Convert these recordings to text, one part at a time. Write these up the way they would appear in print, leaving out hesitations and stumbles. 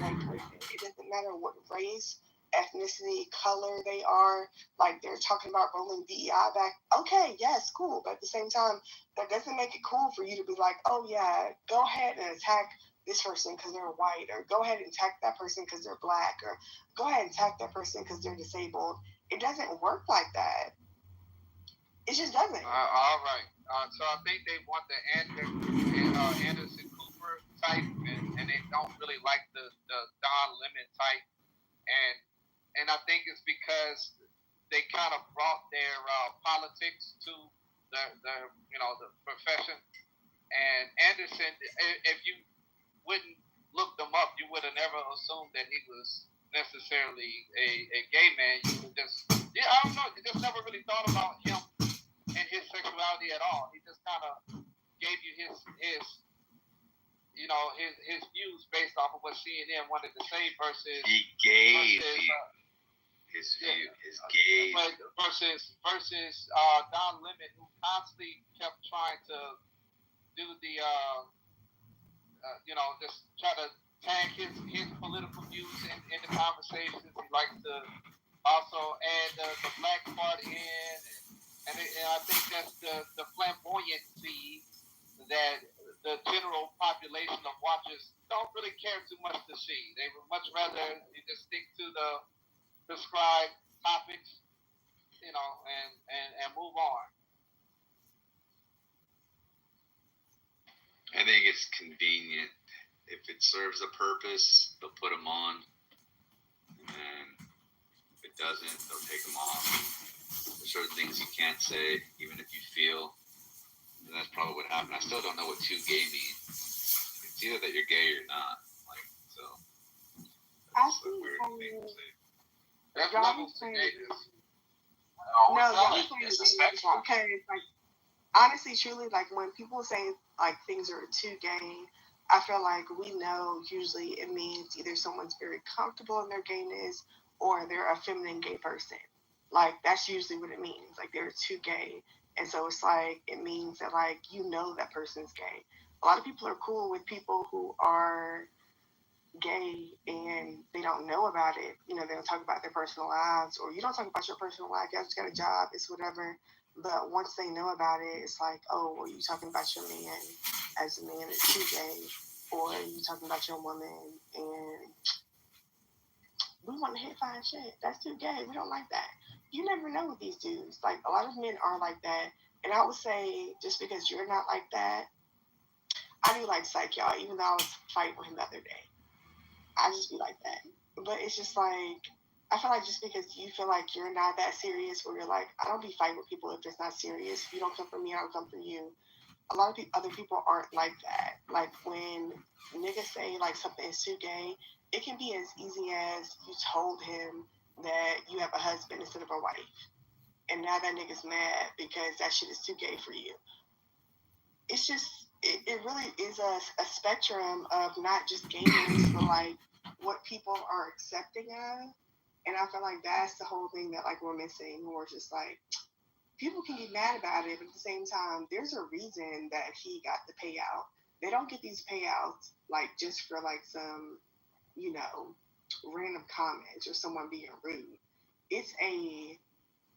gay person. It doesn't matter what race, ethnicity, color they are. Like, they're talking about rolling DEI back. Okay, yes, cool. But at the same time, that doesn't make it cool for you to be like, oh yeah, go ahead and attack this person because they're white, or go ahead and attack that person because they're black, or go ahead and attack that person because they're disabled. It doesn't work like that. It just doesn't. All right. So I think they want the Anderson Cooper type, and they don't really like the Don Lemon type, and I think it's because they kind of brought their politics to the profession. And Anderson, if you wouldn't look them up, you would have never assumed that he was necessarily a gay man. You would I don't know, you just never really thought about him and his sexuality at all. He just kind of gave you his views based off of what CNN wanted to say versus he gave his gaze versus Don Lemon, who constantly kept trying to do the just try to tag his political views in the conversations. He likes to also add the black part in, and I think that's the flamboyancy that the general population of watchers don't really care too much to see. They would much rather you just stick to the prescribed topics, and move on. I think it's convenient. If it serves a purpose, they'll put them on. And then if it doesn't, they'll take them off. There's certain things you can't say, even if you feel. And that's probably what happened. I still don't know what too gay means. It's either that you're gay or not. That's a weird thing to say. There's levels to gayness. It's a spectrum. Okay, like, honestly, truly, like, when people say, like, things are too gay, I feel like we know usually it means either someone's very comfortable in their gayness or they're a feminine gay person. Like, that's usually what it means. Like, they're too gay. And so it's like, it means that, like, that person's gay. A lot of people are cool with people who are gay and they don't know about it. They don't talk about their personal lives, or you don't talk about your personal life. You just got a job, it's whatever. But once they know about it, it's like, oh, well, you talking about your man as a man is too gay, or you talking about your woman and we want to hit fine shit. That's too gay. We don't like that. You never know with these dudes. Like, a lot of men are like that. And I would say, just because you're not like that, I do like psych, y'all, even though I was fighting with him the other day. I just be like that. But it's just like, I feel like just because you feel like you're not that serious, where you're like, I don't be fighting with people if it's not serious. If you don't come for me, I don't come for you. A lot of other people aren't like that. Like, when niggas say, like, something is too gay, it can be as easy as you told him that you have a husband instead of a wife. And now that nigga's mad because that shit is too gay for you. It's just, it really is a spectrum of not just gayness, but, like, what people are accepting of. And I feel like that's the whole thing that, like, we're missing. We're just like, people can be mad about it, but at the same time, there's a reason that he got the payout. They don't get these payouts, like, just for, like, some, random comments or someone being rude. It's a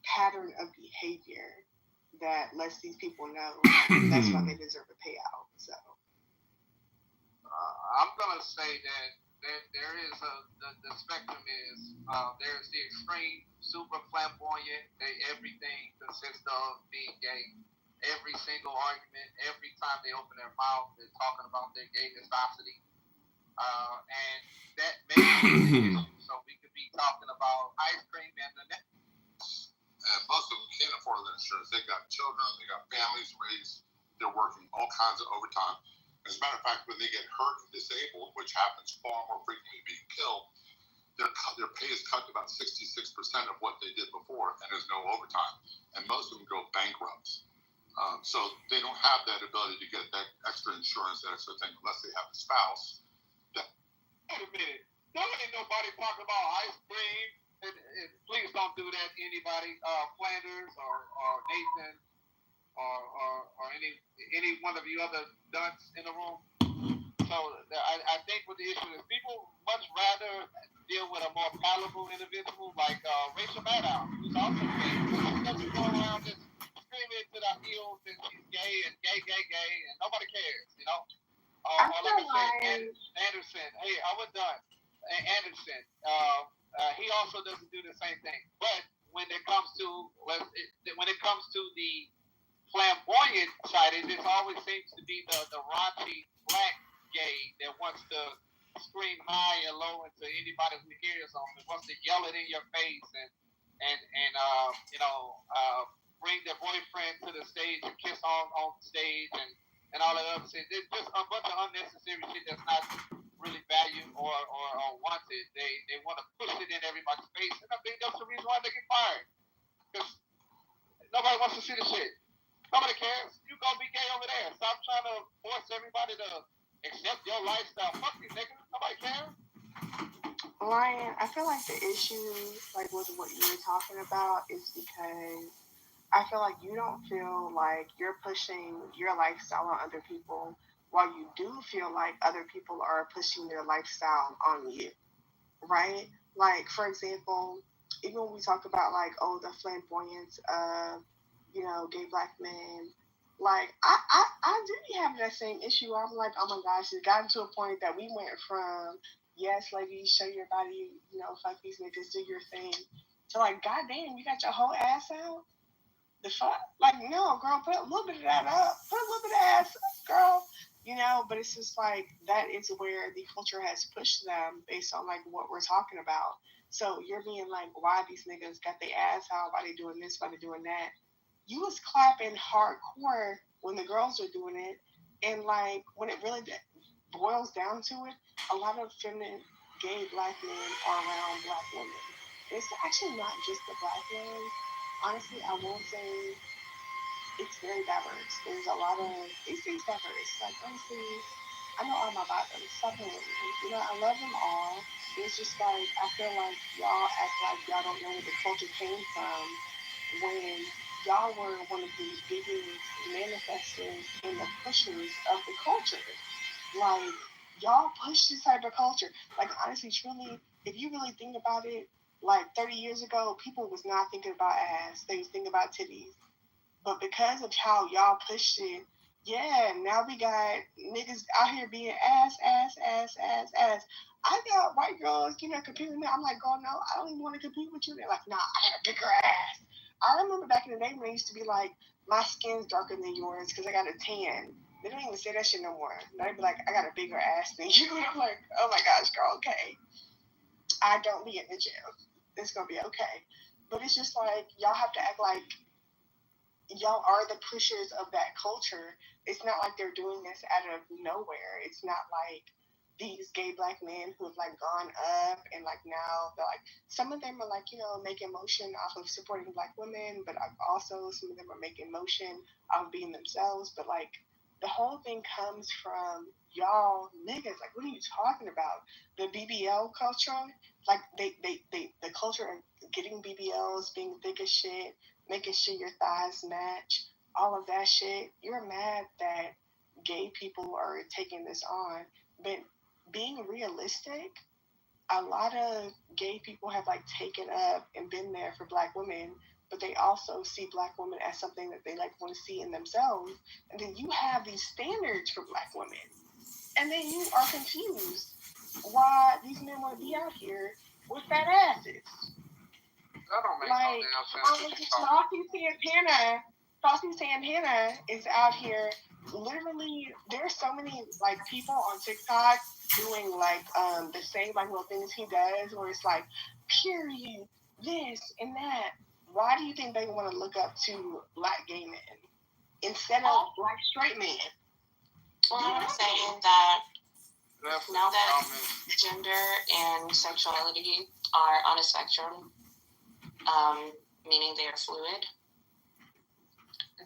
pattern of behavior that lets these people know that's why they deserve a payout. So, I'm gonna say that there is the spectrum is there's the extreme, super flamboyant. Everything consists of being gay. Every single argument, every time they open their mouth, they're talking about their gay viscosity. And that may be an issue. So we could be talking about ice cream and the net. And most of them can't afford their insurance. They got children, they got families raised, they're working all kinds of overtime. As a matter of fact, when they get hurt and disabled, which happens far more frequently being killed, their pay is cut to about 66% of what they did before, and there's no overtime. And most of them go bankrupt. So they don't have that ability to get that extra insurance, that extra thing, unless they have a spouse. Wait a minute. Ain't nobody talking about ice cream. And please don't do that to anybody. Flanders or Nathan or any one of you other dunks in the room. So I think what the issue is, people much rather rather deal with a more palatable individual like Rachel Maddow, who's also gay. She doesn't go around just screaming to the heels that she's gay and gay, and nobody cares, you know? Or like I said, Anderson. Hey, I was done. Anderson. He also doesn't do the same thing. But when it comes to the flamboyant side, it just always seems to be the raunchy black gay that wants to scream high and low into anybody who hears them, and wants to yell it in your face and bring their boyfriend to the stage and kiss on stage and all that other shit. It's just a bunch of unnecessary shit that's not really valued or wanted. They want to push it in everybody's face, and I think that's the reason why they get fired. Because nobody wants to see the shit. Nobody cares. You go be gay over there. Stop trying to force everybody to accept your lifestyle. Fuck you, nigga. Nobody cares. Lion, I feel like the issue, like with what you were talking about, is because I feel like you don't feel like you're pushing your lifestyle on other people, while you do feel like other people are pushing their lifestyle on you, right? Like, for example, even when we talk about, like, the flamboyance of, gay black men, like, I do be having that same issue. I'm like, oh my gosh, it's gotten to a point that we went from, yes, ladies, show your body, fuck these niggas, do your thing, to like, goddamn, you got your whole ass out? The fuck? Like, no, girl, put a little bit of that up. Put a little bit of ass up, girl. But it's just like, that is where the culture has pushed them based on, like, what we're talking about. So you're being like, why these niggas got their ass out? Why they doing this? Why they doing that? You was clapping hardcore when the girls were doing it. And, like, when it really boils down to it, a lot of feminine gay black men are around black women. It's actually not just the black men. Honestly, I won't say it's very diverse. There's a lot of, it's diverse. Like, honestly, I know all my bottoms. Stop playing with me. I love them all. It's just like, I feel like y'all act like y'all don't know where the culture came from when y'all were one of the biggest manifestors and the pushers of the culture. Like, y'all push this type of culture. Like, honestly, truly, if you really think about it, like 30 years ago, people was not thinking about ass. They was thinking about titties. But because of how y'all pushed it, yeah, now we got niggas out here being ass. I got white girls, competing with me. I'm like, girl, no, I don't even want to compete with you. They're like, nah, I got a bigger ass. I remember back in the day when they used to be like, my skin's darker than yours because I got a tan. They don't even say that shit no more. They'd be like, I got a bigger ass than you. And I'm like, oh my gosh, girl, okay. I don't be in the gym. It's going to be okay. But it's just like, y'all have to act like y'all are the pushers of that culture. It's not like they're doing this out of nowhere. It's not like these gay black men who have like gone up and like now they're like, some of them are like, making motion off of supporting black women, but also some of them are making motion off of being themselves. But like, the whole thing comes from y'all niggas. Like, what are you talking about? The BBL culture, like the culture of getting BBLs, being thick as shit, making sure your thighs match, all of that shit. You're mad that gay people are taking this on, but being realistic, a lot of gay people have like taken up and been there for black women, but they also see black women as something that they like want to see in themselves. And then you have these standards for black women, and then you are confused why these men want to be out here with fat asses. That don't make Like, no damn sense. Frosty Santana is out here. Literally, there's so many like people on TikTok doing like the same like little things he does, where it's like, period, this and that. Why do you think they want to look up to black gay men instead of black straight men? Well, I'm saying that now that gender and sexuality are on a spectrum, meaning they are fluid,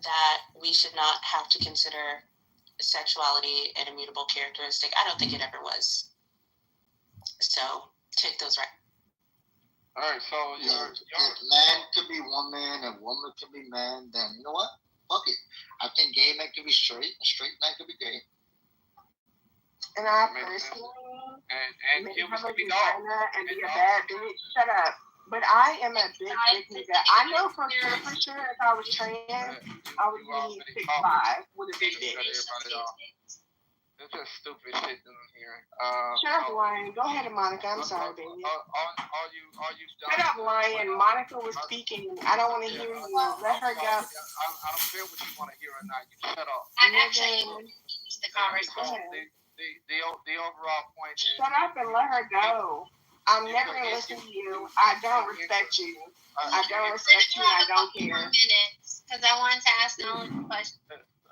that we should not have to consider sexuality an immutable characteristic. I don't think it ever was. So take those right. All right, so if man could be woman and woman could be man, then you know what? Fuck it. I think gay men can be straight, and straight men can be gay. And I personally and Maybe Cubans have a can be dogs. vagina and be a bad bitch. Shut up. But I am a big nigga. I know for sure if I was trans, I would be 6'5" with a big dick. It's just stupid shit that I'm hearing. Shut up, Lion. Go ahead, Monica. I'm sorry, baby. All you Shut up, Lion. Monica was speaking. I don't want to hear you. Let her go. I don't care what you want to hear or not. You shut up. I actually use the conversation. The overall point is. Shut up and let her go. I'm never going to listen to you. I don't respect you. I don't respect you. I don't care. Minutes, because I wanted to ask Nolan a question.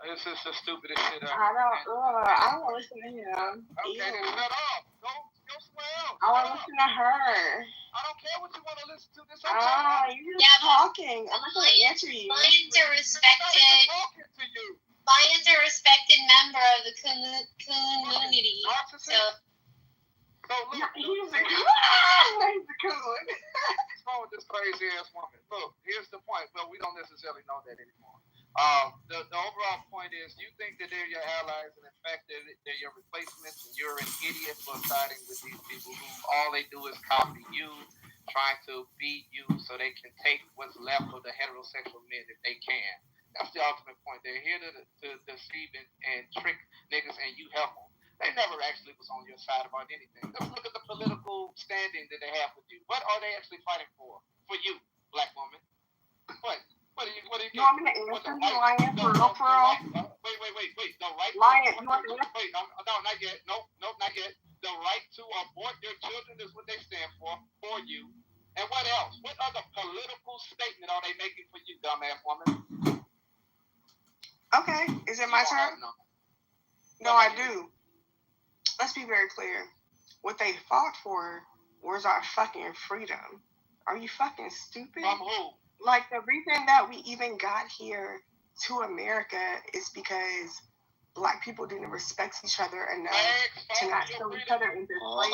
This is the stupidest shit ever. I don't want to listen to him. Okay, then shut up. Go somewhere else. I want to listen to her. I don't care what you want to listen to. This you're just talking. I'm not going to answer you. Lions are respected. Talking to you. Lions are a respected member of the community. So look, he's the coon. What's wrong with this crazy ass woman? Look, here's the point. Well, we don't necessarily know that anymore. The overall point is you think that they're your allies, and in fact they're your replacements, and you're an idiot for siding with these people who all they do is copy you, trying to beat you so they can take what's left of the heterosexual men if they can. That's the ultimate point. They're here to deceive and trick niggas, and you help them. They never actually was on your side about anything. Let's look at the political standing that they have with you. What are they actually fighting for? For you, black woman. What are you? You want me to answer you, Lion, for real? Wait. The right. Lion, you want to answer? Wait, no, not yet. Nope, not yet. The right to abort your children is what they stand for you. And what else? What other political statement are they making for you, dumbass woman? Okay, is it my turn? No, I do. Let's be very clear. What they fought for was our fucking freedom. Are you fucking stupid? From who? Like, the reason that we even got here to America is because black people didn't respect each other enough to not sell each other into slavery.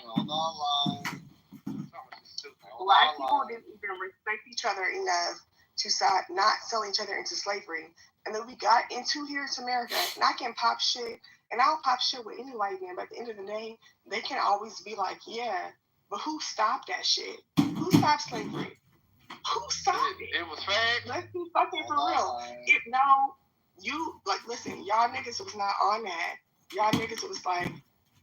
Hold on. Black people didn't even respect each other enough to not sell each other into slavery. And then we got into here to America, and I can pop shit, and I'll pop shit with any white man, but at the end of the day, they can always be like, yeah, but who stopped that shit? Who stopped slavery? Who stopped it? It was fake. Let's be fucking for real. Listen, y'all niggas was not on that. Y'all niggas was like,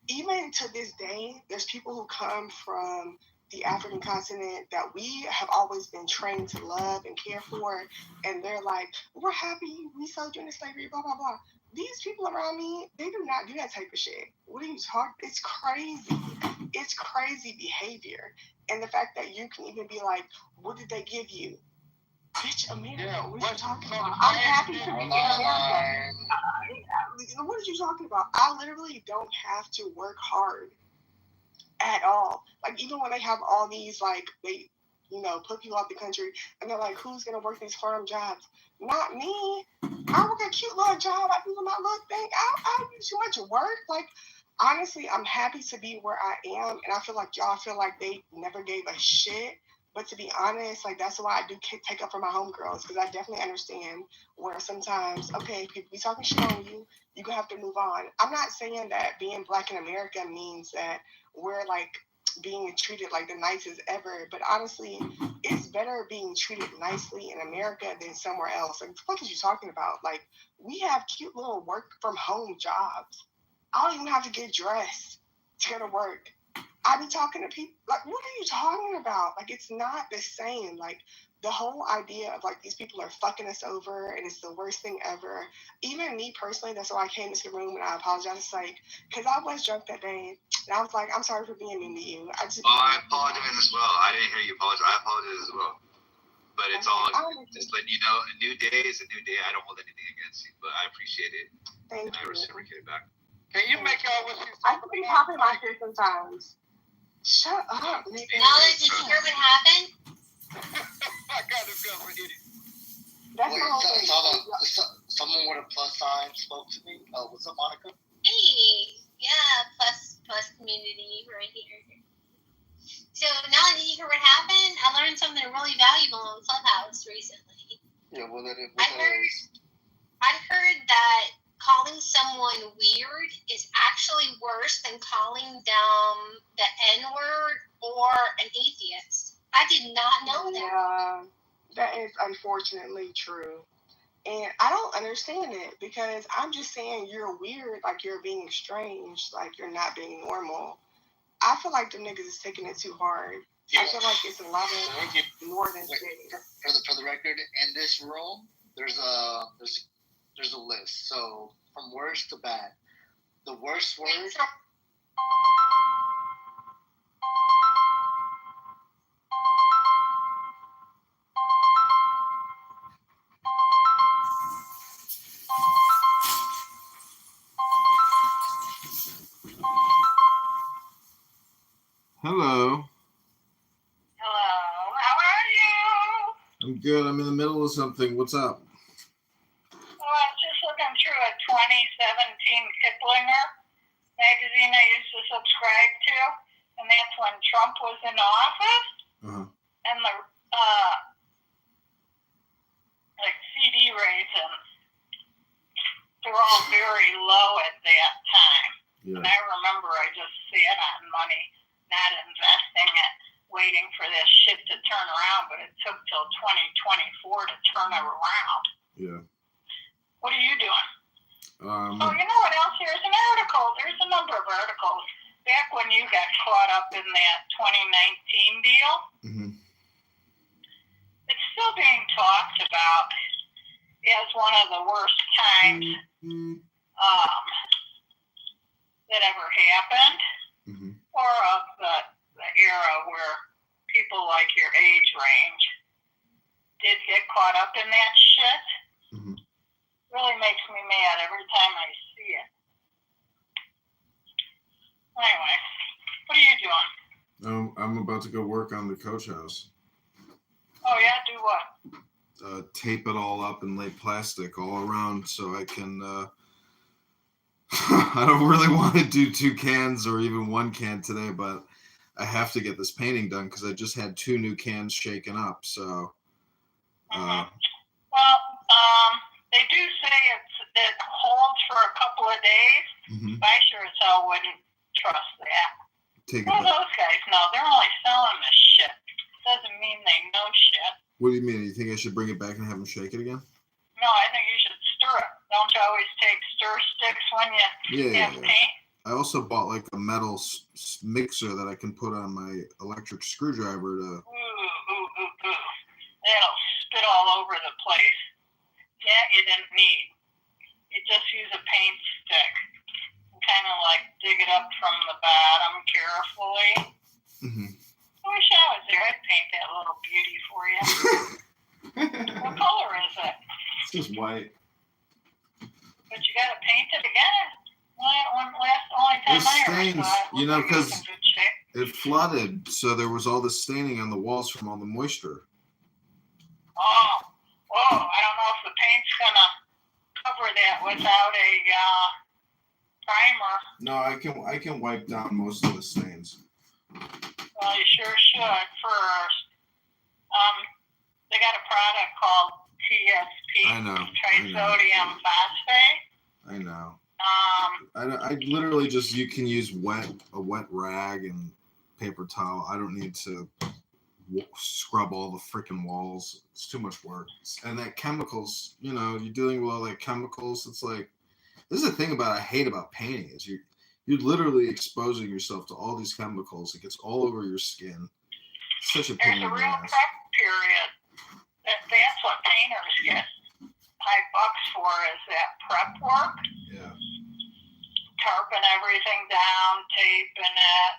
even to this day, there's people who come from the African continent that we have always been trained to love and care for, and they're like, we're happy we sold you into slavery, blah, blah, blah. These people around me, they do not do that type of shit. What are you talking? It's crazy. It's crazy behavior. And the fact that you can even be like, what did they give you? Bitch, America, what are you talking about? I'm happy to be in America. What are you talking about? I literally don't have to work hard at all. Like, even when they have all these, like, they, put people out the country, and they're like, who's going to work these farm jobs? Not me. I work a cute little job. I do my little thing. I don't do too much work. Like, honestly, I'm happy to be where I am, and I feel like y'all feel like they never gave a shit. But to be honest, like, that's why I do take up for my homegirls, because I definitely understand where sometimes, okay, people be talking shit on you, you're going to have to move on. I'm not saying that being black in America means that we're, like, being treated like the nicest ever, but honestly, it's better being treated nicely in America than somewhere else. Like, what are you talking about? Like, we have cute little work from home jobs. I don't even have to get dressed to go to work. I be talking to people, like, what are you talking about? Like, it's not the same. Like, the whole idea of, like, these people are fucking us over and it's the worst thing ever. Even me personally, that's why I came into the room and I apologized, like, because I was drunk that day, and I was like, I'm sorry for being mean to you. I apologize as well. I didn't hear you apologize. I apologize as well. But it's all, just letting you know, a new day is a new day. I don't hold anything against you, but I appreciate it. Thank you. I reciprocate it back. Can you make out what she's I could be popping my shit sometimes. Shut up, nigga. Knowledge, did you hear what happened? I got this girl for idiot. That's my whole thing. Someone with a plus sign spoke to me. What's up, Monica? Hey, yeah, plus community right here. So, Knowledge, did you hear what happened? I learned something really valuable in Clubhouse recently. Yeah, I heard that calling someone weird is actually worse than calling them the N-word or an atheist. I did not know that. Yeah, that is unfortunately true. And I don't understand it because I'm just saying you're weird, like you're being strange, like you're not being normal. I feel like the niggas is taking it too hard. Yeah. I feel like it's a lot of more than for the record, in this room, there's a list. So from worst to bad, the worst word. Hello. Hello, how are you? I'm good. I'm in the middle of something. What's up? Well, I was just looking through a 2017 Kiplinger magazine I used to subscribe to, and that's when Trump was in office. Uh-huh. And the like CD raisins, they were all very low at that time. Yeah. And I remember I just sat on money, not investing it, waiting for this shit to turn around, but it took till 2024 to turn it around. Yeah. What are you doing? Oh, you know what else? There's an article. There's a number of articles. Back when you got caught up in that 2019 deal, mm-hmm. It's still being talked about as one of the worst times that ever happened, mm-hmm. or of the era where people like your age range did get caught up in that shit. Mm-hmm. Really makes me mad every time I see it. Anyway, what are you doing? I'm about to go work on the coach house. Oh yeah, do what? Tape it all up and lay plastic all around so I can. I don't really want to do 2 cans or even 1 can today, but I have to get this painting done because I just had 2 new cans shaken up. So. Well, they do say it holds for a couple of days. Mm-hmm. I sure as hell wouldn't trust that. Well, those guys know. They're only selling this shit. Doesn't mean they know shit. What do you mean? You think I should bring it back and have them shake it again? No, I think you should stir it. Don't you always take stir sticks when you have paint? I also bought like a metal mixer that I can put on my electric screwdriver to. Ooh. That'll spit all over the place. That you didn't need. You just use a paint stick. And kind of like dig it up from the bottom carefully. Mm-hmm. I wish I was there. I'd paint that little beauty for you. What color is it? It's just white. But you got to paint it again. Only time I ever saw it. You know, because it flooded, so there was all the staining on the walls from all the moisture. I don't know if the paint's gonna cover that without a primer. No, I can wipe down most of the stains. Well, you sure should first. They got a product called TSP. I know. Trisodium phosphate. I know. I literally just, you can use a wet rag and paper towel. I don't need to scrub all the freaking walls. It's too much work. And that chemicals, you know, you're dealing with all that chemicals. It's like, this is the thing I hate about painting is you're literally exposing yourself to all these chemicals. It gets all over your skin. It's such a pain in the ass. There's a real prep period. That's what painters get high bucks for, is that prep work. Yeah. Tarping everything down, taping it.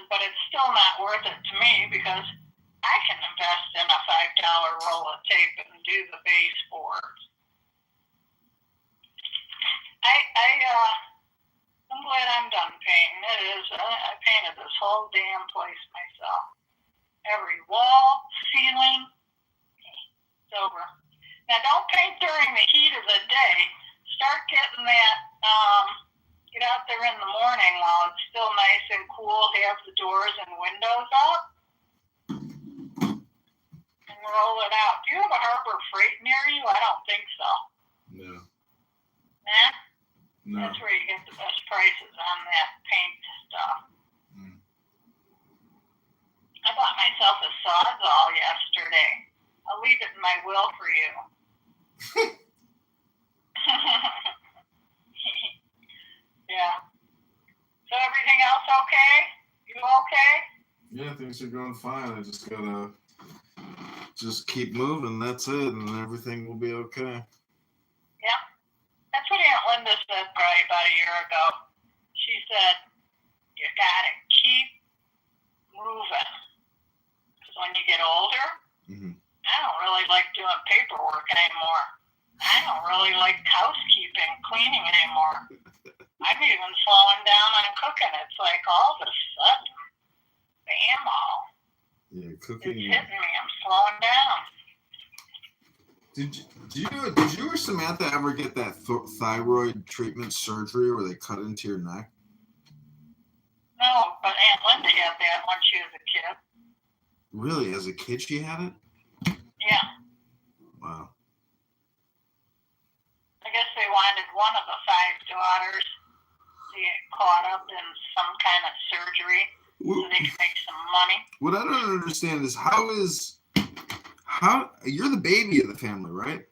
But it's still not worth it to me because I can invest in a $5 roll of tape and do the baseboards. I'm glad I'm done painting. It is. I painted this whole damn place myself. Every wall, ceiling, it's over. Now don't paint during the heat of the day. Start getting that. Get out there in the morning while it's still nice and cool. Have the doors and windows up, and roll it out. Do you have a Harbor Freight near you? I don't think so. No. Nah, No. that's where you get the best prices on that paint stuff. Mm. I bought myself a Sawzall yesterday. I'll leave it in my will for you. Yeah. So everything else okay? You okay? Yeah, things are going fine. I just gotta keep moving. That's it, and everything will be okay. Yeah. That's what Aunt Linda said probably about a year ago. She said, you gotta keep moving. Because when you get older, I don't really like doing paperwork anymore. I don't really like housekeeping, cleaning anymore. I'm even slowing down on cooking. It's like all of a sudden, bam, all. Yeah, cooking. It's hitting me. I'm slowing down. Did you or Samantha ever get that thyroid treatment surgery where they cut into your neck? No, but Aunt Linda had that when she was a kid. Really? As a kid she had it? Yeah. Wow. I guess they wanted one of the 5 daughters to get caught up in some kind of surgery so they could make some money. What I don't understand is how you're the baby of the family, right?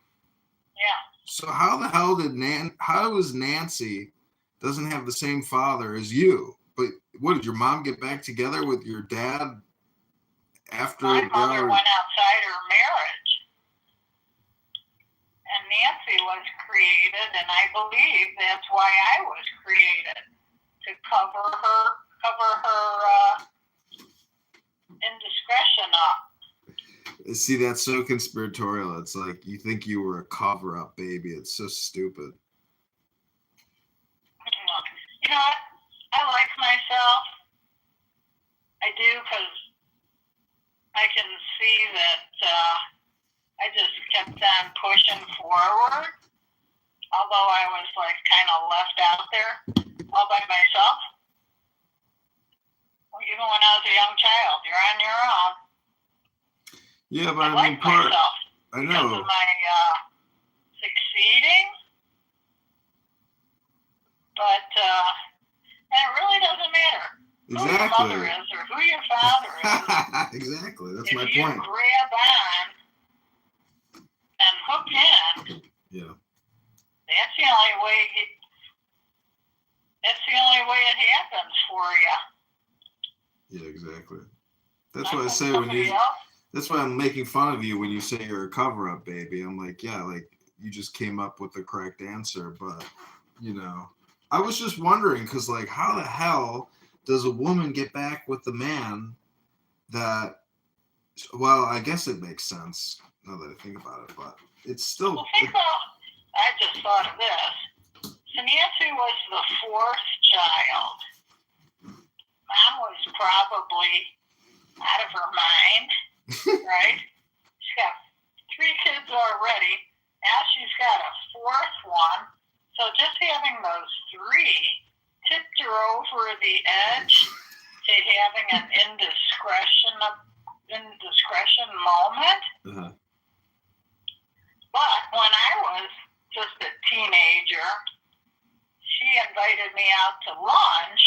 Yeah. So how the hell how is Nancy doesn't have the same father as you? But what, did your mom get back together with your dad after? My mother went outside her marriage. And Nancy was created, and I believe that's why I was created, to cover her indiscretion up. See, that's so conspiratorial. It's like you think you were a cover-up baby. It's so stupid. You know what? I like myself. I do, because I can see that I just kept on pushing forward, although I was like kind of left out there all by myself. Well, even when I was a young child, you're on your own. Yeah, but I like myself. I know. Because of my succeeding. But it really doesn't matter Exactly. who your mother is or who your father is. Exactly. That's my point. If you grab on and hook in, yeah, that's the only way. That's the only way it happens for you. Yeah, exactly. That's what I say when you. That's why I'm making fun of you when you say you're a cover-up baby. I'm like, yeah, like you just came up with the correct answer, but you know, I was just wondering because, like, how the hell does a woman get back with the man that? Well, I guess it makes sense now that I think about it, but it's still. Well, I just thought of this. So Nancy was the 4th child. Mom was probably out of her mind, right? She's got 3 kids already. Now she's got a 4th one. So just having those 3 tipped her over the edge to having an indiscretion moment. Uh-huh. But when I was just a teenager, she invited me out to lunch,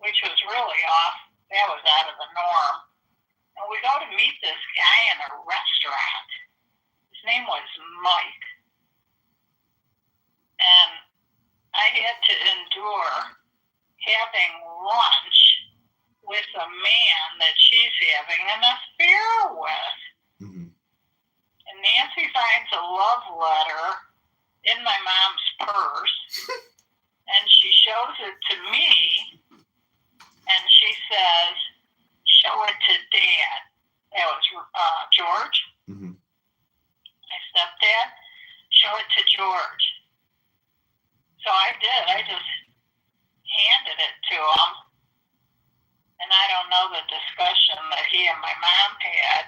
which was really off. That was out of the norm. And we go to meet this guy in a restaurant. His name was Mike. And I had to endure having lunch with a man that she's having an affair with. Mm-hmm. And Nancy finds a love letter in my mom's purse, and she shows it to me, and she says, show it to Dad. That was George. Mm-hmm. My stepdad. Show it to George. So I did. I just handed it to him. And I don't know the discussion that he and my mom had.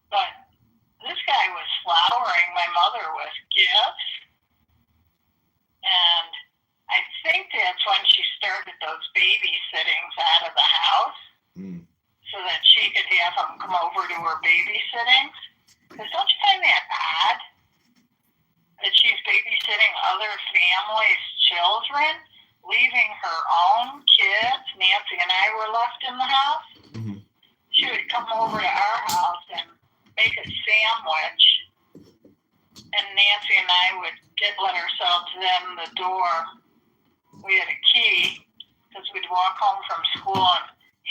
But this guy was flowering my mother with gifts. And I think that's when she started those babysittings out of the house. Mm. So that she could have him come over to her babysittings. Because don't you find that odd? A that she's babysitting other families' children, leaving her own kids. Nancy and I were left in the house. Mm-hmm. She would come over to our house and make a sandwich, and Nancy and I would let ourselves in the door. We had a key because we'd walk home from school and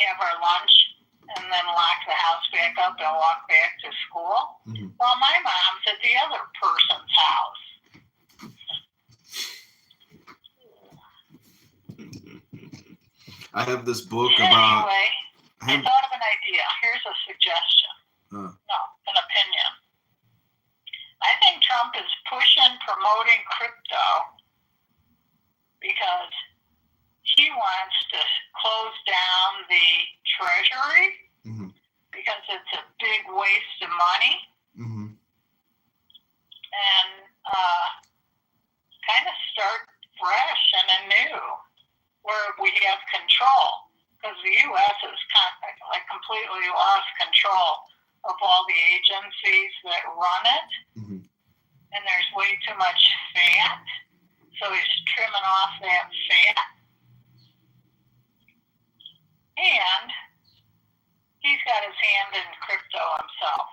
have our lunch and then lock the house back up and walk back to school. Mm-hmm. While my mom's at the other person's house. I have this book about. Anyway, I thought of an idea. Here's a suggestion. No, an opinion. I think Trump is promoting crypto because he wants to close down the Treasury because it's a big waste of money. Mm-hmm. And kind of start fresh and anew where we have control, because the U.S. has completely lost control of all the agencies that run it, and there's way too much fat, so he's trimming off that fat, and he's got his hand in crypto himself,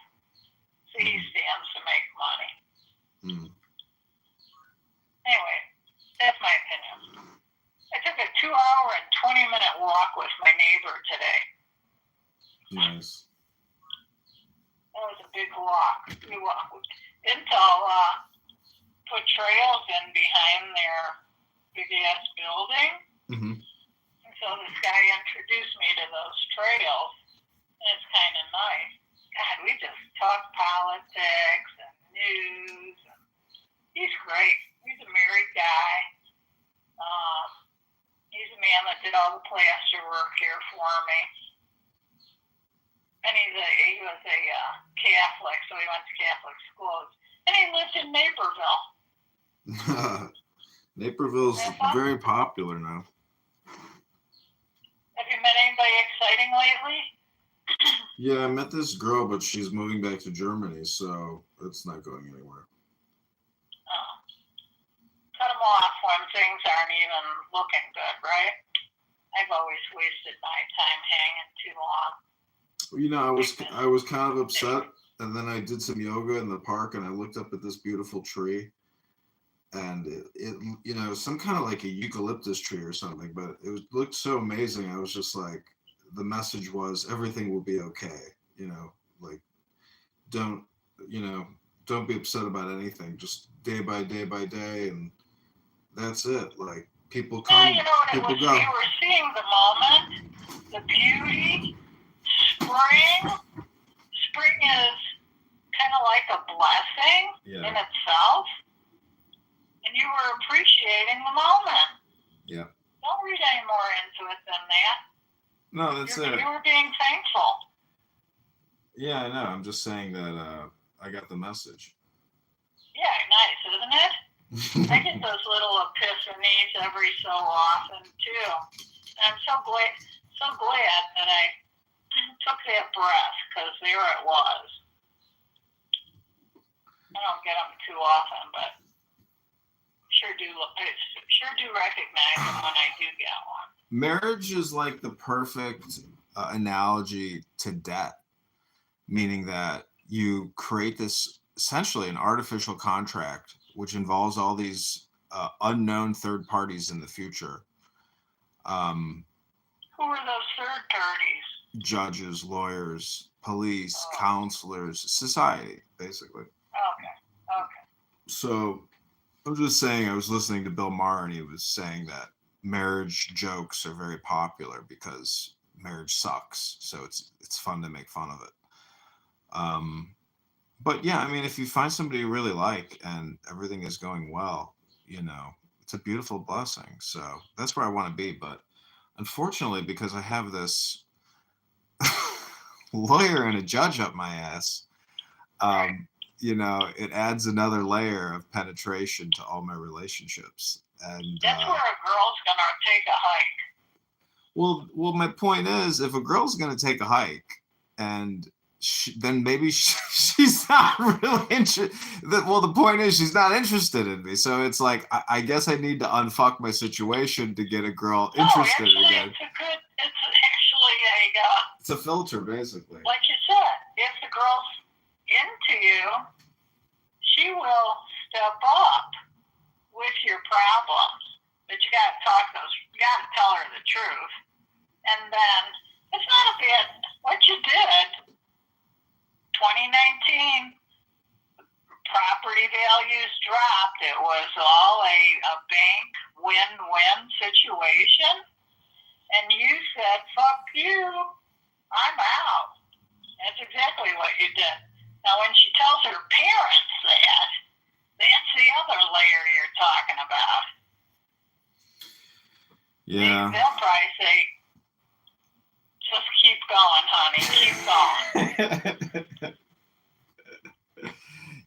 so he stands to make money. Anyway, that's my opinion. I took a 2-hour and 20-minute walk with my neighbor today. Nice. That was a big walk. We walked. Intel put trails in behind their big-ass building. Mm-hmm. And so this guy introduced me to those trails. And it's kind of nice. God, we just talk politics and news. And he's great. He's a married guy. He's a man that did all the plaster work here for me. And he was a Catholic, so he went to Catholic schools. And he lived in Naperville. Naperville's very popular now. Have you met anybody exciting lately? Yeah, I met this girl, but she's moving back to Germany, so it's not going anywhere. Cut them off when things aren't even looking good, right? I've always wasted my time hanging too long. Well, you know, I was kind of upset, and then I did some yoga in the park, and I looked up at this beautiful tree, and it you know, some kind of like a eucalyptus tree or something, but it looked so amazing. I was just like, the message was everything will be okay. You know, like don't be upset about anything. Just day by day, and that's it. Like people come, yeah, you know what people it was? go. We were seeing the moment, the beauty. Spring is kind of like a blessing in itself, and you were appreciating the moment. Yeah. Don't read any more into it than that. No, that's it. You were being thankful. Yeah, I know. I'm just saying that I got the message. Yeah, nice, isn't it? I get those little epiphanies every so often too. And I'm so glad that I took that breath, because there it was. I don't get them too often, but sure do recognize them when I do get one. Marriage is like the perfect analogy to debt, meaning that you create this essentially an artificial contract which involves all these unknown third parties in the future. Who are those third parties? Judges, lawyers, police, counselors, society, basically. Okay. So I'm just saying, I was listening to Bill Maher, and he was saying that marriage jokes are very popular because marriage sucks. So it's fun to make fun of it. But yeah, I mean, if you find somebody you really like and everything is going well, you know, it's a beautiful blessing. So that's where I want to be. But unfortunately, because I have this lawyer and a judge up my ass, you know, it adds another layer of penetration to all my relationships. And that's where a girl's gonna take a hike. Well, my point is, if a girl's gonna take a hike, and then maybe she's not really interested. Well, the point is she's not interested in me. So it's like I guess I need to unfuck my situation to get a girl interested again. It's a filter, basically. Like you said, if the girl's into you, she will step up with your problems. But you got to tell her the truth. And then it's not a bad. What you did. 2019, property values dropped. It was all a bank win-win situation. And you said, fuck you, I'm out. That's exactly what you did. Now, when she tells her parents that, that's the other layer you're talking about. Yeah. They'll probably say, just keep going, honey. Keep going.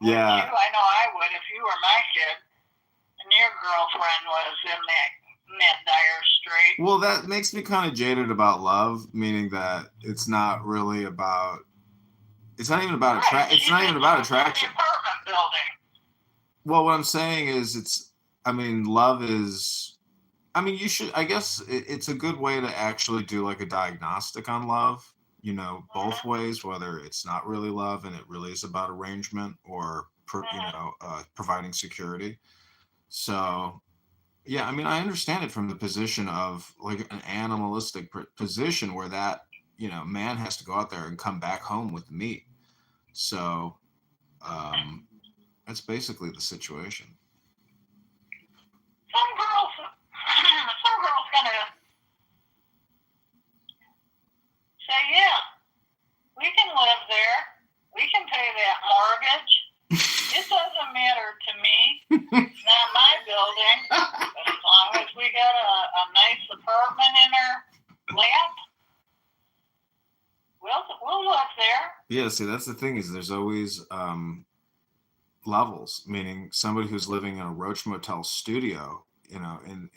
Yeah. I know I would if you were my kid and your girlfriend was in that dire strait. Well, that makes me kind of jaded about love, meaning that it's not really about. It's not even about It's not even about attraction. Apartment building. Well, what I'm saying is, love is. You should. I guess it's a good way to actually do like a diagnostic on love. Both ways, whether it's not really love and it really is about arrangement or providing security. So, yeah, I understand it from the position of like an animalistic position where that man has to go out there and come back home with meat. So, that's basically the situation. Some girls gonna say, yeah, we can live there. We can pay that mortgage. It doesn't matter to me. It's not my building. But as long as we got a nice apartment in our lap, we'll live there. Yeah, see, that's the thing is there's always levels, meaning somebody who's living in a Roach Motel studio, in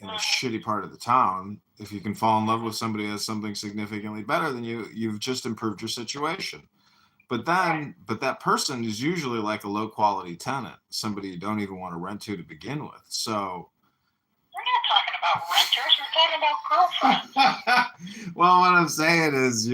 a shitty part of the town, if you can fall in love with somebody who has something significantly better than you've just improved your situation. But that person is usually like a low quality tenant, somebody you don't even want to rent to begin with. So we're not talking about renters, we're talking about girlfriends. Well, what I'm saying is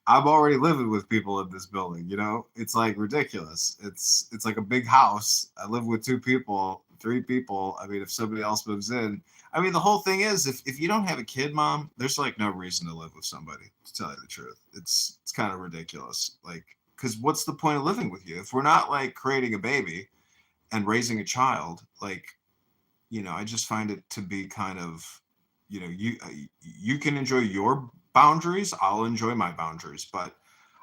I'm already living with people in this building, it's like ridiculous. It's like a big house. I live with 2 people, 3 people. If somebody else moves in, the whole thing is if you don't have a kid, Mom, there's like no reason to live with somebody, to tell you the truth. It's kind of ridiculous. Like, because what's the point of living with you? If we're not like creating a baby and raising a child, like, I just find it to be kind of, you can enjoy your boundaries, I'll enjoy my boundaries, but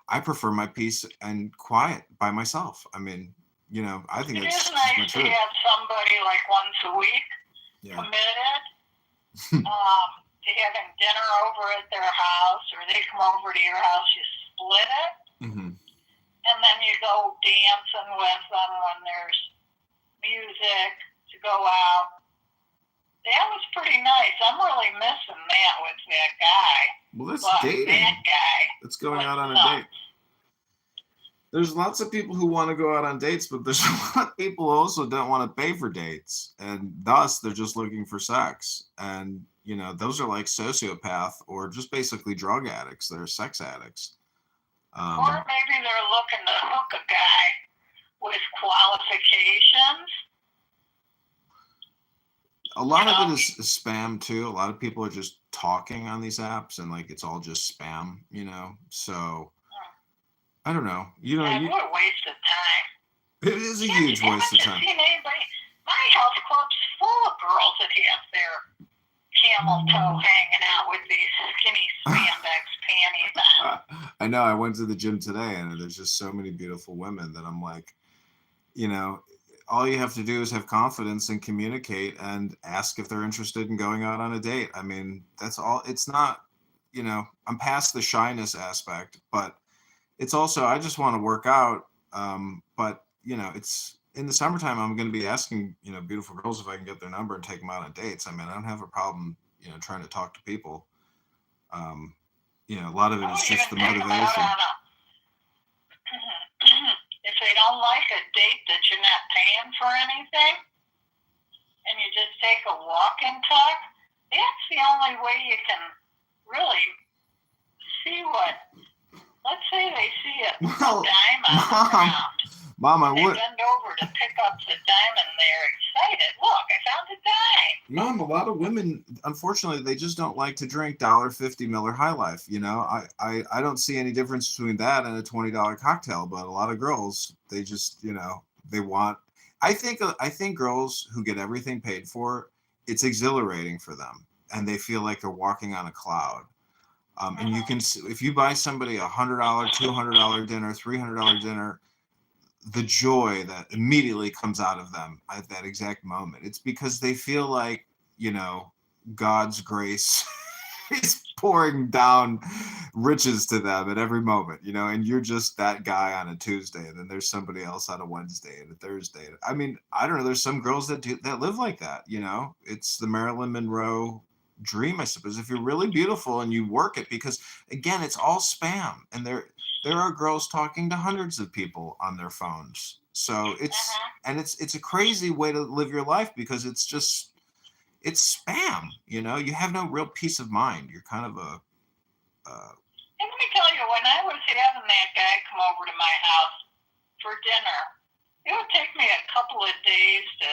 I prefer my peace and quiet by myself. I think it is nice to have somebody like once a week committed to having dinner over at their house, or they come over to your house, you split it, and then you go dancing with them when there's music to go out. That was pretty nice. I'm really missing that with that guy. Well, that's dating. That guy. That's going out on a date. There's lots of people who want to go out on dates, but there's a lot of people who also don't want to pay for dates. And thus, they're just looking for sex. And, those are like sociopath or just basically drug addicts. They're sex addicts. Or maybe they're looking to hook a guy with qualifications. A lot of it is spam too. A lot of people are just talking on these apps, and like it's all just spam, So I don't know. What a waste of time. It is a huge waste of time. Seen anybody? My health club's full of girls that have their camel toe hanging out with these skinny spandex panties on. I know. I went to the gym today, and there's just so many beautiful women that I'm like, all you have to do is have confidence and communicate and ask if they're interested in going out on a date. That's all. It's not, I'm past the shyness aspect, but it's also, I just want to work out. But, it's in the summertime, I'm going to be asking, beautiful girls if I can get their number and take them out on dates. I don't have a problem, trying to talk to people. A lot of it is just the motivation. don't like a date that you're not paying for anything, and you just take a walk and talk, that's the only way you can really see what, let's say they see a dime on the ground. Mom, I they would. bend over to pick up the dime and they're excited. Look, I found a dime. Mom, a lot of women, unfortunately, they just don't like to drink $1.50 Miller High Life. You know, I don't see any difference between that and a $20 cocktail, but a lot of girls, they just, you know, they want. I think girls who get everything paid for, it's exhilarating for them, and they feel like they're walking on a cloud. And you can, if you buy somebody $100, $200 dinner, $300 dinner, the joy that immediately comes out of them at that exact moment, it's because they feel like, you know, God's grace is pouring down riches to them at every moment, you know, and you're just that guy on a Tuesday, and then there's somebody else on a Wednesday and a Thursday. I mean, I don't know, there's some girls that live like that, you know. It's the Marilyn Monroe dream, I suppose, if you're really beautiful and you work it, because again, it's all spam, and there are girls talking to hundreds of people on their phones. So it's a crazy way to live your life, because it's spam, you know. You have no real peace of mind. You're kind of a And let me tell you, when I was having that guy come over to my house for dinner, it would take me a couple of days to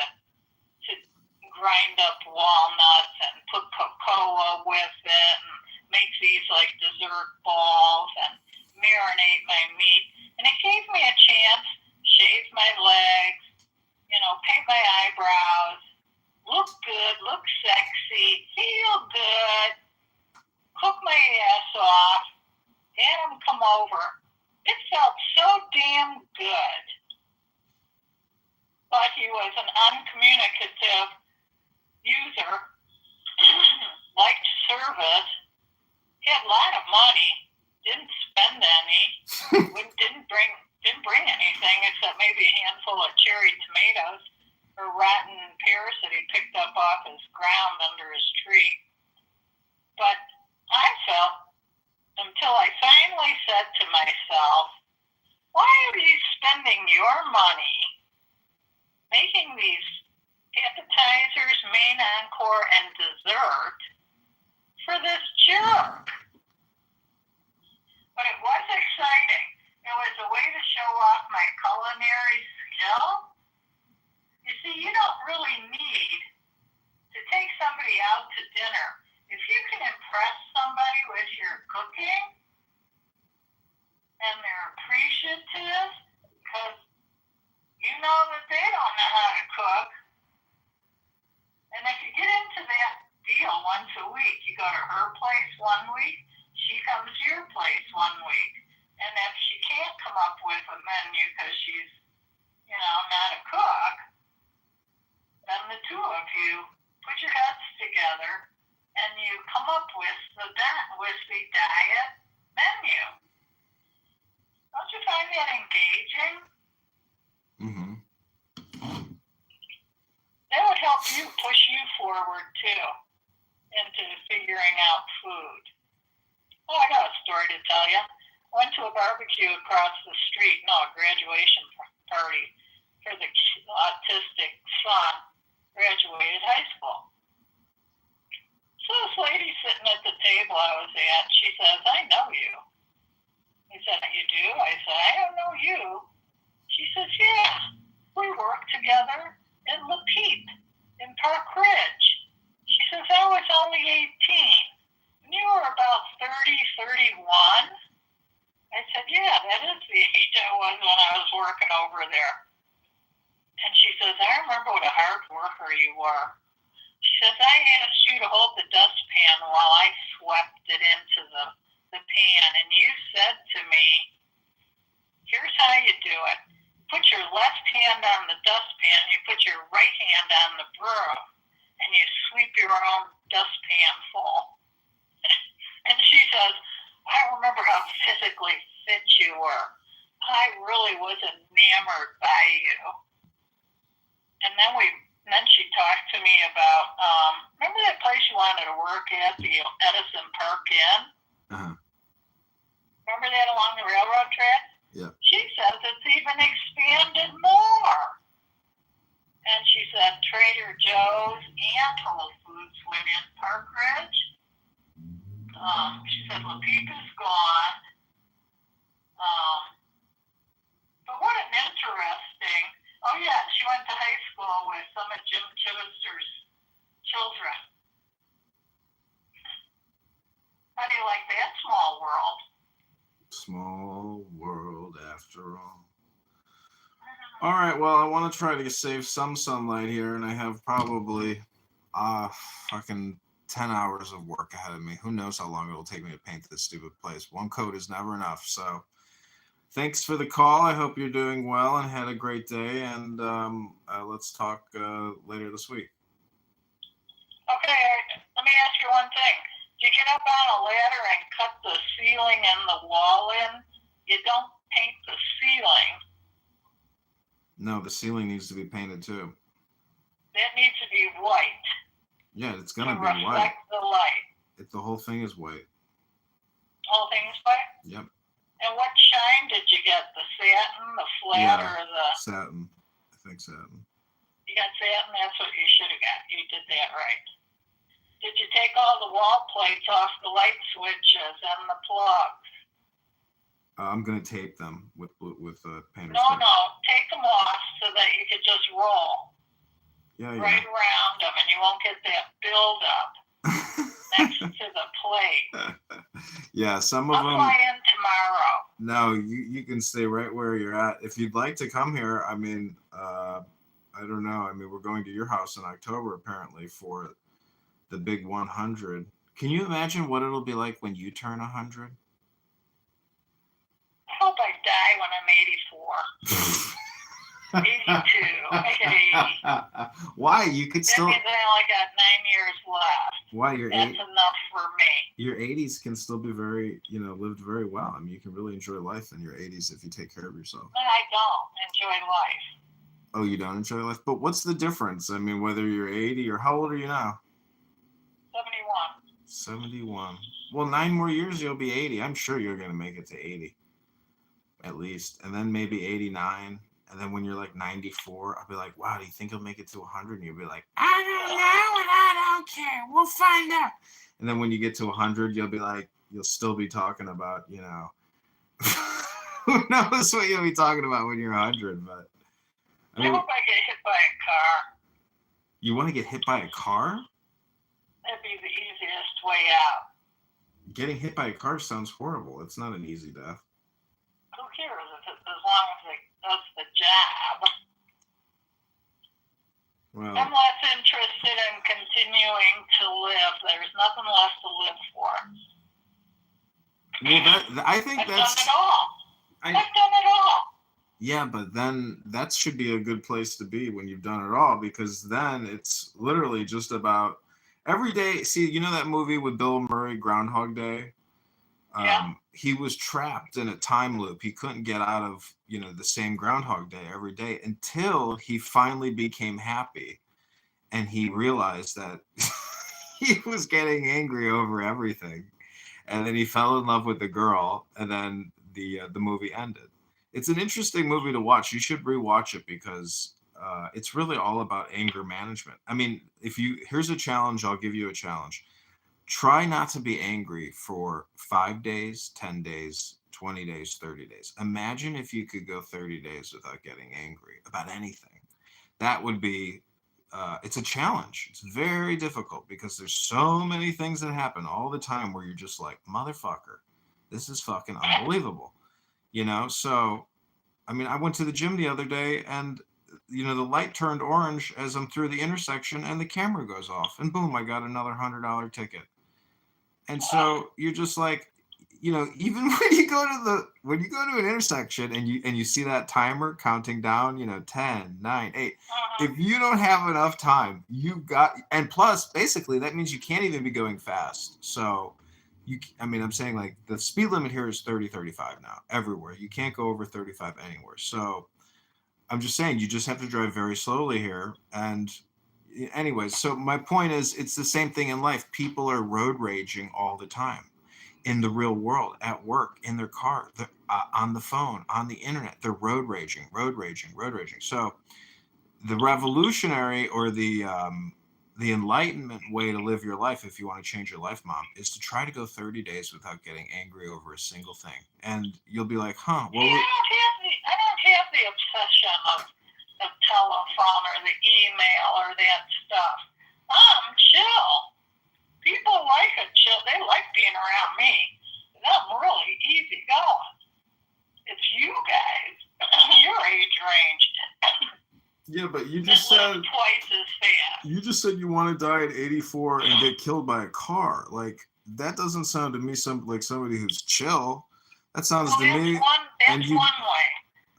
grind up walnuts and put cocoa with it and make these like dessert balls and marinate my meat. And it gave me a chance, shave my legs, you know, paint my eyebrows, look good, look sexy, feel good, cook my ass off, have him come over. It felt so damn good. But he was an uncommunicative user, liked service, had a lot of money, didn't spend any, didn't bring anything except maybe a handful of cherry tomatoes or rotten pears that he picked up off his ground under his tree. But I felt, until I finally said to myself, why are you spending your money making these appetizers, main encore, and dessert for this jerk? But it was exciting. It was a way to show off my culinary skill. You see, you don't really need to take somebody out to dinner. If you can impress somebody with your cooking and they're appreciative because you know that they don't know how to cook, and if you get into that deal once a week, you go to her place 1 week, she comes to your place 1 week. And if she can't come up with a menu because she's, you know, not a cook, then the two of you put your heads together and you come up with the diet menu. Don't you find that engaging? mm-hmm. That would help you push you forward too into figuring out food. Oh, I got a story to tell you. Went to a barbecue across the street, a graduation party for the autistic son, graduated high school. So this lady sitting at the table I was at, she says, I know you. I said, you do? I said, I don't know you. She says, yeah, we work together in La Peep, in Park Ridge. She says, I was only 18, and you were about 30, 31. I said, yeah, that is the age I was when I was working over there. And she says, I remember what a hard worker you were. She says, I asked you to hold the dustpan while I swept it into the pan, and you said to me, here's how you do it. Put your left hand on the dustpan, you put your right hand on the broom, and you sweep your own dustpan full. And she says, I remember how physically fit you were. I really was enamored by you. And then she talked to me about, remember that place you wanted to work at, the Edison Park Inn? Uh-huh. Remember that along the railroad track? Yeah. She she says it's even expanded more. And she said Trader Joe's and Whole Foods went in Park Ridge. She said La Pipa's gone. But what an interesting. Oh yeah, she went to high school with some of Jim Chivister's children. How do you like that small world? Small world after all. All right, well, I want to try to save some sunlight here, and I have probably fucking 10 hours of work ahead of me. Who knows how long it'll take me to paint this stupid place. One coat is never enough, so thanks for the call. I hope you're doing well and had a great day, and let's talk later this week. Okay, let me ask you one thing. You get up on a ladder and cut the ceiling and the wall in. You don't paint the ceiling. No, the ceiling needs to be painted too. That needs to be white. Yeah, it's gonna be reflect white. The light. The whole thing is white. The whole thing is white? Yep. And what shine did you get? The satin, the flat, or the... Satin. I think satin. You got satin? That's what you should have got. You did that right. Did you take all the wall plates off the light switches and the plugs? I'm gonna tape them with painter's No, tape. no, take them off so that you could just roll right around them, and you won't get that buildup next to the plate. Yeah, some of them. I'll fly in tomorrow. No, you can stay right where you're at. If you'd like to come here, I mean, I don't know. I mean, we're going to your house in October apparently for the big 100. Can you imagine what it'll be like when you turn 100? I hope I die when I'm 84. 82. I get 80. Why? You could still. That means I only got 9 years left. Why? That's enough for me. Your 80s can still be very, lived very well. I mean, you can really enjoy life in your 80s if you take care of yourself. But I don't enjoy life. Oh, you don't enjoy life? But what's the difference? I mean, whether you're 80 or how old are you now? 71. Well, 9 more years, you'll be 80. I'm sure you're going to make it to 80. At least. And then maybe 89. And then when you're like 94, I'll be like, wow, do you think you'll make it to 100? And you'll be like, I don't know and I don't care. We'll find out. And then when you get to 100, you'll be like, you'll still be talking about, who knows what you'll be talking about when you're 100. But I hope I get hit by a car. You want to get hit by a car? That'd be the easiest way out. Getting hit by a car sounds horrible. It's not an easy death. Who cares as long as it does the job? Well, I'm less interested in continuing to live. There's nothing left to live for. Well, I think I've done it all. I've done it all. Yeah, but then that should be a good place to be when you've done it all, because then it's literally just about every day. See, you know that movie with Bill Murray, Groundhog Day? Yeah. He was trapped in a time loop. He couldn't get out of, the same Groundhog Day every day until he finally became happy. And he realized that he was getting angry over everything. And then he fell in love with the girl, and then the movie ended. It's an interesting movie to watch. You should rewatch it because it's really all about anger management. I mean, here's a challenge. I'll give you a challenge. Try not to be angry for 5 days, 10 days, 20 days, 30 days. Imagine if you could go 30 days without getting angry about anything. That would be, it's a challenge. It's very difficult because there's so many things that happen all the time where you're just like, motherfucker, this is fucking unbelievable. So, I mean, I went to the gym the other day and, the light turned orange as I'm through the intersection and the camera goes off and boom, I got another $100 ticket. And so you're just like, even when you go to an intersection and you see that timer counting down, 10, 9, 8, if you don't have enough time, and plus basically that means you can't even be going fast. So I'm saying like the speed limit here is 30, 35 now everywhere. You can't go over 35 anywhere. So I'm just saying you just have to drive very slowly here. And anyways, so my point is it's the same thing in life. People are road raging all the time. in the real world, at work, in their car, on the phone, on the internet. They're road raging. So the revolutionary or the enlightenment way to live your life, if you want to change your life, Mom, is to try to go 30 days without getting angry over a single thing. And you'll be like, huh, well, I don't have the obsession of the telephone or the email or that stuff. I'm chill. People like it chill. They like being around me. I'm really easy going. It's you guys, your age range. yeah, but you just said twice as fast. You just said you want to die at 84 and get killed by a car. Like, that doesn't sound to me like somebody who's chill. That sounds to me. That's one way.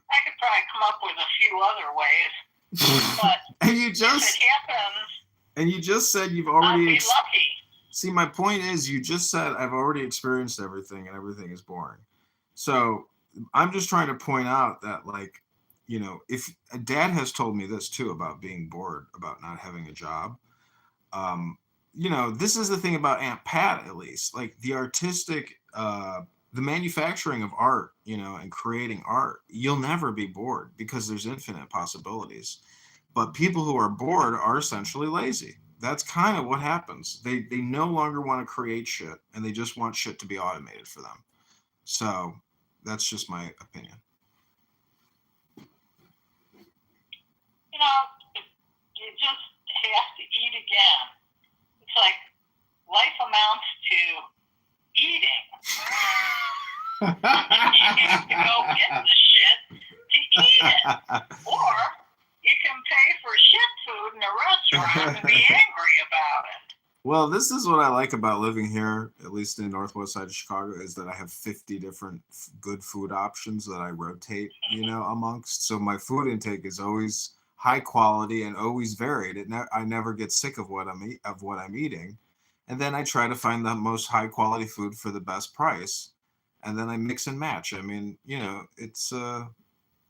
I could probably come up with a few other ways. But and you just if it happens, and you just said you've already I'll be lucky. See, my point is, you just said I've already experienced everything and everything is boring. So I'm just trying to point out that, like, you know, if Dad has told me this too about being bored, about not having a job. You know, this is the thing about Aunt Pat, at least, like the artistic, the manufacturing of art, you know, and creating art, you'll never be bored because there's infinite possibilities. But people who are bored are essentially lazy. That's kind of what happens. They no longer want to create shit, and they just want shit to be automated for them. So that's just my opinion. You know, you just have to eat again. It's like life amounts to eating. You have to go get the shit to eat it. Or you can pay for shit food in a restaurant and be angry about it. Well, this is what I like about living here, at least in the northwest side of Chicago, is that I have 50 different good food options that I rotate, you know, amongst. So my food intake is always high quality and always varied. I never get sick of what I'm eating, and then I try to find the most high quality food for the best price, and then I mix and match. I mean, you know, it's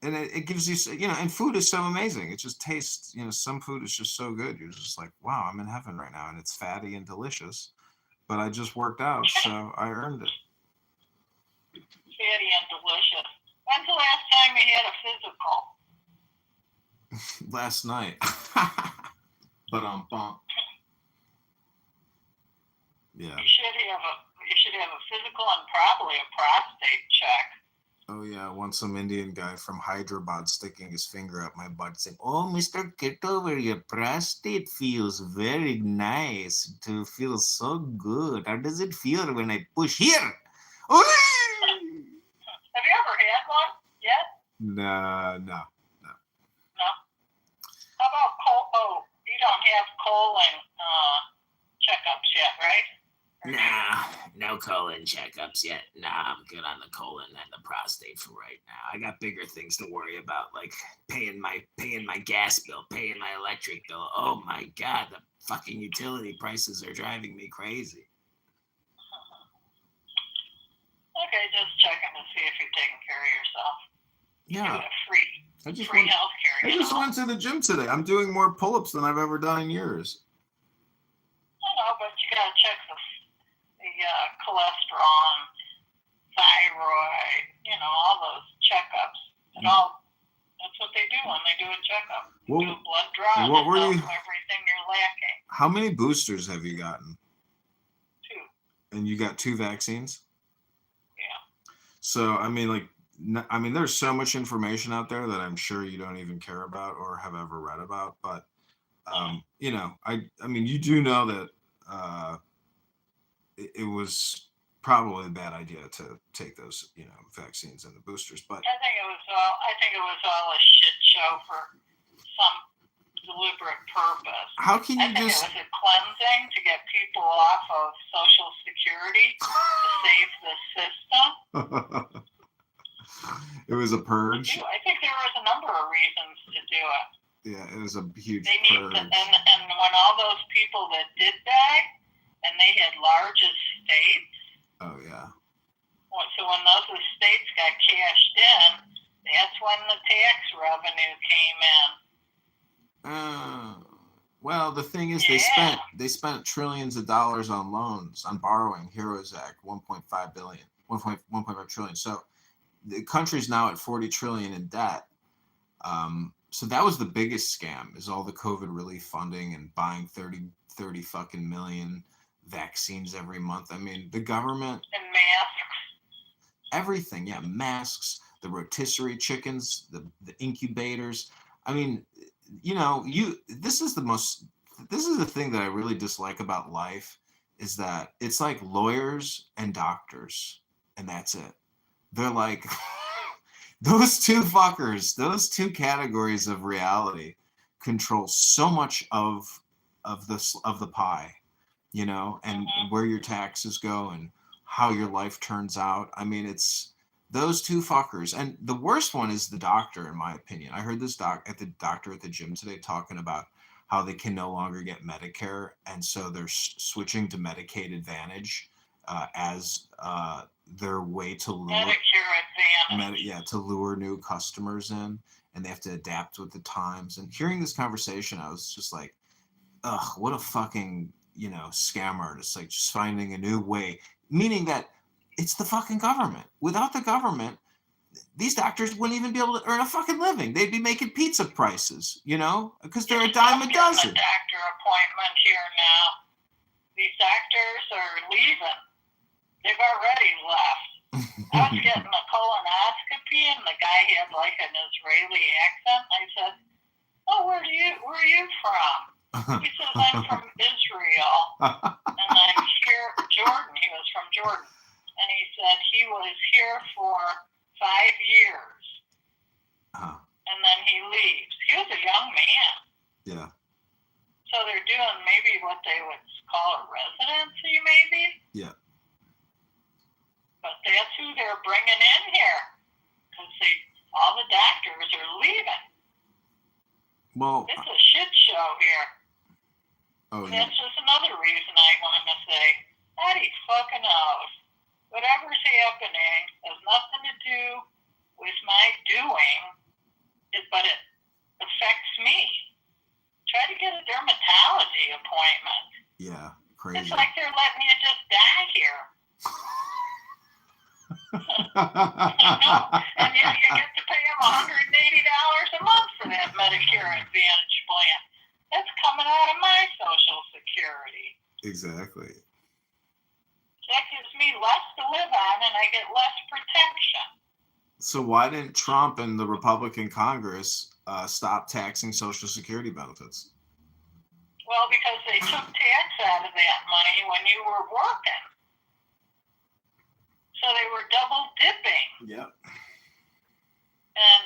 and it gives you, you know, and food is so amazing. It just tastes, you know, some food is just so good. You're just like, wow, I'm in heaven right now, and it's fatty and delicious. But I just worked out, so I earned it. Fatty and delicious. When's the last time you had a physical? Last night. But yeah. You should have a physical and probably a prostate check. Oh yeah, I want some Indian guy from Hyderabad sticking his finger up my butt saying, "Oh, Mr. Kitover, your prostate feels very nice. It feels so good. How does it feel when I push here?" Have you ever had one yet? No. How about you don't have colon checkups yet, right? Nah, no colon checkups yet. Nah, I'm good on the colon and the prostate for right now. I got bigger things to worry about, like paying my gas bill, paying my electric bill. Oh my God, the fucking utility prices are driving me crazy. Okay, just checking to see if you're taking care of yourself. Yeah. Free healthcare. I just went to the gym today. I'm doing more pull-ups than I've ever done in years. I know, but you gotta check the cholesterol and thyroid, you know, all those checkups. And that's what they do when they do a checkup. Well, do a blood draw what were you? Everything you're lacking. How many boosters have you gotten? 2. And you got 2 vaccines? Yeah. So, I mean, there's so much information out there that I'm sure you don't even care about or have ever read about. But, you know, I mean, you do know that it was probably a bad idea to take those, you know, vaccines and the boosters. But I think it was all a shit show for some deliberate purpose. How can you I think it was a cleansing to get people off of Social Security to save the system. It was a purge. I think there was a number of reasons to do it. Yeah, it was a huge purge. And when all those people that did die, and they had large estates. Oh yeah. So when those estates got cashed in, that's when the tax revenue came in. Well, the thing is, they spent trillions of dollars on loans, on borrowing. Heroes Act, 1.5 billion, 1.5 trillion. So the country's now at 40 trillion in debt. So that was the biggest scam, is all the COVID relief funding and buying 30 fucking million vaccines every month. I mean, the government And masks. everything, yeah, masks, the rotisserie chickens, the incubators. I mean, this is the thing that I really dislike about life, is that it's like lawyers and doctors, and that's it. They're like those two fuckers, those two categories of reality control so much of the pie, and where your taxes go and how your life turns out. I mean, it's those two fuckers. And the worst one is the doctor, in my opinion. I heard this doctor at the gym today talking about how they can no longer get Medicare, and so they're switching to Medicaid Advantage as their way to lure Medicare Advantage. to lure new customers in, and they have to adapt with the times. And hearing this conversation, I was just like, ugh, what a fucking scam artist, like just finding a new way, meaning that it's the fucking government. Without the government, these doctors wouldn't even be able to earn a fucking living. They'd be making pizza prices, because they're a dime a dozen. A doctor appointment here now. These doctors are leaving. They've already left. I was getting a colonoscopy, and the guy had like an Israeli accent. I said, "Oh, where are you from?" He says, "I'm from Israel, and I'm here." Jordan. He was from Jordan, and he said he was here for 5 years, and then he leaves. He was a young man. Yeah. So they're doing maybe what they would call a residency, maybe. Yeah. But that's who they're bringing in here, because all the doctors are leaving. Well, it's a shit show here. Oh, yeah. That's just another reason I want to say, how do you fucking knows? Whatever's happening has nothing to do with my doing, but it affects me. Try to get a dermatology appointment. Yeah, crazy. It's like they're letting you just die here. I know. And yet you get to pay them $180 a month for that Medicare Advantage plan. That's coming out of my Social Security. Exactly. That gives me less to live on, and I get less protection. So why didn't Trump and the Republican Congress stop taxing Social Security benefits? Well, because they took tax out of that money when you were working. So they were double dipping. Yep. And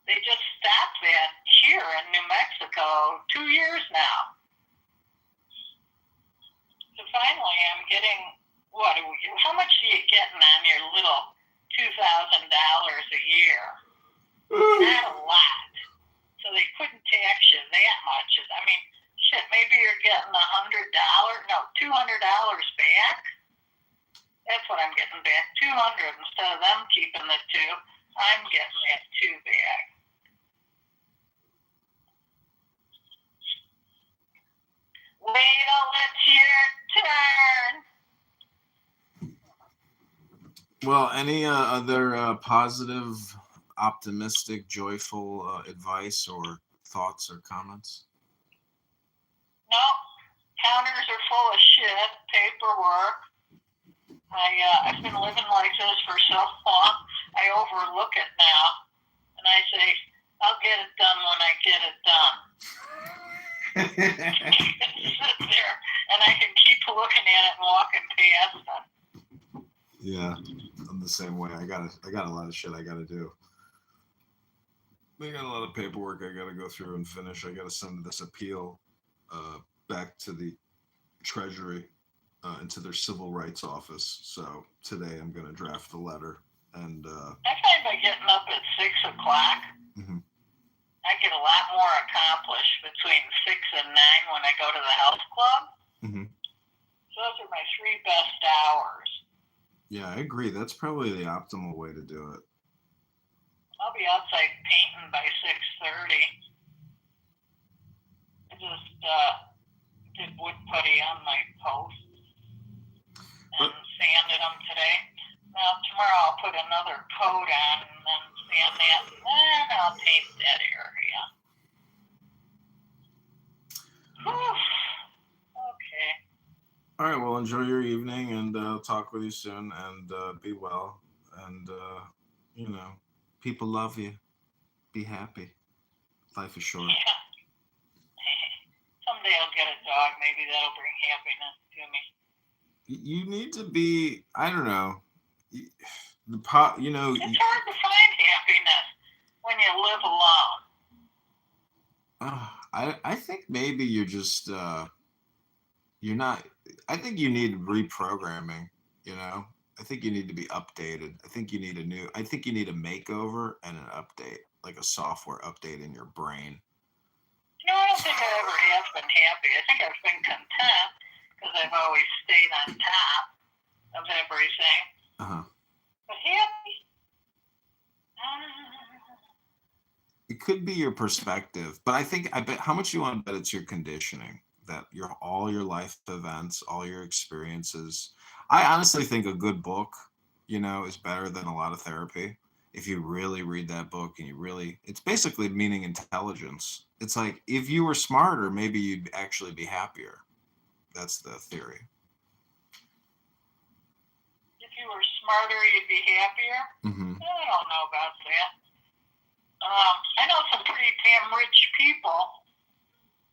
they just stopped that here in New Mexico 2 years now. So finally I'm getting, how much are you getting on your little $2,000 a year? Not a lot. So they couldn't tax you that much. I mean, shit, maybe you're getting $200 back. That's what I'm getting back, $200 instead of them keeping the $2. I'm getting that $2 back. Wait till it's your turn. Well, any other positive, optimistic, joyful advice or thoughts or comments? No, counters are full of shit, paperwork. I've been living like this for so long, I overlook it now, and I say, I'll get it done when I get it done. I can sit there, and I can keep looking at it and walking past it. Yeah, I'm the same way. I got a lot of shit I gotta do. I got a lot of paperwork I gotta go through and finish. I gotta send this appeal back to the Treasury. Into their civil rights office. So today I'm going to draft the letter. And I find by getting up at 6 o'clock, I get a lot more accomplished between 6 and 9 when I go to the health club. So those are my 3 best hours. Yeah, I agree. That's probably the optimal way to do it. I'll be outside painting by 6:30. just did wood putty on my posts and sanded them today. Now tomorrow I'll put another coat on and then sand that, and then I'll paint that area. Whew. Okay. All right. Well, enjoy your evening, and I'll talk with you soon. And be well. And you know, people love you. Be happy. Life is short. Yeah. Someday I'll get a dog. Maybe that'll bring happiness to me. You need to be. I don't know. You know. It's hard to find happiness when you live alone. I think maybe you're just you're not. I think you need reprogramming. You know. I think you need to be updated. I think you need a makeover and an update, like a software update in your brain. I don't think I ever have been happy. I think I've been content because I've always stayed on top of everything. But happy? It could be your perspective, but I bet how much you want to bet it's your conditioning, that all your life events, all your experiences. I honestly think a good book, is better than a lot of therapy. If you really read that book and it's basically meaning intelligence. It's like if you were smarter, maybe you'd actually be happier. That's the theory. If you were smarter, you'd be happier? Mm-hmm. I don't know about that. I know some pretty damn rich people,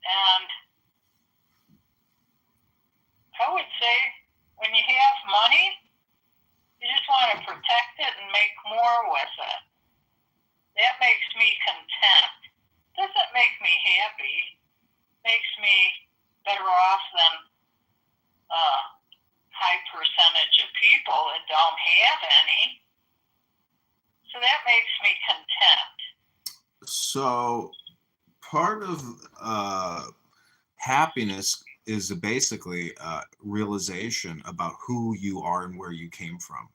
and I would say when you have money, you just want to protect it and make more with it. That makes me content. Doesn't make me happy. Makes me better off than a high percentage of people that don't have any. So that makes me content. So part of happiness is basically realization about who you are and where you came from.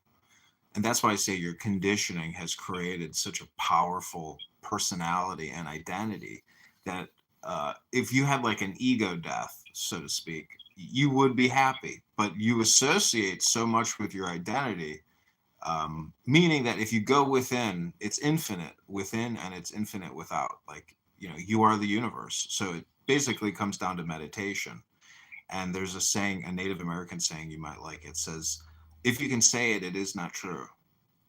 And that's why I say your conditioning has created such a powerful personality and identity that if you had like an ego death, so to speak, you would be happy. But you associate so much with your identity, meaning that if you go within, it's infinite within and it's infinite without. Like, you are the universe. So it basically comes down to meditation. And there's a saying, a Native American saying you might like. It says, if you can say it, it is not true.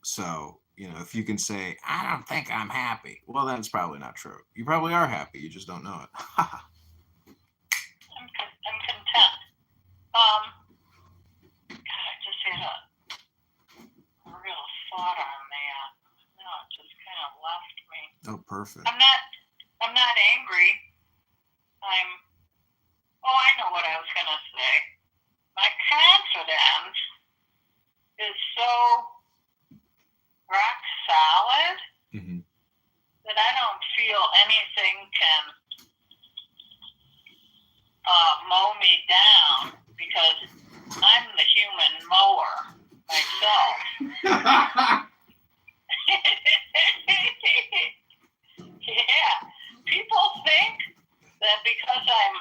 So, if you can say, I don't think I'm happy, well, then it's probably not true. You probably are happy. You just don't know it. I'm content. God, I just had a real thought on that. No, it just kind of left me. Oh, perfect. I'm not angry. I know what I was going to say. My confidence is so rock solid that I don't feel anything can mow me down because I'm the human mower myself. Yeah. People think that because I'm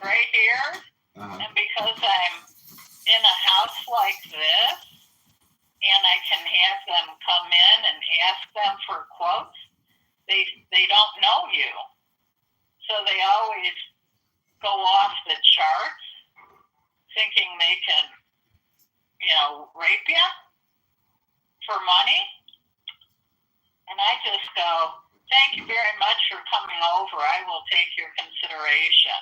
gray-haired and because I'm in a house like this and I can have them come in and ask them for quotes, they don't know you. So they always go off the charts thinking they can, rape you for money. And I just go, thank you very much for coming over. I will take your consideration.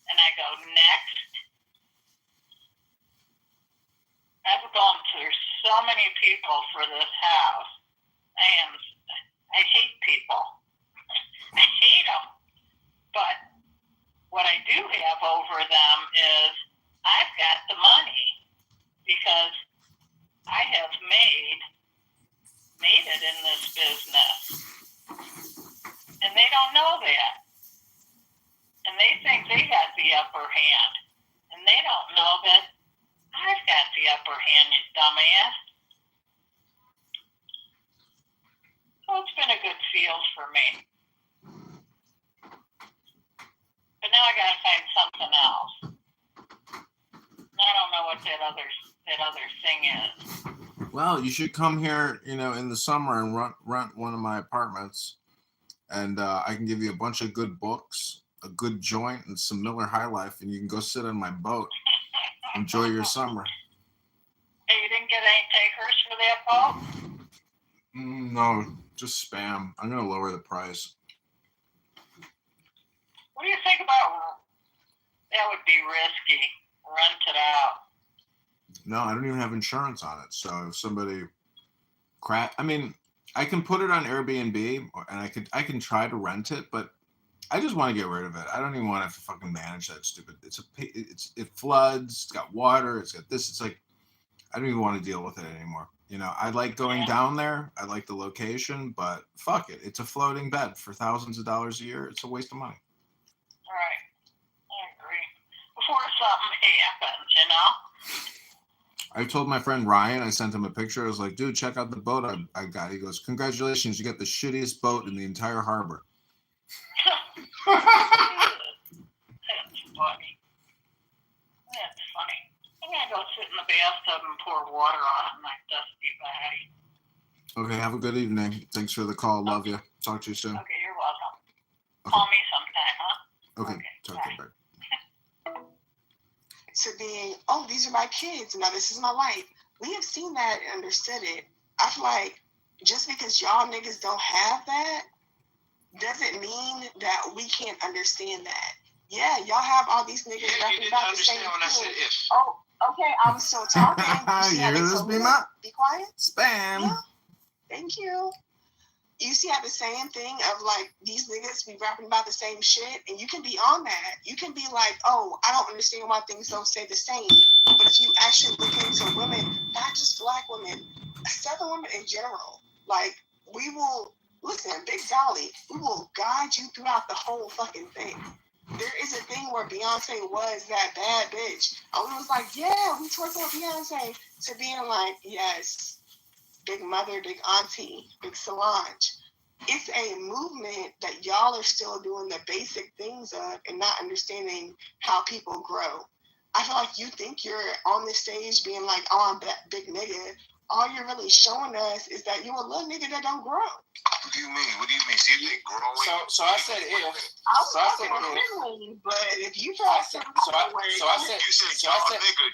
And I go, next. I've gone through so many people for this house. I hate people. I hate them. But what I do have over them is I've got the money because I have made it in this business. And they don't know that. And they think they got the upper hand. And they don't know that I've got the upper hand, you dumbass. So it's been a good field for me. But But now I gotta find something else. I don't know what that other thing is. Well, you should come here, in the summer and rent one of my apartments, and I can give you a bunch of good books, a good joint, and some Miller High Life, and you can go sit on my boat, enjoy your summer. Hey, you didn't get any takers for that boat? No, just spam. I'm gonna lower the price. What do you think about that? Would be risky. Rent it out. No, I don't even have insurance on it. So if somebody I can put it on Airbnb, and I can try to rent it, but I just want to get rid of it. I don't even want to fucking manage that stupid. It floods. It's got water. It's got this. It's like I don't even want to deal with it anymore. I like going down there. I like the location, but fuck it. It's a floating bed for thousands of dollars a year. It's a waste of money. Right. I agree. Before something happens, I told my friend Ryan, I sent him a picture. I was like, dude, check out the boat I got. He goes, congratulations, you got the shittiest boat in the entire harbor. That's funny. That's funny. I'm going to go sit in the bathtub and pour water on my dusty body. Okay, have a good evening. Thanks for the call. Love you. Talk to you soon. Okay, you're welcome. Okay. Call me sometime, huh? Okay, talk to you. Bye. To being, these are my kids. Now this is my life. We have seen that and understood it. I feel like just because y'all niggas don't have that doesn't mean that we can't understand that. Yeah, y'all have all these niggas rapping about the same thing. I said if. Oh, okay. I was still talking. You hear this, Bima? Be quiet. Spam. Yeah. Thank you. You see, have the same thing of like these niggas be rapping about the same shit, and you can be on that. You can be like, I don't understand why things don't stay the same. But if you actually look into women, not just black women, Southern women in general, like we will listen, Big Dolly, we will guide you throughout the whole fucking thing. There is a thing where Beyonce was that bad bitch, and we was like, yeah, we twerking with Beyonce, to being like, yes. Big mother, big auntie, big Solange. It's a movement that y'all are still doing the basic things of and not understanding how people grow. I feel like you think you're on the stage being like, I'm that big nigga. All you're really showing us is that you're a little nigga that don't grow. What do you mean? So you think growing? So I said if. I was talking about but if you try to say you said y'all niggas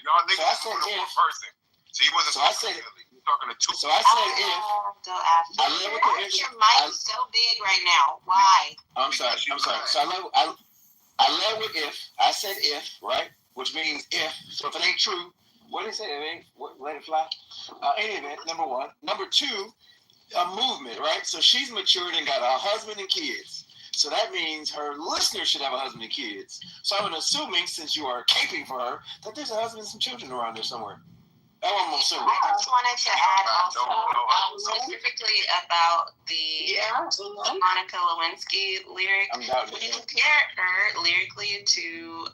moving to one person. So you wasn't talking to two. So I said if. Go after. I live with the Your mic is so big right now. Why? I'm sorry. So I led with if. I said if, right? Which means if. So if it ain't true, what did it say? Let it fly. Any event, number one. Number two, a movement, right? So she's matured and got a husband and kids. So that means her listeners should have a husband and kids. So I'm assuming, since you are caping for her, that there's a husband and some children around there somewhere. That's what I'm assuming. I just wanted to add also specifically about the Monica Lewinsky lyric. When you compare her lyrically to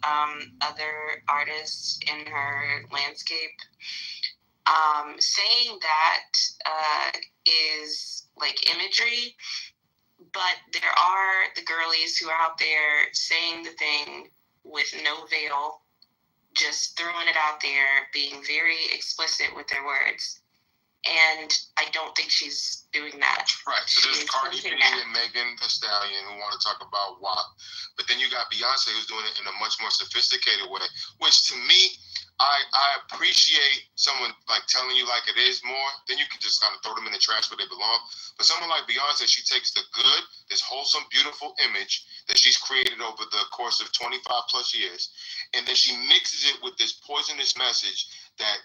other artists in her landscape, saying that is like imagery, but there are the girlies who are out there saying the thing with no veil, just throwing it out there, being very explicit with their words. And I don't think she's doing that. Right. So there's Cardi B and Megan Thee Stallion who want to talk about WAP. But then you got Beyonce who's doing it in a much more sophisticated way, which to me, I appreciate someone like telling you like it is more. Then you can just kind of throw them in the trash where they belong. But someone like Beyonce, she takes the good, this wholesome, beautiful image that she's created over the course of 25 plus years, and then she mixes it with this poisonous message that,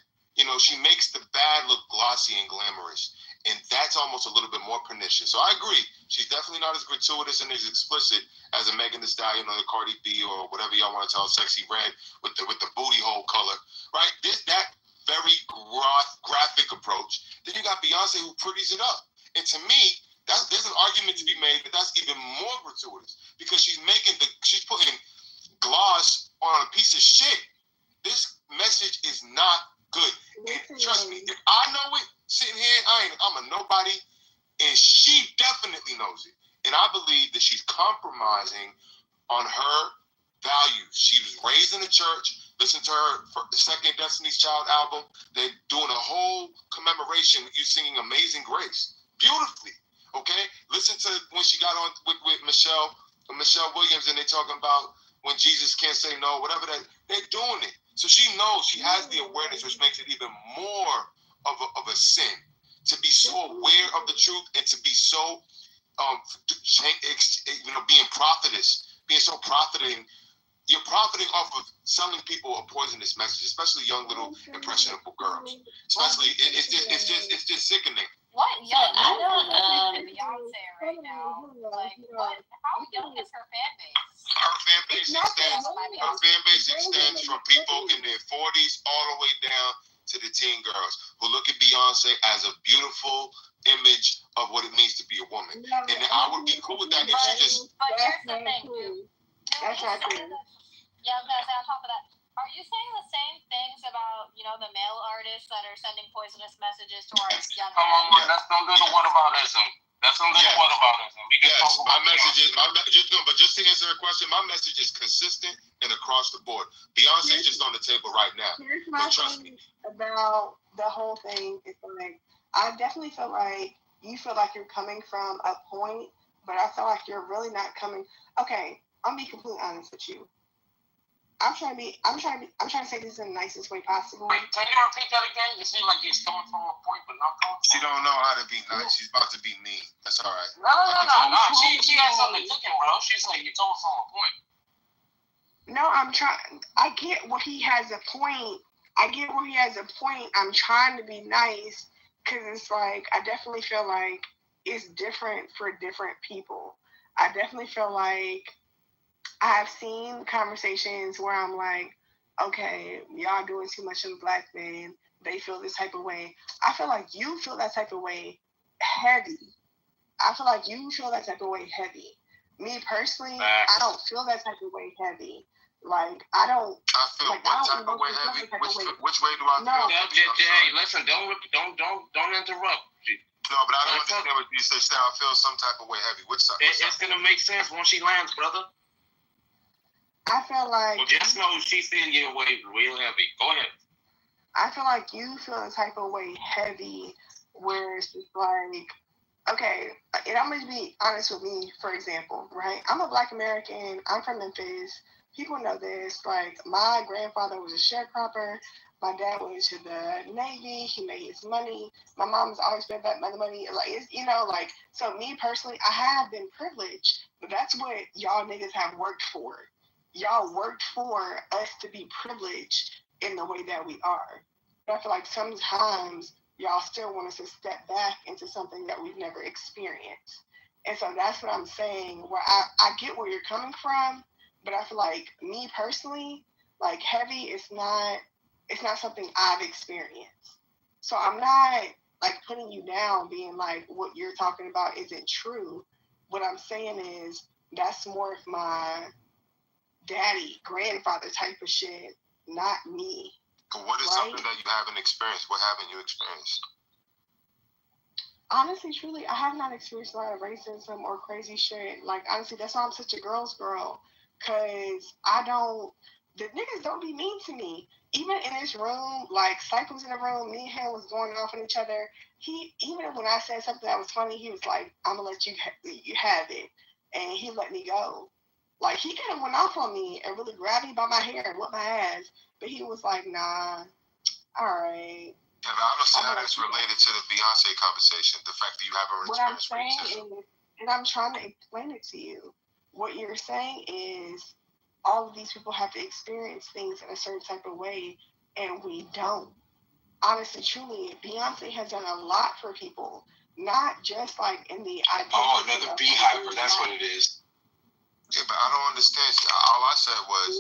she makes the bad look glossy and glamorous. And that's almost a little bit more pernicious. So I agree. She's definitely not as gratuitous and as explicit as a Megan Thee Stallion or the Cardi B or whatever y'all want to tell, Sexy Red with the booty hole color, right? That very graphic approach. Then you got Beyonce who pretties it up. And to me, there's an argument to be made that that's even more gratuitous because she's putting gloss on a piece of shit. This message is not good. And trust me, if I know it, sitting here, I'm a nobody, and she definitely knows it. And I believe that she's compromising on her values. She was raised in the church. Listen to her second Destiny's Child album. They're doing a whole commemoration. You singing Amazing Grace beautifully. Okay, listen to when she got on with Michelle Williams, and they talking about when Jesus can't say no, whatever that. They're doing it, so she knows, she has the awareness, which makes it even more of a sin to be so aware of the truth and to be so being prophetess, being so profiting. You're profiting off of selling people a poisonous message, especially young little impressionable girls. Especially, it's just sickening. What young? I know Beyonce right now. Like, what? How young is her fan base? Her fan base extends from people in their 40s all the way down to the teen girls who look at Beyonce as a beautiful image of what it means to be a woman. And I would be cool with that if she just. But here's the thing, dude. That's not true. Yeah, I was gonna say on top of that, are you saying the same things about, the male artists that are sending poisonous messages towards young men? Come on, that's no little whataboutism. That's no little whataboutism. Yes, my message is, just to answer your question, my message is consistent and across the board. Beyonce's just on the table right now. Here's my thing about the whole thing. It's like, I definitely feel like you feel like you're coming from a point, but I feel like you're really not coming. Okay, I'll be completely honest with you. I'm trying to say this in the nicest way possible. Wait, can you repeat that again? You seem like you're coming from a point, but not coming. She don't know how to be nice. She's about to be mean. That's all right. No. She has something cooking, bro. She's like, you're coming from a point. No, I'm trying. I get where he has a point. I'm trying to be nice because it's like, I definitely feel like it's different for different people. I definitely feel like I've seen conversations where I'm like, okay, y'all doing too much in black men. They feel this type of way. I feel like you feel that type of way heavy. Me personally, I don't feel that type of way heavy. Like, I don't. I feel like, what type of way heavy? Which way do I feel? Jay, listen, don't interrupt. No, but I don't understand what you say. I feel some type of way heavy. It's gonna make sense when she lands, brother. I feel like. Well, just know she's seeing your way real heavy. Go ahead. I feel like you feel a type of way heavy, where it's just like, okay, and I'm gonna be honest with me. For example, right? I'm a Black American. I'm from Memphis. People know this. Like, my grandfather was a sharecropper. My dad went to the Navy. He made his money. My mom's always spent that money. Like, it's, so me personally, I have been privileged, but that's what y'all niggas have worked for. Y'all worked for us to be privileged in the way that we are. But I feel like sometimes y'all still want us to step back into something that we've never experienced. And so that's what I'm saying, where I get where you're coming from, but I feel like me personally, like, heavy is not something I've experienced. So I'm not like putting you down, being like what you're talking about isn't true. What I'm saying is that's more of my daddy, grandfather type of shit, not me. What is something that you haven't experienced? What haven't you experienced? Honestly, truly, I have not experienced a lot of racism or crazy shit. Like, honestly, that's why I'm such a girl's girl. Because the niggas don't be mean to me. Even in this room, like, Syke was in the room, me and him was going off on each other. Even when I said something that was funny, he was like, I'm gonna let you have it. And he let me go. Like, he kind of went off on me and really grabbed me by my hair and whipped my ass. But he was like, nah, all right. Yeah, but I don't see how that's related to the Beyonce conversation, the fact that you haven't experienced racism. And I'm trying to explain it to you. What you're saying is all of these people have to experience things in a certain type of way, and we don't. Honestly, truly, Beyonce has done a lot for people, not just like in the idea. Oh, another beehiver, that's what it is. Yeah, but I don't understand. All I said was,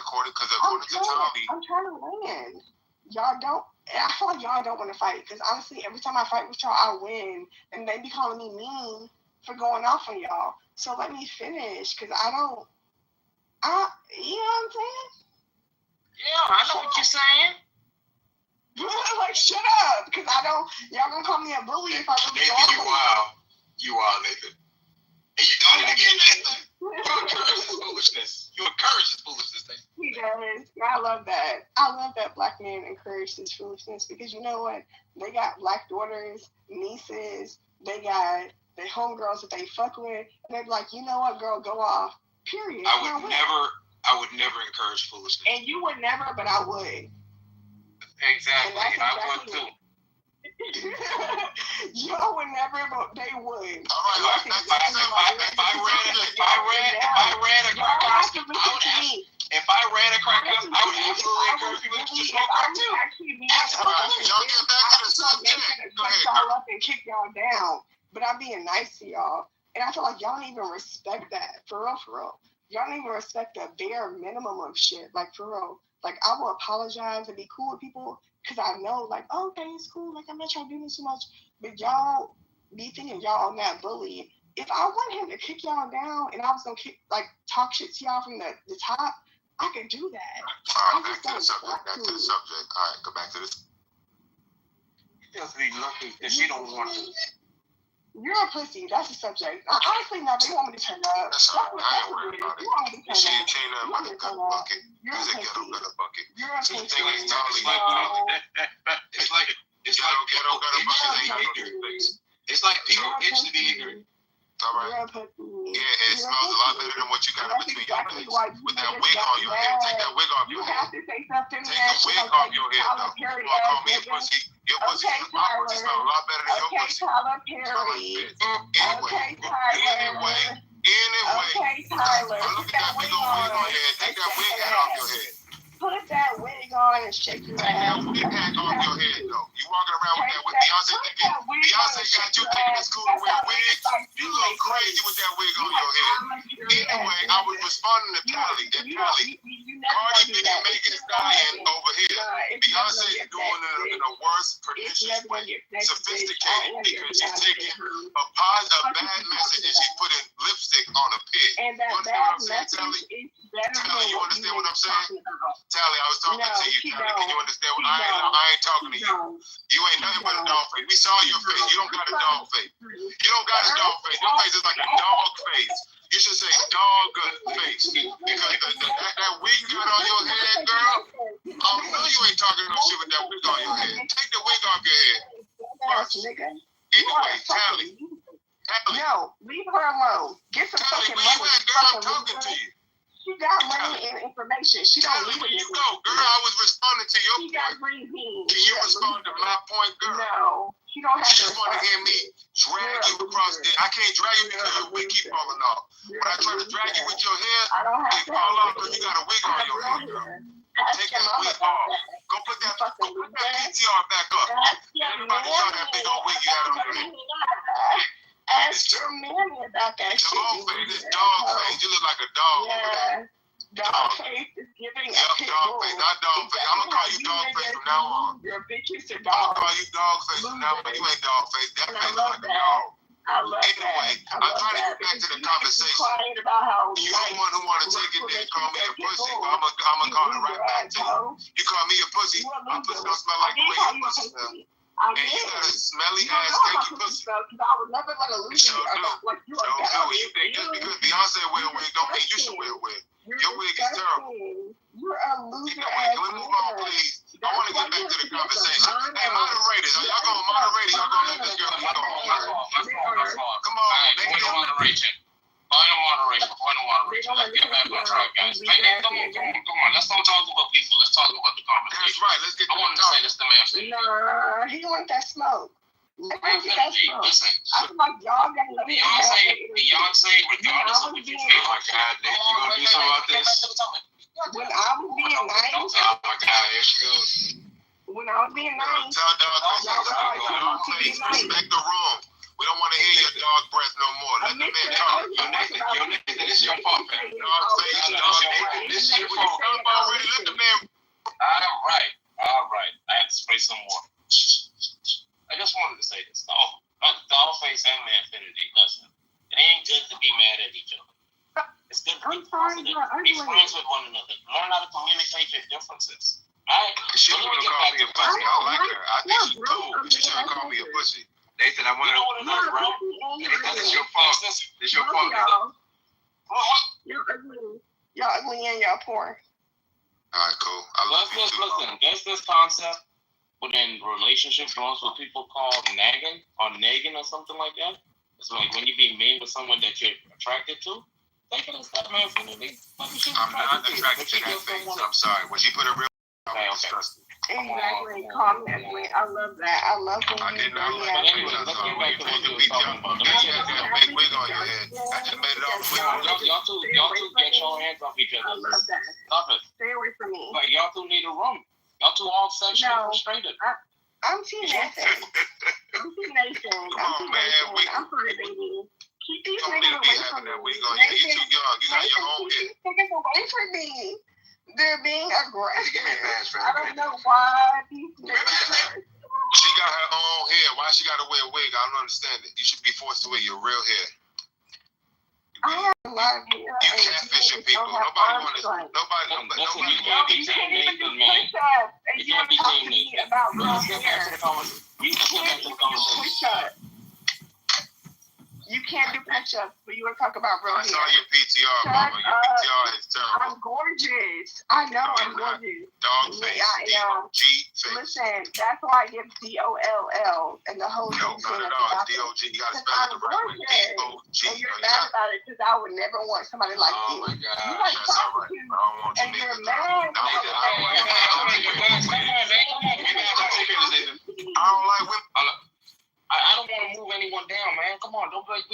according to Tommy. I'm trying to win. Y'all don't. I feel like y'all don't want to fight, because honestly, every time I fight with y'all, I win, and they be calling me mean for going off on y'all. So let me finish, because you know what I'm saying? Yeah, I know what you're saying. Like, shut up, because y'all gonna call me a bully if I really Nathan, you wild, Nathan. And you doing it again, Nathan. this foolishness. You encourage this foolishness. He does. I love that. I love that black men encourage this foolishness because you know what? They got black daughters, nieces. They got their homegirls that they fuck with, and they're like, you know what, girl, go off. Period. I would never encourage foolishness. And you would never, but I would. Exactly. I would too. Y'all would never, but they would. All right. If I ran a crack house, I would absolutely encourage people to smoke crack too. Y'all get back to the subject. Go ahead. Y'all up and kick y'all down, but I'm being nice to y'all, and I feel like y'all don't even respect that. For real. Y'all don't even respect the bare minimum of shit. Like for real. Like I will apologize and be cool with people. Because I know, like, oh, okay, it's cool. Like, I'm not trying to do this too much. But y'all be thinking y'all on that bully. If I want him to kick y'all down and I was going to talk shit to y'all from the top, I could do that. All right, back to the subject. All right, go back to this. She has to be lucky if she don't want to. You're a pussy. That's the subject. Honestly, now they want me to turn up. That's all right. I ain't worried about it. She ain't nothing but a good bucket. She's a ghetto gutter bucket. You're a pussy. It's like ghetto gutter bucket ain't ignorant things. It's like people itch to be ignorant. All right. Yeah, it smells a lot better than what you got in between your legs. With that wig on your head. Take that wig off your head. Take the wig off your head, though. You want to call me a pussy? Your pussy smells a lot better than your pussy. Tyler Perry. Anyway. Tyler. Look at that big old wig on your head. Take that wig hat off your head. Put that wig on and shake your ass. Take that wig hat off your head, though. You walking around with that wig. Beyonce got you taking to school to wear wigs. You look crazy with that wig on your head. Anyway, I was responding to Cali. Cardi B and Megan Thee Stallion over here. Beyonce is doing it in a worse, pernicious way. Sophisticated because she's taking a bad message and she's putting lipstick on a pig. And that bad message is better than Tally, you understand what I'm saying? Tally, I was talking to you, Tally. Can you understand what I ain't talking to you? You ain't nothing but a dog face. We saw your face. You don't got a dog face. You don't got a dog face. Your face is like a dog face. You should say dog face. Because that wig you got on your head, girl, I know you ain't talking no shit with that wig on your head. Take the wig off your head. Anyway, Tally. No, leave her alone. Get some fucking money. Girl, I'm talking to you. She got money and information. She don't need it. Where you go, girl? I was responding to your point. Can you respond to my point, girl? No, she don't have to. You just want to hear me drag you across the... I can't drag you because your wig keep falling off. When I try to drag you with your hair, it fall off because you got a wig on your head, girl. Take that wig off. Go put that PTR back up. Everybody saw that big old wig you had on your head. Ask your mammy about that shit. Dog face, this dog face. You look like a dog. Yeah. Dog face is giving a pit dog face, not dog face. I'm gonna call you dog face from now on. Your bitch is a I'm dog. gonna call you dog face from now on. You ain't dog face. That face look like a dog. I love anyway, I'm trying to get back to the conversation. You the one who want to take it there and call me a pussy. Well, I'm gonna call it right back to you. You call me a pussy. My pussy don't smell like the way your pussy smells. And you got a smelly ass stinky pussy. I would never let a loser like you. You think just because Beyonce wear a wig don't mean you should wear a wig. Your wig is terrible. You're a loser. Can we move on, please? I want to get back to the conversation. Hey, moderators, are y'all going to moderate? Y'all going to let this girl keep going? Come on, they don't moderation. Final moderation. Let's get back on track, guys. Come on. Let's don't talk about people. Let's talk about the conversation. That's right. Let's get to the I want to say this to man. Nah, he want that smoke. Listen, I feel like y'all got to let me Beyonce, regardless of what you feel. Oh my God, Nick, you want to do something about this? When I was being nice. Oh my God, here she goes. When I was being nice. Tell dog face, respect the room. We don't want to hear your dog breath no more. Let the man talk. Your nigga, this is your fault, man. Dog face, dog nigga. This shit, we talk about already. Let the man. All right. I have to spray some more. I just wanted to say this. Dollface and Manfinity, listen, it ain't good to be mad at each other. It's good to be positive. Be friends with one another. Learn how to communicate your differences. Alright? She was going to call me a pussy. I don't like her. I think she's cool, but she's trying to call me a pussy. Nathan, I want to know, bro. This is your fault. This is your fault, nigga. Y'all ugly and y'all poor. All right, cool. I love you too. Listen, there's this concept within relationships, most what people call nagging or something like that. It's like when you be mean with someone that you're attracted to. Take it a step, man. I'm not attracted to that face. I'm sorry. When she put a real, I was disgusted. Exactly. Calm that way. I love that. I love when I you did not like that face. I saw when you put the BTR. You had that big wig on your head. I just made it all the way on. Y'all two get your hands off each other. I love that. Stop it. Stay away from me. Like y'all two need a room. Y'all two all sexually frustrated. I'm Team Nathan. I'm Team Nathan. Come on, man. I'm sorry, baby. Keep these don't niggas need to be away from having me. that wig on. You're too young. You got your own Keep head. these niggas away from me. They're being aggressive. Give me a pass, I don't know why these niggas. She got her own hair. Why she got to wear a wig? I don't understand it. You should be forced to wear your real hair. I have a lot of hair. You catfishing people. Nobody want to. Nobody. You can't be Team Nathan, man. You can't be Team Nathan. Let's get back to the conversation. You can't do push-ups, but you want to talk about real hair. I saw your PTR, mama. Your PTR is terrible. I'm gorgeous. I know I'm gorgeous. Dog face. D-O-G face. Listen, that's why I give D-O-L-L and the whole No, not at all. It's D-O-G. You got to spell it the right way. D-O-G. And you're mad about it because I would never want somebody like you. Oh, my God. You like that's all right. I don't want you and you're niggas. mad. I don't like women. I don't want to move anyone down, man. Come on, don't make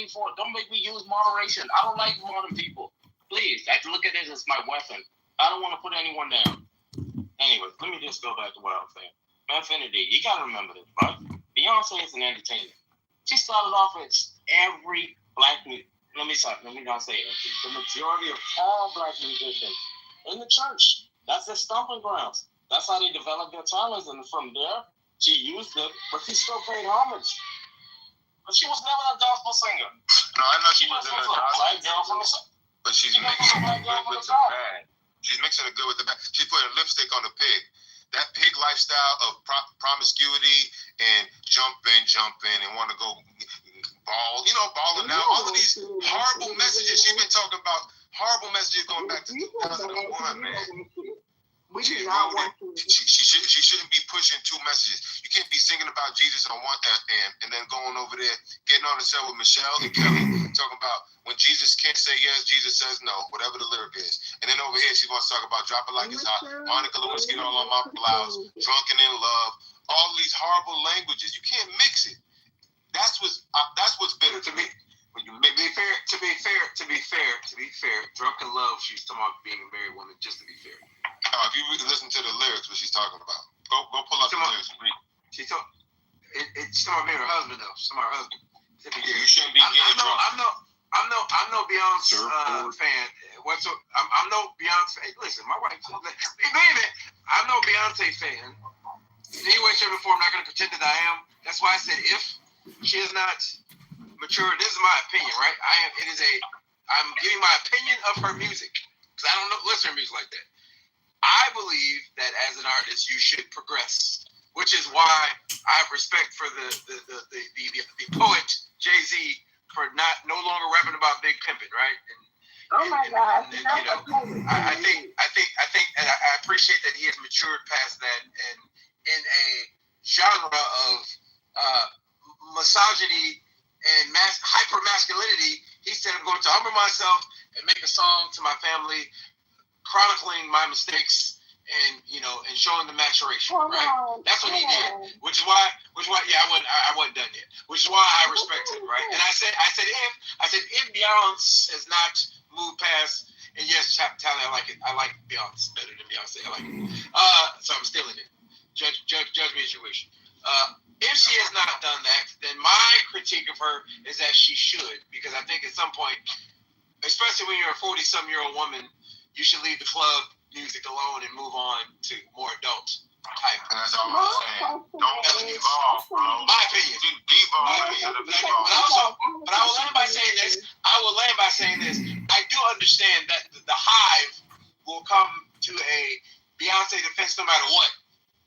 me use moderation. I don't like modern people. Please, I look at this as my weapon. I don't want to put anyone down. Anyway, let me just go back to what I was saying. Infinity, you gotta remember this, right? Beyonce is an entertainer. She started off as every black music. Let me not say it. The majority of all black musicians in the church. That's their stomping grounds. That's how they developed their talents, and from there, she used it, but she still paid homage. But she was never a gospel singer. No, I know she wasn't a black girl from the South. But she's mixing the good with the bad. She's mixing the good with the bad. She's putting lipstick on the pig. That pig lifestyle of promiscuity and jumping, and want to go ball, balling out. All of these horrible messages. She's been talking about horrible messages going back to 2001, man. We do not want to. She shouldn't be pushing two messages. You can't be singing about Jesus on one end and then going over there, getting on the set with Michelle and Kelly, talking about when Jesus can't say yes, Jesus says no, whatever the lyric is. And then over here, she wants to talk about drop it like it's hot, Monica Lewinsky all on my blouse, drunken in love, all these horrible languages. You can't mix it. That's what's bitter to me. When you to be fair, drunken love. She's talking about being a married woman. Just to be fair. If you really listen to the lyrics, what she's talking about, go pull up the lyrics and read. She's talking about being her husband though. She's talking about her husband. Yeah, you shouldn't be getting drunk. I'm no Beyonce fan. I'm no Beyonce fan. Listen, my wife. Believe it, I'm no Beyonce fan. In any way, shape, or form, I'm not going to pretend that I am. That's why I said if she is not mature. This is my opinion, right? I'm giving my opinion of her music because I don't listen to music like that. I believe that as an artist, you should progress, which is why I have respect for the poet Jay-Z for no longer rapping about Big Pimpin', right? Oh my God! I think, and I appreciate that he has matured past that, and in a genre of misogyny and hyper masculinity, he said, "I'm going to humble myself and make a song to my family, chronicling my mistakes and showing the maturation." Right? That's what he did. Which is why, yeah, I wasn't done yet. Which is why I respect him, right? And I said if Beyonce has not moved past, and yes, Tally, I like it. I like Beyonce better than Beyonce. I like it. So I'm stealing it. Judge me as you wish. If she has not done that, then my critique of her is that she should, because I think at some point, especially when you're a 40-some-year-old woman, you should leave the club music alone and move on to more adult type. And that's all I'm saying. Don't devolve, bro. My opinion. But I will land by saying this. I do understand that the hive will come to a Beyonce defense no matter what.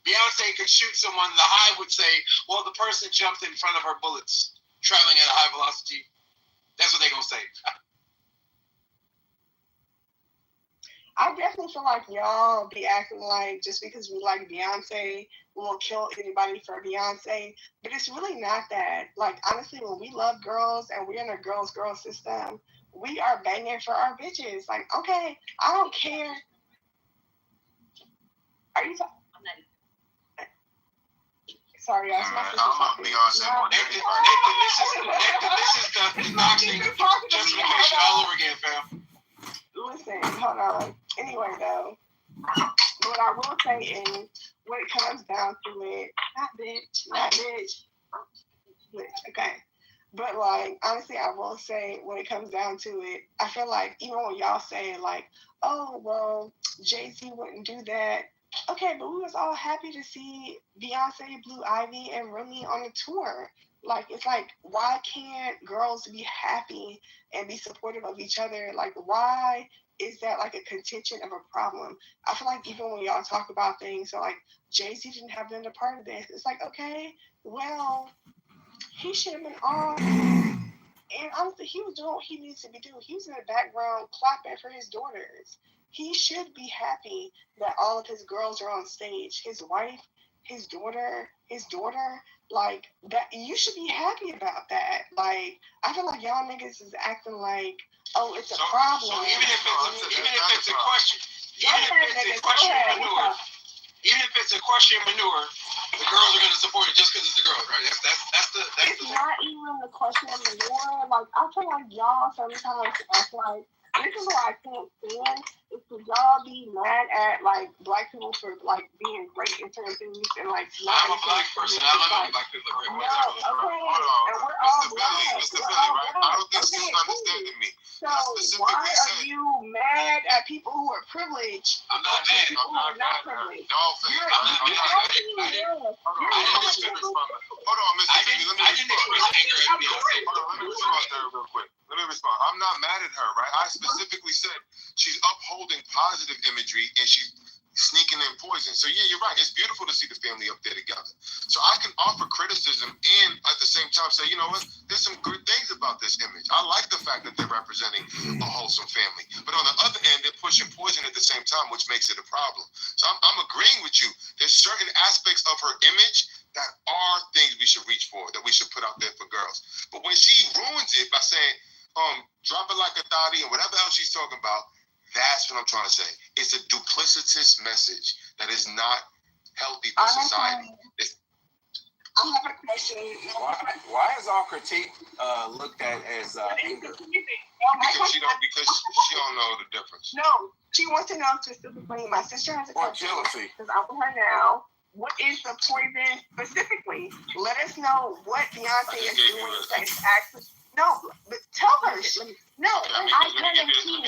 Beyonce could shoot someone, the hive would say, well, the person jumped in front of her bullets, traveling at a high velocity. That's what they're going to say. I definitely feel like y'all be acting like just because we like Beyonce, we'll kill anybody for Beyonce. But it's really not that. Like, honestly, when we love girls and we're in a girl system, we are banging for our bitches. Like, okay, I don't care. Are you talking? Sorry, I was my sister talking. This is the Nazi justification all over again, fam. Listen, hold on. Anyway, though, what I will say is, when it comes down to it, not bitch, okay. But, like, honestly, I will say, when it comes down to it, I feel like, even when y'all say, like, oh, well, Jay-Z wouldn't do that. Okay, but we was all happy to see Beyonce, Blue Ivy, and Remy on the tour. Like, it's like, why can't girls be happy and be supportive of each other? Like, why is that, like, a contention of a problem? I feel like even when y'all talk about things, so, like, Jay-Z didn't have been a part of this. It's like, okay, well, he should have been on. And honestly, he was doing what he needs to be doing. He was in the background clapping for his daughters. He should be happy that all of his girls are on stage. His wife, his daughter, like that. You should be happy about that. Like, I feel like y'all niggas is acting like, oh, it's a problem. So even if it's a question, even if it's a question manure, the girls are gonna support it just because it's the girls, right? That's not even the question of manure. Like, I feel like y'all sometimes act like, this is what I can't stand, is to y'all be mad at, like, black people for, like, being great in certain things and, like, not. I'm a black person. I love black people. No, okay. Hold on. And we're all Mr. Philly, right? I don't think she's understanding me. So why are you mad at people who are privileged? I'm not mad. I'm not privileged. No, hold on, Mr. Philly. Let me respond. Let me respond there real quick. I'm not mad at her, right? I specifically said she's upholding positive imagery and she's sneaking in poison. So yeah, you're right. It's beautiful to see the family up there together. So I can offer criticism and at the same time say, you know what, there's some good things about this image. I like the fact that they're representing a wholesome family. But on the other hand, they're pushing poison at the same time, which makes it a problem. So I'm agreeing with you. There's certain aspects of her image that are things we should reach for, that we should put out there for girls. But when she ruins it by saying, drop it like a thotty and whatever else she's talking about, that's what I'm trying to say. It's a duplicitous message that is not healthy for society. I have a question. Why is all critique looked at as anger? Because she don't know the difference. No, she wants to know specifically. My sister has a question because I'm with her now. What is the poison specifically? Let us know what Beyonce is doing that is actually. No, but tell her. No, I couldn't hear.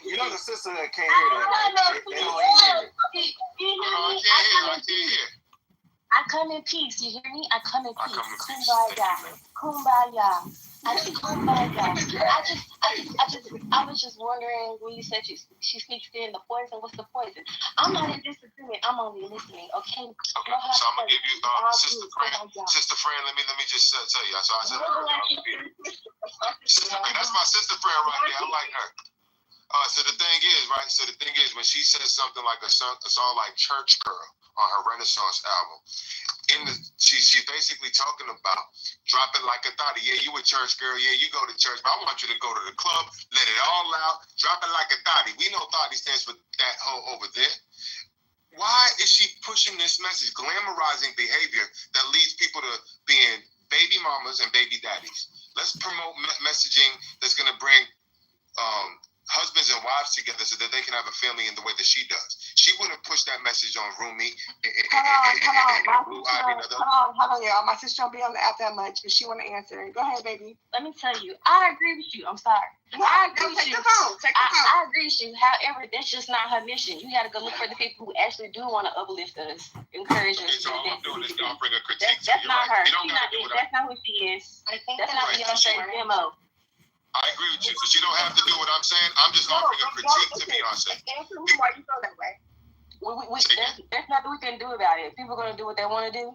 You know the sister that can't hear that, right? They don't even hear. I can't hear. I come in peace. You hear me? I come in peace. Kumbaya. Kumbaya. I was just wondering when you said she speaks in the poison. What's the poison? I'm not in disagreement. I'm only listening. Okay. Okay. So I'm gonna give you Sister Fran. Let me just tell you. So I said Sister Fran. That's my sister Fran right there. I like her. So the thing is, when she says something like a song like Church Girl on her Renaissance album, she's basically talking about drop it like a thotty. Yeah, you a church girl. Yeah, you go to church, but I want you to go to the club, let it all out, drop it like a thotty. We know thotty stands for that hoe over there. Why is she pushing this message, glamorizing behavior that leads people to being baby mamas and baby daddies? Let's promote messaging that's going to bring husbands and wives together so that they can have a family in the way that she does. She wouldn't push that message on Rumi and Blue Ivy. Hold on, y'all. My sister don't be on the app that much, but she want to answer. Go ahead, baby. Let me tell you, I agree with you. I'm sorry. I agree with you. I agree with you. However, that's just not her mission. You got to go look for the people who actually do want to uplift us, encourage us. So all I'm doing is offering a critique. That's not her. That's not who she is. That's not Beyonce's demo. I agree with you. So she don't have to do what I'm saying. I'm just offering a critique to Beyonce. Answer me why you feel that way. There's nothing we can do about it. People are going to do what they want to do.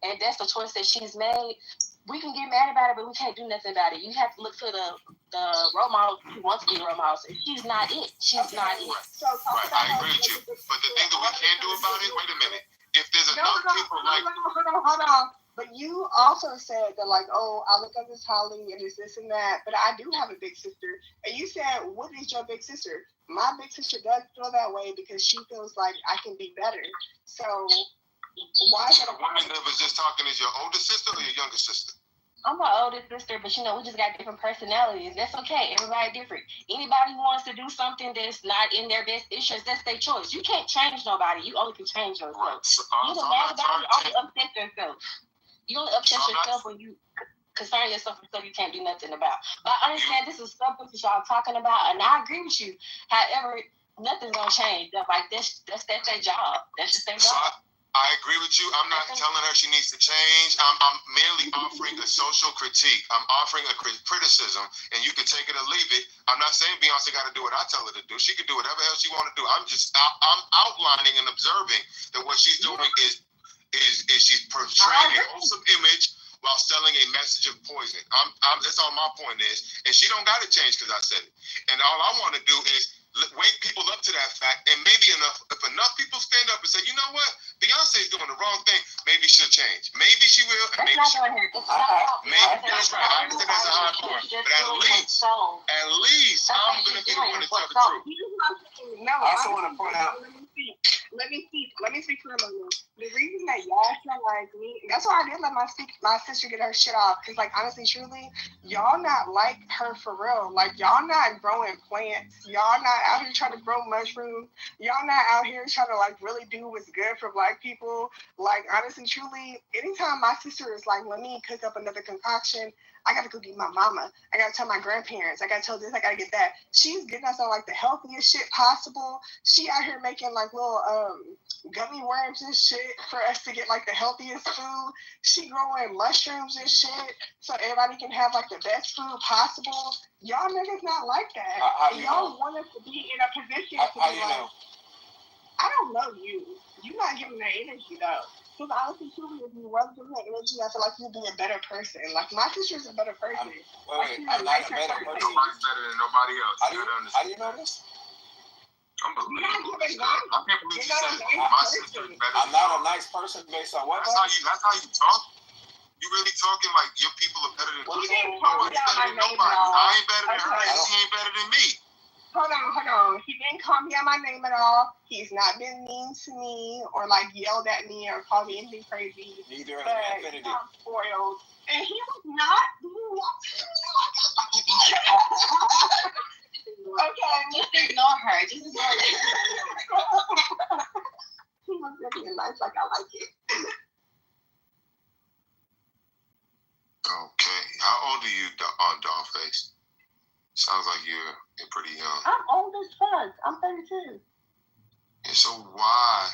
And that's the choice that she's made. we can get mad about it, but we can't do nothing about it. You have to look for the role model who wants to be role models. And she's not it. She's not it. So Right, I agree with you. But the thing that we can do about it, wait a minute. If there's enough people like... Hold on. But you also said that, like, oh, I look up this Holly and it's this and that, but I do have a big sister. And you said, what is your big sister? My big sister does feel that way because she feels like I can be better. So why is that the woman that was just talking is your older sister or your younger sister? I'm my older sister, but we just got different personalities. That's okay. Everybody different. Anybody who wants to do something that's not in their best interest, that's their choice. You can't change nobody. You only can change yourself. Right. You the bad guy, you only upset yourself. You only upset yourself when you concern yourself with stuff you can't do nothing about. But I understand this is something that y'all talking about, and I agree with you. However, nothing's gonna change. Like that's their job. That's just their job. I agree with you. I'm not telling her she needs to change. I'm merely offering a social critique. I'm offering a criticism, and you can take it or leave it. I'm not saying Beyonce got to do what I tell her to do. She can do whatever else she want to do. I'm outlining and observing that what she's doing is she's portraying a wholesome image while selling a message of poison. That's all my point is. And she don't got to change because I said it. And all I want to do is wake people up to that fact, and maybe if enough people stand up and say, you know what, Beyonce's doing the wrong thing, maybe she'll change. Maybe she will, and maybe she won't. Maybe that's right. I understand that's a hard part, but at least I'm gonna be the one to tell the truth. I also want to point out. Let me speak for a moment. The reason that y'all feel like me, that's why I did let my sister get her shit off. Cause like honestly, truly, y'all not like her for real. Like y'all not growing plants. Y'all not out here trying to grow mushrooms. Y'all not out here trying to like really do what's good for Black people. Like honestly, truly, anytime my sister is like, let me cook up another concoction, I gotta go get my mama. I gotta tell my grandparents. I gotta tell this. I gotta get that. She's getting us on like the healthiest shit possible. She out here making like little gummy worms and shit for us to get like the healthiest food. She growing mushrooms and shit so everybody can have like the best food possible. Y'all niggas not like that. And y'all want us to be in a position to be like, I don't know you. You're not giving that energy though. Because honestly, truly, if you wasn't giving that energy, I feel like you'd be a better person. Like my sister's a better person. I'm not a better person. Nobody's better than nobody else. How do you know this? Unbelievable. I can't believe you said my sister is better. I'm not a nice person based on what? That's how you talk. You really talking like your people are better than us? Nobody's better than nobody. I ain't better than her, and she ain't better than me. Hold on. He didn't call me out my name at all. He's not been mean to me or like yelled at me or called me anything crazy. Neither has Infinity. I'm spoiled. And he was not doing okay, just ignore her. Just ignore her. He was being nice like I like it. Okay. How old are you on Dollface? Sounds like you're pretty young. I'm old as fuck. I'm 32. And so why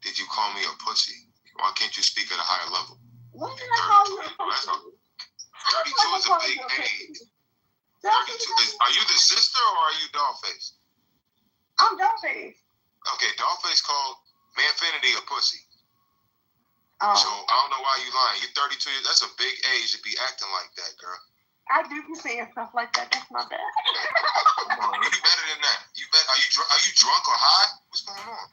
did you call me a pussy? Why can't you speak at a higher level? When did I call you a pussy? 32 is a big age. 32 are you the sister or are you Dollface? I'm Dollface. Okay, Dollface called Manfinity a pussy. Oh. So I don't know why you lying. You're 32 years. That's a big age to be acting like that, girl. I do be saying stuff like that. That's my bad. Come on, you better than that. Are you drunk or high? What's going on?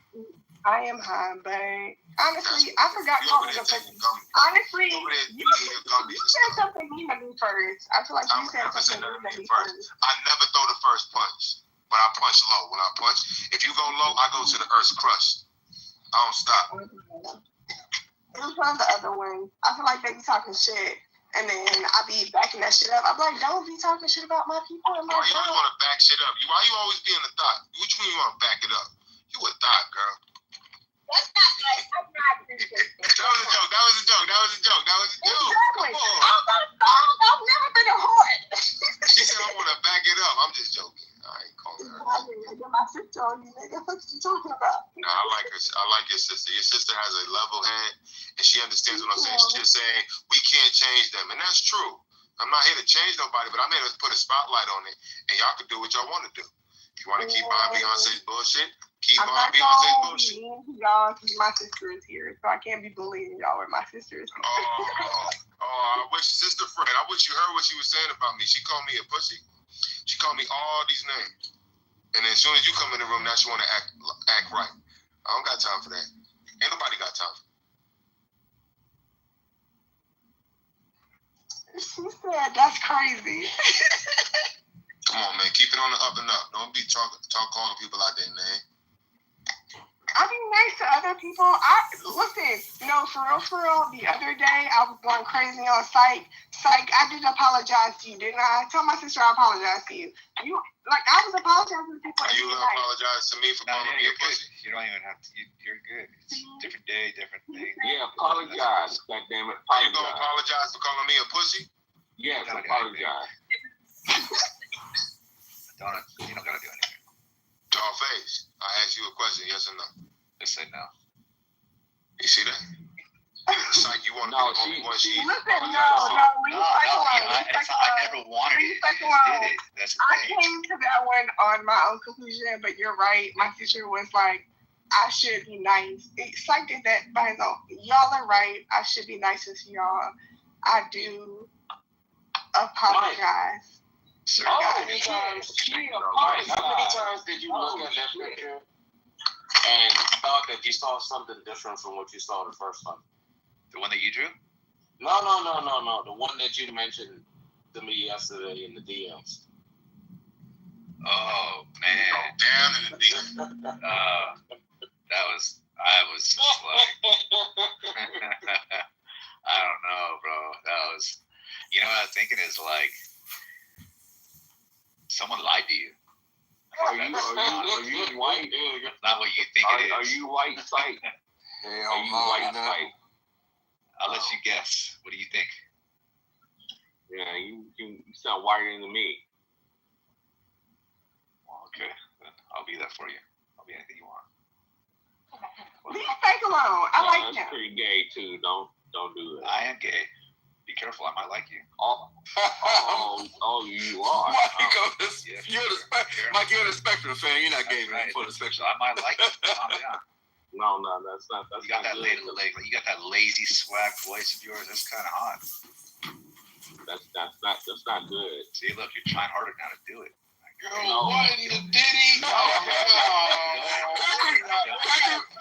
I am high, but honestly, I forgot calling a pussy. Honestly, you said something mean to me first. I feel like you said something mean to me first. I never throw the first punch, but I punch low. When I punch, if you go low, I go to the earth's crust. I don't stop. It was one of the other ones. I feel like they be talking shit. And then I be backing that shit up. I'm like, don't be talking shit about my people and my girl. Why you always want to back shit up? Why you always be in the thought? Which one you want to back it up? You a thought, girl. That's not nice. I'm not interested. That was a joke. Exactly. I've never been a whore. She said I want to back it up. I'm just joking. I ain't calling her. I get my sister on you, nigga. What you talking about? No, I like her. I like your sister. Your sister has a level head, and she understands what I'm saying. She's just saying we can't change them, and that's true. I'm not here to change nobody, but I'm here to put a spotlight on it, and y'all can do what y'all want to do. If you want to keep buying Beyonce's bullshit, keep buying Beyonce's bullshit. Y'all, my sister is here, so I can't be bullying y'all where my sister is here. Oh, I wish Sister Fred. I wish you heard what she was saying about me. She called me a pussy. She called me all these names. And then as soon as you come in the room, now she want to act right. I don't got time for that. Ain't nobody got time for that. She said, that's crazy. Come on, man. Keep it on the up and up. Don't be calling people out their name. I be nice to other people. Listen, for real, the other day I was going crazy on Psych. I did apologize to you, didn't I? I told my sister I apologized to you. I was apologizing to people. You apologize to me for calling me a pussy? You don't even have to. You're good. It's different day, different thing. Yeah, apologize. God damn it. Are you going to apologize for calling me a pussy? Yes, apologize. You don't got to do anything. Dollface, I asked you a question, yes or no? Just say no. You see that? It's like you want to be the only one. Listen, I never wanted it. I just did it. That's the thing. I came to that one on my own conclusion, but you're right. My sister was like, I should be nice. Psych did that by his own. Y'all are right. I should be nicer to y'all. I do apologize. How many times did you look at that picture and thought that you saw something different from what you saw the first time? The one that you drew? No. The one that you mentioned to me yesterday in the DMs. Oh, man. Down in the DMs. I was just like, I don't know, bro. That was, what I was thinking is like, someone lied to you. Are you white? That's not what you think it is. Are you white, Psych? Are you white, Psych? I'll let you guess. What do you think? Yeah, you sound whiter than me. Well, okay. Then I'll be there for you. I'll be anything you want. Leave Psych alone. I like him. That's pretty gay, too. Don't do that. I am gay. Be careful. I might like you. Oh, you are. Mike, you're the Spectrum fan. You're not gay, right. For the Spectrum. So I might like you. Yeah. No, that's not. You got that you got that lazy swag voice of yours. That's kind of hot. That's not good. See, look, you're trying harder now to do it. Girl, what in the ditty?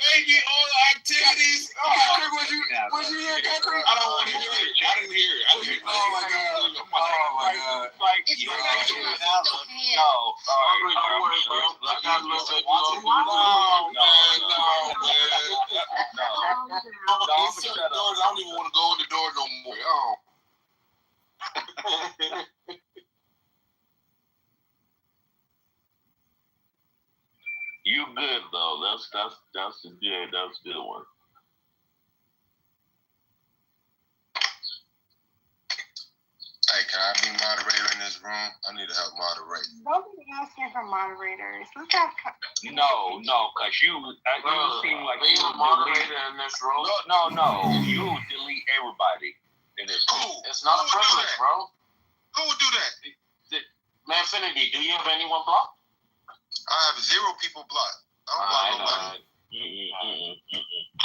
Baby, all the activities. Was you here, Concrete? I don't want to hear it. I didn't hear it. Oh my God. Like, you know, no. Sorry, don't worry, bro. I got a little bit more. No. I don't even want to go in the door no more. You good though. That's a good one. Hey, can I be moderator in this room? I need to help moderate. Don't be asking for moderators. Let's have. No, because you seem like being a moderator in this room. No. You delete everybody in this room. It's not a privilege, bro. Who would do that? Manfinity, do you have anyone blocked? I have 0 people blocked. I don't block nobody.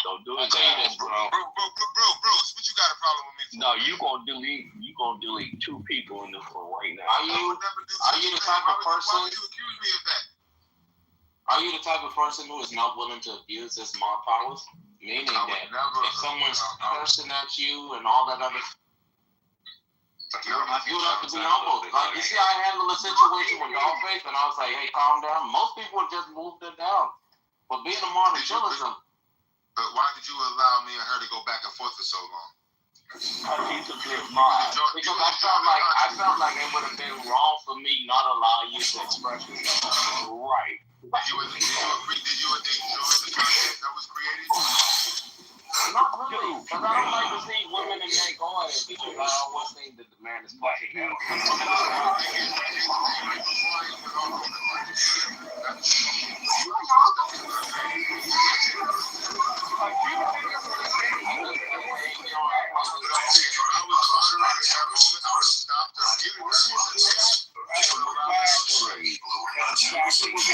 Don't do it, bro. Bruce, what you got a problem with me for? No, you gonna delete 2 people in this one right now. Are you the type of person? Why would you accuse me of that? Are you the type of person who is not willing to abuse his mob powers? Meaning that if someone's cursing at you and all that other. You would have to be humble. Like, you see, I handled a situation with Dollface, and I was like, "Hey, calm down." Most people would just move it down. But being a martyr, but why did you allow me and her to go back and forth for so long? He's a good mod. Because I felt like it would have been wrong for me not allowing you to express yourself. Right. Did you enjoy the content that was created? Not really, because I don't like to see women and men go at it because I always think that the man is pushing them.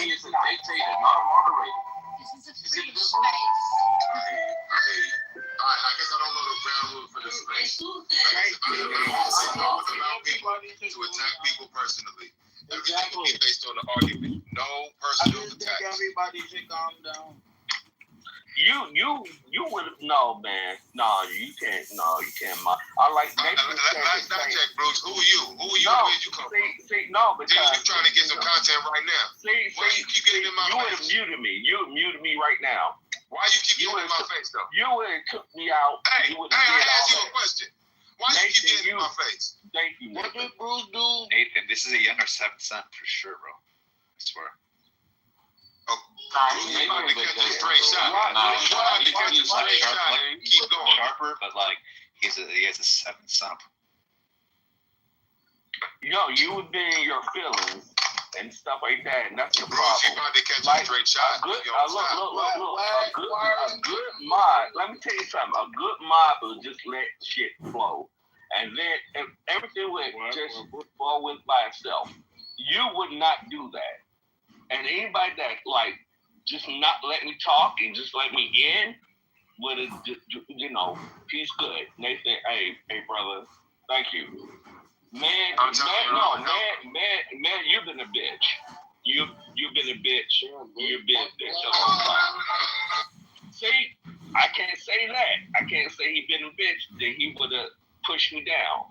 It's a dictator, not a moderator. This is a free space. I guess I don't know the ground rules for this space. allow people to attack people personally. Everything will be based on the argument. No personal attacks. Everybody should calm down. You would have man. No, you can't. No, you can't. I like. Last night, check, Bruce. Who are you? Who are you? No, Where did you come from? No, because you trying to get some content right now. Why you keep getting in my face? You would have muted me right now. Why you keep getting in my face though? You would have took me out. Hey, I asked you a question. Why you keep getting in my face? Thank you. What did Bruce do? Nathan, this is a younger seventh son for sure, bro. I swear. Oh, Bruce is about to catch a straight shot. Keep going. Sharper, but like he has a seventh son. You would be in your feelings and stuff like that, and that's the Bruce, problem. Bruce, you about to catch a straight shot. Look, a good mod. Let me tell you something. A good mod will just let shit flow, and then everything would just flow by itself. You would not do that, and anybody that like just not let me talk and just let me in, would he's good. And they say, hey, brother, thank you. Man, you've been a bitch. You've been a bitch. You've been a bitch a long time. See, I can't say that. I can't say he been a bitch. Then he would have pushed me down.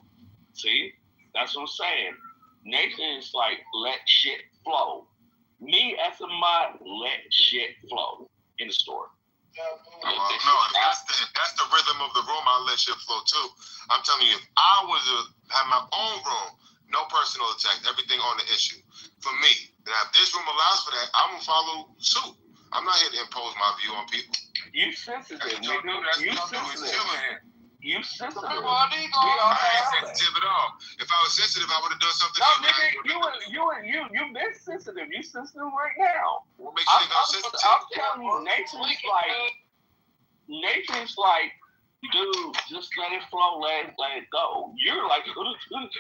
See, that's what I'm saying. Nathan is like, let shit flow. Me as a mod, let shit flow in the store. No, that's the rhythm of the room. I let shit flow too. I'm telling you, if I was to have my own room, no personal attacks, everything on the issue. For me, now if this room allows for that, I'm gonna follow suit. I'm not here to impose my view on people. You sensitive, nigga. You sensitive. I ain't sensitive at all. If I was sensitive, I would have done something. No, nigga, you've been sensitive. You sensitive right now. What makes you think I'm sensitive? I'm telling you, Nathan's like, dude, just let it flow, let it go. You're like, why you gonna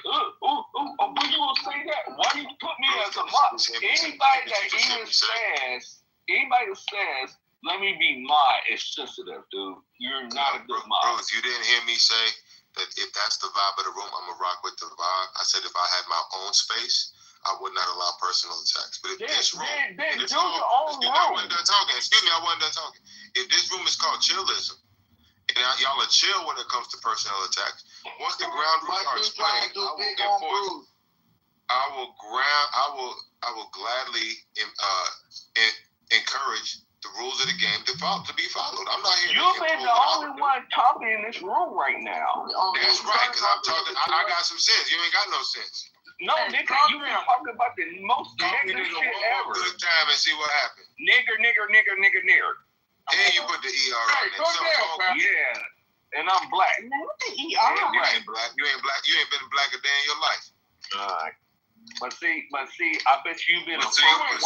say that? Why you put me as a mod? Anybody that says, let me be mod is sensitive, dude. You're not a good mod. Bros, you didn't hear me say that if that's the vibe of the room, I'm gonna rock with the vibe. I said if I had my own space, I would not allow personal attacks. But if this room, I wasn't done talking. Excuse me, I wasn't done talking. If this room is called chillism, and y'all are chill when it comes to personal attacks, once the ground rules are explained, I will enforce. I will gladly encourage the rules of the game to be followed. I'm not here. You've been the only one talking in this room right now. That's right, because I'm talking. I got some sense. You ain't got no sense. No, nigga, you been talking about the most negative shit ever. Good time and see what happens. Nigger. And you put the ER on there. Yeah, and I'm black. What the ER? You ain't black. You ain't been blacker day in your life. All right. But see, I bet you've been the first one.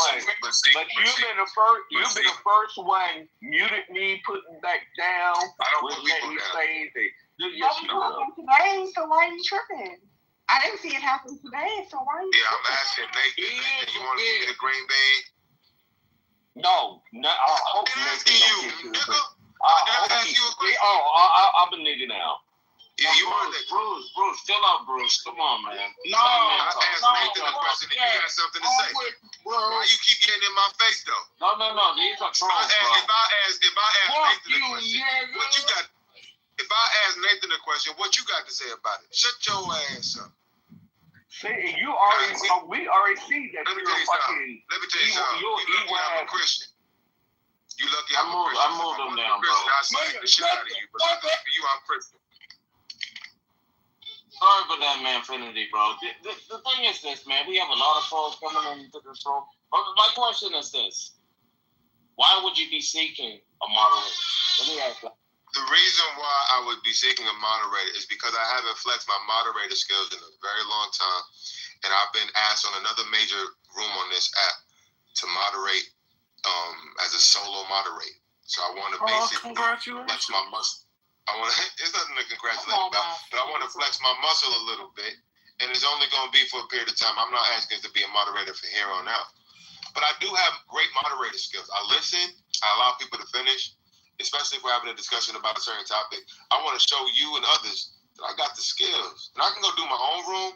You've been the first one muted me, putting back down. Letting me say anything. Today, so why are you tripping? I didn't see it happen today, so why are you tripping? I'm asking Nathan, you want to give me the Green Bay? No, I hope Nathan don't get to it. I'm a nigga now. Yeah, you are that. Bruce, chill out, Bruce. Come on, man. No, I asked Nathan a question and you got something to say. Why you keep getting in my face, though? No. These are trolls, bro. If I ask Nathan a question, what you got? If I ask Nathan a question, what you got to say about it? Shut your ass up. See, we already see that you're fucking. Let me tell you something. You lucky I'm a Christian. You lucky I'm a Christian. I moved them down, bro. I smack the shit out of you, but for you, I'm Christian. Sorry for that, man, Infinity, bro. The thing is this, man. We have a lot of trolls coming into this room. My question is this. Why would you be seeking a moderator? Let me ask that. The reason why I would be seeking a moderator is because I haven't flexed my moderator skills in a very long time. And I've been asked on another major room on this app to moderate as a solo moderator. So I want to basically flex my muscle. It's nothing to congratulate about, but I want to flex my muscle a little bit. And it's only going to be for a period of time. I'm not asking to be a moderator from here on out. But I do have great moderator skills. I listen. I allow people to finish, especially if we're having a discussion about a certain topic. I want to show you and others that I got the skills. And I can go do my own room,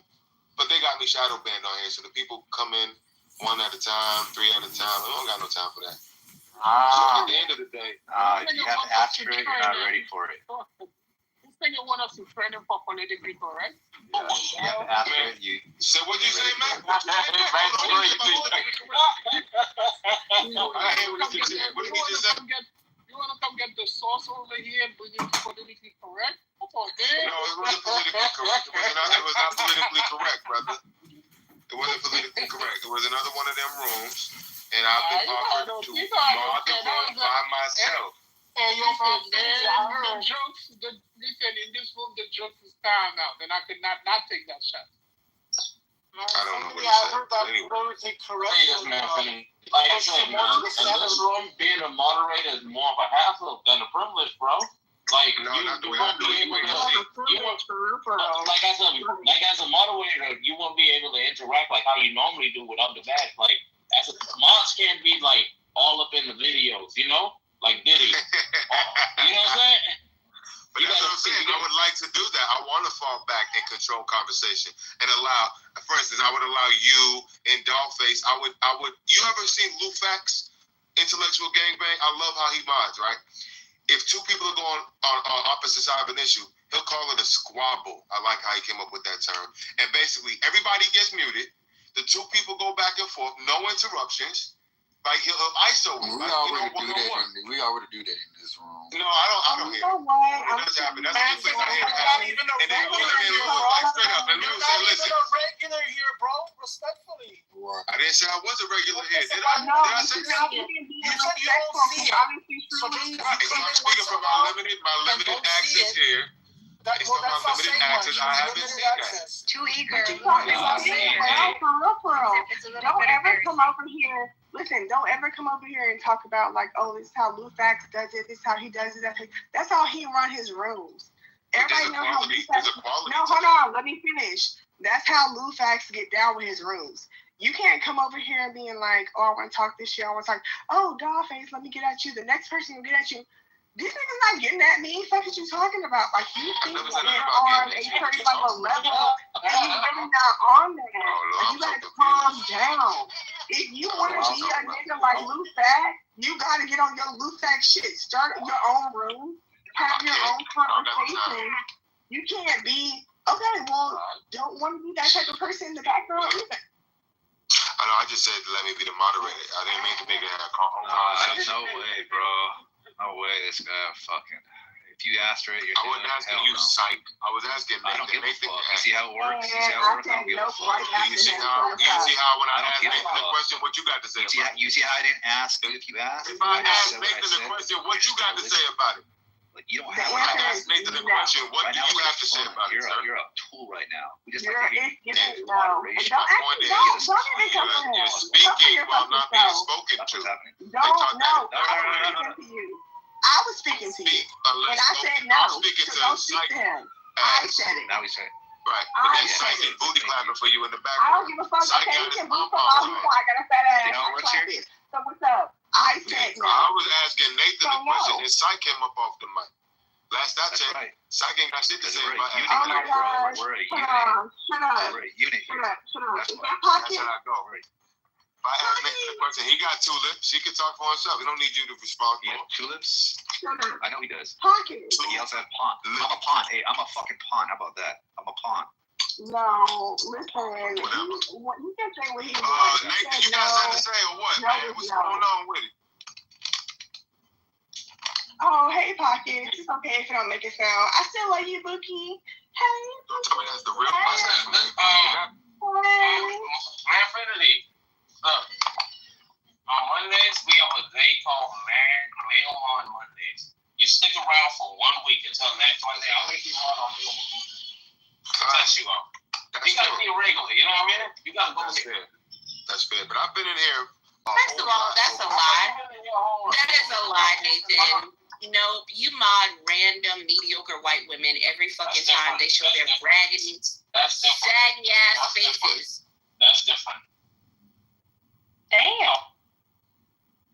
but they got me shadow banned on here. So the people come in 1 at a time, 3 at a time. I don't got no time for that. So at the end of the day, you have to ask for it, you're not ready for it. This thing you want us to train him for politically correct? Yeah, you have to ask for it. You so what you say, man? What you say, You want to come get the sauce over here and bring it to politically correct? Come on, man. No, it wasn't politically correct. It was not politically correct, brother. It wasn't politically correct. It was another one of them rooms, and I've been offered to mod the room by myself. And the jokes, listen, in this room, the jokes is time now. Then I could not take that shot. I don't know what he said. But anyway. Like I said, man, in this room, being a moderator is more of a hassle than a privilege, bro. Like, no, you not the way won't I do be it. able to, like as a moderator, you won't be able to interact like how you normally do with other bags. Like, as a mods can't be like all up in the videos, you know? Like Diddy. You know what I'm saying? But that's what I'm saying. I would like to do that. I want to fall back and control conversation and allow, for instance, I would allow you and Dollface. I would. You ever seen Lou Fax, Intellectual Gangbang? I love how he mods, right? If two people are going on opposite side of an issue, he'll call it a squabble. I like how he came up with that term. And basically, everybody gets muted. The two people go back and forth, no interruptions. Like he'll ISO. We already do that in this room. No, I don't hear. It does happen. That's the place I hear it happen. And then we'll come in like straight up, and we'll say, "Listen, a regular here, bro. Respectfully." I didn't say I was a regular here. Did I? No, Did I say that? you said you don't see it. So I'm speaking from my limited access here. Based on my limited access, I haven't seen that. Too eager. Don't ever come over here. Listen, don't ever come over here and talk about like, oh, this is how Lou Fax does it. This is how he does it. That's how he run his rooms. Everybody knows how Lou Fax. No, hold on. Let me finish. That's how Lou Fax get down with his rooms. You can't come over here and being like, oh, I want to talk this shit. I want to talk. Oh, Dollface, let me get at you. The next person will get at you. This nigga's not getting at me. Fuck is you talking about? Like, you think you're on a certain level, and you're really not on there. Like, you gotta calm down. If you want to be a nigga like Lou Fax, you gotta get on your Lou Fax shit. Start your own room. Have your own conversation. You can't be, okay, well, don't want to be that type of person in the background either. I know, I just said let me be the moderator. I didn't mean to make it a conversation. No way, bro. No way, this guy fucking. If you asked her, you're I wasn't asking you, psych. I was asking I don't give a Nathan. fuck. You see how it works? You see how it works? I don't give a fuck. You see how when I asked Nathan the question, what you got to say about it? You see how I didn't ask if you asked? If I asked Nathan the question, what you got to say about it? Like, you don't have to ask Nathan the question, what do you have to say about it, sir? You're a tool right now. We just You're moderation. You're speaking while not being spoken to. No. I was speaking to you. And I said no. Don't speak to him. I said it. Now we say it. Right. But then Psych is booty clapping for you in the background. I don't give a fuck. Okay, you can booty clap all you want. I got a fat ass. You know what's here? So what's up? I said no. I was asking Nathan the question, and Psych came up off the mic. Last I checked, right. Psych ain't got shit to say about it. Oh my gosh. We're a unit. Shut up. We're a unit here. Shut up. That's Is why. that pocket? That's how I go. Right. If I ask Nathan the question, he got two lips. He can talk for himself. He don't need you to respond He for has him. 2 lips. Shut up. I know he does. Pocket. But he also has pawn. I'm a pawn. Hey, I'm a fucking pawn. How about that? I'm a pawn. No, listen. You can say what he wants. Nathan, you got something to say or what, man? What's going on with it? Oh, hey, Pocket. It's okay if you don't make it sound. I still love you, Bookie. Hey. Don't tell me that's the real person. Infinity. Look, on Mondays, we have a day called Mail on Mondays. You stick around for 1 week until next Monday. I'll make you on Mail on Monday. Test you out. You gotta be regular, you know what I mean? You gotta go there. That's fair. But I've been in here. First of all, that's a lie. That is a lie, Nathan. No, you mod random mediocre white women every fucking time they show their raggedy, saggy ass faces. That's different. Damn.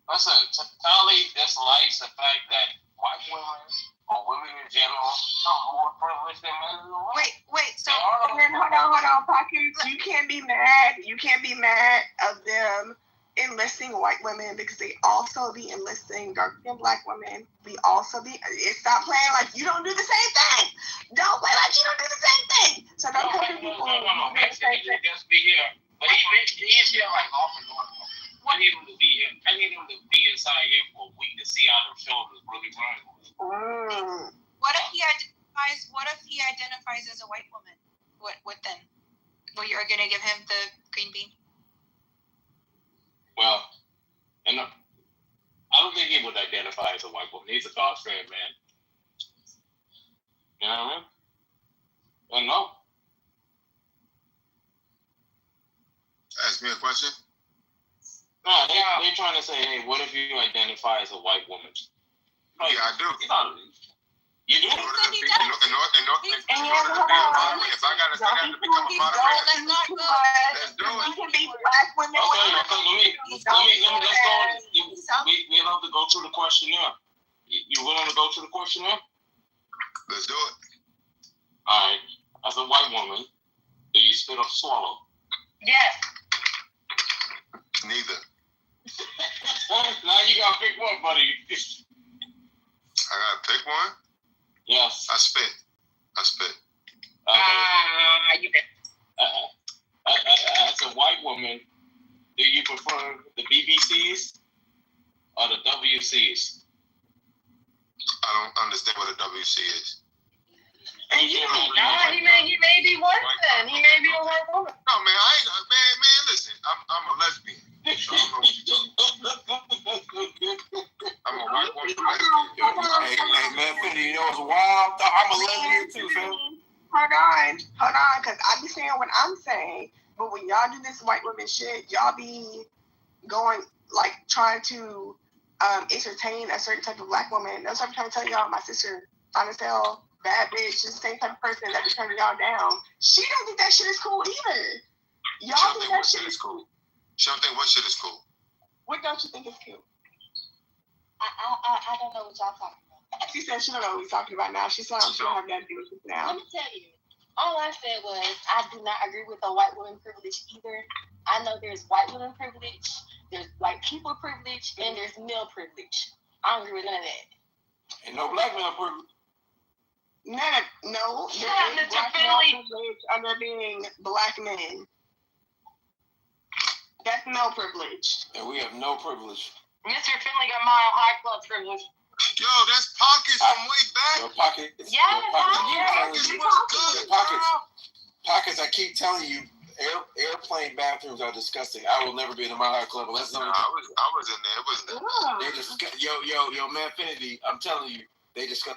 Listen, Tali dislikes the fact that white women or women in general are more privileged than men and women. Wait. So and then hold on, Pockets. You can't be mad. You can't be mad of them enlisting white women because they also be enlisting dark-skinned black women. We also be. Stop playing like you don't do the same thing. Don't play like you don't do the same thing. So don't come to people. No. Mexican just be here, but he's here like off and on. I need him to be here. I need him to be inside here for a week to see how them shoulders really run. What if he identifies as a white woman? What then? Well, you're gonna give him the green bean? Well, I don't think he would identify as a white woman. He's a God-fearing man. You know what I mean? Well, no. Ask me a question. No, they're trying to say, hey, what if you identify as a white woman? Like, yeah, I do. You do? In order to be, if I got to become a moderator, let's do it. You can be black women. Okay, let's go. We have to go to the questionnaire. You willing to go to the questionnaire? Let's do it. All right. As a white woman, do you spit or swallow? Yes. Neither. Now you gotta pick one, buddy. I gotta pick one? Yes. I spit. Okay. You bet. As a white woman, do you prefer the BBCs or the WCs? I don't understand what a WC is. And he may be one then. He may be a white woman. No, man, man, listen. I'm a lesbian. So I don't know what you're talking about. I'm a white woman lesbian. Hey, man, Finny, you know what's wild? I'm a lesbian too, fam. Hold on, because I be saying what I'm saying, but when y'all do this white woman shit, y'all be going, like, trying to entertain a certain type of black woman. That's what I'm trying to tell y'all. My sister, fine as hell, bad bitch, just the same type of person that be turning y'all down. She don't think that shit is cool either. Y'all think that shit is cool. She don't think what shit is cool. What don't you think is cool? I don't know what y'all talking about. She said she don't know what we're talking about now. She said she don't have nothing to do with this now. Let me tell you. All I said was I do not agree with the white woman privilege either. I know there's white woman privilege, there's white people privilege, and there's male privilege. I don't agree with none of that. Ain't no black male privilege. No, there is black male privilege under being black men. That's no privilege. And we have no privilege. Mr. Finley got Mile High Club privilege. Yo, that's Pockets from way back. Your Pockets. Yeah, Pockets was good. Pockets, I keep telling you, airplane bathrooms are disgusting. I will never be in a Mile High Club unless I was in there. It wasn't. They just yo, man, Finity, I'm telling you, they just got.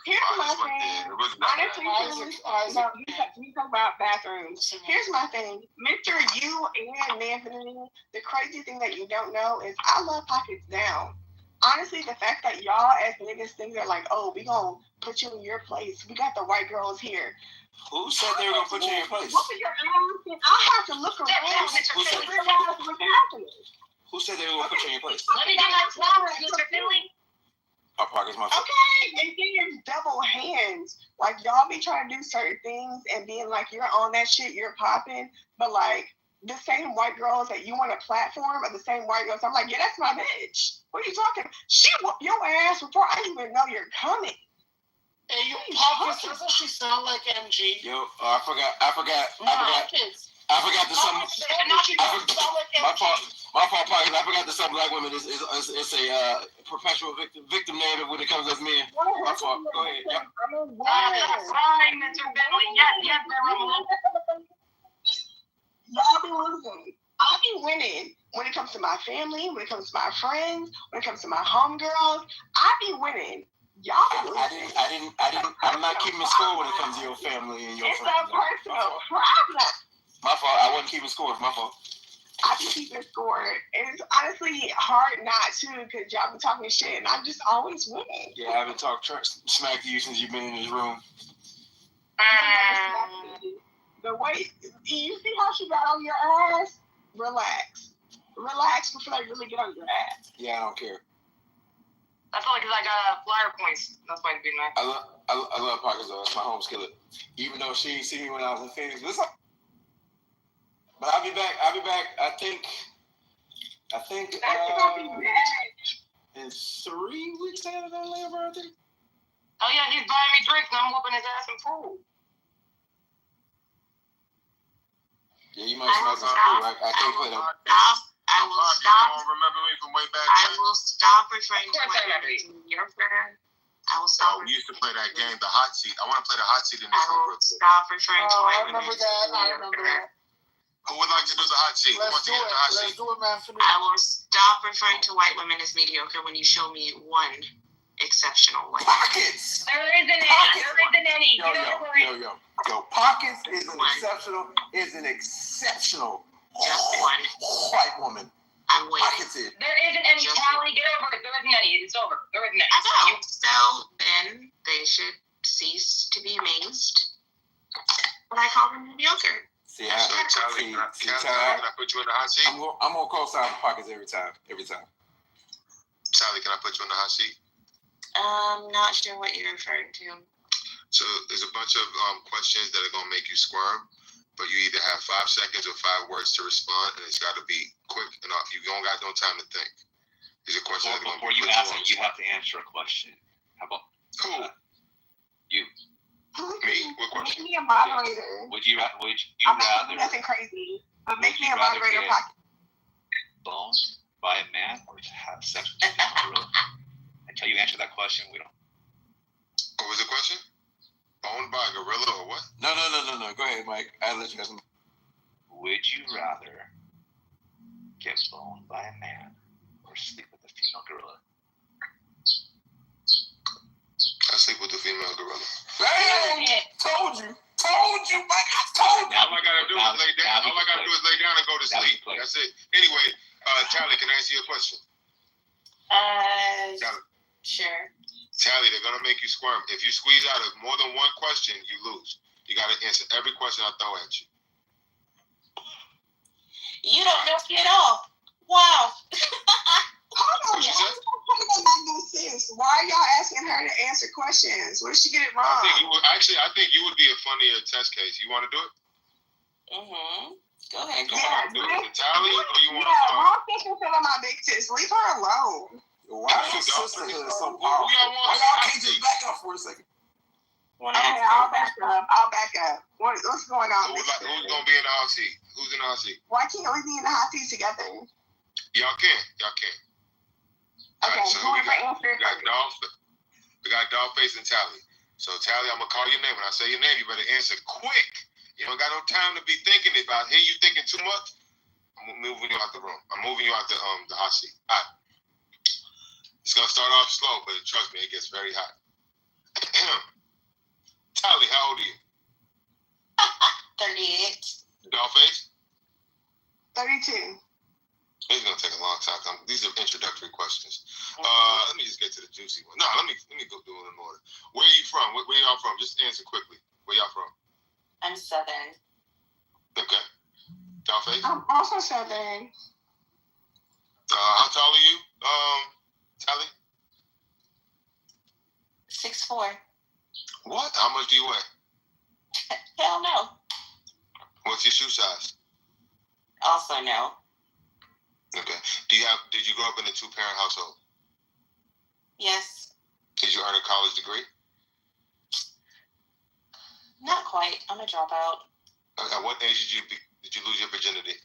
Here's my thing. Honestly, we talk about bathrooms. Here's my thing. Mr. You and Anthony, the crazy thing that you don't know is I love Pockets down. Honestly, the fact that y'all as niggas think they're like, oh, we gonna put you in your place. We got the white girls here. Who said they were gonna put you in your place? Look at your ass. I have to look around to realize what's happening. Who said they were gonna put you in your place? Let me get my flowers, Mr. Finley. Our Pockets, my fault. Okay, and then it's double hands. Like, y'all be trying to do certain things and being like, you're on that shit, you're popping, but like, the same white girls that you want a platform are the same white girls. I'm like, yeah, that's my bitch. What are you talking about? She whoop your ass before I even know you're coming. Hey, you Pockets, doesn't she sound like MG? Yo, I forgot the some. My fault, Pockets. I forgot the some black women is a perpetual victim narrative when it comes to men. My fault. Go ahead. Yep. Fine, Mr. Finley. Yes, Y'all be losing. I be winning when it comes to my family, when it comes to my friends, when it comes to my homegirls. I be winning. Y'all be losing. I'm not keeping score when it comes to your family and your friends. It's a personal problem. My fault. I wasn't keeping score. My fault. I be keeping score. And it's honestly hard not to because y'all be talking shit and I'm just always winning. Yeah, I haven't talked smack to you since you've been in this room. The way you see how she got on your ass, relax before I really get on your ass. Yeah, I don't care. That's only because I got flyer points. That's why it'd be nice. I love Parker though. That's my home skillet. Even though she didn't see me when I was in Phoenix. Listen. But I'll be back. I think in 3 weeks I have a labor, I think. Oh yeah, he's buying me drinks and I'm whooping his ass in pool. Yeah, you might smell some pool. I can't play that. I will stop. Remember me from way back I then? will stop referring to white women as mediocre. I will stop. We used to play that game, the hot seat. I want to play the hot seat in this I will stop referring to white women as mediocre. Who would like to do the hot seat? Let's do it, man. I will stop referring to white women as mediocre when you show me one exceptional white Pockets. There isn't any. Yo. Pockets is an exceptional just one white woman. I'm waiting. Pockets is. There isn't any. Callie, get over it. There isn't any. It's over. There isn't any. I know. So then they should cease to be amazed when I call them mediocre. Can I put you in the hot seat? I'm gonna call sign Pockets every time. Sally, can I put you in the hot seat? Not sure what you're referring to. So there's a bunch of questions that are gonna make you squirm, but you either have 5 seconds or 5 words to respond, and it's got to be quick enough. You don't got no time to think. These are questions that are before you ask it, you have to answer a question. How about who? You. Me? What question? Make me a moderator. Would you rather? Nothing crazy, but make me a rather moderator. get boned by a man or to have sex with a gorilla? Until you answer that question, we don't. What was the question? Owned by a gorilla or what? No. Go ahead, Mike. I'll let you guys know. Would you rather get boned by a man or sleep with a female gorilla? I sleep with a female gorilla. Bam! Told you, Mike. I told you. All I gotta do is lay down. All I gotta do is lay down and go to sleep. That's it. Anyway, Tally, can I answer your question? Tally. Sure. Tally, they're gonna make you squirm. If you squeeze out of more than one question, you lose. You gotta answer every question I throw at you. You don't know it all. Wow. Hold on, that not no sense. Why are y'all asking her to answer questions? Where did she get it wrong? I think you would be a funnier test case. You want to do it? Go ahead. You want to do it, Tally, or you want to? Yeah, wrong people filling my big tits. Leave her alone. Why is sisterhood so powerful? Why y'all can't just back up for a second? Okay, I'll back up. What's going on? Who's gonna be in the hot seat? Who's in the hot seat? Why can't we be in the hot seat together? Y'all can. Okay, right, so we got Dollface and Tally. So Tally, I'm gonna call your name. When I say your name, you better answer quick. You don't got no time to be thinking about. Hear you thinking too much? I'm moving you out the room. I'm moving you out the hot seat. All right. It's gonna start off slow, but trust me, it gets very hot. Tally, how old are you? 38. Dollface? 32. It's gonna take a long time. These are introductory questions. Let me just get to the juicy one. No, let me go do it in order. Where are you from? Where y'all from? Just answer quickly. Where y'all from? I'm Southern. Okay. Dollface? I'm also Southern. How tall are you, Tally? 6'4". What? How much do you weigh? Hell no. What's your shoe size? Also no. Okay. Did you grow up in a 2-parent household? Yes. Did you earn a college degree? Not quite. I'm a dropout. At what age did you lose your virginity?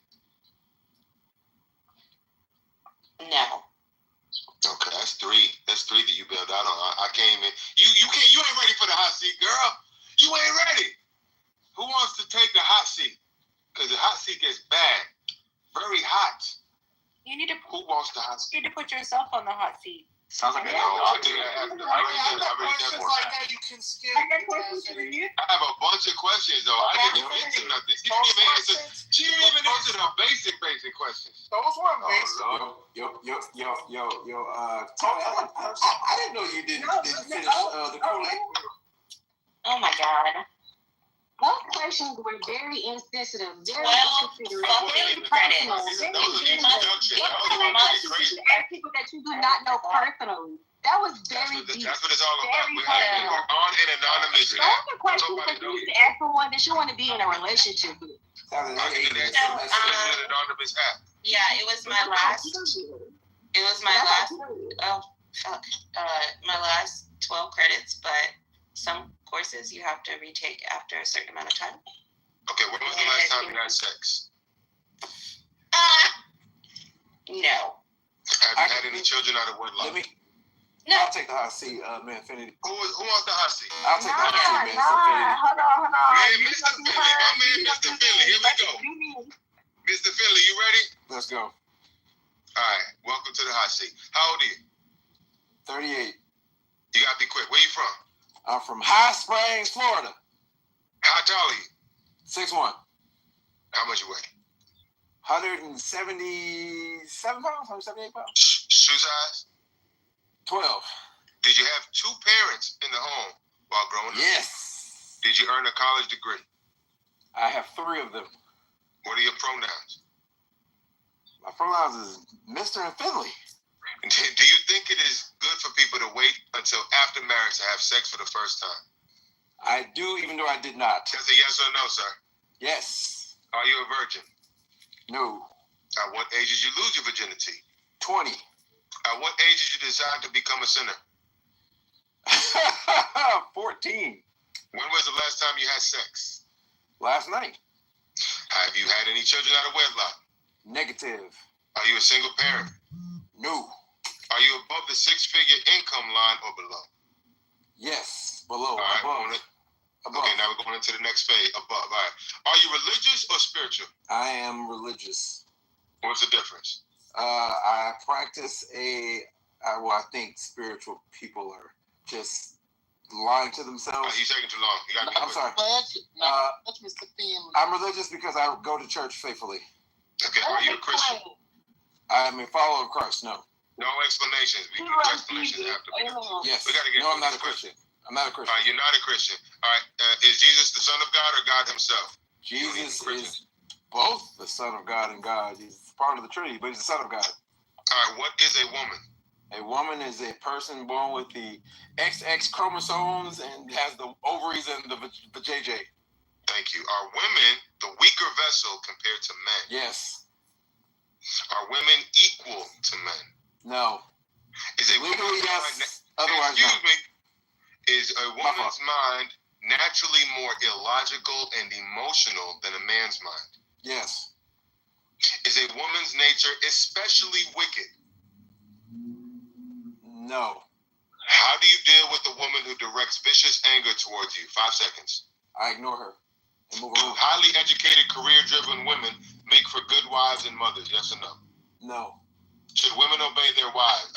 No. Okay, that's 3. That's 3 that you bailed out on. I can't even. You ain't ready for the hot seat, girl. You ain't ready. Who wants to take the hot seat? Because the hot seat gets bad, very hot. Who wants the hot seat? You need to put yourself on the hot seat. Sounds like I have a bunch of questions though. I didn't get into nothing. She didn't even answer the basic questions. Those weren't basic. Tony, I didn't know you didn't finish the Kool-Aid. Oh my God. Those questions were very insensitive, very fucking credits. People that you do not know personally. That was very deep. That's what it's all about. Very We're on an anonymous app. Those are questions that you need to ask someone that you want to be in a relationship with. It's an anonymous app. Yeah, it was my last. It was my last. Oh fuck! My last 12 credits, but some courses you have to retake after a certain amount of time. Okay, when was the last time you had sex? No. Have you had any children out of wedlock? No. I'll take the hot seat, man. Infinity. Who wants the hot seat? I'll take the hot seat, man. Infinity. Hold on. Man, Mr. Finley, my man, Mr. Finley. Here we go. Mr. Finley, you ready? Let's go. All right, welcome to the hot seat. How old are you? 38. You gotta be quick. Where you from? I'm from High Springs, Florida. How tall are you? 6'1". How much you weigh? 177 pounds, 178 pounds. Shoe size? 12. Did you have two parents in the home while growing up? Yes. Did you earn a college degree? I have 3 of them. What are your pronouns? My pronouns is Mr. and Finley. Do you think it is good for people to wait until after marriage to have sex for the first time? I do, even though I did not. That's a yes or no, sir? Yes. Are you a virgin? No. At what age did you lose your virginity? 20. At what age did you decide to become a sinner? 14. When was the last time you had sex? Last night. Have you had any children out of wedlock? Negative. Are you a single parent? No. Are you above the 6-figure income line or below? Yes, below. All right, above. Okay, now we're going into the next phase. Above. All right. Are you religious or spiritual? I am religious. What's the difference? I practice I think spiritual people are just lying to themselves. You're taking too long. You gotta I'm sorry. That's Mr. Finley. I'm religious because I go to church faithfully. Okay, are you a Christian? I'm a follower of Christ, no. No explanations. We do explanations after. Yes. We gotta get no, I'm not a Christian. I'm not a Christian. All right, you're not a Christian. All right, is Jesus the Son of God or God himself? Jesus is both the Son of God and God. He's part of the Trinity, but he's the Son of God. All right, what is a woman? A woman is a person born with the XX chromosomes and has the ovaries and the vajayjay. Thank you. Are women the weaker vessel compared to men? Yes. Are women equal to men? No. Is a legally yes. Otherwise, excuse me. Is a woman's mind naturally more illogical and emotional than a man's mind? Yes. Is a woman's nature especially wicked? No. How do you deal with a woman who directs vicious anger towards you? 5 seconds. I ignore her and move Do on. highly educated, career-driven women make for good wives and mothers? Yes or no? No. Should women obey their wives?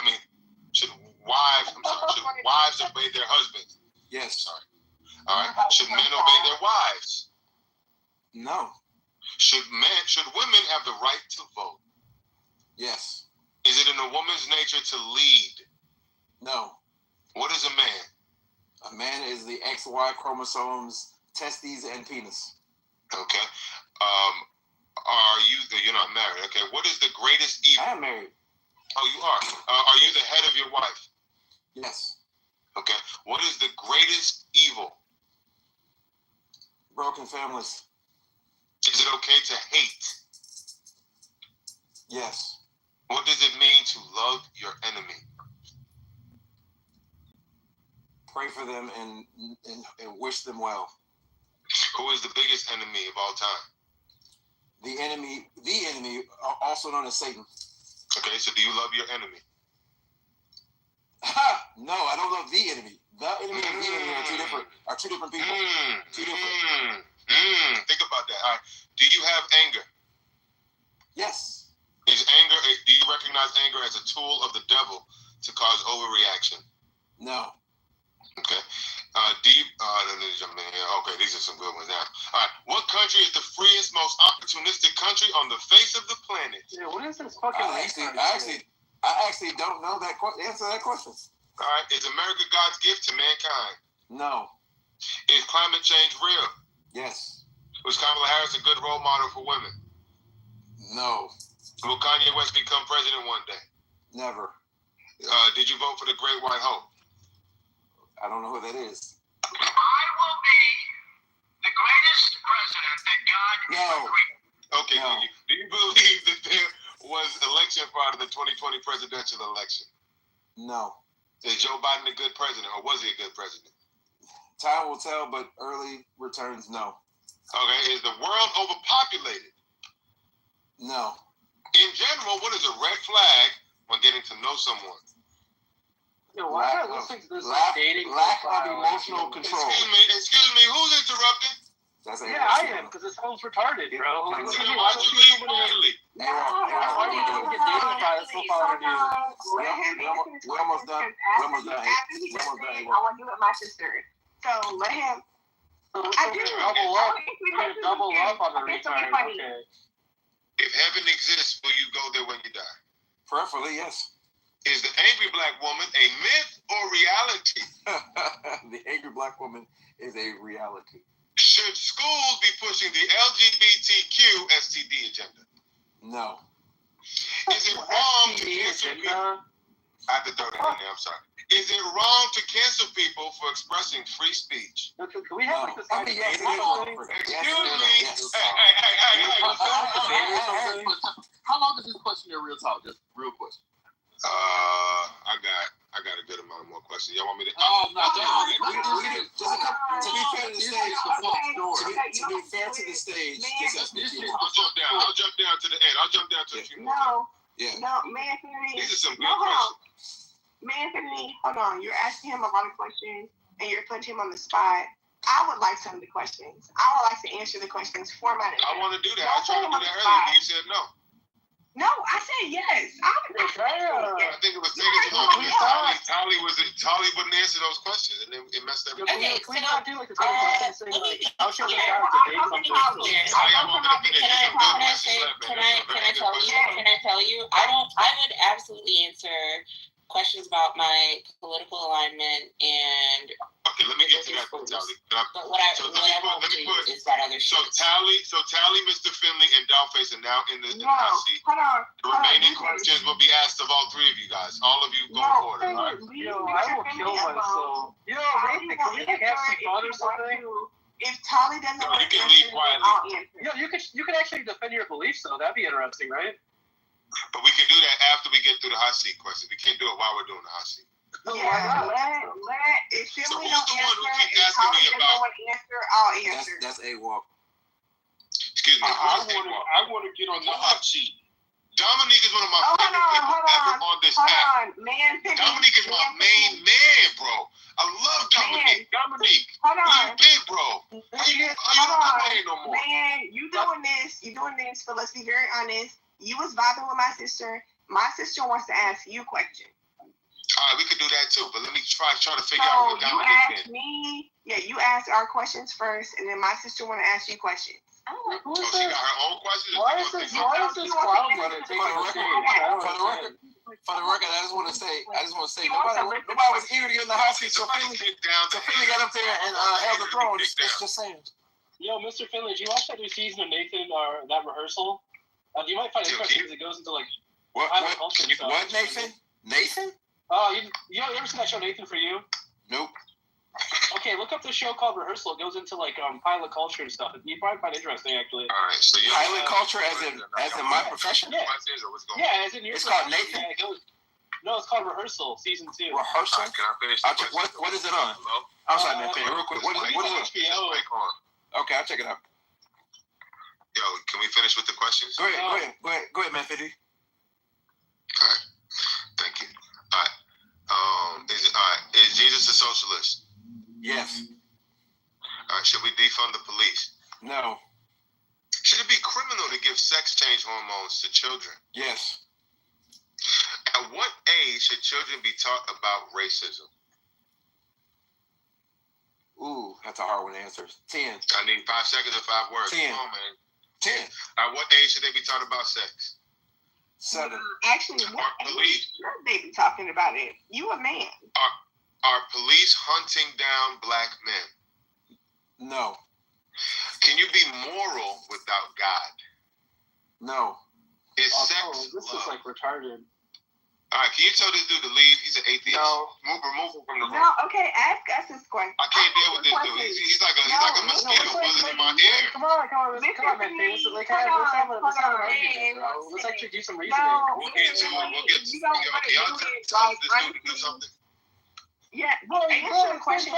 Should wives obey their husbands? Yes. Sorry. All right. Should men obey their wives? No. Should women have the right to vote? Yes. Is it in a woman's nature to lead? No. What is a man? A man is the XY chromosomes, testes, and penis. Okay. You're not married. Okay. What is the greatest evil? I am married. Oh, you are. Are you the head of your wife? Yes. Okay. What is the greatest evil? Broken families. Is it okay to hate? Yes. What does it mean to love your enemy? Pray for them and wish them well. Who is the biggest enemy of all time? The enemy, also known as Satan. Okay, so do you love your enemy? No, I don't love the enemy. The enemy and the enemy are two different people. Two different. Think about that. All right. Do you have anger? Yes. Do you recognize anger as a tool of the devil to cause overreaction? No. Okay. Let me jump in here. Okay, these are some good ones now. All right. What country is the freest, most opportunistic country on the face of the planet? Yeah, what is this fucking I actually don't know that answer that question. All right. Is America God's gift to mankind? No. Is climate change real? Yes. Was Kamala Harris a good role model for women? No. Will Kanye West become president one day? Never. Did you vote for the Great White Hope? I don't know who that is. I will be the greatest president that God ever created. Okay, No. do you believe that there was election fraud in the 2020 presidential election? No. Is Joe Biden a good president, or was he a good president? Time will tell, but early returns, no. Okay, is the world overpopulated? No. In general, what is a red flag when getting to know someone? Why am I listening to this dating lack of emotional control. Excuse me, who's interrupting? I am, because it sounds retarded, bro. Why don't you leave quietly? Why do you think we get dating advice so far, dude? We're almost done. I want to do it with my sister. So let him. I do. Double up on the retard. Okay. If heaven exists, will you go there when you die? Preferably, yes. Is the angry black woman a myth or reality? The angry black woman is a reality. Should schools be pushing the LGBTQ STD agenda? No. Is it wrong to cancel people? I had to throw that in there, I'm sorry. Is it wrong to cancel people for expressing free speech? Can we have like this idea? Excuse me. Hey. How long is this question in real talk? Just real question. I got a good amount of more questions. Y'all want me to? Oh no, To be fair to the stage, to be fair to the stage, I'll jump down to the end. I'll jump down to a few more. No, man, Anthony. These are some good questions. Man, Anthony, hold on. You're asking him a lot of questions, and you're putting him on the spot. I would like some of the questions. I would like to answer the questions formatted. I want to do that. I tried to do that earlier, but you said no. No, I said yes. I think it was taking too long. Tali wouldn't answer those questions, and then it messed everything. Okay, can we not do like this other question saying like, how should we start to date something? Can I tell you? I would absolutely answer questions about my political alignment and. Okay, let me get to that, Tali. But what I won't do is that other shit. So Tali, Mr. Finley, and Dollface are now in the hot seat. Hold on. The remaining questions will be asked of all three of you guys. All of you go in order. All right? I will kill myself. Nathan, can we like have some fun or something? If Tali doesn't you can leave quietly. You can actually defend your beliefs, though. That'd be interesting, right? But we can do that after we get through the hot seat questions. We can't do it while we're doing the hot seat. If Finley don't answer, if Tali doesn't want to answer, I'll answer. That's a walk. Excuse me. I want to get on the hot seat. Dominique is one of my favorite people ever on this app. Dominique is my main man, bro. I love Dominique. Dominique, you big, bro. How you don't play no more? Man, you doing this, but let's be very honest. You was vibing with my sister. My sister wants to ask you questions. All right, we could do that too, but let me try to figure out what Dominique did. You ask our questions first, and then my sister want to ask you questions. She got her own questions? Why is this clown running taking the stage? For the record, I just want to say, nobody was eager to get in the hot seat, so Finley got up there and held the throne. Just saying. Yo, Mr. Finley, did you watch that new season of Nathan or that rehearsal? You might find it interesting because it goes into like what Nathan? Nathan? Oh, you ever seen that show Nathan for You? Nope. Okay, look up the show called Rehearsal. It goes into like pilot culture and stuff. You probably find it interesting, actually. All right, so pilot culture as in my profession? Yeah. As in your. It's called Nathan. No, it's called Rehearsal, season 2. Rehearsal? Can I finish? What is it on? I'm sorry, man. Real quick. What is it? Okay, I'll check it out. Yo, can we finish with the questions? Go ahead, man, 50. All right, thank you. All right. Is Jesus a socialist? Yes. All right. Should we defund the police? No. Should it be criminal to give sex change hormones to children? Yes. At what age should children be taught about racism? Ooh, that's a hard one to answer. 10. I need 5 seconds or 5 words. 10. Come on, man. 10. At what age should they be taught about sex? 7. Actually, what age should they be talking about it? You a man. Are police hunting down black men? No. Can you be moral without God? No. Is sex this love? is like retarded. All right, can you tell this dude to leave? He's an atheist. No. Remove him from the room. No, okay, ask us this question. I can't deal with this dude. He's like a mosquito buzzing in my ear. Come on, man. Let's actually do some reasoning. We'll get to it. Y'all tell this dude to do something. Yeah, well, answer the question.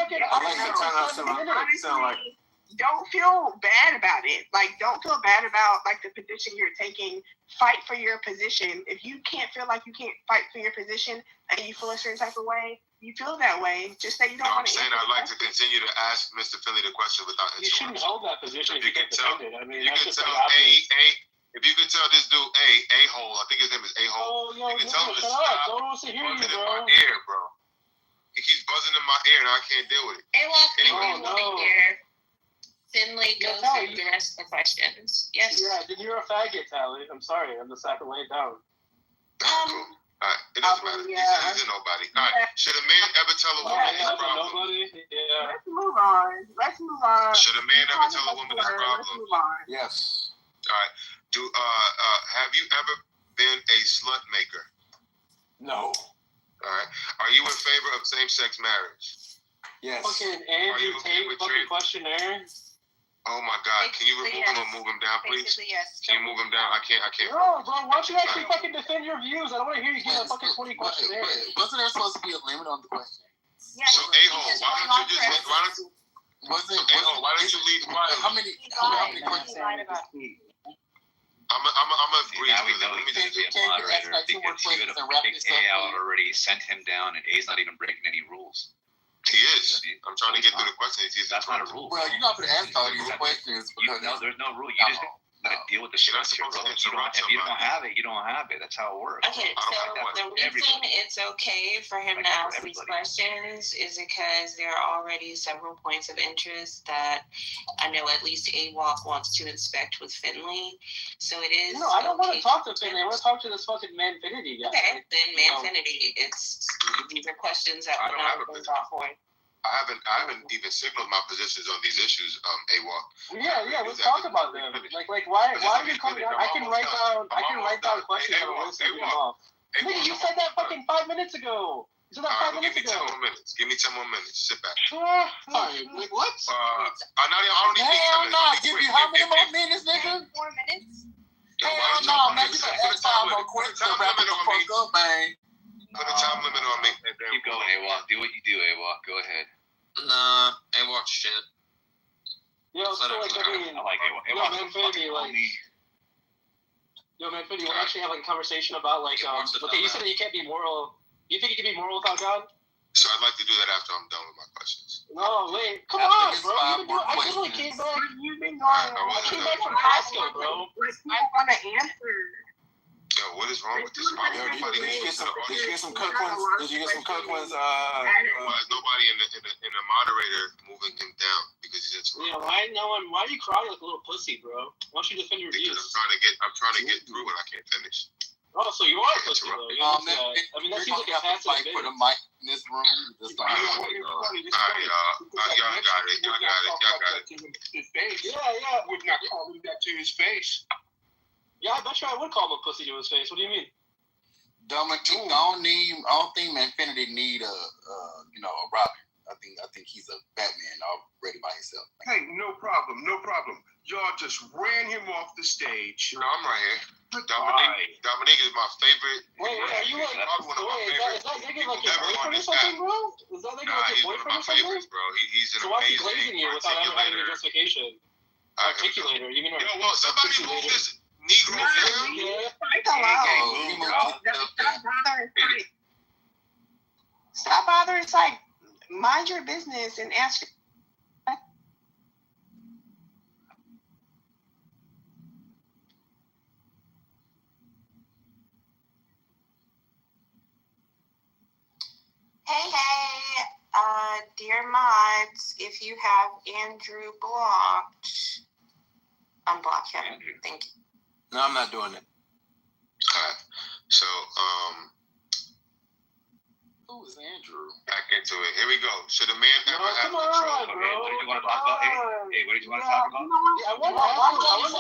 Don't feel bad about it. Like, don't feel bad about like the position you're taking. Fight for your position. If you can't feel like you can't fight for your position and you feel a certain type of way, you feel that way. Just say you don't want to. I'm saying I'd like to continue to ask Mr. Finley the question without interrupting. You shouldn't hold that position if you get defended. I mean, you can tell if you could tell this dude A-hole, I think his name is A-hole. You can tell him to stop buzzing in my ear, bro. He keeps buzzing in my ear and I can't deal with it. Anyway, Finley, go through the rest of the questions. Yes. Yeah, you're a faggot, Tally. I'm sorry. I'm just have to lay it down. Cool. All right. It doesn't matter. He's a nobody. All right. Should a man ever tell a woman his problem? Nobody? Yeah. Let's move on. Should a man ever tell a woman his problem? Let's move on. Yes. All right. Have you ever been a slut maker? No. All right. Are you in favor of same-sex marriage? Yes. Fucking Andrew Tate fucking questionnaire. Oh my God! Can you remove him or move him down, please? Yes. Can you move him down? I can't. No, bro. Why don't you actually fucking defend your views? I don't want to hear you give a fucking 20 questionnaire. Wasn't there supposed to be a limit on the question? Yeah. So A-hole, why don't you leave quietly? How many questions? I'm gonna breathe. Now we know he's going to be a moderator because you would have kicked A out already, sent him down, and A's not even breaking any rules. He is. I'm trying to get through the questions. That's not a rule. Well, you're not going to ask all these questions because there's no rule. You just gotta deal with the structure, bro. If you don't have it, you don't have it. That's how it works. Okay, so the reason it's okay for him to ask these questions is because there are already several points of interest that I know at least AWOC wants to inspect with Finley. So it is. No, I don't want to talk to Finley. I want to talk to this fucking Manfinity guy. Okay, then Manfinity. These are questions that would not have been brought forward. I haven't even signaled my positions on these issues, AWOC. Yeah, let's talk about them. Like why are you coming out? I can write down questions and list them off. Nigga, you said that fucking 5 minutes ago. You said that 5 minutes ago. Give me 10 more minutes. Sit back. Wait, what? I don't even Hell no, give you how many more minutes, nigga? 4 minutes? Hell no, man, you gotta ask time more questions to wrap it the fuck up, man. Put a time limit on me. Keep going, AWOC. Do what you do, AWOC. Go ahead. Nah, AWOC shit. Yo, so like, I mean, I like AWOC. Manfinity, like, Manfinity, we're actually having a conversation about, like, okay, you said that you can't be moral. You think you can be moral without God? So I'd like to do that after I'm done with my questions. No, wait, come on, bro. I literally came back. I came back from Costco, bro. I want to answer. Yo, what is wrong with this? Did you get some Kirkland's? Why is nobody in the moderator moving him down because he's interrupting? Yeah, why are you crying like a little pussy, bro? Why don't you defend your views? Because I'm trying to get through and I can't finish. Oh, so you are a pussy, though. I mean, that seems like a passive fight for the mic in this room. Alright, y'all got it. Yeah. Would not call him that to his face. Yeah, I bet you I would call him a pussy to his face. What do you mean? I don't think Manfinity need a Robin. I think he's a Batman already by himself. Hey, no problem. Y'all just ran him off the stage. No, I'm right here. Dominique is my favorite. Wait, are you like? Is that nigga like your boyfriend or something, bro? Is that nigga like your boyfriend or something? Bro. He's an so why is he amazing glazing you without ever having a justification? Articulator. You mean somebody move this Negro down? Stop bothering. It's like, mind your business and ask. Hey, dear mods, if you have Andrew blocked, unblock him. Thank you. No, I'm not doing it. Alright. So, Who is Andrew? Back into it. Here we go. Should a man ever have control? Okay, what did you want to talk about? Hey, what did you want to talk about? Yeah, I want to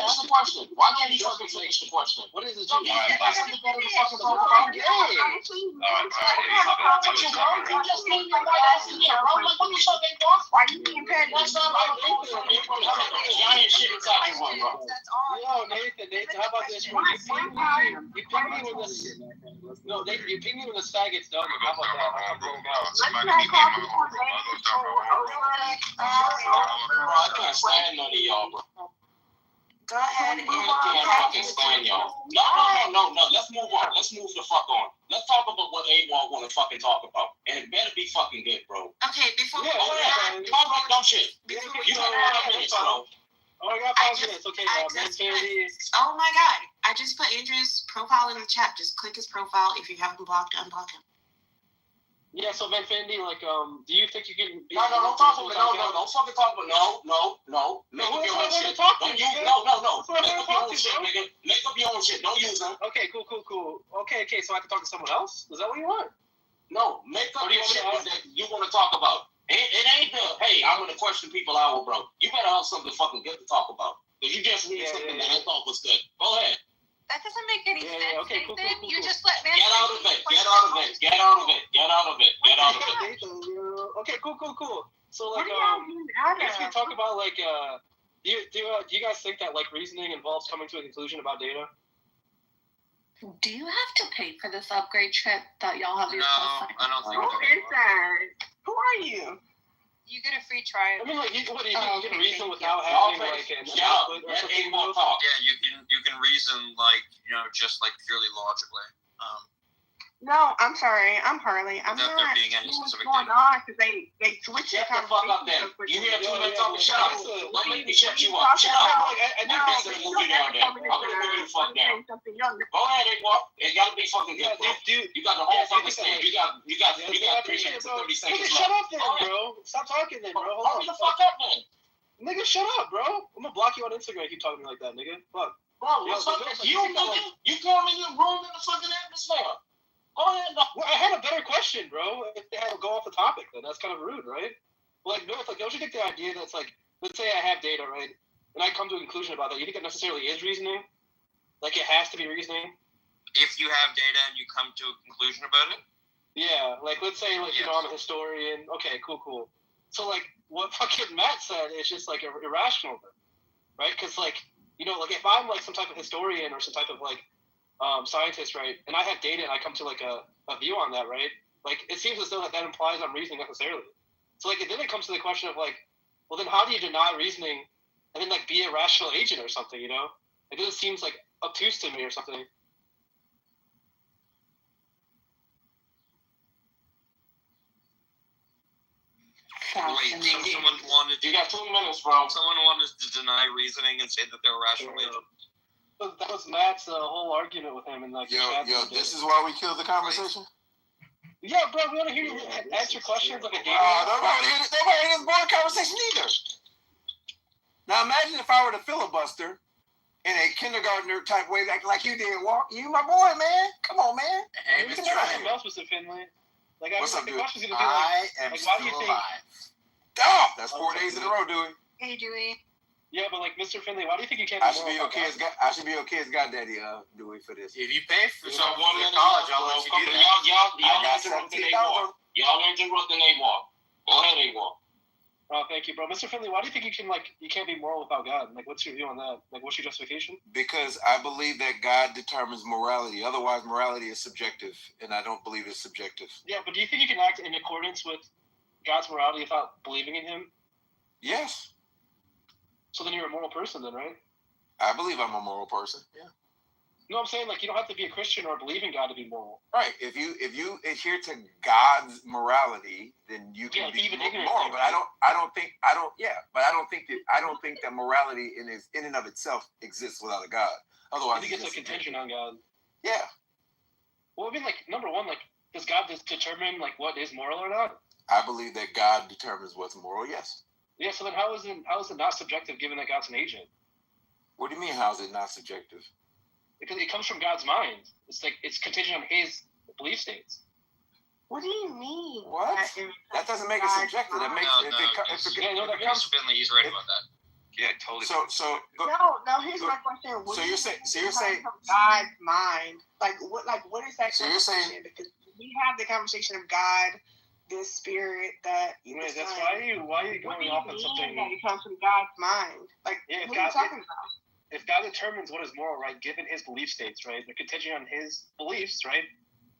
ask the question. Why can't you fucking finish the question? What is it? I'm gay. But you just need your white ass in here. What the fuck they want? Why you being petty? That's not my giant shit inside you, bro. Yo, Nathan, how about this, bro? You ping me when this. No, Nathan, you ping me when this fag gets done. How about that? I'll come roll out. Bro, I can't stand none of y'all, bro. Go ahead and I can't fucking stand y'all. No. Let's move on. Let's move the fuck on. Let's talk about what A-Wall want to fucking talk about. And it better be fucking good, bro. Okay, before talk about dumb shit. You got 5 minutes, bro. Oh, I got 5 minutes. Okay, oh my god. I just put Andrew's profile in the chat. Just click his profile. If you haven't blocked, unblock him. Yeah, so Vanfinity, like, do you think you can be... No, don't talk about don't fucking talk about no. Make up your own shit. Don't use, no. Make up your own shit, nigga. Make up your own shit. Don't use them. Okay, cool. Okay, so I can talk to someone else? Is that what you want? No, make up your shit that you want to talk about. It ain't the, hey, I'm going to question people hour, bro. You better have something fucking good to talk about. Because you just read something that I thought was good. Go ahead. That doesn't make any sense, okay, cool. You just let Get out of it. Okay, cool. So, like, if we talk about, like, do you guys think that, like, reasoning involves coming to a conclusion about data? Do you have to pay for this upgrade trip that y'all have? No, I don't think so. Who is that? Who are you? You get a free trial. I mean, like, you can reason without having, like, an output or something. Yeah, you can reason, like, just, like, purely logically. No, I'm sorry. I'm Harley. I'm Without not there being any sure what's specific going on because they switch Shut the fuck up, then. You hear two men talking? Shut up. Don't make me shut you up. Shut up. I knew this was moving down there. I'm gonna move you the fuck down. Go ahead, A-Walk. It gotta be fucking good, bro. You got the whole fucking stage. You got 3 minutes and 30 seconds left. Shut up then, bro. Stop talking then, bro. Hurry the fuck up, then. Nigga, shut up, bro. I'm gonna block you on Instagram if you keep talking to me like that, nigga. Fuck. Bro, what's up? You, nigga? You come in your room in the fucking atmosphere. Go ahead. Well, I had a better question, bro. If they had to go off the topic, then that's kind of rude, right? Like, no, it's like, don't you think the idea that's like, let's say I have data, right, and I come to a conclusion about that, you think it necessarily is reasoning? Like, it has to be reasoning? If you have data and you come to a conclusion about it? Yeah, like, let's say, like, yes. I'm a historian. Okay, cool. So, like, what fucking Matt said is just, like, irrational, right? Because, like, like, if I'm, like, some type of historian or some type of, like, scientist, right, and I have data and I come to, like, a view on that, right, like, it seems as though that implies I'm reasoning necessarily. So, like, then it comes to the question of, like, well, then how do you deny reasoning and then, like, be a rational agent or something, Like, it just seems, like, obtuse to me or something. Wait, someone wanted to... You got 2 minutes, bro. Someone wanted to deny reasoning and say that they're a rational agent. That was Matt's whole argument with him, and like, yo, this is why we killed the conversation. Yeah, bro, we want to hear you answer questions like a game. Nobody hear this boring conversation either. Now imagine if I were to filibuster in a kindergartner type way, like you did, Walk. You my boy, man. Come on, man. Hey, Mr. Something else, Mr. Finley. Like, what's up, the dude? question's gonna be like, I am why still do you think? alive. Oh, that's 4 days in a row, Dewey. Hey, Dewey. Yeah, but like, Mr. Finley, why do you think you can't? I should be okay as goddaddy, Dewey, for this. If you pay for some one in college, I'll let you do that. Y'all interrupting A-Walk. Go ahead, A-Walk. Oh, thank you, bro. Mr. Finley, why do you think you can't be moral without God? Like, what's your view on that? Like, what's your justification? Because I believe that God determines morality. Otherwise, morality is subjective, and I don't believe it's subjective. Yeah, but do you think you can act in accordance with God's morality without believing in Him? Yes. So then you're a moral person, then, right? I believe I'm a moral person. Yeah. No, I'm saying, like, you don't have to be a Christian or believe in God to be moral. Right. If you adhere to God's morality, then you can be moral. But I don't think that morality in and of itself exists without a God. Otherwise, I think it's a contingent on God. Yeah. Well, I mean, like, number one, like, does God determine like what is moral or not? I believe that God determines what's moral. Yes. Yeah. So then, how is it not subjective, given that God's an agent? What do you mean? How is it not subjective? Because it comes from God's mind. It's like it's contingent on His belief states. What do you mean? What? That doesn't make it subjective. That makes Finley, he's right about that. Yeah, totally. No. Here's my question. What so do you're saying God's mind? Like what is that? So you're saying because we have the conversation of God, this spirit that that's why are you going off on something that it comes from God's mind? Like what are you talking about? If God determines what is moral, right, given his belief states, right, they're contingent on his beliefs, right,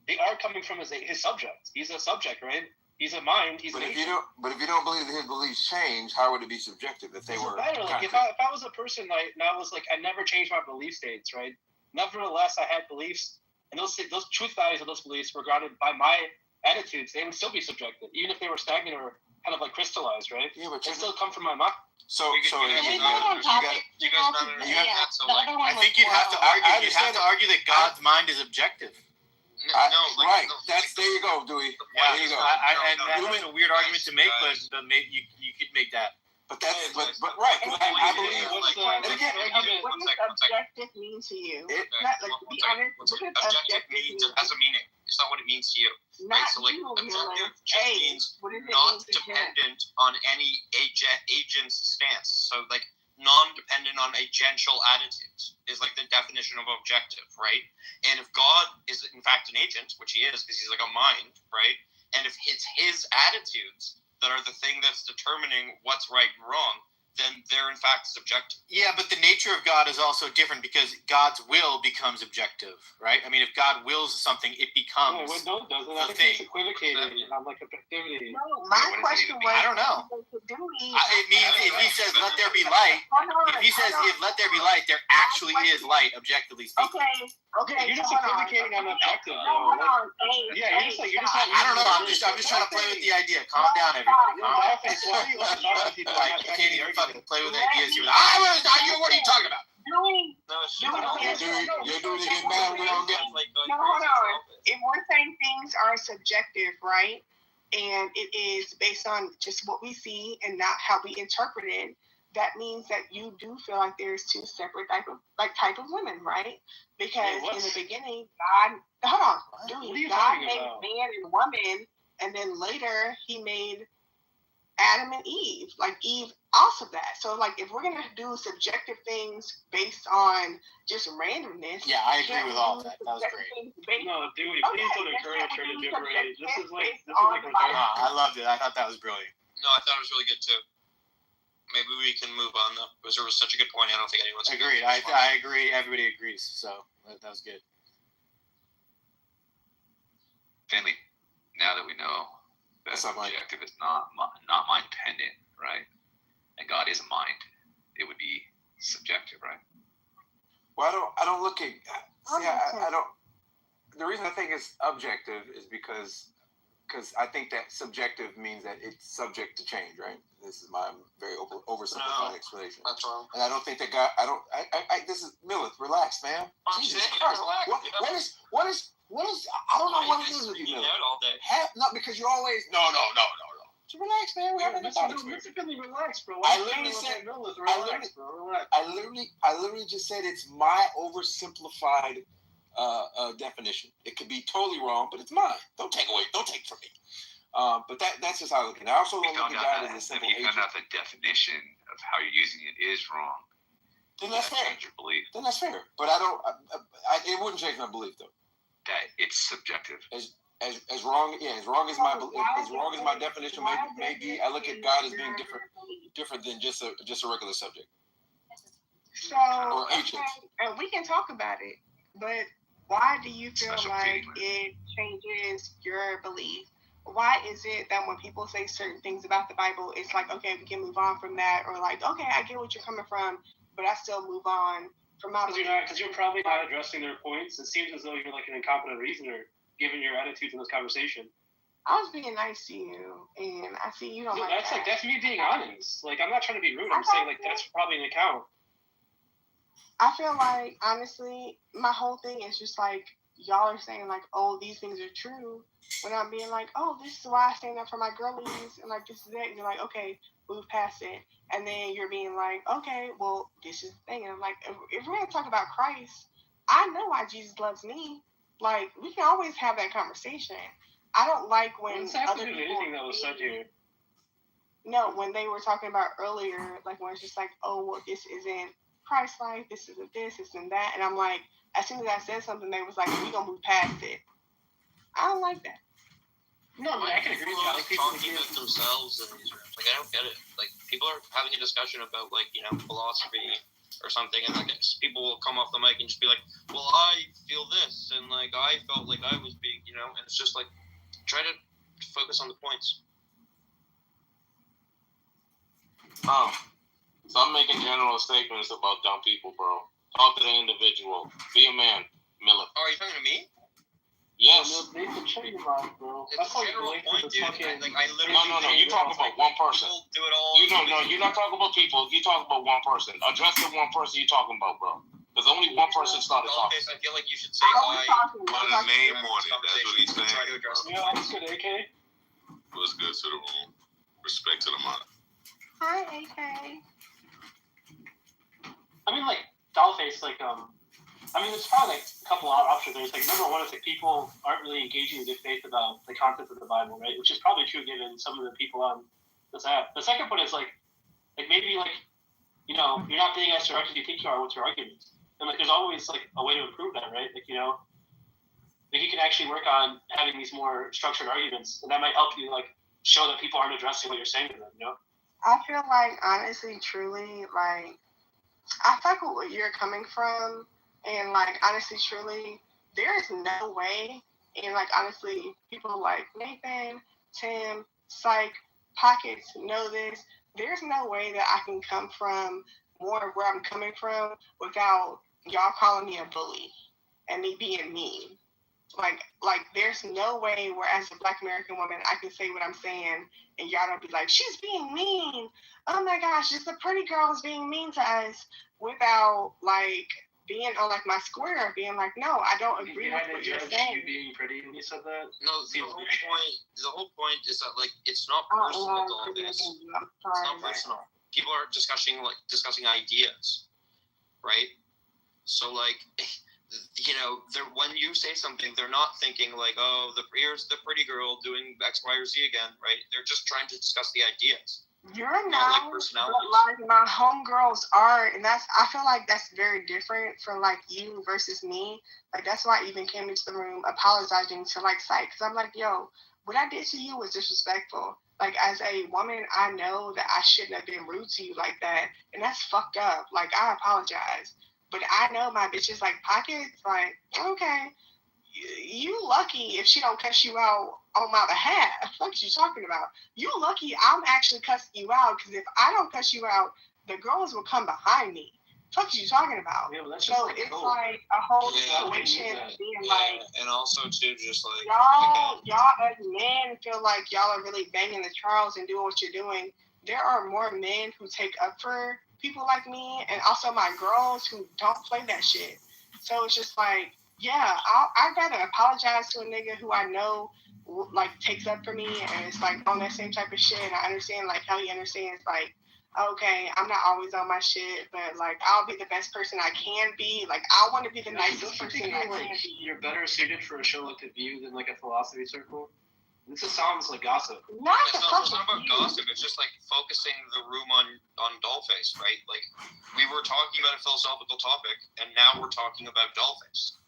they are coming from his subject. He's a subject, right? He's a mind. He's but an if you don't believe that his beliefs change, how would it be subjective if they were? Better. Like if I was a person, like, and I was like, I never changed my belief states, right? Nevertheless, I had beliefs, and those truth values of those beliefs were grounded by my attitudes. They would still be subjective, even if they were stagnant or kind of like crystallized, right? Yeah, but they still come from my mind. So I think you'd have to argue that God's mind is objective. There you go, Dewey. Yeah, there you go. That's a weird argument to make, but maybe you could make that. But right. I believe. What does objective mean to you? Objective means it has a meaning. It's not what it means to you. Right? So objective just means not dependent on any agent's stance. So non-dependent on agential attitudes is like the definition of objective, right? And if God is in fact an agent, which he is because he's like a mind, right? And if it's his attitudes that are the thing that's determining what's right and wrong, then they're in fact subjective. Yeah, but the nature of God is also different because God's will becomes objective, right? I mean, if God wills something, it becomes I think thing. he's equivocating on like objectivity. No, my question was, I don't know. It means if he says "let there be light," if he says "if let there be light," there actually is light, objectively speaking. Okay. You're just equivocating on objective. Yeah, you're just not. I don't know. I'm just trying to play with the idea. Calm down, everybody. I can't even fucking play with ideas here. What are you talking about? You're doing it again, man. We don't get. No, hold on. If we're saying things are subjective, right, and it is based on just what we see and not how we interpret it, that means that you do feel like there's two separate type of women, right? Because in the beginning, God made man and woman, and then later he made Adam and Eve, like Eve off of that. So like if we're gonna do subjective things based on just randomness, I agree with all that. That was great. No, Dewey, please don't encourage her to deliberate. This is like I loved it. I thought that was brilliant. No, I thought it was really good too. Maybe we can move on though, because there was such a good point. I don't think anyone's agreed. I agree. Everybody agrees. So that was good. Finley, now that we know that objective is not mind dependent, right? And God is a mind, it would be subjective, right? Well, I don't look at. I don't. The reason I think it's objective is because I think that subjective means that it's subject to change, right? This is my very oversimplified explanation. That's wrong. And I don't think that God. This is Millith. Relax, man. Jesus Christ. What is? I don't know what it is with you, Millith. All day. No, because you always no. So relax, man. We're having a thought experience. Relax, bro. I literally just said it's my oversimplified definition. It could be totally wrong, but it's mine. Don't take from me. But that's just how I look at it. I also don't look at God as a simple agent. If you found out the definition of how you're using it is wrong, then that's fair. Change your belief. Then that's fair. But I don't. It wouldn't change my belief though. That it's subjective. As wrong as my definition may be, I look at God as being different than just a regular subject. So and we can talk about it, but why do you feel like it changes your belief? Why is it that when people say certain things about the Bible, it's like, okay, we can move on from that, or like, okay, I get what you're coming from, but I still move on from my belief? Because you're probably not addressing their points. It seems as though you're like an incompetent reasoner, given your attitudes in this conversation. I was being nice to you, and I see you don't like that. That's me being honest. Like, I'm not trying to be rude. I'm saying, like, that's probably an account. I feel like, honestly, my whole thing is just like, y'all are saying, like, oh, these things are true, when I'm being like, oh, this is why I stand up for my girlies, and, like, this is it, and you're like, okay, move past it, and then you're being like, okay, well, this is the thing, and I'm like, if we're going to talk about Christ, I know why Jesus loves me. Like, we can always have that conversation, I don't like when other people. Anything that was said here. No, when they were talking about earlier, like when it's just like, oh, well, this isn't Christ-like, this isn't this, this isn't that, and I'm like, as soon as I said something, they was like, we gonna move past it. I don't like that. No, I can agree with you. I like people talking about themselves in these rooms. Like, I don't get it. Like, people are having a discussion about, like, you know, philosophy or something, and like people will come off the mic and just be like, well, I feel this, and like I felt like I was being, you know, and it's just like, try to focus on the points. So I'm making general statements about dumb people, bro. Talk to the individual. Be a man, Miller. Oh, are you talking to me? Yes. It's a general point, dude. I literally. No. You talk about one person. Do it all. No. You're not talking about people. You talk about one person. Address the one person you're talking about, bro. Because only one person started talking. I feel like you should say Put a name on it. That's what he's saying. Try to address it. Yeah, that's good, AK. What's good to the room? Respect to the mind. Hi, AK. I mean, like, Dollface, like, I mean, there's probably, like, a couple of options. There's, like, number one is, like, people aren't really engaging in good faith about the content of the Bible, right? Which is probably true given some of the people on this app. The second one is, like maybe, like, you know, you're not being as direct as you think you are with your arguments. And, like, there's always, like, a way to improve that, right? Like, you know, like, you can actually work on having these more structured arguments, and that might help you, like, show that people aren't addressing what you're saying to them, you know? I feel like, honestly, truly, like, I fuck with where you're coming from, and, like, honestly, truly, there is no way, and, like, honestly, people like Nathan, Tim, Psych, Pockets know this, there's no way that I can come from more of where I'm coming from without y'all calling me a bully and me being mean. Like, there's no way where as a Black American woman I can say what I'm saying and y'all don't be like, she's being mean. Oh my gosh, it's the pretty girls being mean to us without, like, being on, like, my square, being like, no, I don't agree with what you're saying. You being pretty when you said that? No, the whole point is that, like, it's not personal to all this. It's not personal. People are discussing ideas, right? So, like, you know, when you say something, they're not thinking like, oh, here's the pretty girl doing X, Y, or Z again, right? They're just trying to discuss the ideas. You're not, but, like, my homegirls are, and I feel like that's very different from, like, you versus me. Like, that's why I even came into the room apologizing to, like, Psych, because I'm like, yo, what I did to you was disrespectful. Like, as a woman, I know that I shouldn't have been rude to you like that, and that's fucked up. Like, I apologize. But I know my bitches like Pockets, like, okay, you lucky if she don't cuss you out on my behalf. What you talking about? You lucky I'm actually cussing you out, because if I don't cuss you out, the girls will come behind me. What you talking about? Yeah, well, so it's like a whole situation being like, and also too, just like y'all as men feel like y'all are really banging the Charles and doing what you're doing. There are more men who take up for people like me, and also my girls who don't play that shit. So it's just like, yeah, I'd rather apologize to a nigga who I know, like, takes up for me, and it's like on that same type of shit, and I understand, like, how he understands, like, okay, I'm not always on my shit, but, like, I'll be the best person I can be. Like, I want to be the nicest person I can be. You're better suited for a show like The View than, like, a philosophy circle? This just sounds like gossip. It's not about gossip. It's just like focusing the room on Dollface, right? Like, we were talking about a philosophical topic, and now we're talking about Dollface,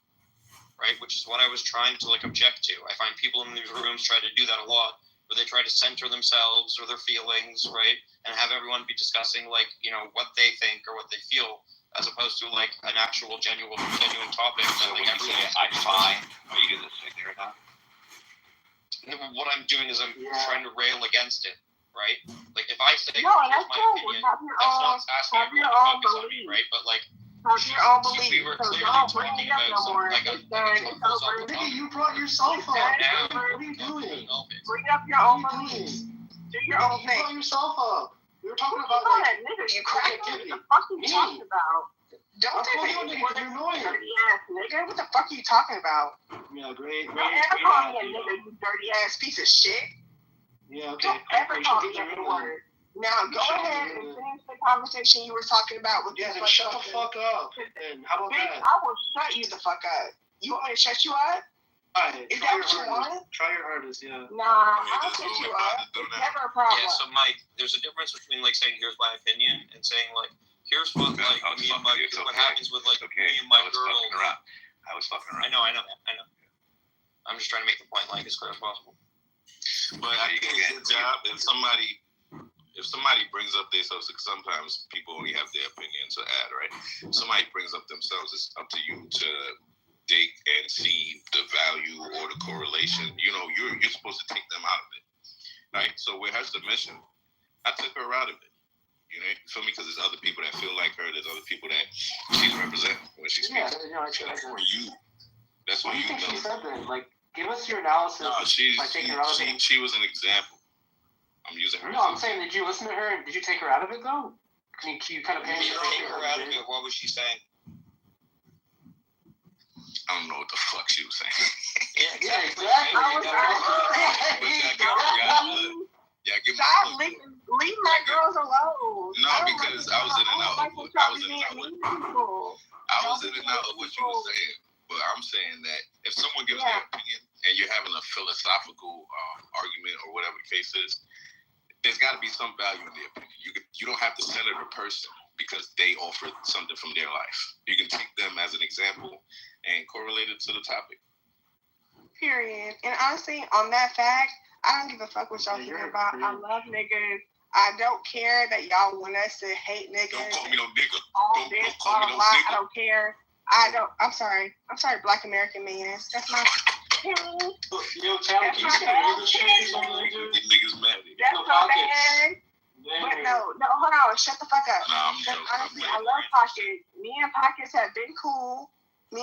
right? Which is what I was trying to, like, object to. I find people in these rooms try to do that a lot, where they try to center themselves or their feelings, right, and have everyone be discussing, like, you know, what they think or what they feel, as opposed to, like, an actual genuine topic. So when you say I'm fine, are you gonna sit there now? What I'm doing is I'm trying to rail against it, right? Like, if I say, no, that's my cool. opinion, Have that's not asking everyone to focus on me, right? But, like, have your own belief. We were So clearly don't bring talking it up about no more. like a philosophical Nigga, topic. you brought yourself up. Now, What are you doing? Bring up your own beliefs. Do your own You thing. brought yourself up. We were talking about, Come like, on, nigga, you cracked. What the fuck are you talking about? Don't say that. You're annoying. Dirty ass nigga. What the fuck are you talking about? Yeah, great. Don't ever call me a nigga, you dirty ass piece of shit. Yeah, okay. Don't ever call me a word. Now go ahead and finish the conversation you were talking about with then shut the fuck up. And how about bitch, that? I will shut you the fuck up. You want me to shut you up? Is that what you want? Try your hardest, yeah. Nah, I'll set you up. It's never a problem. Yeah, so Mike, there's a difference between like saying here's my opinion and saying like here's what like me and my what happens with like me and my girl. I was fucking around. I know. I'm just trying to make the point like as clear as possible. But I think it's a job if somebody brings up themselves, sometimes people only have their opinion to add, right? If somebody brings up themselves, it's up to you to dig and see the value or the correlation. You know, you're supposed to take them out of it, right? So with her submission, I took her out of it. You know, you feel me? Because there's other people that feel like her. There's other people that she's representing when she speaks. Yeah, that's for you. That's what you think know. She said then? Like, give us your analysis. No, she was an example. I'm using her. No, I'm saying, did you listen to her? Did you take her out of it though? Can you kind of take her out of it? What was she saying? I don't know what the fuck she was saying. Yeah, exactly. Stop leave my girls alone. No, because I was in and out of what you were saying. But I'm saying that if someone gives their opinion and you're having a philosophical argument or whatever the case is, there's got to be some value in the opinion. You don't have to center the person because they offered something from their life. You can take them as an example and correlate it to the topic. Period. And honestly, on that fact, I don't give a fuck what y'all think about. I love niggas. I don't care that y'all want us to hate niggas. Don't call me no nigga. All this, blah, blah, blah. I don't care. I'm sorry, Black American man. That's my opinion. Yo, Tyler, can you say niggas something? Niggas mad. That's my bad. But no, hold on. Shut the fuck up. Nah, I'm joking. Honestly, I love Pocket. Me and Pockets have been cool. Me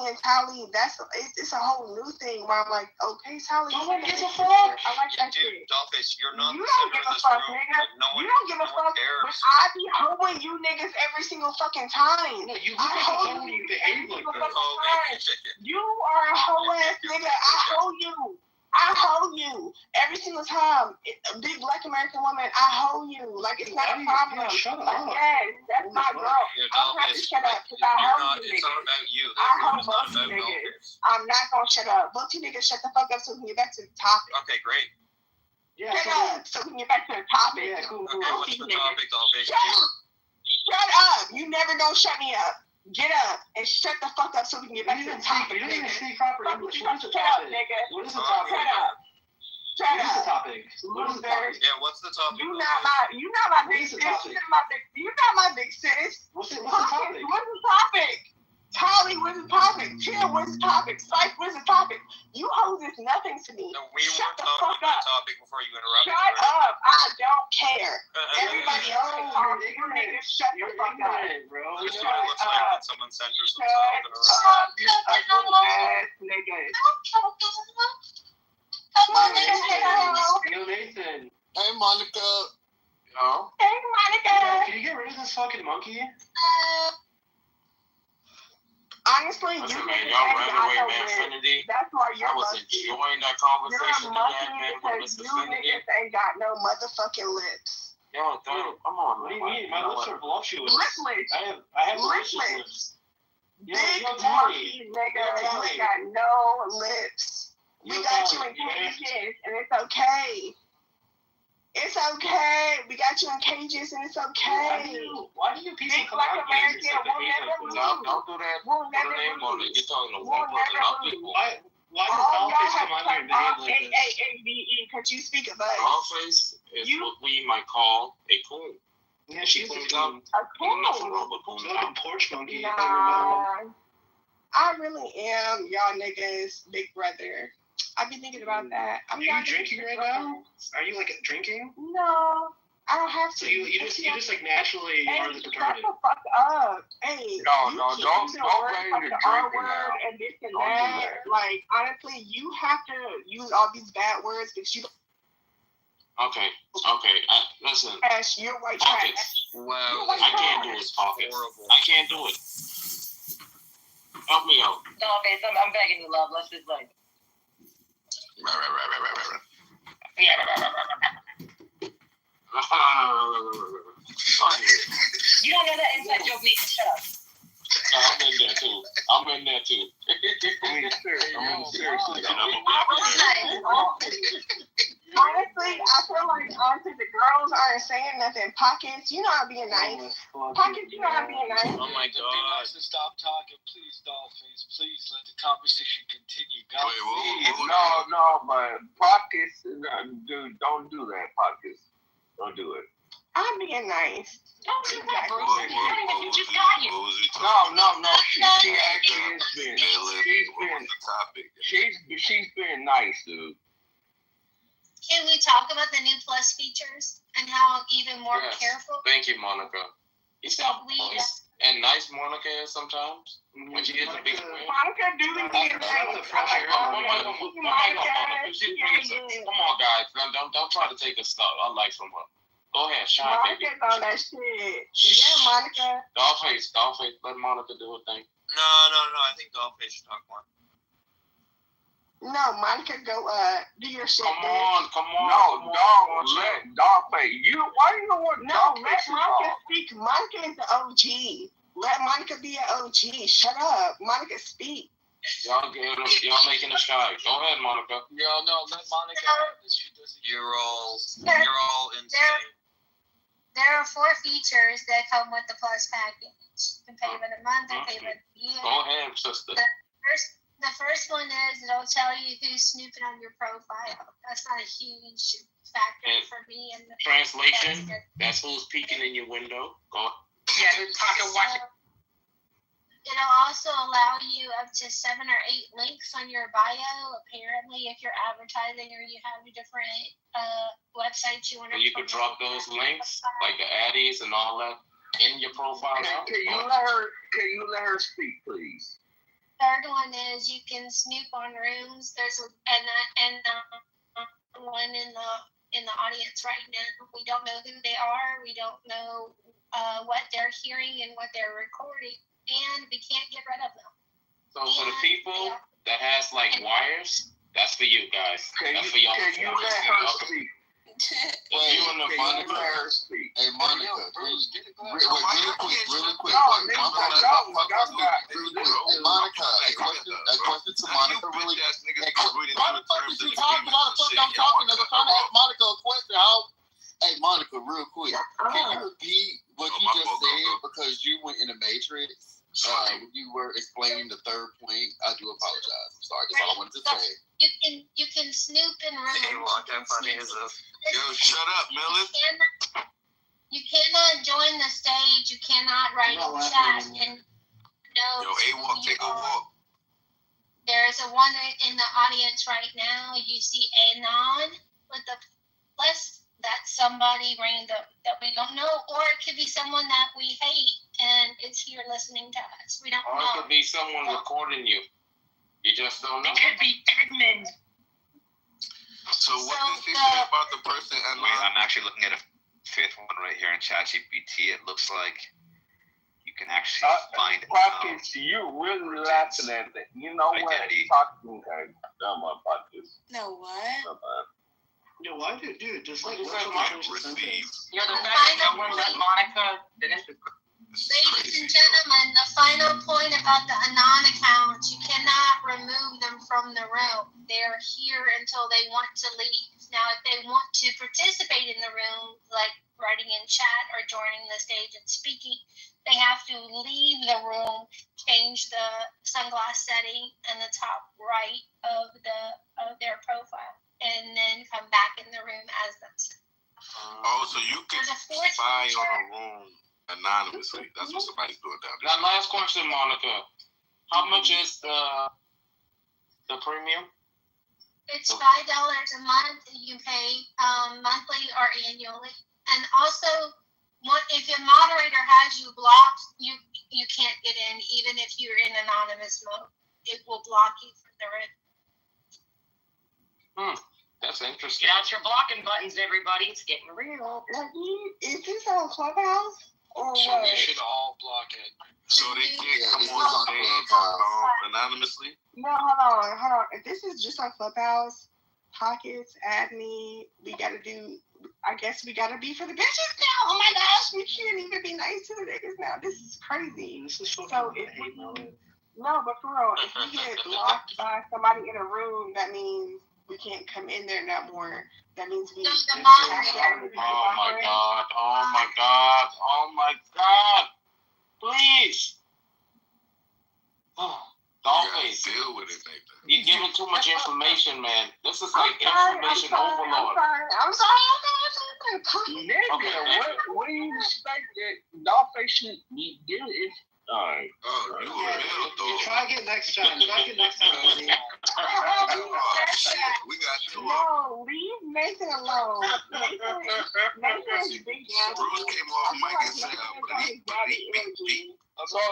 and Tally, it's a whole new thing where I'm like, okay, Tally. No one gives a fuck. I like that shit. Dollface, you're not You the don't center give of a this fuck, room. nigga. No one, You don't give a fuck. cares. But I be hoeing you niggas every single fucking time. No, you hoe you behave like that. You are a hoe ass nigga. I hoe you every single time. A big Black American woman, I hoe you. Like, it's not a problem. Shut up. Like, yes, that's my girl. I don't have to shut up because I hoe you It's niggas. not about you. I hoe both you niggas. I'm not going to shut up. Both you niggas shut the fuck up so we can get back to the topic. Okay, great. Yeah, shut up so we can get back to the topic. Yeah, cool. Okay, what's the topic, Dollface? Shut up. You never going to shut me up. Get up and shut the fuck up so we can get back to the topic. You didn't even speak proper English. What is the Shut up, topic? nigga. What is the topic? Shut up. Shut What is the up. topic? What is the topic? Yeah, what's the topic? You not my big sis. You're not my big sis. What's the topic? What's the topic? Tolly, what's the topic? Chill, what's the topic? Spike, what's the topic? You hoes is nothing to me. No, we Shut were the talking fuck about up. the topic before you interrupted. Shut up. I don't care. Everybody else can talk. You niggas shut the fuck up. Bro. This is what it looks like when someone centers themselves in a room. Niggas. Yo, Nathan. Hey, Monica. Yo. Hey, Monica. Can you get rid of this fucking monkey? Honestly, you Listen, man, niggas y'all ain't ran got away, no man, wit. Infinity. That's why you're I was lucky. enjoying that You're conversation a you monkey had, man, with because Mr. you Infinity. niggas ain't got no motherfucking lips. Yo, dude, come on, What do man. you mean? My lips are voluptuous. Lipless. I have delicious Lipless. lips. Yo, Big yo, Tally. monkey nigga. Yo, You Tally. ain't got no lips. We Yo, got you Tally, in you there? cages and it's okay. It's okay. We got you in cages and it's okay. Why do you people Big come Black out here and American just will behave never like lose. Don't do that. We'll Put never a name on it. lose. You're talking to We'll one person, never not lose. people. Why do All y'all Dollface have come out here and behave cut off like this? AAABE because you speak of us. Dollface is what we might call a coon. Yeah, she's a coon. A Nothing coon. wrong with coon. She's like a porch monkey. Nah. I really am y'all niggas' big brother. I be thinking about that. Are you drinking right now? Are you like drinking? No, I don't have So to. you just like naturally Hey, are the shut retarded. the fuck up. Hey, No, you no, keep don't using blame words the like the R drinking word now. and this and Don't do that. that. Like, honestly, you have to use all these bad words because you Okay. Listen. trash. You're white trash. Pockets. Wow. I can't do it, Pockets. I can't do it. Help me out. Dollface, I'm begging you, love. Let's just like. Right. You don't know that inside joke, Nathan. Shut up. No, I'm in there too. seriously. Honestly, I feel like honestly the girls aren't saying nothing. Pockets, you know I'm being nice. Pockets, you know I'm being nice. Oh my God! Stop talking, please, Dollface. Please let the conversation continue. God, No, but Pockets, dude, don't do that, Pockets. Don't do it. I'm being nice. Don't do that, bro. You just got here. No. She actually has been. She's been nice, dude. Can we talk about the new Plus features and how even more careful? Thank you, Monica. You sound and nice Monica is sometimes when she gets a big win. Monica do be being nice. Come on, guys. Don't try to take a life from her. Go ahead, shine, baby. Monica's on that shit. Yeah, Monica. Dollface, let Monica do her thing. No. I think Dollface should talk more. No, Monica, go do your shit. Come on. No, let Dollface. Why you don't want No, let Monica speak. Monica is the OG. Let Monica be an OG. Shut up. Monica, speak. Y'all making a shy. Go ahead, Monica. Y'all know, let Monica. You're all insane. There are 4 features that come with the Plus package. You can pay by the month or pay by the year. Go ahead, sister. The first one is it'll tell you who's snooping on your profile. That's not a huge factor for me. And translation, that's who's peeking in your window. Go on. Yeah, it'll also allow you up to 7 or 8 links on your bio. Apparently, if you're advertising or you have different websites you want to. You could drop those links, like the addies and all that, in your profile. Can you let her speak, please? Third one is you can snoop on rooms. There's one in the audience right now. We don't know who they are. We don't know what they're hearing and what they're recording, and we can't get rid of them. So for the people that has like wires, that's for you guys. That's for y'all. Can you let her speak? Hey, Monica. Hey, Monica. Really quick. Monica, a question to Monica. Really. Why the fuck is you talking? Why the fuck I'm talking? I'm trying to ask Monica a question. Hey, Monica, real quick. Can you repeat what you just said? Because you went in the Matrix. When you were explaining the third point, I do apologize. I'm sorry. That's all I wanted to say. You can snoop in rooms. Yo, shut up, Millie. You cannot join the stage. You cannot write in chat. And take a walk. There's a one in the audience right now. You see Anon with the plus. That's somebody random that we don't know, or it could be someone that we hate and is here listening to us. We don't know. Or it could be someone recording you. You just don't know. It could be admin. So what does he say about the person? I'm actually looking at a 5th one right here in ChatGPT. It looks like you can actually find Pockets, you really laughing at that. You know identity. What? Pockets. No, what? No, why do it? Just like receive. The fact that we're let Monica. Ladies and gentlemen, the final point about the Anon accounts, you cannot remove them from the room. They're here until they want to leave. Now, if they want to participate in the room, like writing in chat or joining the stage and speaking, they have to leave the room, change the sunglass setting in the top right of their profile, and then come back in the room as themselves. So you can spy on a room anonymously. That's what somebody's doing down there. Now, last question, Monica. How much is the premium? It's $5 a month. You can pay monthly or annually. And also, if your moderator has you blocked, you can't get in, even if you're in anonymous mode. It will block you from the room. That's interesting. Get out your blocking buttons, everybody. It's getting real. Is this on Clubhouse? Or So what? we should all block it. So they can't come on stage anonymously? No, hold on. If this is just on Clubhouse, Pockets, add me. I guess we gotta be for the bitches now. Oh my gosh, we can't even be nice to the niggas now. This is crazy. This is so No, but for real, if we get blocked by somebody in a room, that means we can't come in there no more. That means we. Oh my god! Oh my god! Oh my god! Please. Dollface. Deal with it, Nathan. You're giving too much information, man. This is like information overload. I'm sorry. Nigga, what do you expect that Dollface should be doing? Alright. Oh, you a real dog. Try again next time. Buddy. Oh, shit. We got two of them. No, leave Nathan alone. Nathan's big daddy. Bruce came off mic and said,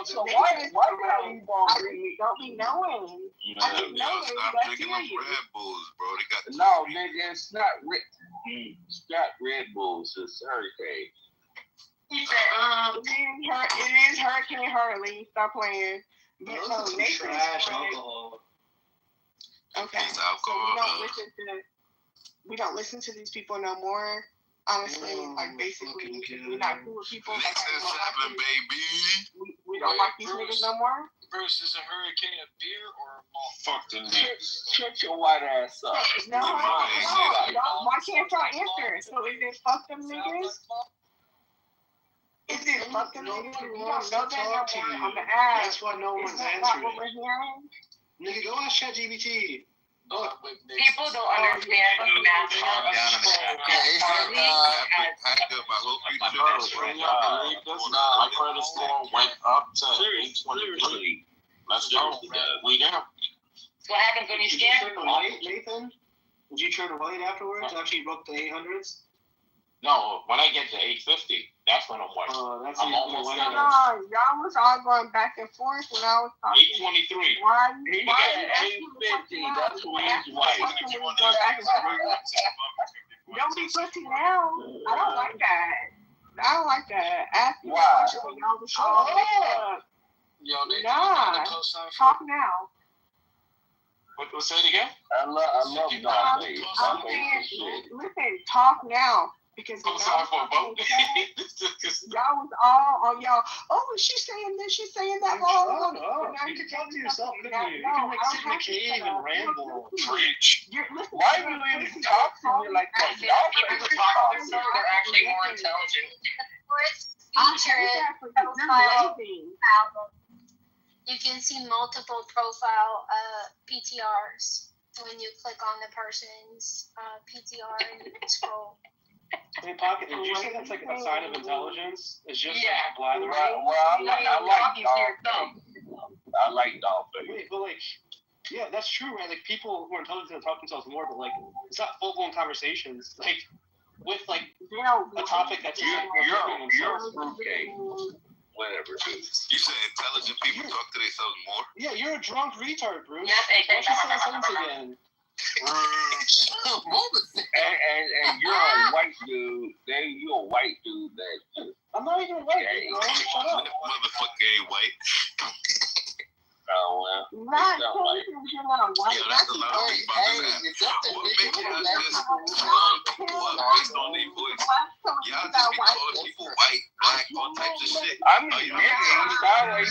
So why you gonna bring me? Don't be knowing. I didn't know Yo, stop drinking them Red Bulls, bro. They got no, nigga, it's not Red Bulls, it's Hurricane. He said, it is Hurricane Harley. Stop playing. But no, Nathan's trash alcohol. Okay. It's alcohol. So we don't listen to these people no more. Honestly, like basically, we're not cool with people. Like, we don't like these niggas no more. Bruce, is a hurricane a beer or a malt? Fuck the niggas. Shut your white ass up. No, why can't y'all answer? So is it fuck them niggas? Is it fuck them niggas? We don't know that no more on the app. That's why no one's answering. answering. What we're hearing? Nigga, go ask ChatGPT. People don't understand the math. I hope you do. My credit score went up to 823. Let's go. We down. What happens when you scan? Nathan, did you turn white afterwards after you broke the 800s? No, when I get to 850, that's when I'm white. I'm almost there. Y'all was all going back and forth when I was talking. 823. Why He you got 850. That's when he's white. Don't be pussy now. I don't like that. Ask me a Why? question when y'all was showing. Yo, they Nah. Talk now. What say it again? I love Dollface. I'm saying, listen, talk now. Because I'm sorry for a vote. Y'all was all on y'all. Oh, she's saying this, she's saying that. Shut up. You can talk to yourself, couldn't you? You can like sit in a cave and ramble. Preach. Why do you even talk to me like that? People talk to themselves, they're actually more intelligent. You can see multiple profile PTRs when you click on the person's PTR and you scroll. Hey, Pocket, did you say that's like a sign of intelligence? It's just like blather. Well, I like Dollface. Wait, but like, yeah, that's true, right? Like, people who are intelligent talk themselves more, but like, it's not full-blown conversations. Like, with like a topic that's you're a fruitcake. Whatever, dude. You said intelligent people talk to themselves more? Yeah, you're a drunk retard, Bruce. Yes, why don't you say a sentence again? And you're a white dude. You're a white dude that. I'm not even white. Shut up. Motherfucker ain't white. Oh well. Not white. Yeah, that's a lot of people about that. What makes y'all just call people up based on their voice? Y'all just be calling people white, black, all types of shit. I mean, nigga, he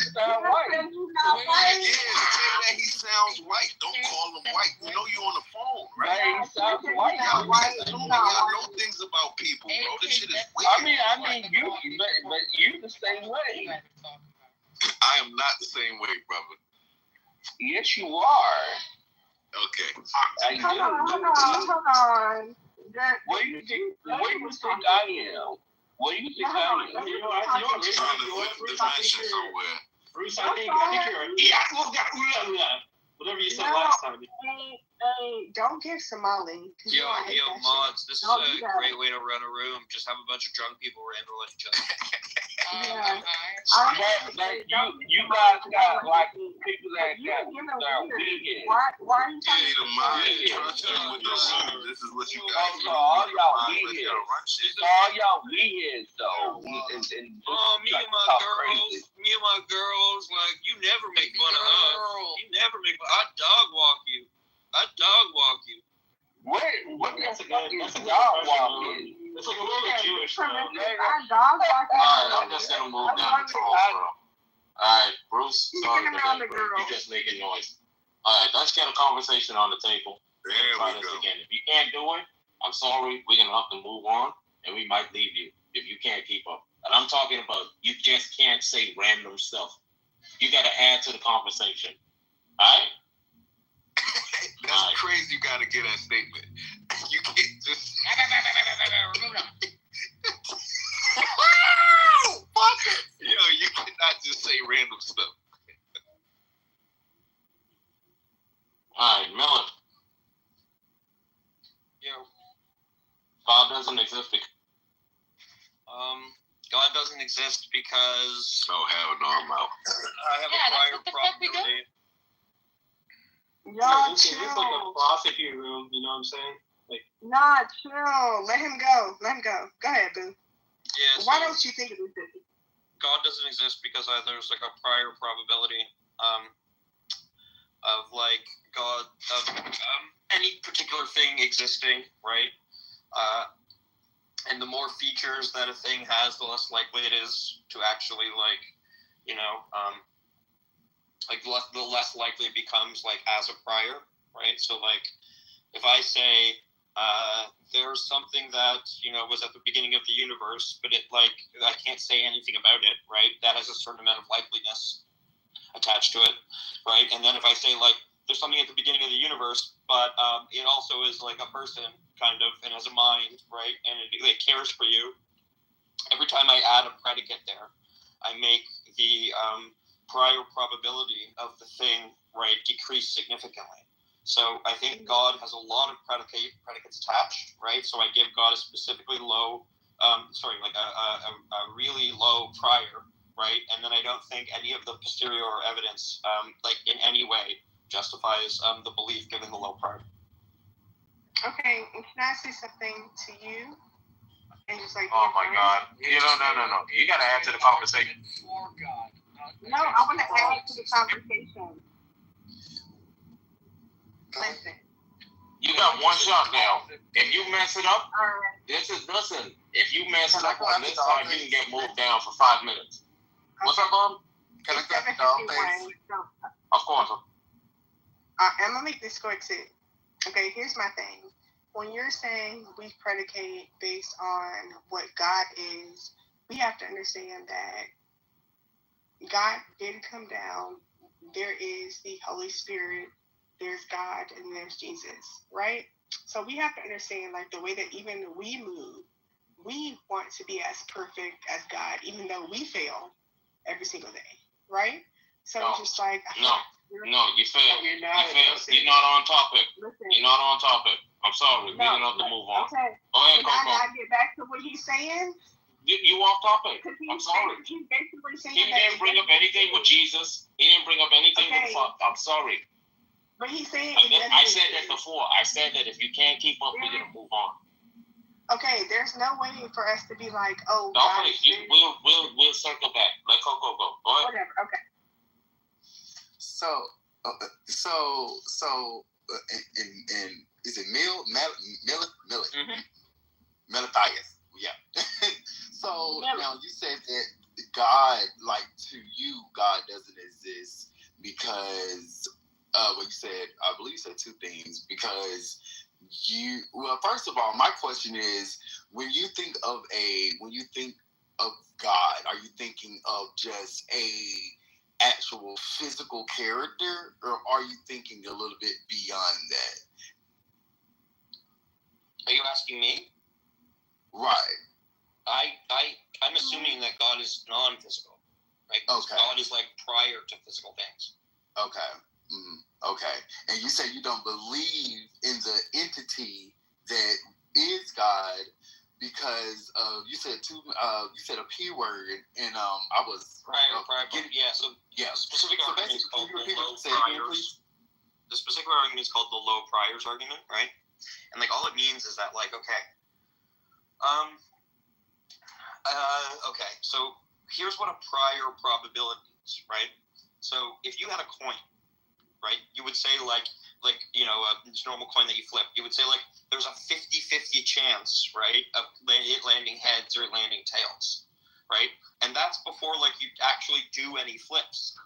sound white. Yeah, say that he sounds white. Don't call him white. You know you on the phone, right? He sounds white. Y'all know things about people, bro. This shit is weird. I mean, but you the same way. I am not the same way, brother. Yes, you are. Okay. Hold on. Where do you think I am? Where do you think I am? I'm trying to flip the dimension somewhere. Bruce, I think you're whatever you said last time. Hey, don't give Somali. Yo, mods, this is a great way to run a room. Just have a bunch of drunk people ramble at each other. But you guys got like people that got weekend. Why are you talking about with the room? This is what you got. So all y'all weekends though. Me and my girls, like, you never make fun of us. You never make fun. I dog walk you. What that's a good dog walking? It's like a little bit Jewish, bro. I'm just gonna move down the troll, bro. Alright, Bruce, He's sorry getting for around that, the bro. girl. You just making noise. Alright, let's get a conversation on the table. There Try we this go. again. If you can't do it, I'm sorry. We're gonna have to move on, and we might leave you if you can't keep up. And I'm talking about you just can't say random stuff. You got to add to the conversation. All right? That's crazy. You got to get that statement. You can't just. Yo, you cannot just say random stuff. All right, Miller. Yo. God doesn't exist because. God doesn't exist because. Oh, hell no, I'm out. I have a prior probability. Y'all This is like a chill. philosophy room, you know what I'm saying? Like, Nah, chill. Let him go. Let him go. Go ahead, boo. Yeah. Why don't you think it is 50? God doesn't exist because there's like a prior probability of like God of any particular thing existing, right? And the more features that a thing has, the less likely it is to actually like, you know, like the less likely it becomes like as a prior, right? So like if I say there's something that, you know, was at the beginning of the universe, but it like I can't say anything about it, right? That has a certain amount of likeliness attached to it, right? And then if I say like there's something at the beginning of the universe, but it also is like a person kind of and has a mind, right? And it cares for you. Every time I add a predicate there, I make the prior probability of the thing, right, decrease significantly. So I think God has a lot of predicates attached, right? So I give God a specifically low, a really low prior, right? And then I don't think any of the posterior evidence, like in any way, justifies the belief given the low prior. Okay, and can I say something to you? And just like, Oh my God! No. You got to add to the conversation. For God. No, I want to add to the conversation. Listen. You got one shot now. If you mess it up, listen. If you mess it up on this side, you can get moved down for 5 minutes. What's up, Mom? Can I get the dog face? Of course. I'm gonna make this quick too. Okay, here's my thing. When you're saying we predicate based on what God is, we have to understand that God did come down. There is the Holy Spirit, there's God, and there's Jesus, right? So we have to understand, like, the way that even we move, we want to be as perfect as God, even though we fail every single day, right? So it's just like... No, you failed. You're not. You're not on topic. Listen. You're not on topic. I'm sorry. We're going to have to move on. Okay. Go ahead, Can I not get back to what he's saying? You off topic. I'm sorry. He's basically saying he didn't bring up anything with Jesus. He didn't bring up anything with the Father. I'm sorry. But he's saying... I said that before. I said that if you can't keep up, we're going to move on. Okay, there's no way for us to be like, oh, no, God, we'll circle back. Let Coco go. Go ahead. Whatever. Okay. So, and is it Matthias? Yeah. So now you said that God, like to you, God doesn't exist because, what you said, I believe you said two things. Because first of all, my question is, when you think of God, are you thinking of just a actual physical character, or are you thinking a little bit beyond that? Are you asking me? Right. I'm assuming that God is non-physical, right? Okay. God is like prior to physical things. Okay. Mm-hmm. Okay. And you say you don't believe in the entity that is God because you said a P word, and I was prior. Specific argument is called the low priors. The specific argument is called the low priors argument, right? And like all it means is that like so here's what a prior probability is, right? So if you had a coin, right, you would say like you know a normal coin that you flip, you would say like there's a 50-50 chance, right, of it landing heads or landing tails. right? And that's before like you actually do any flips,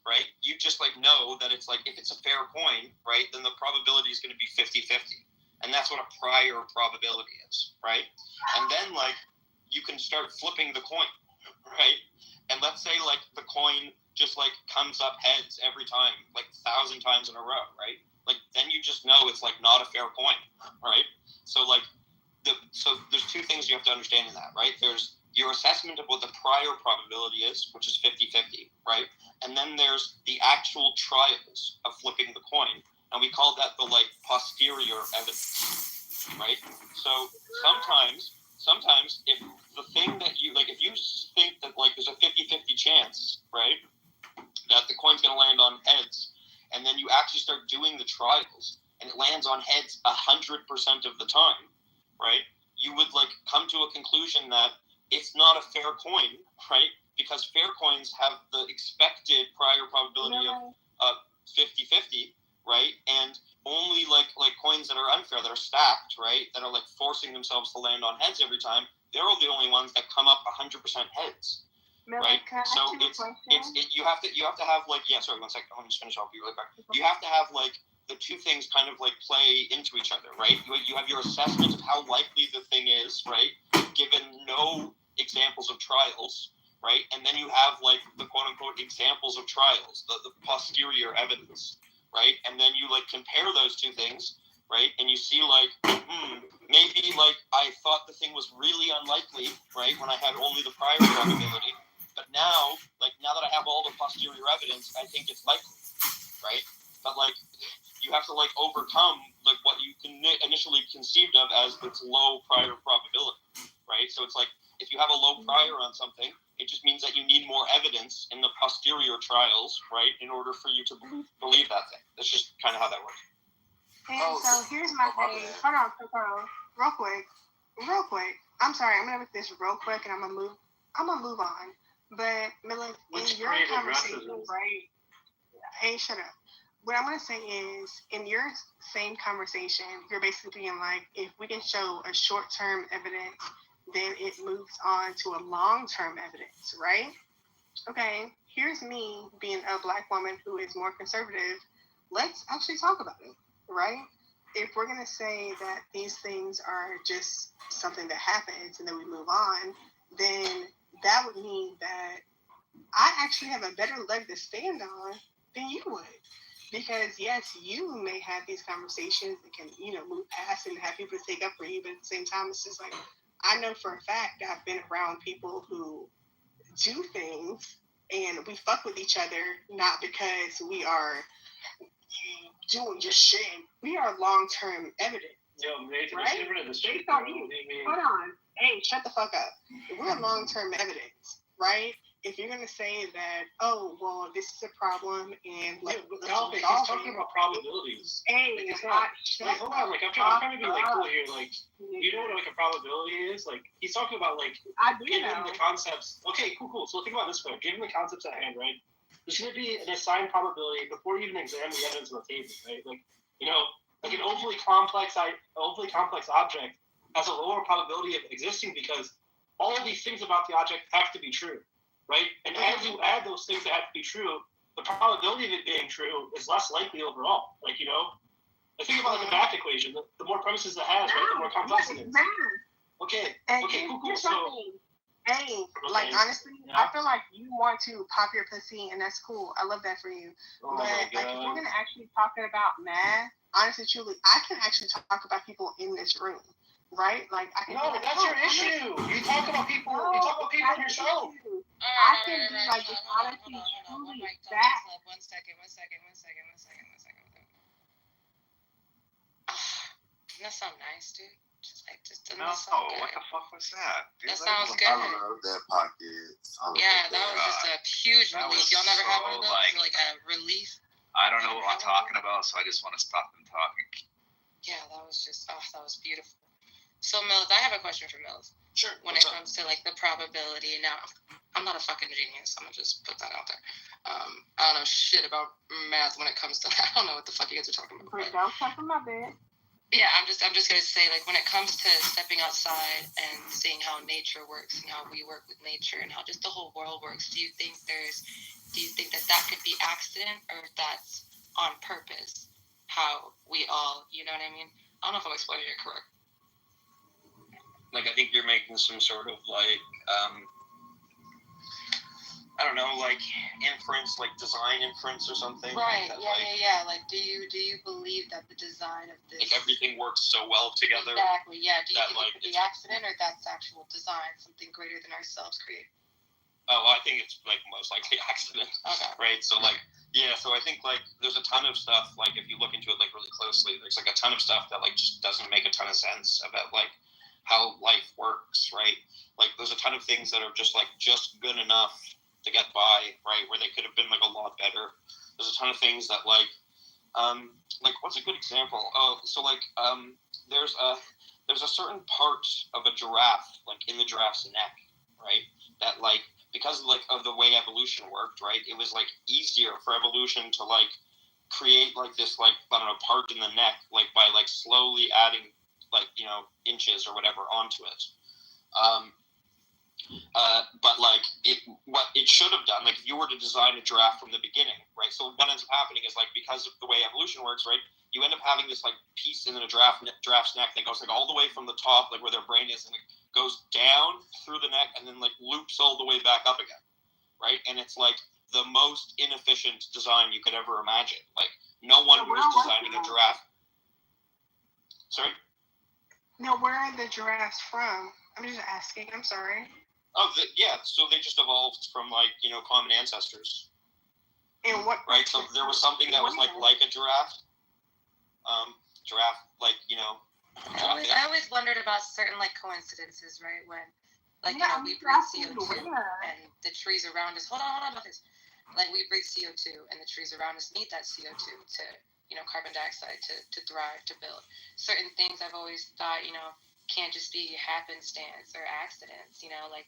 right? You just like know that it's like if it's a fair coin, right, then the probability is going to be 50-50. And that's what a prior probability is, right? And then like you can start flipping the coin, right? And let's say like the coin just like comes up heads every time, like 1,000 times in a row, right? Like then you just know it's like not a fair coin, right? So like so there's two things you have to understand in that, right? There's your assessment of what the prior probability is, which is 50-50, right? And then there's the actual trials of flipping the coin, and we call that the like posterior evidence, right? So sometimes if the thing that you like, if you think that like there's a 50-50 chance, right, that the coin's going to land on heads, and then you actually start doing the trials, and it lands on heads 100% of the time, right? You would like come to a conclusion that it's not a fair coin, right? Because fair coins have the expected prior probability of 50-50, right? And only like coins that are unfair, that are stacked, right? That are like forcing themselves to land on heads every time. They're the only ones that come up 100% heads, right? So you have to have like sorry 1 second. Let me just finish off you really quick. You have to have like the two things kind of like play into each other, right? You have your assessment of how likely the thing is, right? Given no examples of trials, right? And then you have like the quote unquote examples of trials, the posterior evidence, right? And then you like compare those two things, right? And you see like, maybe like I thought the thing was really unlikely, right? When I had only the prior probability, but now that I have all the posterior evidence, I think it's likely, right? But like, you have to like overcome like what you can initially conceived of as its low prior probability, right? So it's like if you have a low prior on something, it just means that you need more evidence in the posterior trials, right, in order for you to believe that thing. That's just kind of how that works. And so here's my thing. Hold on, real quick. I'm sorry, I'm gonna make this real quick, and I'm gonna move on. But Miller, in your conversation, right? Hey, shut up. What I'm going to say is, in your same conversation, you're basically being like, if we can show a short-term evidence, then it moves on to a long-term evidence, right? Okay, here's me being a Black woman who is more conservative. Let's actually talk about it, right? If we're going to say that these things are just something that happens and then we move on, then that would mean that I actually have a better leg to stand on than you would. Because yes, you may have these conversations that can, move past and have people take up for you, but at the same time, it's just like, I know for a fact that I've been around people who do things and we fuck with each other, not because we are doing just shit. We are long-term evidence. Yo, Nathan, right? Based on you. Hold on. Hey, shut the fuck up. We're long-term evidence, right? If you're going to say that, oh, well, this is a problem, and like, he's talking about probabilities. Hey, it's not. Hold on, I'm trying to be like cool here. Like, you know what like a probability is? Like, he's talking about like given the concepts. Okay, cool. So think about it this way: given the concepts at hand, right? There's going to be an assigned probability before you even examine the evidence on the table, right? Like, like an overly complex object has a lower probability of existing because all of these things about the object have to be true. Right? And as you add those things that have to be true, the probability of it being true is less likely overall. Like, I think about like a math equation. The more premises it has, right, the more complex it is. Okay, cool. So, honestly, I feel like you want to pop your pussy, and that's cool. I love that for you. But like, if we're gonna actually talking about math, honestly, truly, I can actually talk about people in this room. Right? Like I can. No, that's your issue. You talk about people. You talk about people on your show. I can be like this honestly, truly that. 1 second. That sounds nice, dude. Just no, what the fuck was that? That sounds good. I love that pocket. Yeah, that was just a huge relief. Y'all never had one of those? Like a relief? I don't know what I'm talking about, so I just want to stop them talking. Yeah, that was just, that was beautiful. So, Mills, I have a question for Mills. Sure. When it comes to, like, the probability. Now, I'm not a fucking genius. I'm going to just put that out there. I don't know shit about math when it comes to, I don't know what the fuck you guys are talking about. Don't talk about my bed. Yeah, I'm just gonna say, like, when it comes to stepping outside and seeing how nature works and how we work with nature and how just the whole world works, do you think that could be accident or if that's on purpose? How we all, you know what I mean? I don't know if I'm explaining it correct. Like, I think you're making some sort of like I don't know, like inference, like design inference or something. Right. Like that, Yeah. Like, do you believe that the design of this, like everything works so well together? Exactly. Yeah. Do you that, think like, it could be accident or that's actual design, something greater than ourselves create? Oh, I think it's like most likely accident. Okay. Right. So like, yeah. So I think like there's a ton of stuff. Like if you look into it like really closely, there's like a ton of stuff that like just doesn't make a ton of sense about like how life works. Right. Like there's a ton of things that are just good enough to get by. Right. Where they could have been like a lot better. There's a ton of things that like what's a good example? Oh, so like there's a certain part of a giraffe like in the giraffe's neck. Right. That like. Because of the way evolution worked, right? It was like easier for evolution to like create like this like I don't know part in the neck like by like slowly adding like inches or whatever onto it. But like what it should have done, like if you were to design a giraffe from the beginning, right? So what ends up happening is like because of the way evolution works, right? You end up having this like piece in a giraffe's neck that goes like all the way from the top, like where their brain is, and it goes down through the neck and then like loops all the way back up again, right? And it's like the most inefficient design you could ever imagine. Like no one who was designing a giraffe. Sorry. Now, where are the giraffes from? I'm just asking. I'm sorry. Oh, yeah. So they just evolved from like common ancestors. And what? Right. So there was something that was like a giraffe. Giraffe, like I always wondered about certain like coincidences, right? When like we breathe CO2 and the trees around us. Hold on about this. Like we breathe CO2 and the trees around us need that CO2 to carbon dioxide to thrive, to build. Certain things I've always thought can't just be happenstance or accidents. Like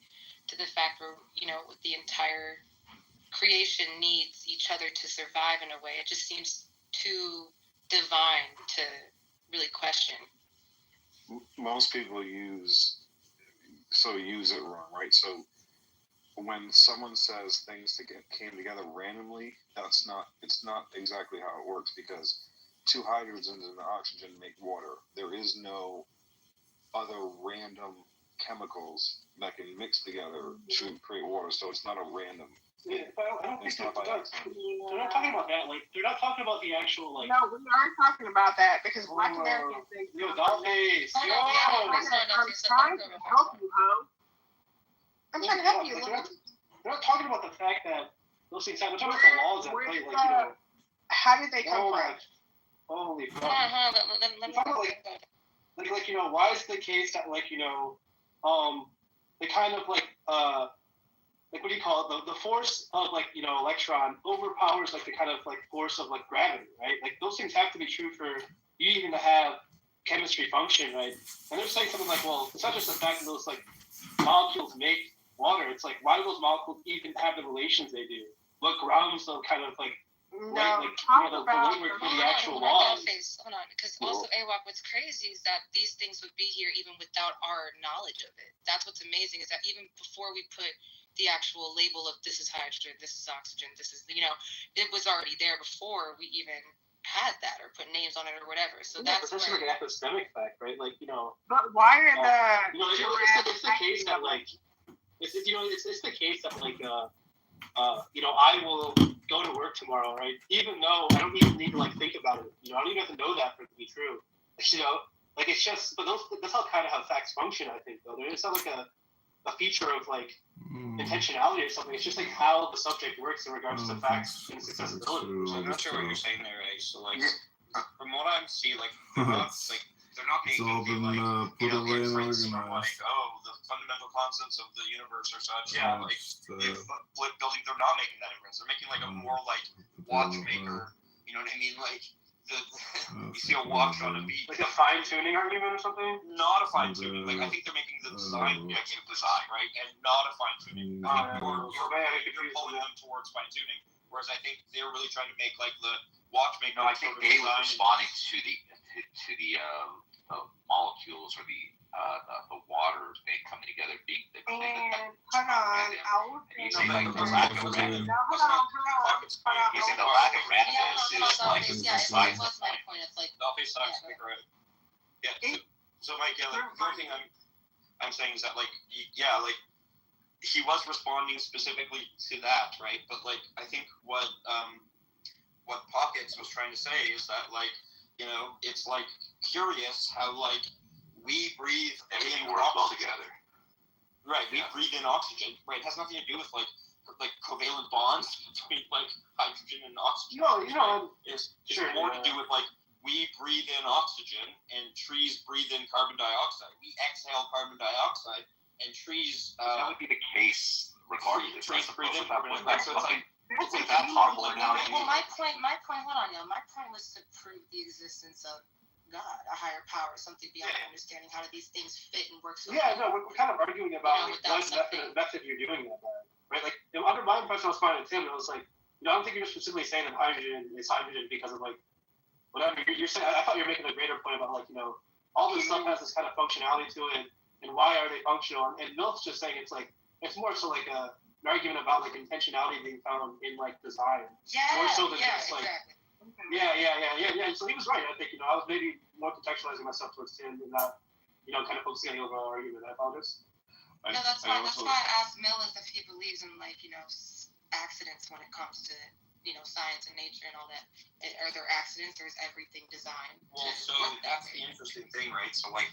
to the fact where the entire creation needs each other to survive in a way. It just seems too divine to really question. Most people use it wrong, right? So when someone says things came together randomly, it's not exactly how it works, because two hydrogens and an oxygen make water. There is no other random chemicals that can mix together to create water, so it's not a random. Yeah, but I don't think they're not talking about that. Like, they're not talking about the actual, like... No, we are talking about that, because Black Americans think... Yo, Dollface! Yo! I'm trying to help you, ho. I'm trying to help you. They're not talking about the fact that those things happen. They're talking about the laws that play, like, How did they come from? Holy fuck. Let me talk about, like, why is the case that, like, they kind of, like, what do you call it? The force of electron overpowers like the kind of like force of like gravity, right? Like those things have to be true for you even to have chemistry function, right? And they're saying something like, well, it's not just the fact that those like molecules make water. It's like why do those molecules even have the relations they do? What grounds the kind of like the framework for the actual laws? Hold on, because also AWOC, what's crazy is that these things would be here even without our knowledge of it. That's what's amazing, is that even before we put the actual label of this is hydrogen, this is oxygen, this is it was already there before we even had that or put names on it or whatever. So yeah, that's like an epistemic fact, right? Like But why are it's the case that like it's the case that like I will go to work tomorrow, right? Even though I don't even need to like think about it. I don't even have to know that for it to be true. Like it's just, but that's how kind of how facts function. I think though, it's not like a feature of like intentionality or something. It's just like how the subject works in regards to facts and accessibility. I'm not sure what you're saying there, right? So like, from what I see, like they're not making the inference from like, the fundamental constants of the universe or such. Yeah, like if flip building, they're not making that inference. They're making like a more like watchmaker. You know what I mean? Like you see a watch on a beat. Like a fine tuning argument or something? Not a fine tuning. Like I think they're making the design design, right? And not a fine tuning. You're pulling them towards fine tuning. Whereas I think they're really trying to make like the watch make. No, I think A was responding to the molecules or the water coming together, being the hold on, you say like the lack of randomness. You say the lack of randomness is like it was my point. It's like Dollface sucks. Right. Yeah. So Mike, the only thing I'm saying is that like he was responding specifically to that, right? But like I think what Pockets was trying to say is that like it's like curious how like we breathe in oxygen together. Right, we breathe in oxygen. Right, it has nothing to do with like covalent bonds between like hydrogen and oxygen. It's more to do with like we breathe in oxygen and trees breathe in carbon dioxide. We exhale carbon dioxide and trees. That would be the case regardless. Trees breathe in carbon dioxide. So it's like. It's like that horrible analogy. Well, my point, hold on, y'all. My point was to prove the existence of God, a higher power, something beyond understanding how do these things fit and work. So we're kind of arguing about what method you're doing that by, right? Like, under my impression, I was finding Tim, it was like, I don't think you're specifically saying that hydrogen is hydrogen because of like whatever you're saying. I thought you were making a greater point about like all this stuff has this kind of functionality to it, and why are they functional? And Milt's just saying it's more so like an argument about like intentionality being found in like design. More so than just like. Exactly. Yeah. So he was right. I think I was maybe more contextualizing myself towards Tim and not kind of focusing on the overall argument. I apologize. No, that's why I asked Millis if he believes in like accidents when it comes to science and nature and all that. Are there accidents or is everything designed? Well, so that's the interesting thing, right? So like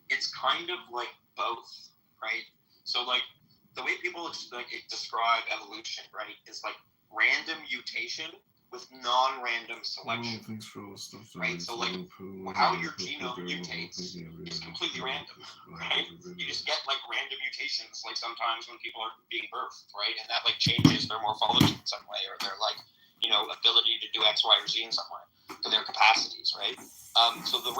it's kind of like both, right? So like the way people describe evolution, right, is like random mutation with non-random selection, right? So like how your genome mutates is completely random, right? You just get like random mutations, like sometimes when people are being birthed, right? And that like changes their morphology in some way, or their like ability to do X, Y, or Z in some way, to their capacities, right? So the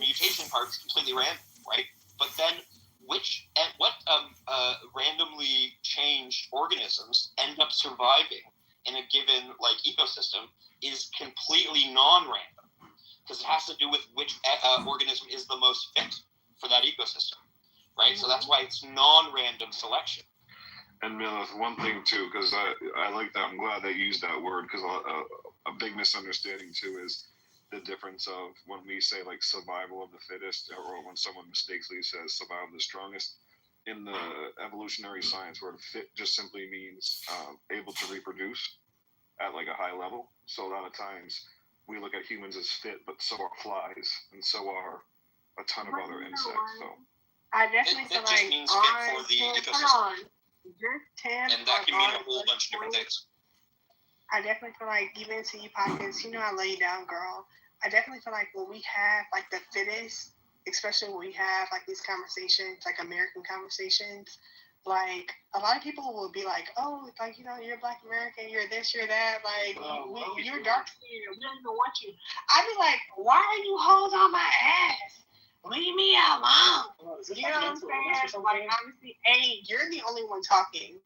mutation part is completely random, right? But then what randomly changed organisms end up surviving in a given like ecosystem is completely non-random, because it has to do with which organism is the most fit for that ecosystem, right? So that's why it's non-random selection. And Milith, one thing too, because I like that. I'm glad they used that word, because a big misunderstanding too is the difference of when we say like survival of the fittest, or when someone mistakenly says survival of the strongest. In the evolutionary science, word fit just simply means able to reproduce at like a high level. So a lot of times we look at humans as fit, but so are flies, and so are a ton of other insects. So I definitely feel like means fit for the ecosystem. And that can mean a whole bunch of different things. I definitely feel like, even to you Pockets, I lay down, girl. I definitely feel like when we have like the fittest, especially when we have like these conversations, like American conversations, like a lot of people will be like, oh, like, you're Black American, you're this, you're that, like, you're dark skinned, we don't even want you. I'd be like, why are you hoes on my ass? Leave me alone. You know what I'm saying? Like, honestly, you're the only one talking.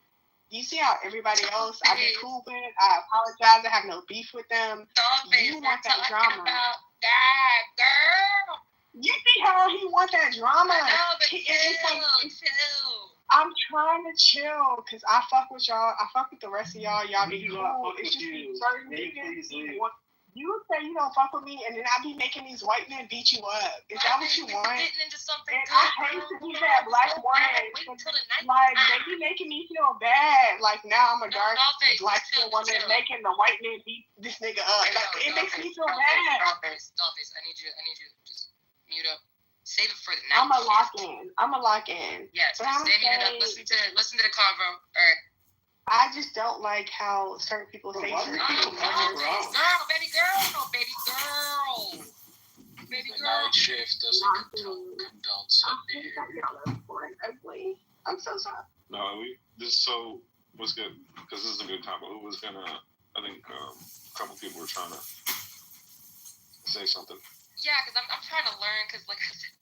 You see how everybody else I be cool with? I apologize. I have no beef with them. You want that drama. About that, girl. You see how he wants that drama? I know, but chill. I'm trying to chill because I fuck with y'all. I fuck with the rest of y'all. Y'all be cool. It's just certain niggas. You say you don't fuck with me, and then I be making these white men beat you up. Is that what you want? Getting into something and I hate to be that Black woman. Like, they be making me feel bad. Like, now I'm a dark Black woman making the white man beat this nigga up. It makes me feel bad. Dollface, I need you to just mute up. Save it for the night. I'm a lock in. Yes, save it up. Listen to the convo. All right. I just don't like how certain people say certain people. Baby girl. Night shift doesn't condone something here. I'm so sorry. No, what's good? Because this is a good combo. Who was gonna? I think a couple people were trying to say something. Yeah, because I'm trying to learn. Because like I said,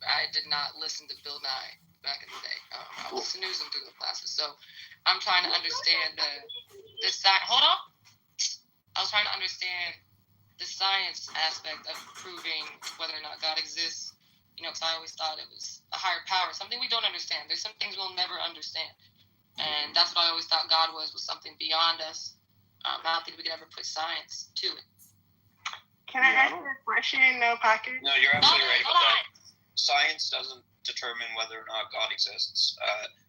I did not listen to Bill Nye back in the day. I was snoozing through the classes, so I'm trying to understand the side. Hold on. I was trying to understand the science aspect of proving whether or not God exists. Because I always thought it was a higher power, something we don't understand. There's some things we'll never understand. And that's what I always thought God was something beyond us. I don't think we could ever put science to it. Can I ask a question? No pocket? No, you're absolutely right about that. Science doesn't determine whether or not God exists.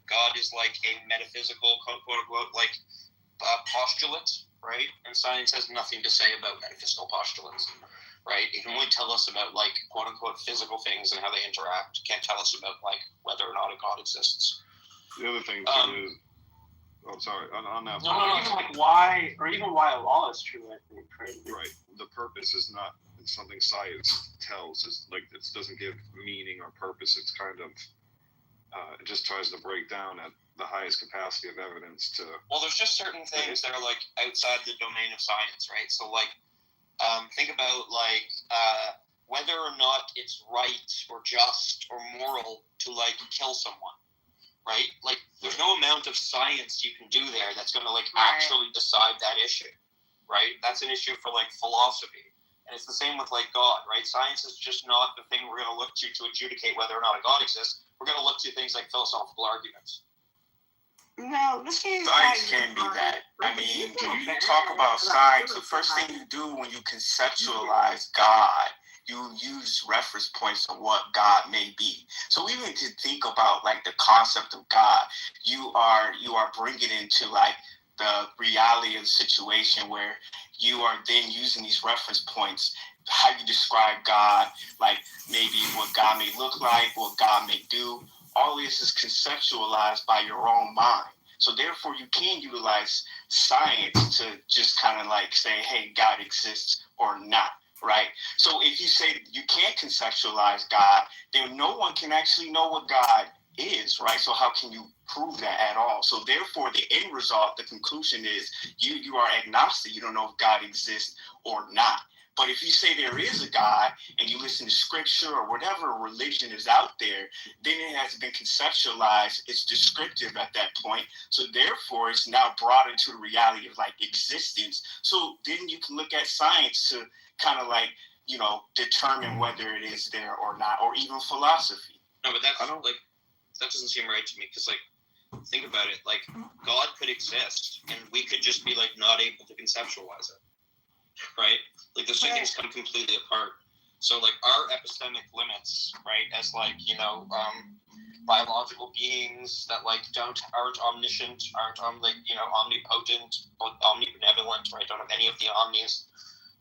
God is like a metaphysical, quote unquote, like postulate, right? And science has nothing to say about metaphysical postulates. Right, it can only tell us about like quote unquote physical things and how they interact. It can't tell us about like whether or not a God exists. The other thing too is, sorry, on that. No, even like why, or even why a law is true. I think, right. The purpose is not something science tells. It's like it doesn't give meaning or purpose. It's kind of it just tries to break down at the highest capacity of evidence to. Well, there's just certain things that are like outside the domain of science, right? So like. Think about like whether or not it's right or just or moral to like kill someone, right? Like there's no amount of science you can do there that's going to like actually decide that issue, right? That's an issue for like philosophy, and it's the same with like God, right? Science is just not the thing we're going to look to adjudicate whether or not a God exists. We're going to look to things like philosophical arguments. No, this is science can be that. I mean, when you talk about science, the first thing you do when you conceptualize God, you use reference points of what God may be. So even to think about like the concept of God, you are bringing into like the reality of the situation where you are then using these reference points, how you describe God, like maybe what God may look like, what God may do. All this is conceptualized by your own mind. So therefore, you can utilize science to just kind of like say, hey, God exists or not, right? So if you say you can't conceptualize God, then no one can actually know what God is, right? So how can you prove that at all? So therefore, the end result, the conclusion is you are agnostic. You don't know if God exists or not. But if you say there is a God and you listen to scripture or whatever religion is out there, then it has been conceptualized. It's descriptive at that point. So therefore, it's now brought into the reality of like existence. So then you can look at science to kind of like, determine whether it is there or not, or even philosophy. No, but that doesn't seem right to me because like, think about it. Like God could exist and we could just be like not able to conceptualize it. Right? Like those two things come completely apart. So like our epistemic limits, right, as like, biological beings that like aren't omniscient, aren't omnipotent, omnibenevolent, right, don't have any of the omnis,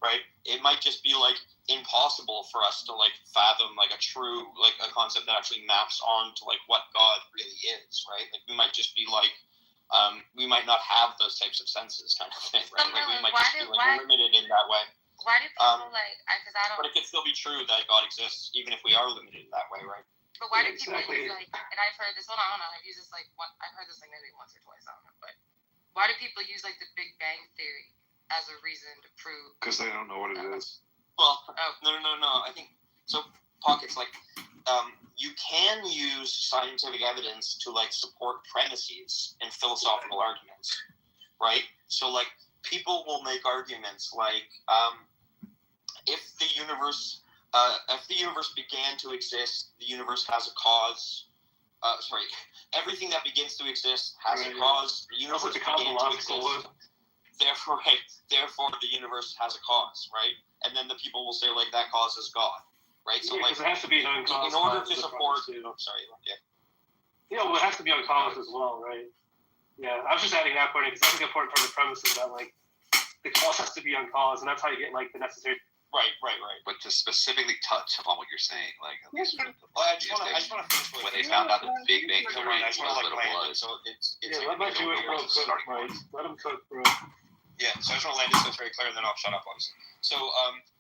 right? It might just be like impossible for us to like fathom like a true like a concept that actually maps on to like what God really is, right? Like we might just be like we might not have those types of senses, kind of thing, right? Like we might just be like limited in that way. Why do people because I don't. But it can still be true that God exists, even if we are limited in that way, right? But why do people use like? And I've heard this. Hold on. I've used this like I've heard this like maybe once or twice. I don't know. But why do people use like the Big Bang Theory as a reason to prove? Because they don't know what it is. Well, no. I think so. Pockets like. You can use scientific evidence to like support premises and philosophical arguments, right? So like people will make arguments like if the universe began to exist, the universe has a cause. Everything that begins to exist has a cause. The universe began to exist. Therefore, the universe has a cause, right? And then the people will say like that cause is God. Right, so like it has to be in order to support. Sorry, yeah. Yeah, well, it has to be on cause as well, right? Yeah, I was just adding that point because that's an important part of the premise is that like the cause has to be on cause, and that's how you get like the necessary. Right. But to specifically touch on what you're saying, like I just want to finish when they found out that the Big Bang Theory was what it was. So it's let my Jewish bro cook, right? Let him cook, bro. Yeah, so I just want to land this so it's very clear, and then I'll shut up, obviously. So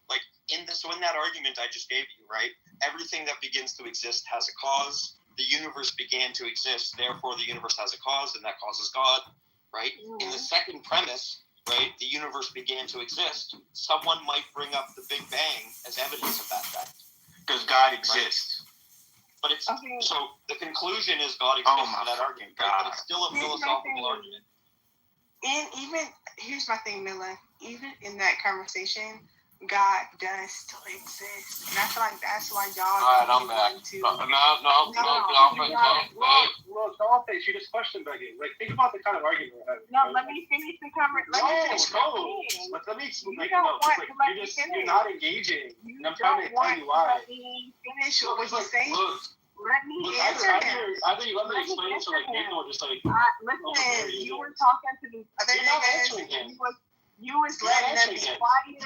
like in that argument I just gave you, right? Everything that begins to exist has a cause. The universe began to exist, therefore the universe has a cause, and that cause is God, right? In the second premise, right, the universe began to exist, someone might bring up the Big Bang as evidence of that fact. Does God exist? Right? But it's so the conclusion is God exists in that argument, right? But it's still a philosophical argument. And even here's my thing, Mila. Even in that conversation, God does still exist, and I feel like that's why y'all. All right, I'm back. Look, Dollface, you just question begging. Like, think about the kind of argument we're having. No, let me finish the conversation. You're not engaging. And I'm trying to tell you why. Let me finish what he's saying. Let me answer him. Either you let me explain it to like Nathan or just like. Listen, you were talking to the other niggas. You was letting them be quiet.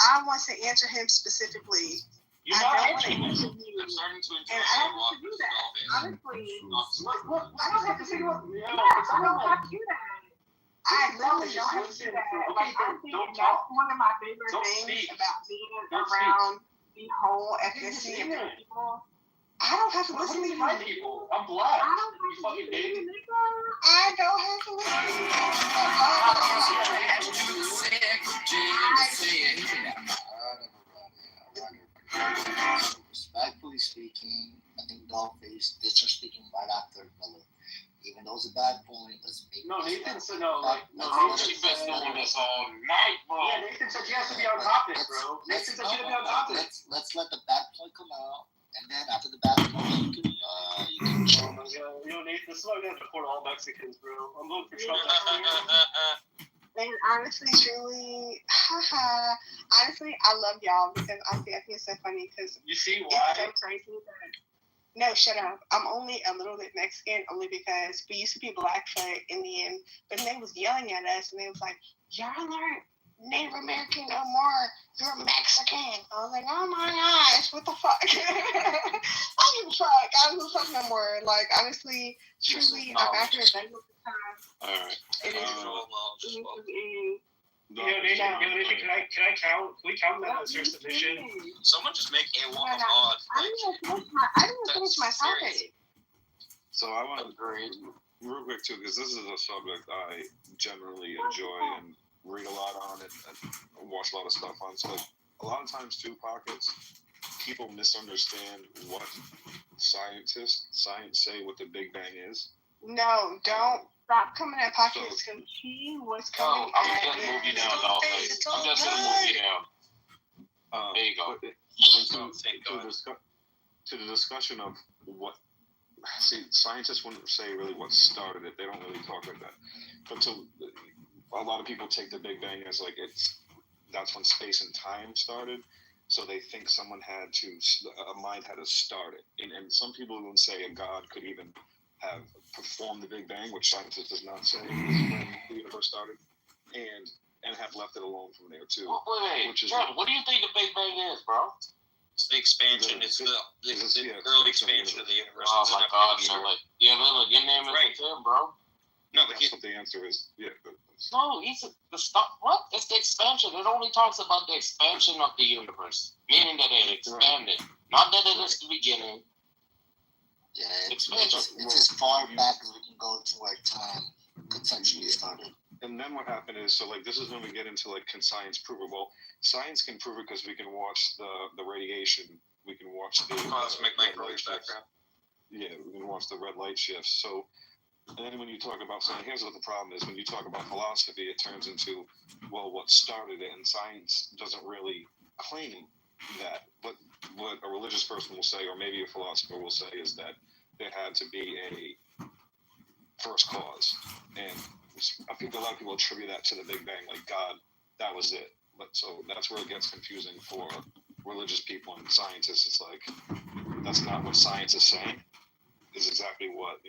I want to answer him specifically. You're not answering him. And I don't have to do that. Honestly, I don't have to do that. I don't have to do that. I literally don't have to do that. Like, I think that's one of my favorite things about being around the whole ethnicity of people. I don't have to listen to you. People. I'm black. I don't have to listen to you, nigga. I don't have to listen to you. Respectfully speaking, I think Dollface, this are speaking right after Miller. Even though it's a bad point, let's make No, Nathan said no. She's been doing this all night, bro. Yeah, Nathan said she has to be on topic, bro. Nathan said she has to be on topic. Let's let the bad point come out. And then after the bad point, you can Yo, Nathan, this is why we gotta report all Mexicans, bro. I'm voting for Trump. And honestly, truly, honestly, I love y'all because I think it's so funny because you see why? It's so crazy that. No, shut up. I'm only a little bit Mexican only because we used to be Blackfoot Indian, but they was yelling at us and they was like, y'all aren't Native American no more. You're Mexican. I was like, oh my gosh, what the fuck? I don't give a fuck. I don't give a fuck no more. Like, honestly, truly, I'm out here begging for time. Alright. It is. Nathan, can I count? Can we count that as your submission? Someone just make A1 a mod. I didn't finish my topic. So I want to real quick too, because this is a subject I generally enjoy and read a lot on it and watch a lot of stuff on. So a lot of times too, pockets, people misunderstand what science say what the Big Bang is. No, don't stop coming at pockets because he was coming I'm just gonna move you down, Dollface. I'm just gonna move you down. There you go. To the discussion of what. See, scientists wouldn't say really what started it. They don't really talk like that. But a lot of people take the Big Bang as like that's when space and time started. So they think a mind had to start it. And some people would say a God could even have performed the Big Bang, which scientists does not say is when the universe started, and have left it alone from there too. Wait, what do you think the Big Bang is, bro? It's the expansion. It's the early expansion of the universe. Oh my God, Miller. Yeah, Miller, your name is Tim, bro. No, but that's what the answer is. Yeah. No, what? It's the expansion. It only talks about the expansion of the universe, meaning that it expanded, not that it is the beginning. Yeah, it's as far back as we can go to where time conceptually started. And then what happened is, so like this is when we get into like, can science prove it? Well, science can prove it because we can watch the radiation. We can watch the cosmic microwave background. Yeah, we can watch the red light shifts. So, and then when you talk about science, here's what the problem is: when you talk about philosophy, it turns into, well, what started it, and science doesn't really claim that. But what a religious person will say, or maybe a philosopher will say, is that there had to be a first cause, and I think a lot of people attribute that to the Big Bang, like God, that was it. But so that's where it gets confusing for religious people and scientists. It's like that's not what science is saying. Is exactly what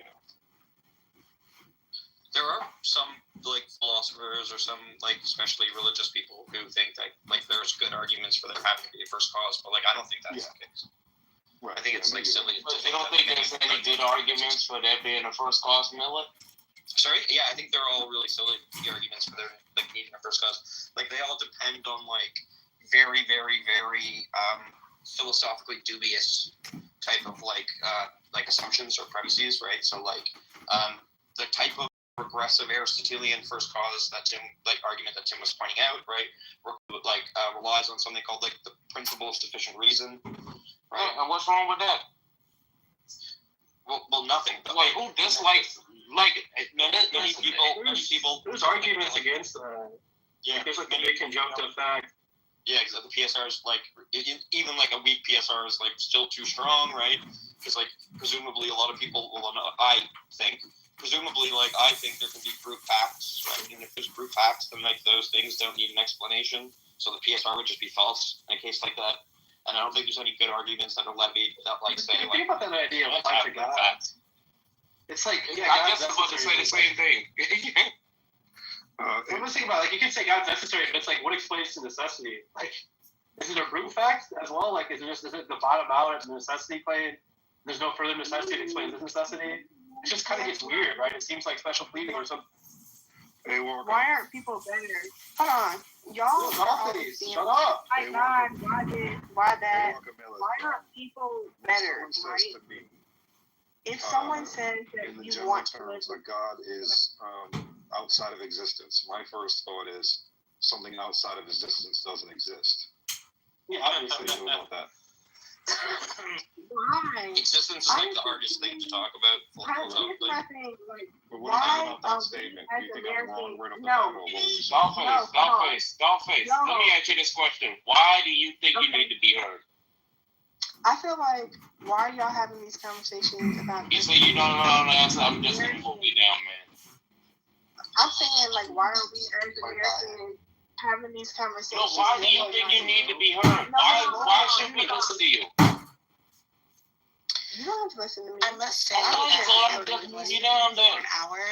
There are some like philosophers or some like especially religious people who think that like there's good arguments for there having to be a first cause, but like I don't think that's the case. Right. I think it's like silly. But you don't think there's any good arguments for there being a first cause, Miller? Sorry, yeah, I think they're all really silly, the arguments for there like needing a first cause. Like they all depend on like very, very, very philosophically dubious type of like assumptions or premises, right? So like the type of regressive Aristotelian first cause that argument that Tim was pointing out, right? Relies on something called like the principle of sufficient reason, right? And what's wrong with that? Well, nothing. But who dislikes like many people. There's arguments against that. Yeah, there's like they can jump to the fact. Yeah, because the PSR is like even like a weak PSR is like still too strong, right? Because like presumably a lot of people, I think there can be brute facts, right? And if there's brute facts, then like those things don't need an explanation. So the PSR would just be false in a case like that. And I don't think there's any good arguments that are levied that like say like. Think about that idea of fight to God. It's like I guess I'm about to say the same thing. I'm just thinking about, like, you can say God's necessary, but it's like, what explains the necessity? Like, is it a brute fact as well? Like, is it the bottom out as a necessity claim? There's no further necessity to explain this necessity? It just kind of gets weird, right? It seems like special pleading or something. Why aren't people better? Hold on. Y'all are always shut up. Why God? Why this? Why that? Why aren't people better, right? If someone says that you want to live that God is outside of existence, my first thought is something outside of existence doesn't exist. Yeah, obviously. What do you know about that? Why? Existence is like the hardest thing to talk about. Here's my thing, like, But what do you think about that statement? Do you think I'm wrong right off the bat, or what would you say? Dollface. Let me ask you this question. Why do you think you need to be heard? I feel like, why are y'all having these conversations about You say you don't know the answer. I'm just going to move you down, man. I'm saying, like, why are we as Americans having these conversations? No, why do you think you need to be heard? Why should we listen to you? You don't have to listen to me. I must say that it was an hour,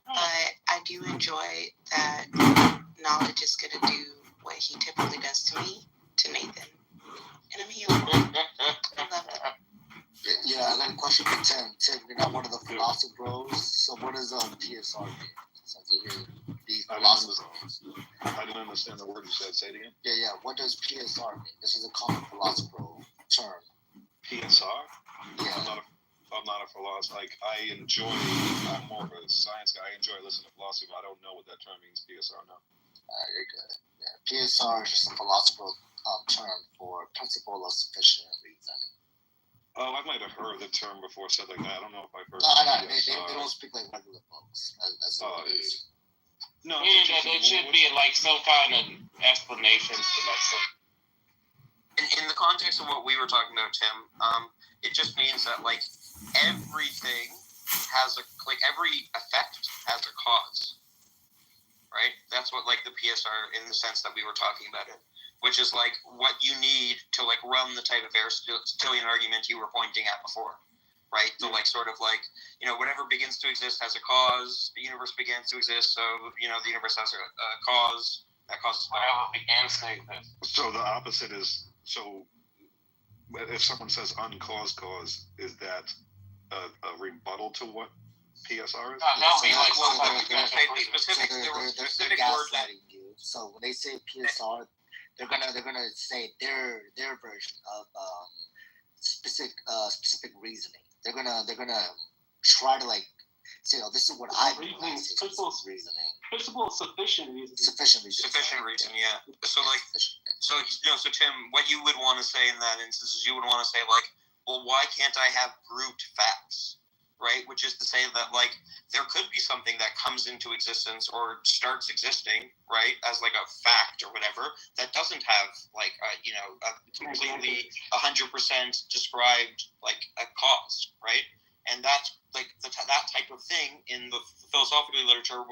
but I do enjoy that knowledge is going to do what he typically does to me, to Nathan. And I'm healed. I love it. Yeah, I got a question for Tim. Tim, you're not one of the philosopher bros, so what does PSR mean? I didn't understand the word you said. Say it again. Yeah. What does PSR mean? This is a common philosopher term. PSR? Yeah. I'm not a philosopher. Like, I'm more of a science guy. I enjoy listening to philosophy, but I don't know what that term means, PSR, no. You're good. Yeah. PSR is just a philosopher term for principle of sufficient reasoning. Oh, I might have heard the term before said like that. I don't know if I've heard they don't speak like regular folks. That's what it is. No, and there should be like some kind of explanation to that. In the context of what we were talking about, Tim, it just means that like everything has every effect has a cause, right? That's what like the PSR in the sense that we were talking about it, which is like what you need to like run the type of Aristotelian argument you were pointing at before. Right, so like sort of like, whatever begins to exist has a cause. The universe begins to exist, so the universe has a cause. That causes whatever begins to exist. So the opposite is if someone says uncaused cause, is that a rebuttal to what PSR is? That'll be like specific words. So when they say PSR, they're gonna say their version of specific reasoning. They're gonna try to like say, oh, this is what I mean. Principle of sufficient reason. Sufficient reason, yeah. So like, so Tim, what you would want to say in that instance is you would want to say like, well, why can't I have brute facts, right? Which is to say that like there could be something that comes into existence or starts existing, right, as like a fact or whatever that doesn't have like a completely 100% described like a cause, right? And that's like that type of thing in the philosophical literature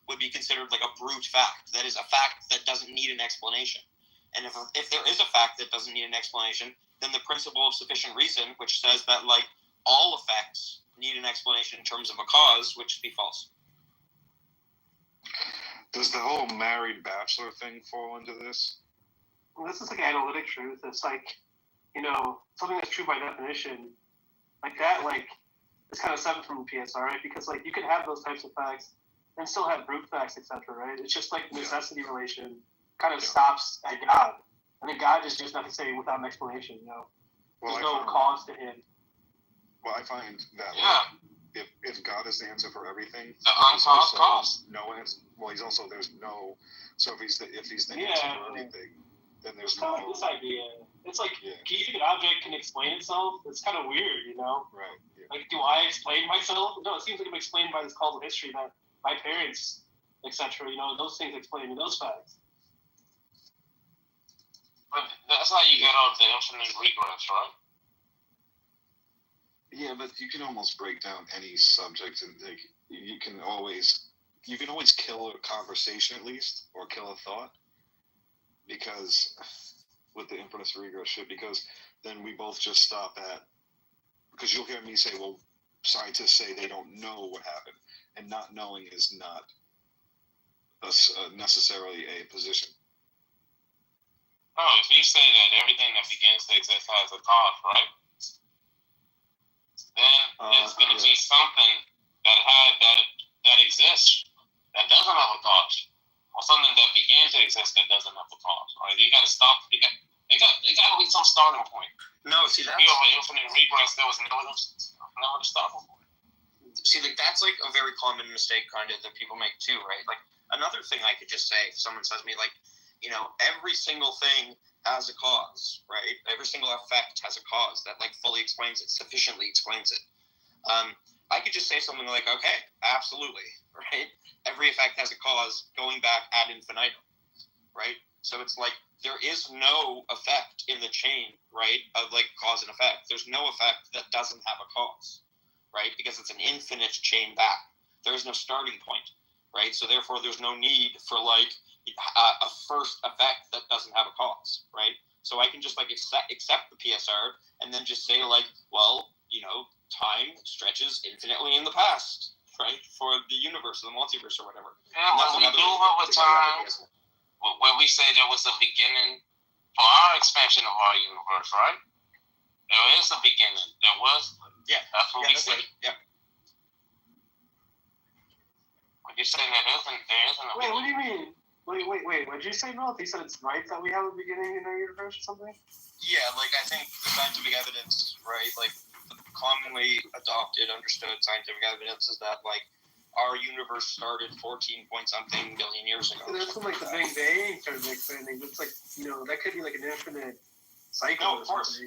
would be considered like a brute fact. That is a fact that doesn't need an explanation. And if there is a fact that doesn't need an explanation, then the principle of sufficient reason, which says that like all effects need an explanation in terms of a cause, which would be false. Does the whole married bachelor thing fall into this? Well, this is like analytic truth. It's like, something that's true by definition, like that, like, it's kind of separate from the PSR, right? Because, like, you can have those types of facts and still have brute facts, etc., right? It's just like the necessity relation kind of stops at God. I mean, God is just necessary without an explanation, There's no cause to him. Well, I find that if God is the answer for everything, uncaused cause. No answer. Well, he's also there's no. So if he's the answer for everything, then there's it's kind of like this idea. It's like, do you think an object can explain itself? It's kind of weird, you know? Right. Yeah. Like, do I explain myself? No, it seems like I'm explained by this causal history that my parents, etc., you know, those things explain me those facts. But that's how you get out of the infinite regress, right? Yeah, but you can almost break down any subject, and like, you can always kill a conversation at least, or kill a thought, because with the infinite regress shit, because then we both just stop at, because you'll hear me say, well, scientists say they don't know what happened, and not knowing is not necessarily a position. No, if you say that everything that begins to exist has a cause, right? Then it's going to be something that exists that doesn't have a cause, or something that began to exist that doesn't have a cause. Right? You got to stop. It got to be some starting point. No, see that's you have an infinite regress. There was never the starting point. See, like that's like a very common mistake, kind of, that people make too, right? Like another thing I could just say, if someone says to me, like, you know, every single thing has a cause, right? Every single effect has a cause that like fully explains it, sufficiently explains it. I could just say something like, okay, absolutely, right? Every effect has a cause going back ad infinitum, right? So it's like there is no effect in the chain, right, of like cause and effect. There's no effect that doesn't have a cause, right? Because it's an infinite chain back. There is no starting point, right? So therefore there's no need for like a first effect that doesn't have a cause, right? So I can just like accept the PSR and then just say like, well, you know, time stretches infinitely in the past, right? For the universe, or the multiverse, or whatever. Yeah, when we do over time, when we say there was a beginning for our expansion of our universe, right? There is a beginning. There was. Yeah. That's what we say. Yeah. When you're saying there isn't a beginning. Wait, what do you mean? Wait. What did you say, Noel? You said it's right that we have a beginning in our universe or something? Yeah, like I think the scientific evidence, right? Like the commonly adopted, understood scientific evidence is that like our universe started 14 point something billion years ago. So that's when like the Big Bang started expanding. It's like, you know, that could be like an infinite cycle. No, of course.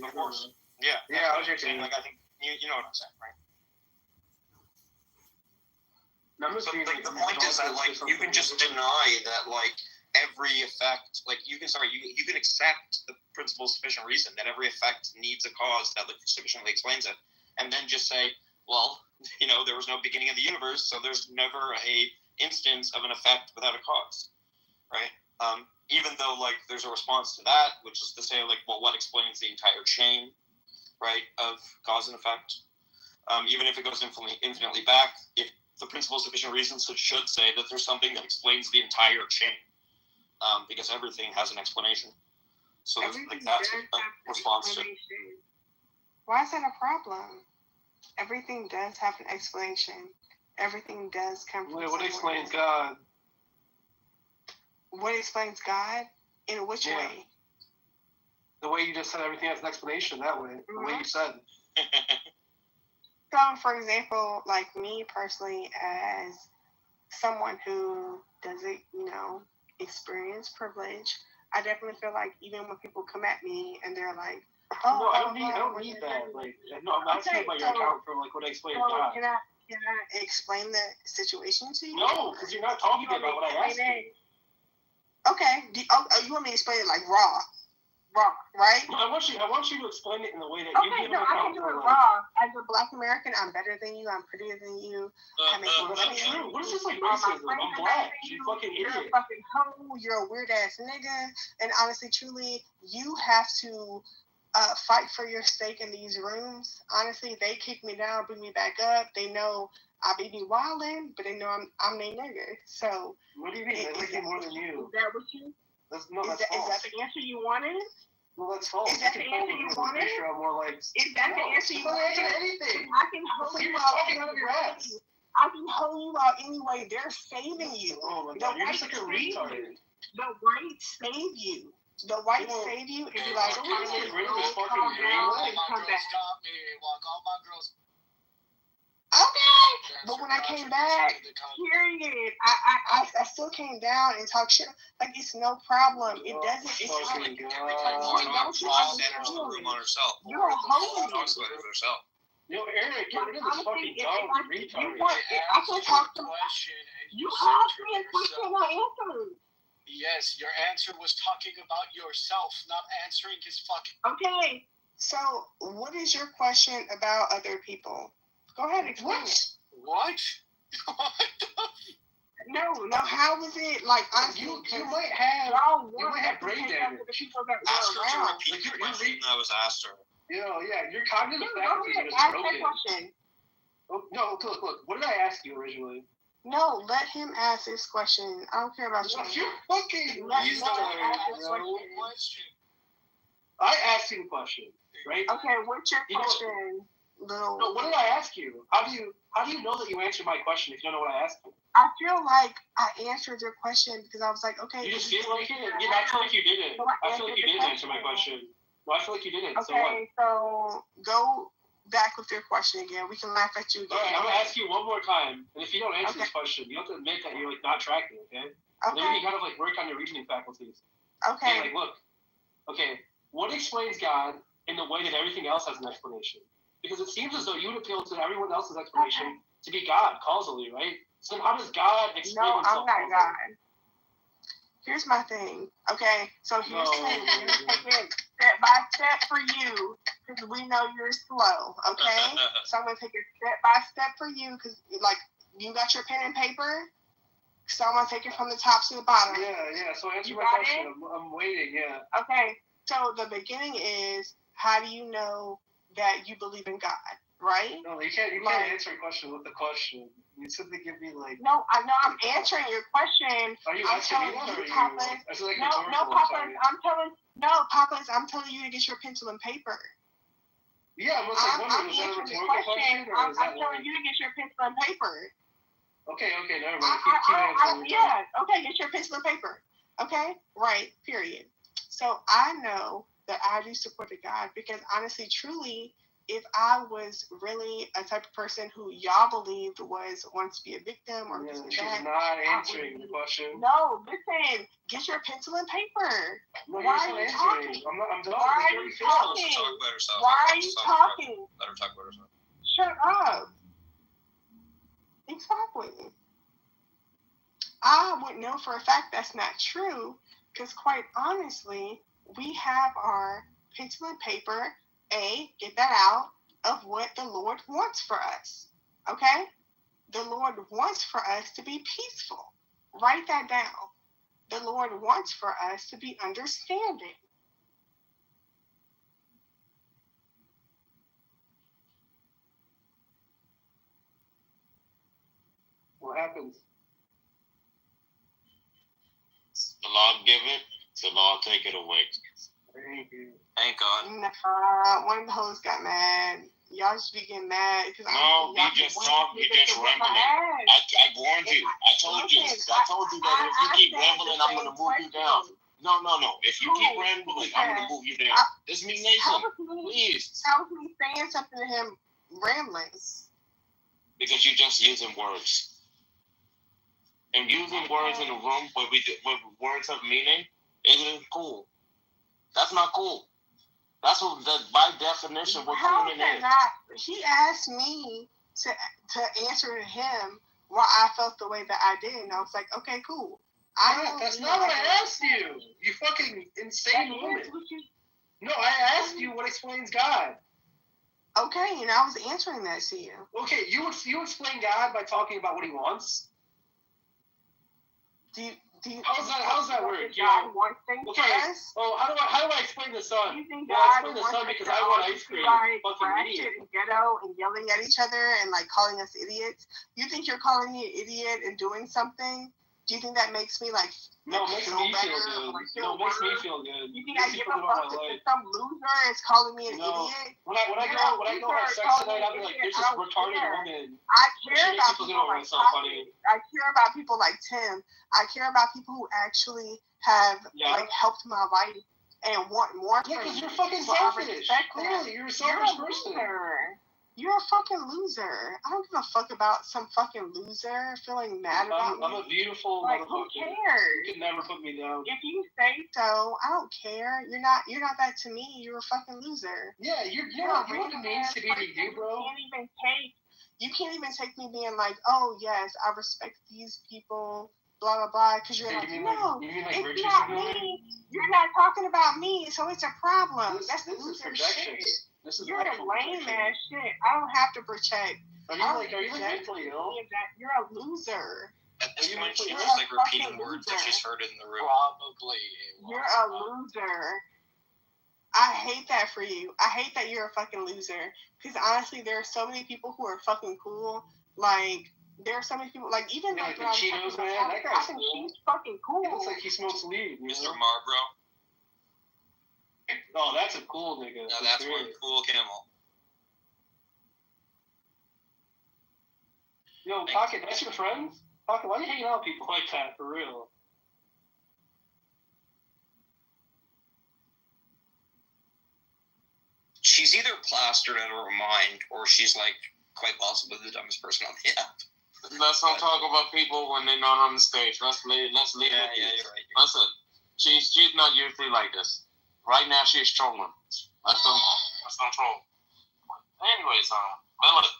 Yeah. Yeah, I was just saying. Like I think you know what I'm saying, right? So, like, the point is that like you can just deny that like every effect, like you can accept the principle of sufficient reason that every effect needs a cause that like sufficiently explains it, and then just say, well, you know, there was no beginning of the universe, so there's never a instance of an effect without a cause, right? Even though like there's a response to that, which is to say like, well, what explains the entire chain, right, of cause and effect? Even if it goes infinitely back, if the principle of sufficient reason should say that there's something that explains the entire chain, because everything has an explanation. So like that's a response to it. Why is that a problem? Everything does have an explanation. Everything does come from what explains God? What explains God? In which way? The way you just said everything has an explanation, that way. The way you said. So, for example, like me personally, as someone who doesn't, you know, experience privilege, I definitely feel like even when people come at me and they're like, "Oh, no, I don't need that. Like, no, I'm asking about your account for like what explains God." Can I explain the situation to you? No, because you're not talking about what I asked you. Okay. You want me to explain it like raw, right? I want you to explain it in the way that you give an account. I can do it raw. As a Black American, I'm better than you. I'm prettier than you. I make more money. That's true. What is this like racism? I'm Black. You fucking idiot. You're a fucking hoe. You're a weird ass nigga. And honestly, truly, you have to fight for your stake in these rooms. Honestly, they kick me down, bring me back up. They know I be wildin', but they know I'm their nigga. So what do you mean? They like more than you. Is that what you? That's false. Is that the answer you wanted? Well, that's false. Is that the answer you wanted? Is that the answer you wanted? Anything. I can hold you out anyway. I can hold you out anyway. They're saving you. Oh my God, you're just like a retard. The whites save you. The whites save you and be like, All my girls stop me. All my girls. Okay, but when I came back, period, I still came down and talked shit. Like, it's no problem. It doesn't. It's Oh, not. my God. Don't you Enters the room on herself. You're a holy. Talks about it herself. Yo, Eric, get rid of this fucking dumb retard. I can talk to you. Asked me a question, I answered. Yes, your answer was talking about yourself, not answering his fucking. Okay. So, what is your question about other people? Go ahead, explain it. What? No. How was it like? You might have brain damage. Ask her to repeat the question that was asked her. Yeah, your cognitive faculties are broken. Oh, no, look. What did I ask you originally? No, let him ask his question. I don't care about you. You're fucking. He's the question. I asked you a question, right? Okay, what's your question? No, what did I ask you? How do you know that you answered my question if you don't know what I asked you? I feel like I answered your question because I was like, okay. You just feel like it? Yeah, I feel like you didn't. I feel like you didn't answer my question. No, I feel like you didn't. Okay, so go back with your question again. We can laugh at you again. All right, I'm gonna ask you one more time, and if you don't answer this question, you have to admit that you're like not tracking. Okay. And then you kind of like work on your reasoning faculties. Okay. Like, look. Okay, what explains God in the way that everything else has an explanation? Because it seems as though you would appeal to everyone else's explanation to be God causally, right? So how does God explain himself? No, I'm not God. Here's my thing. Okay, so here's the thing. We're gonna take it step by step for you because we know you're slow. Okay, so I'm gonna take it step by step for you because like you got your pen and paper. So I'm gonna take it from the top to the bottom. Yeah. So answer my question. I'm waiting. Yeah. Okay. So the beginning is how do you know that you believe in God, right? No, you can't answer a question with a question. You simply give me like. No, I know I'm answering your question. Are you asking me or Papa? Papa, I'm telling you to get your pencil and paper. Yeah, I'm wondering, was that a rhetorical question or is that I'm telling you to get your pencil and paper. Okay, never mind. Keep answering. Okay, get your pencil and paper. Okay, right, period. So I know that I do support the God because honestly, truly, if I was really a type of person who y'all believed was wants to be a victim or this and that, not answering the question. No, listen, get your pencil and paper. No, why are you talking? I'm done. Why are you talking? Why are you talking? Let her talk about herself. Shut up. Exactly. I would know for a fact that's not true because quite honestly, we have our pencil and paper, get that out, of what the Lord wants for us. Okay? The Lord wants for us to be peaceful. Write that down. The Lord wants for us to be understanding. What happens? The Lord give it, the Lord take it away. Thank God. One of the hosts got mad. Y'all just be getting mad. No, you just rambling. I warned you. I told you that if you keep rambling, I'm going to move you down. No. If you keep rambling, I'm going to move you down. It's me, Nathan. Please. How was me saying something to him rambling? Because you're just using words. And using words in a room where words have meaning isn't cool. That's not cool. That's what, by definition, what cooling is. He asked me to answer to him why I felt the way that I did, and I was like, okay, cool. That's not what I asked you. You fucking insane woman. No, I asked you what explains God. Okay, and I was answering that to you. Okay, you explain God by talking about what he wants? How's that work? God wants things for us? Oh, how do I explain the sun? You think God God explain the sun because I want ice cream. Fucking idiot. And ghetto and yelling at each other and like calling us idiots. You think you're calling me an idiot and doing something? Do you think that makes me like No, it makes me feel good. No, it makes me feel good. You think I give a fuck if some loser is calling me an idiot? When I go have sex tonight, I'll be like, there's this retarded woman. I care about people like Tommy. I care about people like Tim. I care about people who actually have like helped my life and want more. Yeah, because you're fucking selfish. Clearly, you're a selfish person. You're a fucking loser. I don't give a fuck about some fucking loser feeling mad about me. I'm a beautiful Like, who motherfucker. cares? You can never put me down. If you say so, I don't care. You're not that to me. You're a fucking loser. Yeah, you know what it means to be you, bro? You can't even take me being like, oh yes, I respect these people, blah blah blah, because you're like, no, it's not me. You're not talking about me, so it's a problem. That's loser shit. You're a lame ass shit. I don't have to protect. Are you mentally ill? You're a loser. At this point, she's just like repeating words that she's heard in the room. Probably. You're a loser. I hate that for you. I hate that you're a fucking loser. Because honestly, there are so many people who are fucking cool. Like, there are so many people, like, even like the Cheetos, man. That guy's I think she's fucking cool. It looks like he smokes weed. Mr. Marlboro. Oh, that's a cool nigga. No, that's one cool camel. Yo, Pocket, that's your friends? Pocket, why are you hanging out with people like that, for real? She's either plastered out of her mind, or she's like quite possibly the dumbest person on the app. Let's not talk about people when they're not on the stage. Let's leave it. Yeah, you're right. Listen, she's not usually like this. Right now, she's trolling. Let's don't troll. Anyways, Lilith,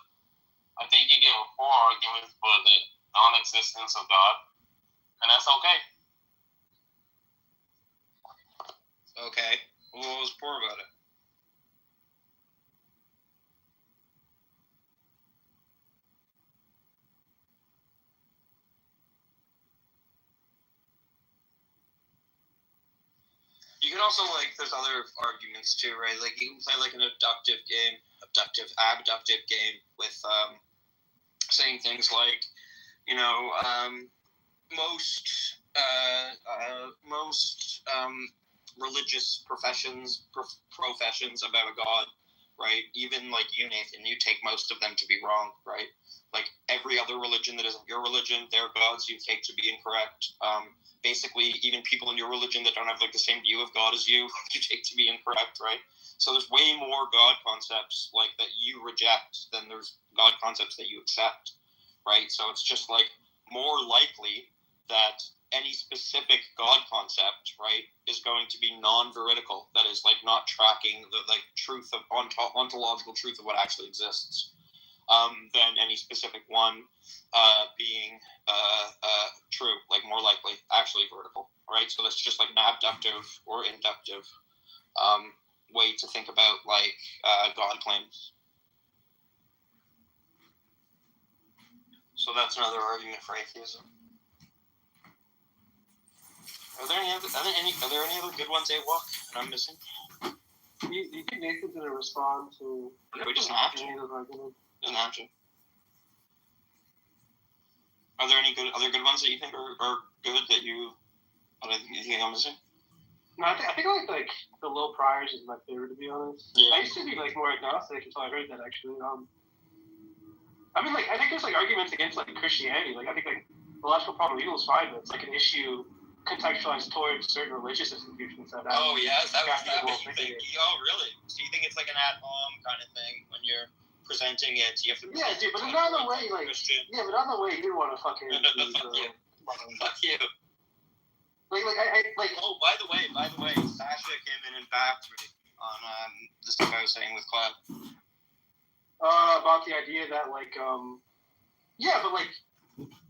I think you gave 4 arguments for the non-existence of God, and that's okay. Okay. Well, what was poor about it? You can also, like, there's other arguments too, right? Like, you can play like an abductive game with saying things like, you know, most religious professions about a god, right? Even like you, Nathan, you take most of them to be wrong, right? Like every other religion that isn't your religion, their gods you take to be incorrect. Basically, even people in your religion that don't have like the same view of God as you, you take to be incorrect, right? So there's way more God concepts like that you reject than there's God concepts that you accept, right? So it's just like more likely that any specific God concept, right, is going to be non-veridical. That is like not tracking the like truth of ontological truth of what actually exists. Than any specific one being true, like more likely, actually vertical, right? So that's just like an abductive or inductive way to think about like God claims. So that's another argument for atheism. Are there any other good ones, A-Walk, that I'm missing? You think Nathan's going to respond to we just have to. any of those arguments? Doesn't have to. Are there any other good ones that you think are good that you think I'm missing? No, I think like the low priors is my favorite, to be honest. Yeah. I used to be like more agnostic until I heard that actually. I mean, like I think there's like arguments against like Christianity. Like I think like the logical problem evil is fine, but it's like an issue contextualized towards certain religious institutions. That oh yeah, is that what you think? Oh really? So you think it's like an at home kind of thing when you're presenting it? You have to. Yeah, dude, but another way, like Christian. Yeah, but another way you want to fucking. Fuck you. Like I like. Oh, by the way, Sasha came in and backed me on the stuff I was saying with Cloud. About the idea that like yeah, but like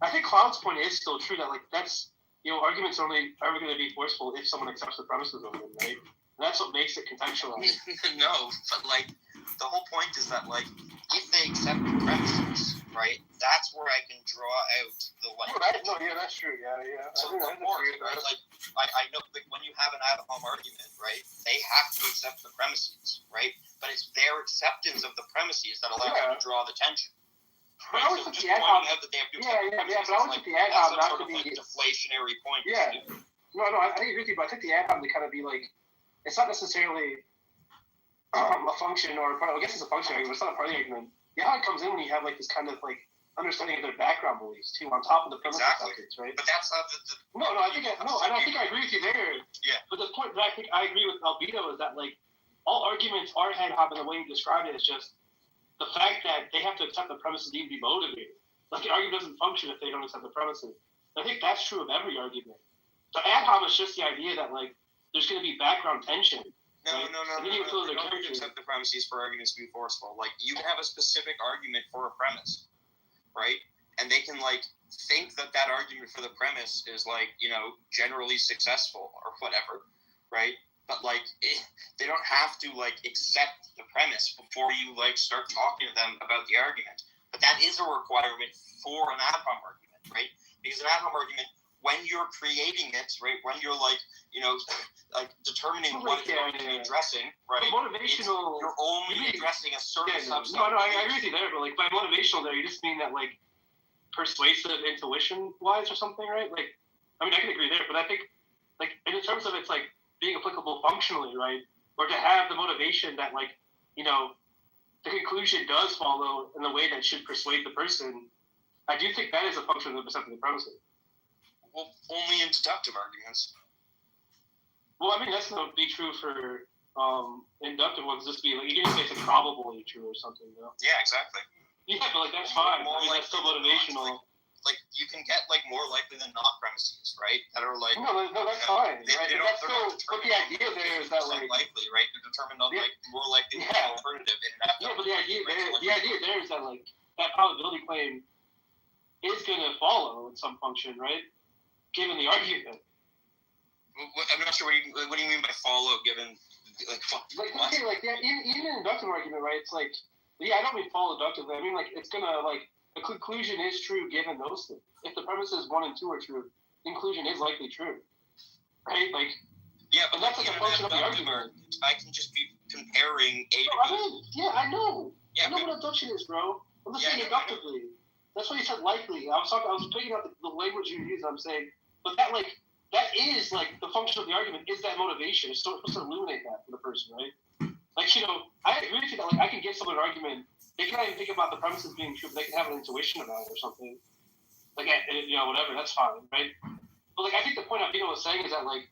I think Cloud's point is still true that like that's arguments are only ever going to be forceful if someone accepts the premises of them, right? And that's what makes it contextualized. No, but like the whole point is that like if they accept the premises, right? That's where I can draw out the like. No, yeah, that's true. Yeah. So right? Like I know that when you have an at-home argument, right? They have to accept the premises, right? But it's their acceptance of the premises that allows you to draw the tension. Right? But I always So took just the pointing ad-hoc. out that they have to Yeah, but I always took the that's ad-hoc some not sort to of like be deflationary point. Yeah. No, I agree with you, but I took the ad-hoc to kind of be like, it's not necessarily a function or a part. I guess it's a function, but it's not a part of the argument. The ad-hoc comes in when you have like this kind of like understanding of their background beliefs too, on top of the premises subjects, right? But that's not the No, I think I agree with you there. Yeah. But the point that I think I agree with Albedo is that like all arguments are ad hoc, and the way you describe it is just the fact that they have to accept the premises need to be motivated. Like, an argument doesn't function if they don't accept the premises. I think that's true of every argument. So ad hom is just the idea that, like, there's going to be background tension. No, right? no. You don't have to accept the premises for arguments to be forceful. Like, you can have a specific argument for a premise, right? And they can, like, think that argument for the premise is, like, generally successful or whatever, right? But, like, they don't have to, like, accept the premise before you, like, start talking to them about the argument. But that is a requirement for an ad hom argument, right? Because an ad hom argument, when you're creating it, right, when you're, like, like, determining what it's going to be addressing, right? Motivational. You're only addressing a certain subset. No, I agree with you there, but, like, by motivational there, you just mean that, like, persuasive intuition-wise or something, right? Like, I mean, I can agree there, but I think, like, in terms of it's, like, being applicable functionally, right? Or to have the motivation that, like, the conclusion does follow in the way that should persuade the person, I do think that is a function of accepting the premises. Well, only in deductive arguments. Well, I mean, that's not be true for inductive ones. Just be like, you can say it's probably true or something, you know? Yeah, exactly. Yeah, but, like, that's fine. I mean, that's still motivational. Like, you can get, like, more likely than not premises, right? That are, like... No, that's fine, they, right? They That's still... But the idea there is that, like... likely, right? They're determined on, like, more likely than an alternative in an Yeah, but the idea there is that, like, that probability claim is going to follow in some function, right? Given the argument. I'm not sure what do you mean by follow, given, like, okay, like, yeah, even an inductive argument, right? It's like, yeah, I don't mean follow deductively. I mean, like, it's gonna, like, the conclusion is true given those things. If the premises 1 and 2 are true, the conclusion is likely true, right? Like, yeah, but that's like a function of the argument. I can just be comparing A to B. I mean, yeah, I know. Yeah, I know what abduction is, bro. I'm just saying inductively. That's why you said likely. I was picking out the language you use. I'm saying, but that is, like, the function of the argument is that motivation. It's supposed to illuminate that for the person, right? Like, I agree with you that, like, I can give someone an argument. They can't even think about the premises being true, but they can have an intuition about it or something. Like, whatever, that's fine, right? But, like, I think the point Albino was saying is that, like,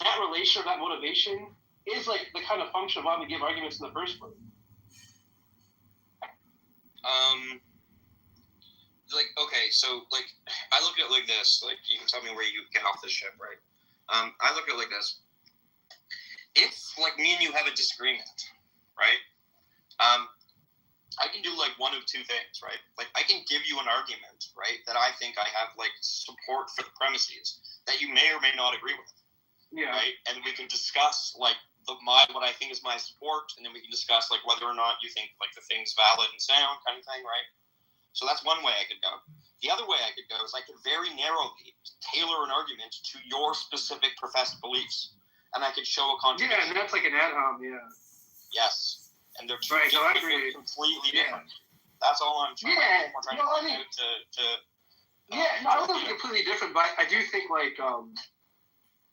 that relation or that motivation is, like, the kind of function of why we give arguments in the first place. Like, okay, so, like, I look at it like this. Like, you can tell me where you get off this ship, right? I look at it like this. If, like, me and you have a disagreement, right? I can do, like, one of two things, right? Like, I can give you an argument, right, that I think I have, like, support for the premises that you may or may not agree with. Yeah. Right? And we can discuss, like, what I think is my support, and then we can discuss, like, whether or not you think, like, the thing's valid and sound kind of thing, right? So that's one way I could go. The other way I could go is I could very narrowly tailor an argument to your specific professed beliefs, and I could show a contradiction. Yeah, and that's like an ad hom, yeah. Yes, and they're two completely different. That's all I'm trying to Yeah, no, I don't think it's completely different, but I do think, like,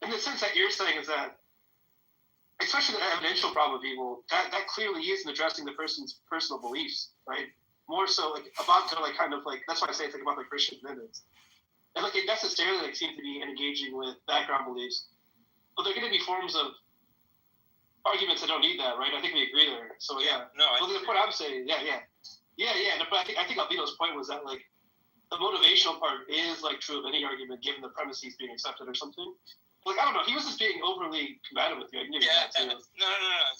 in the sense that you're saying is that, especially the evidential problem of evil, that clearly isn't addressing the person's personal beliefs, right? More so, like, about to, like, kind of, like, that's why I say think about, like, Christian commitments. And, like, it necessarily, like, seem to be engaging with background beliefs. But they're going to be forms of arguments that don't need that, right? I think we agree there. So, yeah. No, but the point I'm saying, yeah. But I think Albino's point was that, like, the motivational part is, like, true of any argument given the premises being accepted or something. Like, I don't know. He was just being overly combative with you. No, it's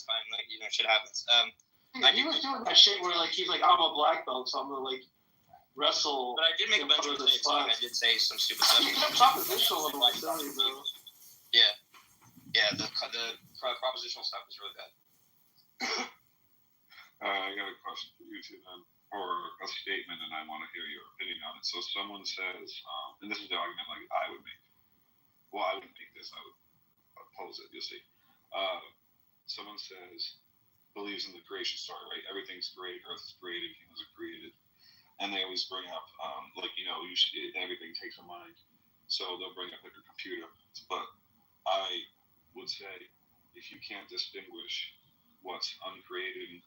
fine. Like, shit happens. He was doing that shit where, like, he's like, I'm a black belt, so I'm gonna, like, wrestle. But I did make a bunch of mistakes. Like, I did say some stupid stuff. You kept propositional about it, bro. Yeah, the propositional stuff is really bad. I got a question for you two then, or a statement, and I want to hear your opinion on it. So someone says, and this is the argument like I would make. Well, I wouldn't make this. I would oppose it. You'll see. Someone says, believes in the creation story, right? Everything's created, Earth is created, humans are created, and they always bring up, everything takes a mind. So they'll bring up like a computer. But I would say, if you can't distinguish what's uncreated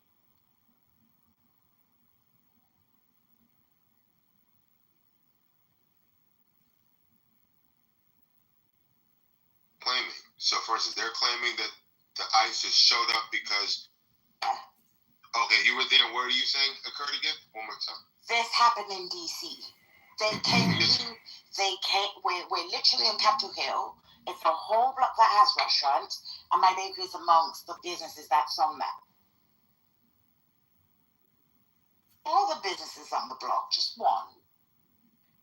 claiming. So, for instance, they're claiming that the ice just showed up because Okay, you were there. Where are you saying occurred again? One more time. This happened in DC. We're literally in Capitol Hill. It's a whole block that has restaurants, and my bakery is amongst the businesses that's on there. All the businesses on the block, just one.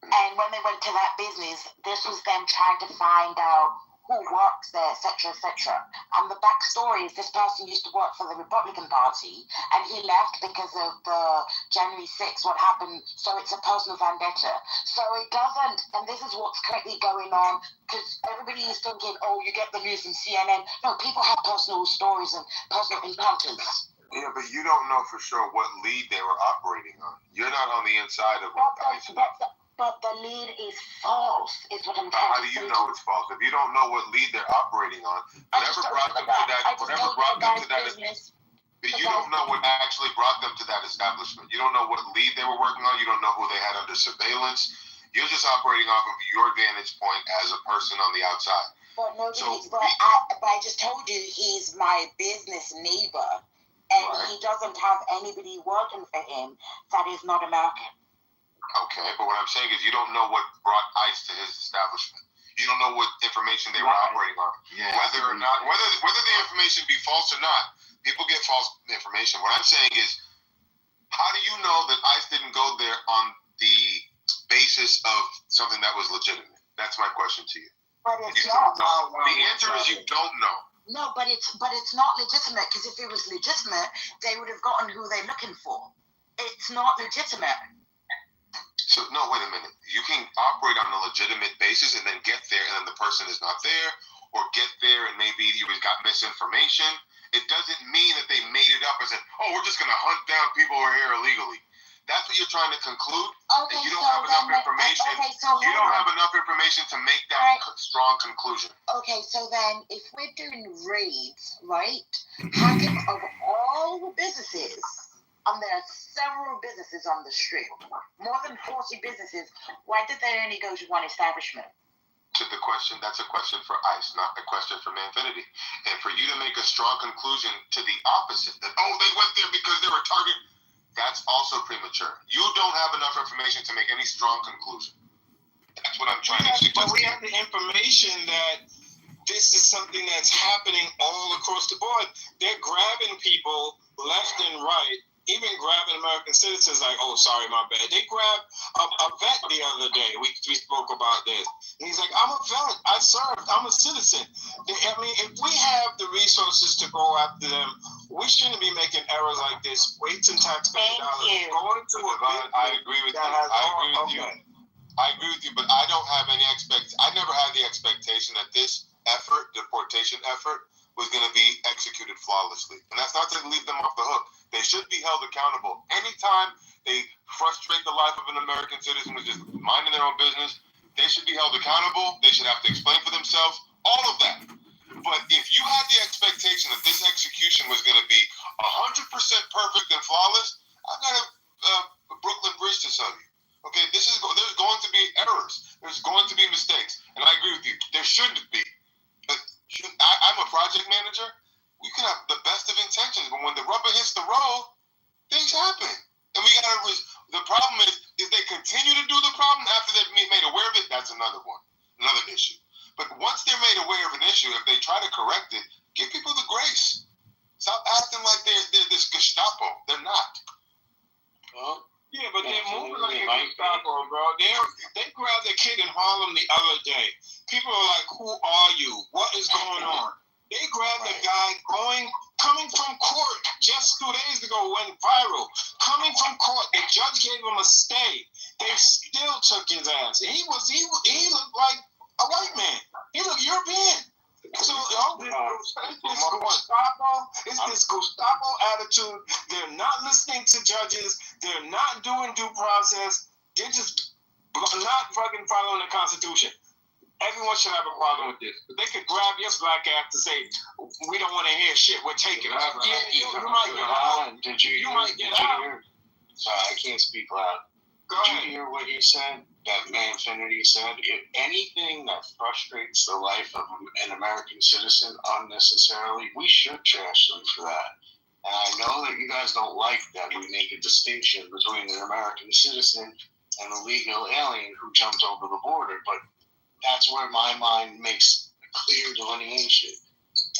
And when they went to that business, this was them trying to find out who works there, etc., etc. And the backstory is this person used to work for the Republican Party, and he left because of the January 6th, what happened, so it's a personal vendetta. So it doesn't, and this is what's currently going on, because everybody is thinking, oh, you get the news from CNN. No, people have personal stories and personal encounters. Yeah, but you don't know for sure what lead they were operating on. You're not on the inside of But the lead is false, is what I'm trying to say. How do you know it's false? If you don't know what lead they're operating on, whatever brought them to that, but you don't know what actually brought them to that establishment. You don't know what lead they were working on. You don't know who they had under surveillance. You're just operating off of your vantage point as a person on the outside. But I just told you he's my business neighbor, and he doesn't have anybody working for him that is not American. Okay, but what I'm saying is you don't know what brought ICE to his establishment. You don't know what information they were operating on. Yeah. Whether the information be false or not, people get false information. What I'm saying is, how do you know that ICE didn't go there on the basis of something that was legitimate? That's my question to you. But it's not. The answer is you don't know. No, but it's not legitimate, because if it was legitimate, they would have gotten who they're looking for. It's not legitimate. So, no, wait a minute. You can operate on a legitimate basis and then get there and then the person is not there, or get there and maybe you got misinformation. It doesn't mean that they made it up and said, oh, we're just going to hunt down people who are here illegally. That's what you're trying to conclude. Okay, and you don't have enough information. You don't have enough information to make that strong conclusion. Okay, so then if we're doing raids, right, how come of all the businesses, and there are several businesses on the street, more than 40 businesses, why did they only go to one establishment? To the question, that's a question for ICE, not a question for Manfinity. And for you to make a strong conclusion to the opposite, that, oh, they went there because they were targeted, that's also premature. You don't have enough information to make any strong conclusion. That's what I'm trying to suggest. But we have the information that this is something that's happening all across the board. They're grabbing people left and right, even grabbing American citizens like, oh, sorry, my bad. They grabbed a vet the other day. We spoke about this. And he's like, I'm a vet. I served. I'm a citizen. I mean, if we have the resources to go after them, we shouldn't be making errors like this, wasting taxpayer dollars. Going to I agree with you. I agree with you, but I don't have any I never had the expectation that this effort, deportation effort, was going to be executed flawlessly. And that's not to leave them off the hook. They should be held accountable. Anytime they frustrate the life of an American citizen who's just minding their own business, they should be held accountable. They should have to explain for themselves. All of that. But if you had the expectation that this execution was going to be 100% perfect and flawless, I've got a Brooklyn Bridge to tell you. Okay, there's going to be errors. There's going to be mistakes. And I agree with you. There shouldn't be. But I'm a project manager. We can have the best of intentions, but when the rubber hits the road, things happen. And the problem is if they continue to do the problem after they've made aware of it, that's another issue. But once they're made aware of an issue, if they try to correct it, give people the grace. Stop acting like they're this Gestapo. They're not. Yeah, but they're moving like a Gestapo, bro. They grabbed a kid in Harlem the other day. People are like, who are you? What is going on? They grabbed a guy coming from court just 2 days ago, went viral. Coming from court, the judge gave him a stay. They still took his ass. He looked like a white man. He looked European. So it's this Gestapo attitude. They're not listening to judges. They're not doing due process. They're just not fucking following the Constitution. Everyone should have a problem with this. But they could grab your black ass to say, we don't want to hear shit, we're taking it. You might get out. You might get out. Sorry, I can't speak loud. Did you hear what he said? That Manfinity said, if anything that frustrates the life of an American citizen unnecessarily, we should trash them for that. And I know that you guys don't like that we make a distinction between an American citizen and a legal alien who jumped over the border, but that's where my mind makes a clear delineation.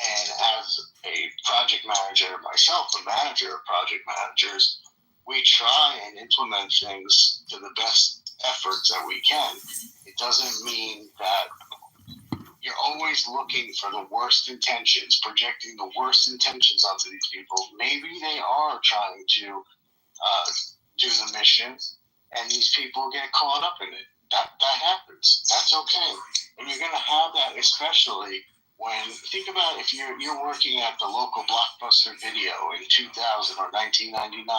And as a project manager myself, a manager of project managers, we try and implement things to the best efforts that we can. It doesn't mean that you're always looking for the worst intentions, projecting the worst intentions onto these people. Maybe they are trying to do the mission, and these people get caught up in it. That happens. That's okay. And you're going to have that, especially when, think about if you're working at the local Blockbuster Video in 2000 or 1999,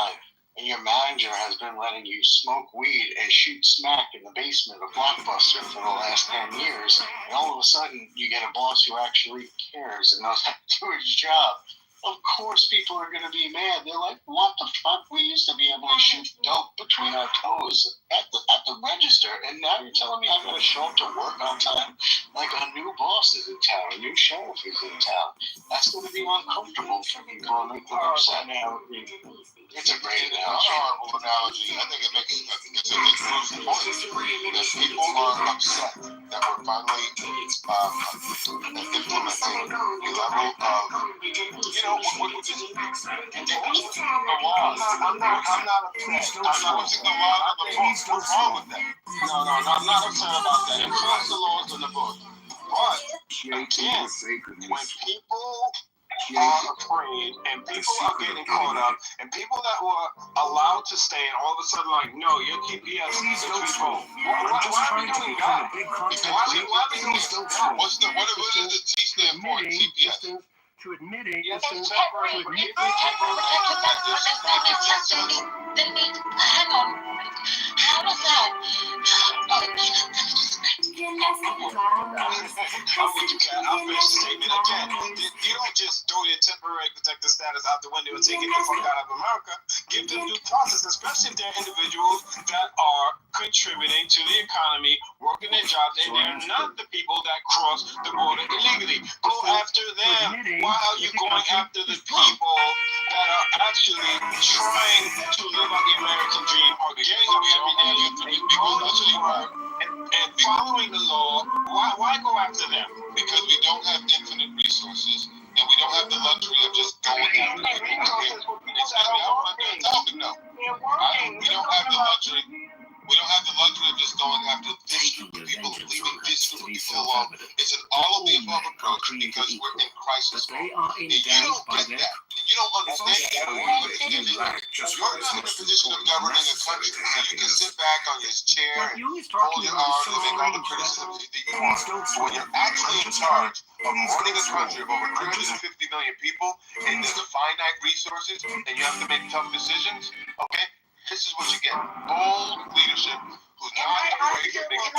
and your manager has been letting you smoke weed and shoot smack in the basement of Blockbuster for the last 10 years, and all of a sudden you get a boss who actually cares and knows how to do his job. Of course people are going to be mad. They're like, what the fuck? We used to be able to shoot dope between our toes at the register, and now you're telling me I've got to show up to work on time? Like, a new boss is in town, a new sheriff is in town. That's going to be uncomfortable for people, and make them upset. It's a great analogy. Horrible analogy. I think it's proves the point because people are upset that we're finally implementing a level of, what is it? The laws. I'm not upset. I'm not upset the laws of the book. What's wrong with that? No, I'm not upset about that. Enforce the laws in the book. But again, when people are afraid and people are getting caught up and people that were allowed to stay and all of a sudden like, no, your TPS is revoked. Why are we doing that? Why are we doing that? What does the T stand for? TPS. To admit it, Yes, hang on. How does that? I'll finish the statement again. You don't just throw your temporary protected status out the window and take it the fuck out of America. Give them due process, especially if they're individuals that are contributing to the economy, working their jobs, and they're not the people that cross the border illegally. Go after them. Why are you going after the people that are actually trying to live out the American dream, are getting up every day, going to work, and following the law? Why go after them? Because we don't have infinite resources, and we don't have the luxury of just going after people. We don't have the luxury. We don't have the luxury of just going after this group of people, leaving this group of people alone. It's an all of the above approach because we're in crisis mode. And you don't get that. And you don't understand that. You're not in a position of governing a country. You can sit back on your chair and hold your arms and make all the criticisms that you want. But when you're actually in charge of running a country of over 350 million people, and there's a finite resources, and you have to make tough decisions, okay? This is what you get. Bold leadership who's not afraid to make it.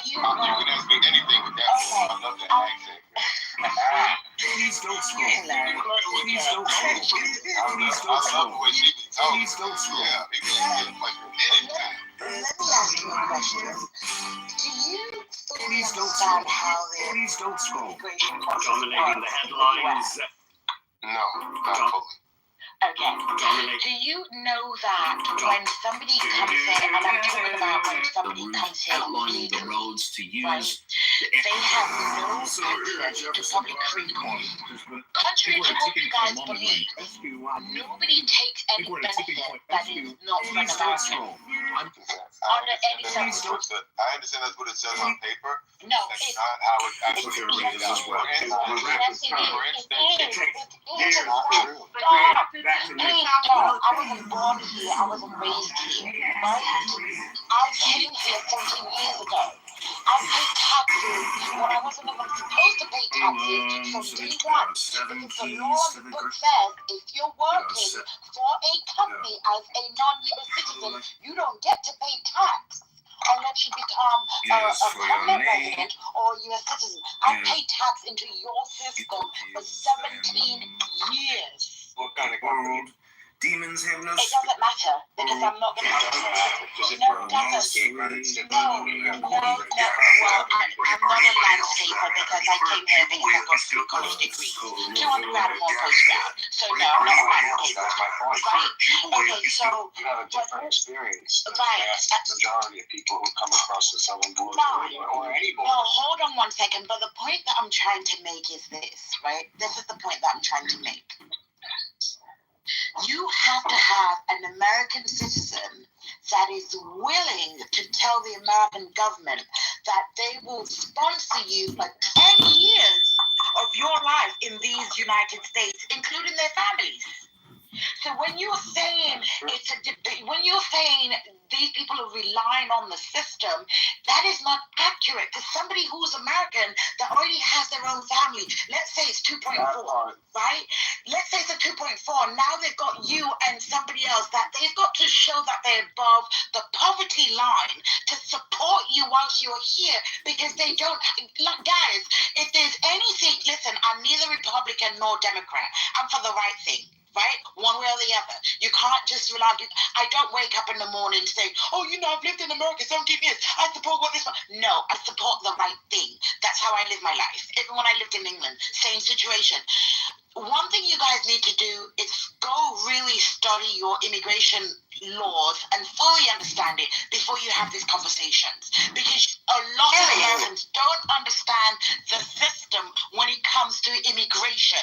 You can ask me anything with that. I love that accent. Please don't scroll. Please don't scroll. Please don't scroll. Please don't scroll. Yeah, anytime. Let me ask you a question. Do you Please don't scroll. Please don't scroll. Dominating the headlines. No, not fully. Okay. Do you know that when somebody comes in, and I'm talking about when somebody comes in outlining the roads to use, right, they have no access to public freedom. Contrary to what you guys believe, nobody takes any benefit that is not from America. Under any circumstances. I understand that's what it says on paper. No, that's not how it actually reads as well. Please don't. I wasn't born here. I wasn't raised here. Right? I came here 14 years ago. I paid taxes when I wasn't even supposed to pay taxes from day one. Because the law in the book says if you're working for a company as a non-U.S. citizen, you don't get to pay tax unless you become a permanent resident or a U.S. citizen. I paid tax into your system for 17 years. What kind of company? Demons have no. It doesn't matter because I'm not going to. No, it doesn't. No. Well, I'm not a landscaper because I came here thinking I got 3 college degrees, 2 undergrad and 1 postgrad. So no, I'm not a landscaper. That's my point. Right? Okay, so you have a different experience than right. the vast majority of people who come across the southern border or any border. No, hold on 1 second. But the point that I'm trying to make is this, right? This is the point that I'm trying to make. You have to have an American citizen that is willing to tell the American government that they will sponsor you for 10 years of your life in these United States, including their families. So when you're saying when you're saying these people are relying on the system, that is not accurate. Because somebody who's American that already has their own family, let's say it's 2.4, right? Let's say it's a 2.4. Now they've got you and somebody else that they've got to show that they're above the poverty line to support you whilst you're here, because they don't. Like, guys, if there's anything, listen, I'm neither Republican nor Democrat. I'm for the right thing. Right? One way or the other. You can't just rely on people. I don't wake up in the morning saying, oh, you know, I've lived in America 17 years. I support what this one. No, I support the right thing. That's how I live my life. Even when I lived in England, same situation. One thing you guys need to do is go really study your immigration laws and fully understand it before you have these conversations. Because a lot of Americans don't understand the system when it comes to immigration.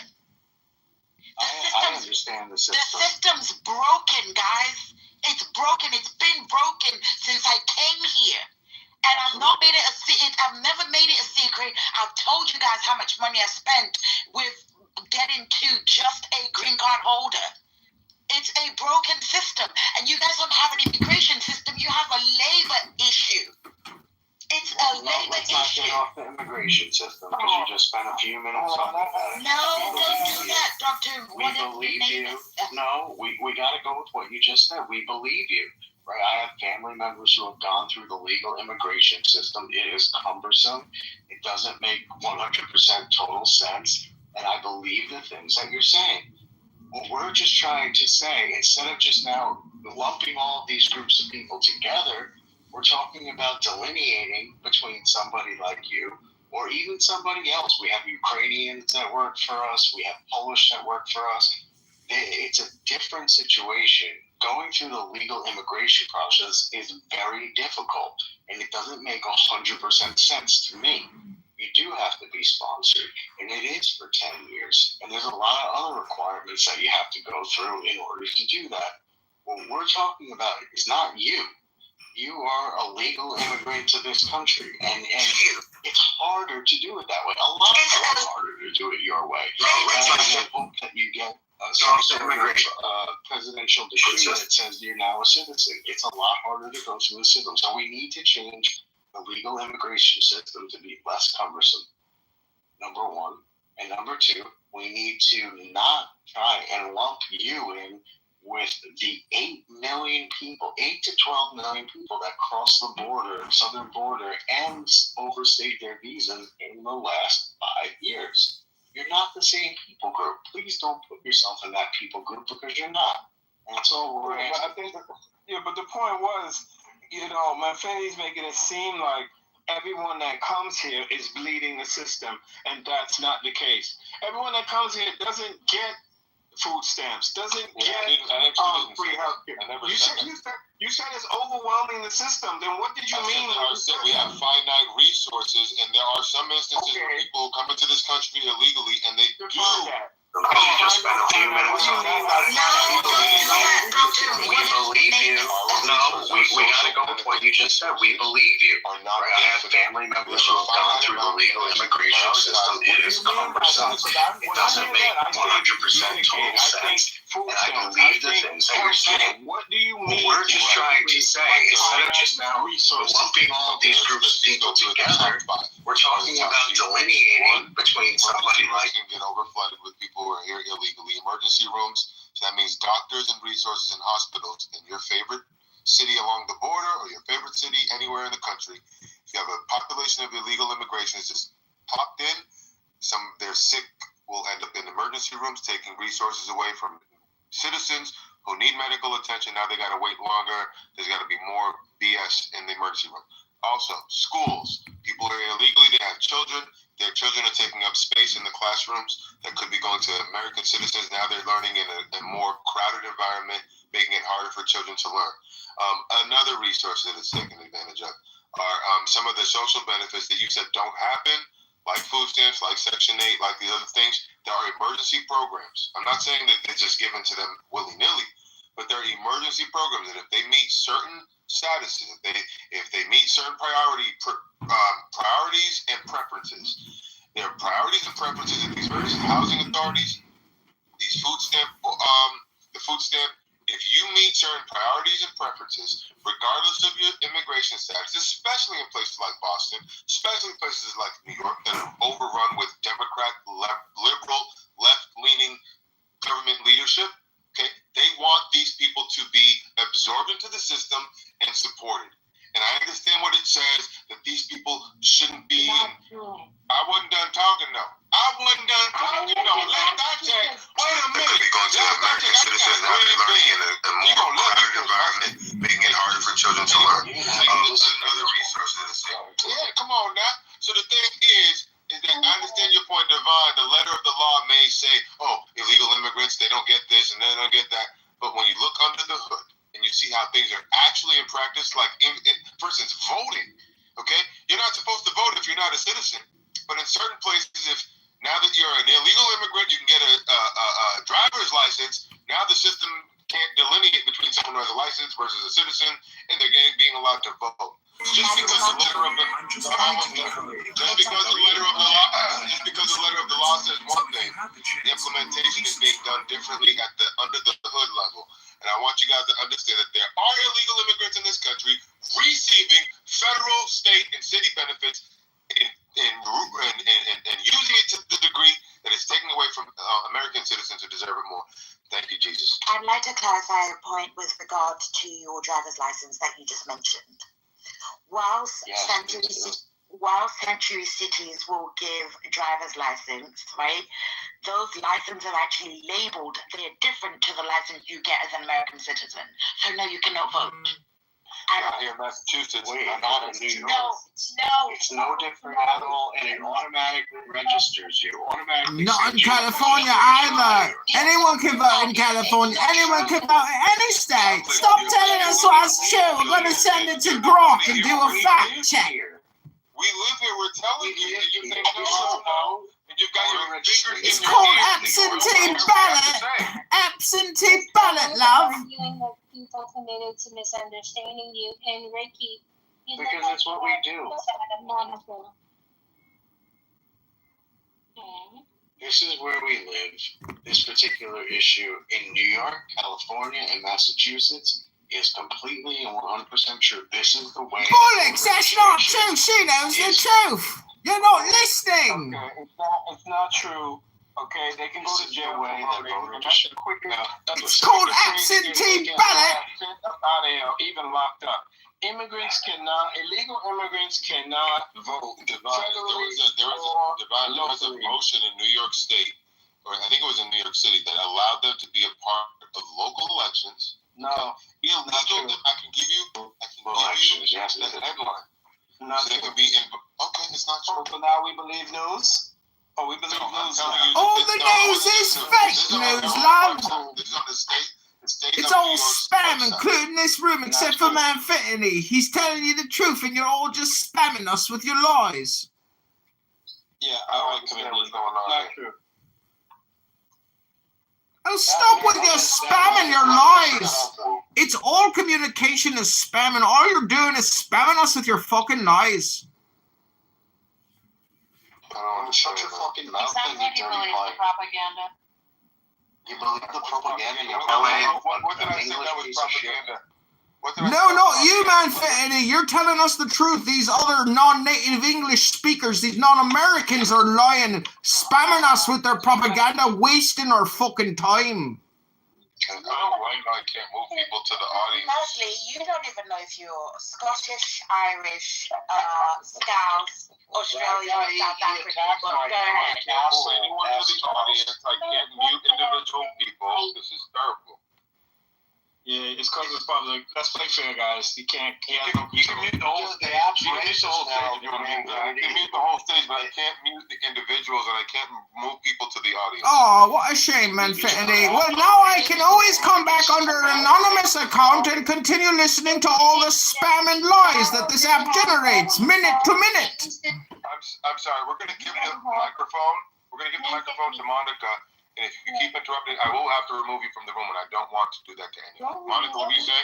I understand the system. The system's broken, guys. It's broken. It's been broken since I came here. And I've not made it I've never made it a secret. I've told you guys how much money I spent with getting to just a green card holder. It's a broken system. And you guys don't have an immigration system. You have a labor issue. It's a labor issue. Let's not get off the immigration system because you just spent a few minutes talking about it. No, don't do that, Doctor. We believe you. No, we got to go with what you just said. We believe you. Right? I have family members who have gone through the legal immigration system. It is cumbersome. It doesn't make 100% total sense. And I believe the things that you're saying. What we're just trying to say, instead of just now lumping all of these groups of people together, we're talking about delineating between somebody like you or even somebody else. We have Ukrainians that work for us. We have Polish that work for us. It's a different situation. Going through the legal immigration process is very difficult, and it doesn't make 100% sense to me. You do have to be sponsored, and it is for 10 years. And there's a lot of other requirements that you have to go through in order to do that. What we're talking about is not you. You are a legal immigrant to this country, and it's harder to do it that way. A lot harder to do it your way. For example, that you get some sort of presidential decree that says you're now a citizen. It's a lot harder to go through the system. So we need to change the legal immigration system to be less cumbersome, number one. And number two, we need to not try and lump you in with the 8 million people, 8 to 12 million people that crossed the border, southern border, and overstayed their visas in the last 5 years. You're not the same people group. Please don't put yourself in that people group because you're not. That's all we're asking. I think, but the point was, Manfredi's making it seem like everyone that comes here is bleeding the system, and that's not the case. Everyone that comes here doesn't get food stamps, doesn't get free health care. You said it's overwhelming the system. Then what did you mean? I said we have finite resources, and there are some instances where people come into this country illegally, and they do. You just spent a few minutes on that. We believe you. No, we got to go with what you just said. We believe you. I have family members who have gone through the legal immigration system. It is cumbersome. It doesn't make 100% total sense. And I believe the things that you're saying. What do you mean? We're just trying to say, instead of just now lumping all these groups of people together, we're talking about delineating between somebody like can get overflooded with people who are here illegally. Emergency rooms, so that means doctors and resources in hospitals in your favorite city along the border or your favorite city anywhere in the country. If you have a population of illegal immigration that's just popped in, they're sick, will end up in emergency rooms, taking resources away from citizens who need medical attention. Now they got to wait longer. There's got to be more BS in the emergency room. Also, schools. People where illegally they have children. Their children are taking up space in the classrooms that could be going to American citizens. Now they're learning in a more crowded environment, making it harder for children to learn. Another resource that is taken advantage of are some of the social benefits that you said don't happen, like food stamps, like Section 8, like these other things. There are emergency programs. I'm not saying that they're just given to them willy-nilly, but there are emergency programs that if they meet certain statuses, if they meet certain priorities and preferences, there are priorities and preferences in these various housing authorities, these food stamp, the food stamp. If you meet certain priorities and preferences, regardless of your immigration status, especially in places like Boston, especially in places like New York that are overrun with Democrat, liberal, left-leaning government leadership, okay, they want these people to be absorbed into the system and supported. And I understand what it says, that these people shouldn't be. I wasn't done talking, though. I wasn't done talking, though. Let that check. Wait a minute. They going to American citizens now. They're learning in a more crowded environment, making it harder for children to learn. Another resource that is. Yeah, come on now. So the thing is that I understand your point, Devon. The letter of the law may say, oh, illegal immigrants, they don't get this and they don't get that. But when you look under the hood, and you see how things are actually in practice, like, for instance, voting, okay? You're not supposed to vote if you're not a citizen. But in certain places, if now that you're an illegal immigrant, you can get a driver's license, now the system can't delineate between someone who has a license versus a citizen, and they're being allowed to vote. Just because the letter of the law says one thing, the implementation is being done differently at the under the hood level. And I want you guys to understand that there are illegal immigrants in this country receiving federal, state, and city benefits and using it to the degree that it's taking away from American citizens who deserve it more. Thank you, Jesus. I'd like to clarify a point with regard to your driver's license that you just mentioned. Whilst sanctuary cities will give a driver's license, right? Those licenses are actually labeled. They're different to the license you get as an American citizen. So no, you cannot vote. Out here in Massachusetts, not in New York. It's no different at all, and it automatically registers you. Not in California either. Anyone can vote in California. Anyone can vote in any state. Stop telling us what's true. We're going to send it to Grok and do a fact check. We live here. We're telling you. You think no. You've got your fingers it's called absentee ballot. Absentee ballot, love. Arguing with people committed to misunderstanding you, and Ricky. Because that's what we do. This is where we live. This particular issue in New York, California, and Massachusetts is completely and 100% true. This is the way. Bullocks, that's not true. She knows the truth. You're not listening. Okay, it's not true. Okay, they can go to jail. It's called absentee ballot. Out of here, even locked up. Illegal immigrants cannot vote. There was a motion in New York State, or I think it was in New York City, that allowed them to be a part of local elections. No, illegal. I can give you yes, the headline. So they could be in. Okay, it's not true. So now we believe news. Oh, we believe news. All the news is fake news, love. This is on the state. It's all spam, including this room, except for Manfitini. He's telling you the truth, and you're all just spamming us with your lies. Yeah, I understand what's going on. Not true. Oh, stop with your spam and your lies. It's all communication is spam, and all you're doing is spamming us with your fucking lies. Shut your fucking mouth. It sounds like you believe the propaganda. You believe the propaganda? What did I say that was propaganda? No, not you, Manfitini. You're telling us the truth. These other non-native English speakers, these non-Americans are lying, spamming us with their propaganda, wasting our fucking time. I can't move people to the audience. Leslie, you don't even know if you're Scottish, Irish, Scouse, Australian, South African. I can't move anyone to the audience. I can't mute individual people. This is terrible. Yeah, it's because it's public. Let's play fair, guys. You can't. You can mute the whole stage. You can mute the whole stage if you want to mute that. You can mute the whole stage, but I can't mute the individuals and I can't move people to the audience. Oh, what a shame, man, Fitty. Well, now I can always come back under an anonymous account and continue listening to all the spam and lies that this app generates, minute to minute. I'm sorry. We're going to give the microphone. We're going to give the microphone to Monica. And if you keep interrupting, I will have to remove you from the room, and I don't want to do that to anyone. Monica, what do you say?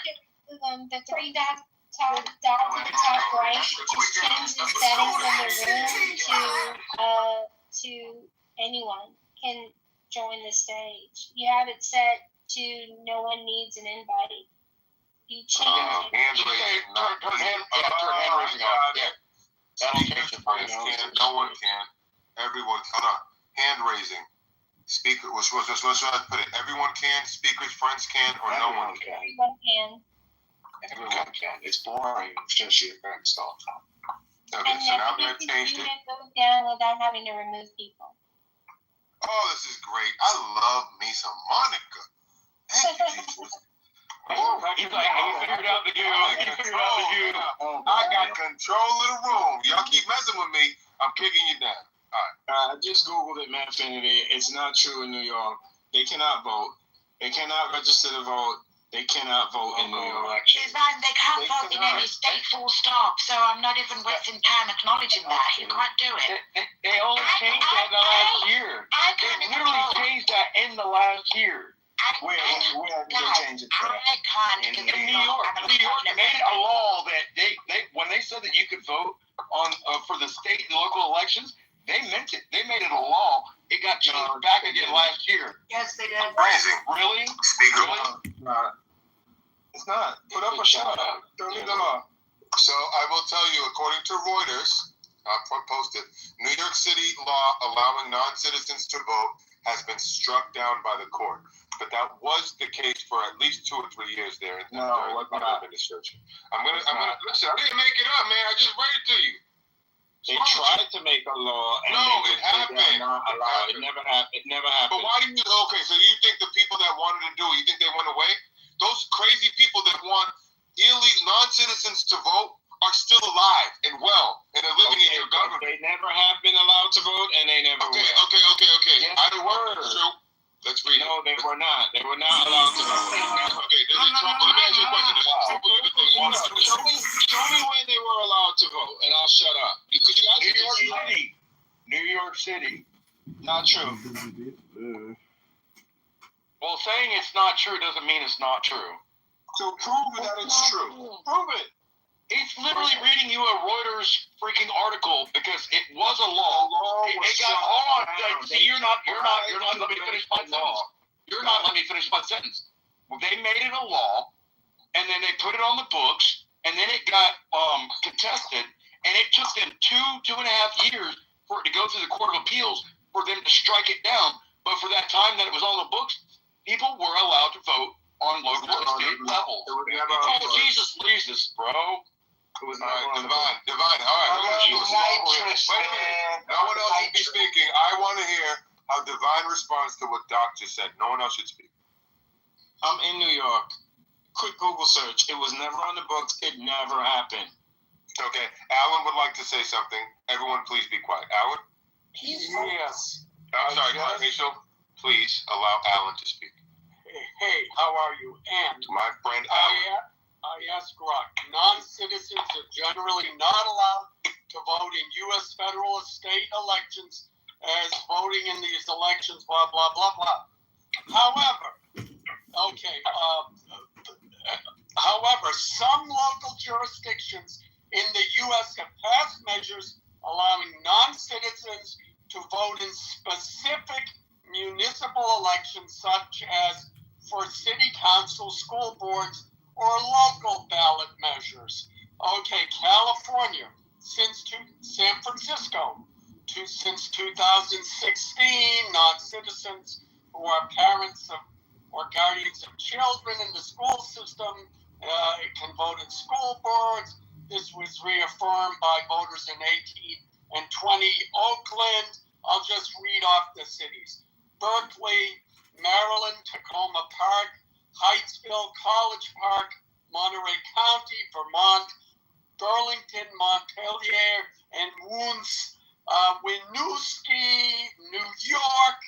The three dots to the top right, just change the settings in the room to anyone can join the stage. You have it set to no one needs an invite. You change it. Hand raising. Turn hand raising on. Yeah. Speakers, friends can. No one can. Everyone. Hold on. Hand raising. Speaker, what should I put it? Everyone can, speakers, friends can, or no one can? Everyone can. Everyone can. It's boring since your friends don't. Okay, And so now I'm going to change it. Go down without having to remove people. Oh, this is great. I love me some Monica. Thank you, Jesus. He's like, he figured out the deal. I got control of the room. Y'all keep messing with me, I'm kicking you down. I just Googled it, Manfinity. It's not true in New York. They cannot vote. They cannot register to vote. They cannot vote in New York. They can't vote in any state, full stop. So I'm not even wasting time acknowledging that. You can't do it. They only changed that in the last year. They literally changed that in the last year. Where did they change it to? In New York. New York made a law that they when they said that you could vote on for the state and local elections, they meant it. They made it a law. It got changed back again last year. Yes, they did. Amazing. Really? No. It's not. Put up or shut up. Don't need the law. So I will tell you, according to Reuters, I'll post it, New York City law allowing non-citizens to vote has been struck down by the court. But that was the case for at least 2 or 3 years there during the administration. I'm gonna listen. I didn't make it up, man. I just read it to you. They tried to make a law, and it happened. It never happened. But why do you? Okay, so you think the people that wanted to do it, you think they went away? Those crazy people that want illegal non-citizens to vote are still alive and well, and they're living in your government. They never have been allowed to vote, and they never will. Okay. Yes, I don't know. True. Let's read No, they were not. They were not allowed to vote. Okay, this is Trump. Let me ask you a question. Show me when they were allowed to vote, and I'll shut up. Because you guys New York City. Not true. Well, saying it's not true doesn't mean it's not true. So prove that it's true. Prove it. It's literally reading you a Reuters freaking article because it was a law. It got hold on. See, you're not letting me finish my sentence. You're not letting me finish my sentence. Well, they made it a law, and then they put it on the books, and then it got contested, and it took them 2.5 years for it to go through the Court of Appeals for them to strike it down. But for that time that it was on the books, people were allowed to vote on local and state level. Oh, Jesus, Jesus, bro. It was Divine. All right. Wait a minute. No one else should be speaking. I want to hear how Divine responds to what Doc just said. No one else should speak. I'm in New York. Quick Google search. It was never on the books. It never happened. Okay. Alan would like to say something. Everyone, please be quiet. Alan? Yes. I'm sorry, Rachel. Please allow Alan to speak. Hey, how are you? And my friend Alan. I ask Rock, non-citizens are generally not allowed to vote in U.S. federal or state elections as voting in these elections, blah, blah, blah, blah. However, some local jurisdictions in the U.S. have passed measures allowing non-citizens to vote in specific municipal elections, such as for city council, school boards, or local ballot measures. Okay, California, San Francisco, since 2016, non-citizens who are parents of or guardians of children in the school system can vote in school boards. This was reaffirmed by voters in 18 and 20. Oakland, I'll just read off the cities. Berkeley, Maryland, Tacoma Park, Hyattsville, College Park, Monterey County, Vermont, Burlington, Montpelier, and Woons, Winooski, New York.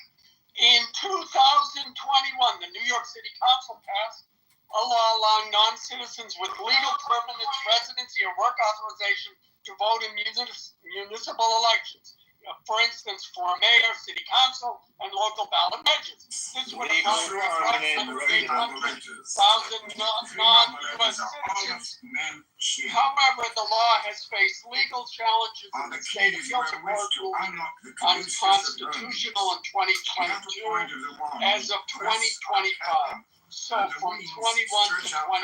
In 2021, the New York City Council passed a law allowing non-citizens with legal permanent residency or work authorization to vote in municipal elections. For instance, for mayor, city council, and local ballot measures. This would apply to approximately 100,000 non-U.S. citizens. However, the law has faced legal challenges in the state appeals court ruling unconstitutional in 2022 as of 2025. So from 21 to 22,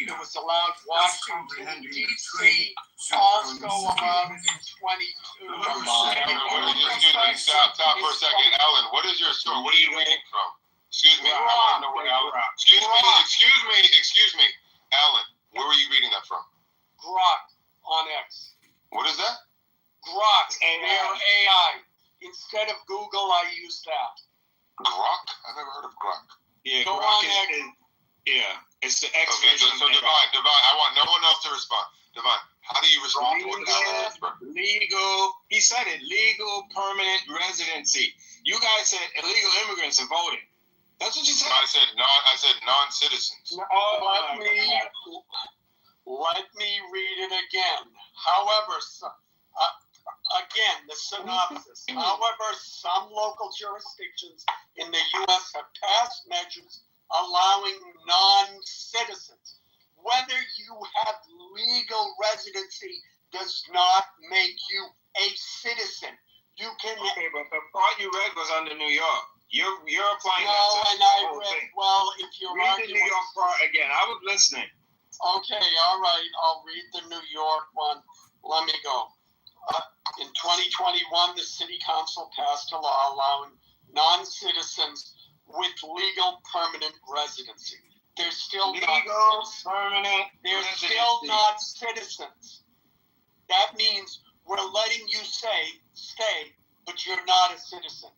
it was allowed Washington, D.C., also allowed it in 22. Excuse me, stop for a second. Alan, what is your story? What are you reading from? Excuse me, I want to know what Alan... Excuse me. Alan, where were you reading that from? Grok on X. What is that? Grok, AI. Instead of Google, I use that. Grok? I've never heard of Grok. Yeah, Go on X. It's the X version. So Divine, I want no one else to respond. Divine, how do you respond to what Alan said? Legal, he said it, legal permanent residency. You guys said illegal immigrants are voting. That's what you said. No, I said non-citizens. Let me read it again. However, again, the synopsis. However, some local jurisdictions in the U.S. have passed measures allowing non-citizens. Whether you have legal residency does not make you a citizen. You can. Okay, but the part you read was under New York. You're applying that to the whole thing. Well, if you're read the New York part again, I was listening. Okay, all right. I'll read the New York one. Let me go. In 2021, the City Council passed a law allowing non-citizens with legal permanent residency. They're still not citizens. That means we're letting you stay, but you're not a citizen.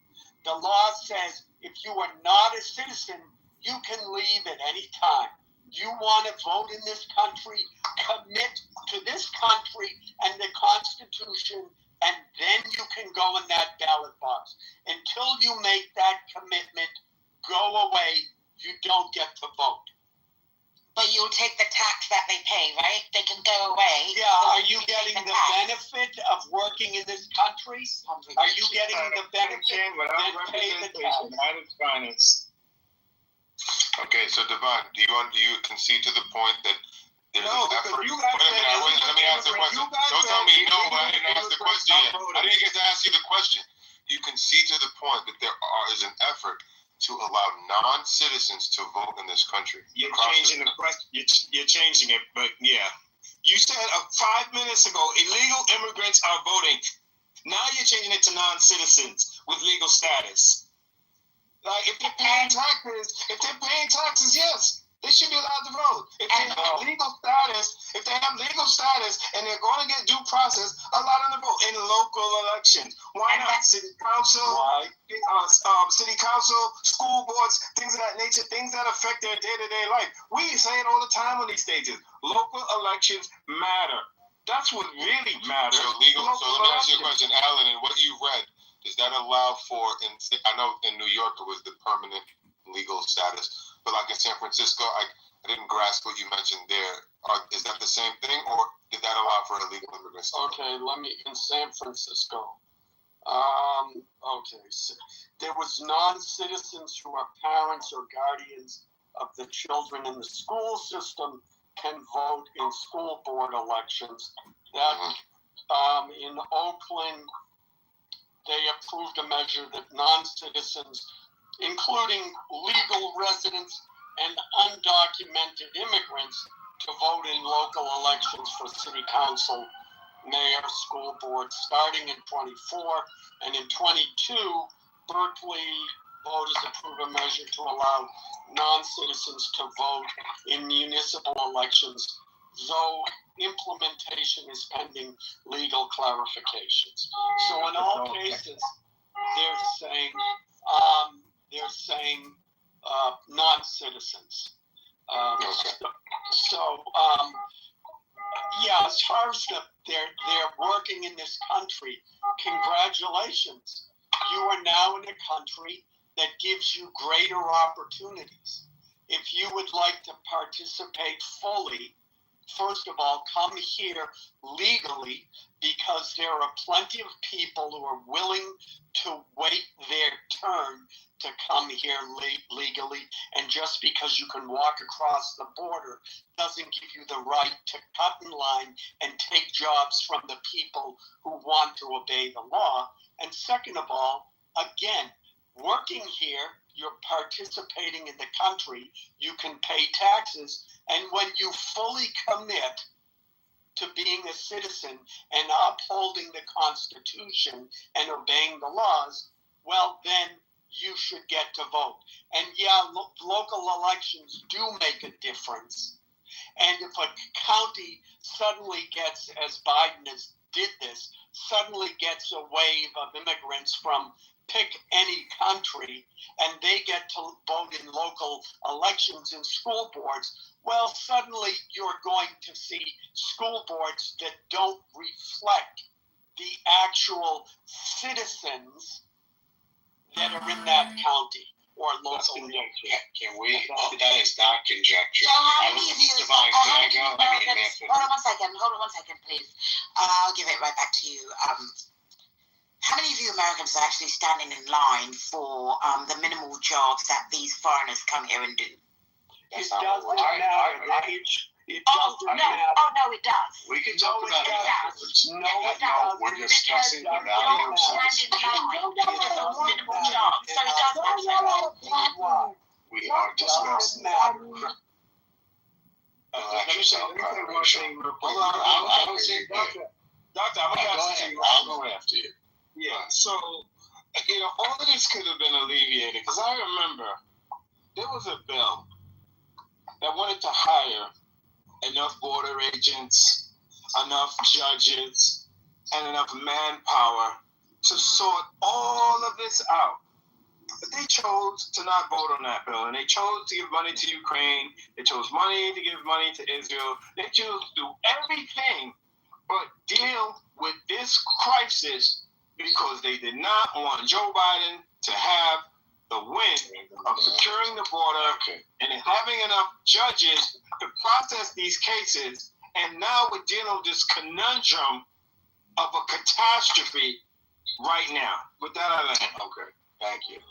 The law says if you are not a citizen, you can leave at any time. You want to vote in this country, commit to this country and the Constitution, and then you can go in that ballot box. Until you make that commitment, go away. You don't get to vote. But you'll take the tax that they pay, right? They can go away. Yeah, are you getting the benefit of working in this country? Are you getting the benefit? Then pay the tax. Okay, so Devon, do you concede to the point that there's an effort? You guys let me ask the question. Don't tell me no, I didn't ask the question yet. I didn't get to ask you the question. You concede to the point that there is an effort to allow non-citizens to vote in this country. You're changing the question. You're changing it, but yeah. You said 5 minutes ago, illegal immigrants are voting. Now you're changing it to non-citizens with legal status. Like if they're paying taxes, yes, they should be allowed to vote. If they have legal status, and they're going to get due process, allow them to vote in local elections. Why not? City council, city council, school boards, things of that nature, things that affect their day-to-day life. We say it all the time on these stages. Local elections matter. That's what really matters. So let me ask you a question, Alan, and what you read. Does that allow for, I know in New York it was the permanent legal status, but like in San Francisco, I didn't grasp what you mentioned there. Is that the same thing, or did that allow for illegal immigrants? Okay, in San Francisco. So there was non-citizens who are parents or guardians of the children in the school system can vote in school board elections. That in Oakland, they approved a measure that non-citizens, including legal residents and undocumented immigrants, to vote in local elections for city council, mayor, school board, starting in 24. And in 22, Berkeley voters approved a measure to allow non-citizens to vote in municipal elections, though implementation is pending legal clarifications. So in all cases, they're saying non-citizens. Yeah, as far as they're working in this country, congratulations. You are now in a country that gives you greater opportunities. If you would like to participate fully, first of all, come here legally, because there are plenty of people who are willing to wait their turn to come here legally. And just because you can walk across the border doesn't give you the right to cut in line and take jobs from the people who want to obey the law. And second of all, again, working here, you're participating in the country, you can pay taxes, and when you fully commit to being a citizen and upholding the Constitution and obeying the laws, well, then you should get to vote. And yeah, local elections do make a difference. And if a county suddenly gets, as Biden did this, suddenly gets a wave of immigrants from pick any country, and they get to vote in local elections and school boards, well, suddenly you're going to see school boards that don't reflect the actual citizens that are in that county or local. Can we? That is not conjecture. So how many of you? Divine, can I go? Hold on one second, please. I'll give it right back to you. How many of you Americans are actually standing in line for the minimal jobs that these foreigners come here and do? It doesn't matter. It doesn't matter. Oh, no, it does. We can talk about it. We're discussing the value of minimal jobs, so it does matter. We are discussing that. Doctor, I'm going to ask you. I'll go after you. Yeah, so, all of this could have been alleviated, because I remember there was a bill that wanted to hire enough border agents, enough judges, and enough manpower to sort all of this out. But they chose to not vote on that bill, and they chose to give money to Ukraine. They chose to give money to Israel. They chose to do everything but deal with this crisis, because they did not want Joe Biden to have the win of securing the border and having enough judges to process these cases. And now we're dealing with this conundrum of a catastrophe right now. With that, I land. Okay, thank you.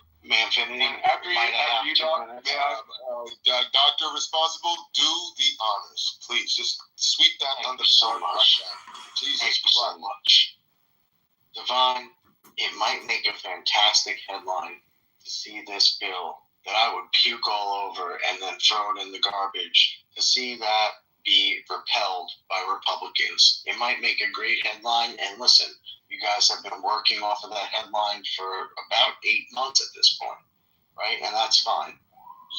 Doctor responsible, do the honors. Please, just sweep that under the rug. Jesus, thank you so much. Devon, it might make a fantastic headline to see this bill that I would puke all over and then throw it in the garbage, to see that be repelled by Republicans. It might make a great headline, and listen, you guys have been working off of that headline for about 8 months at this point, right? And that's fine.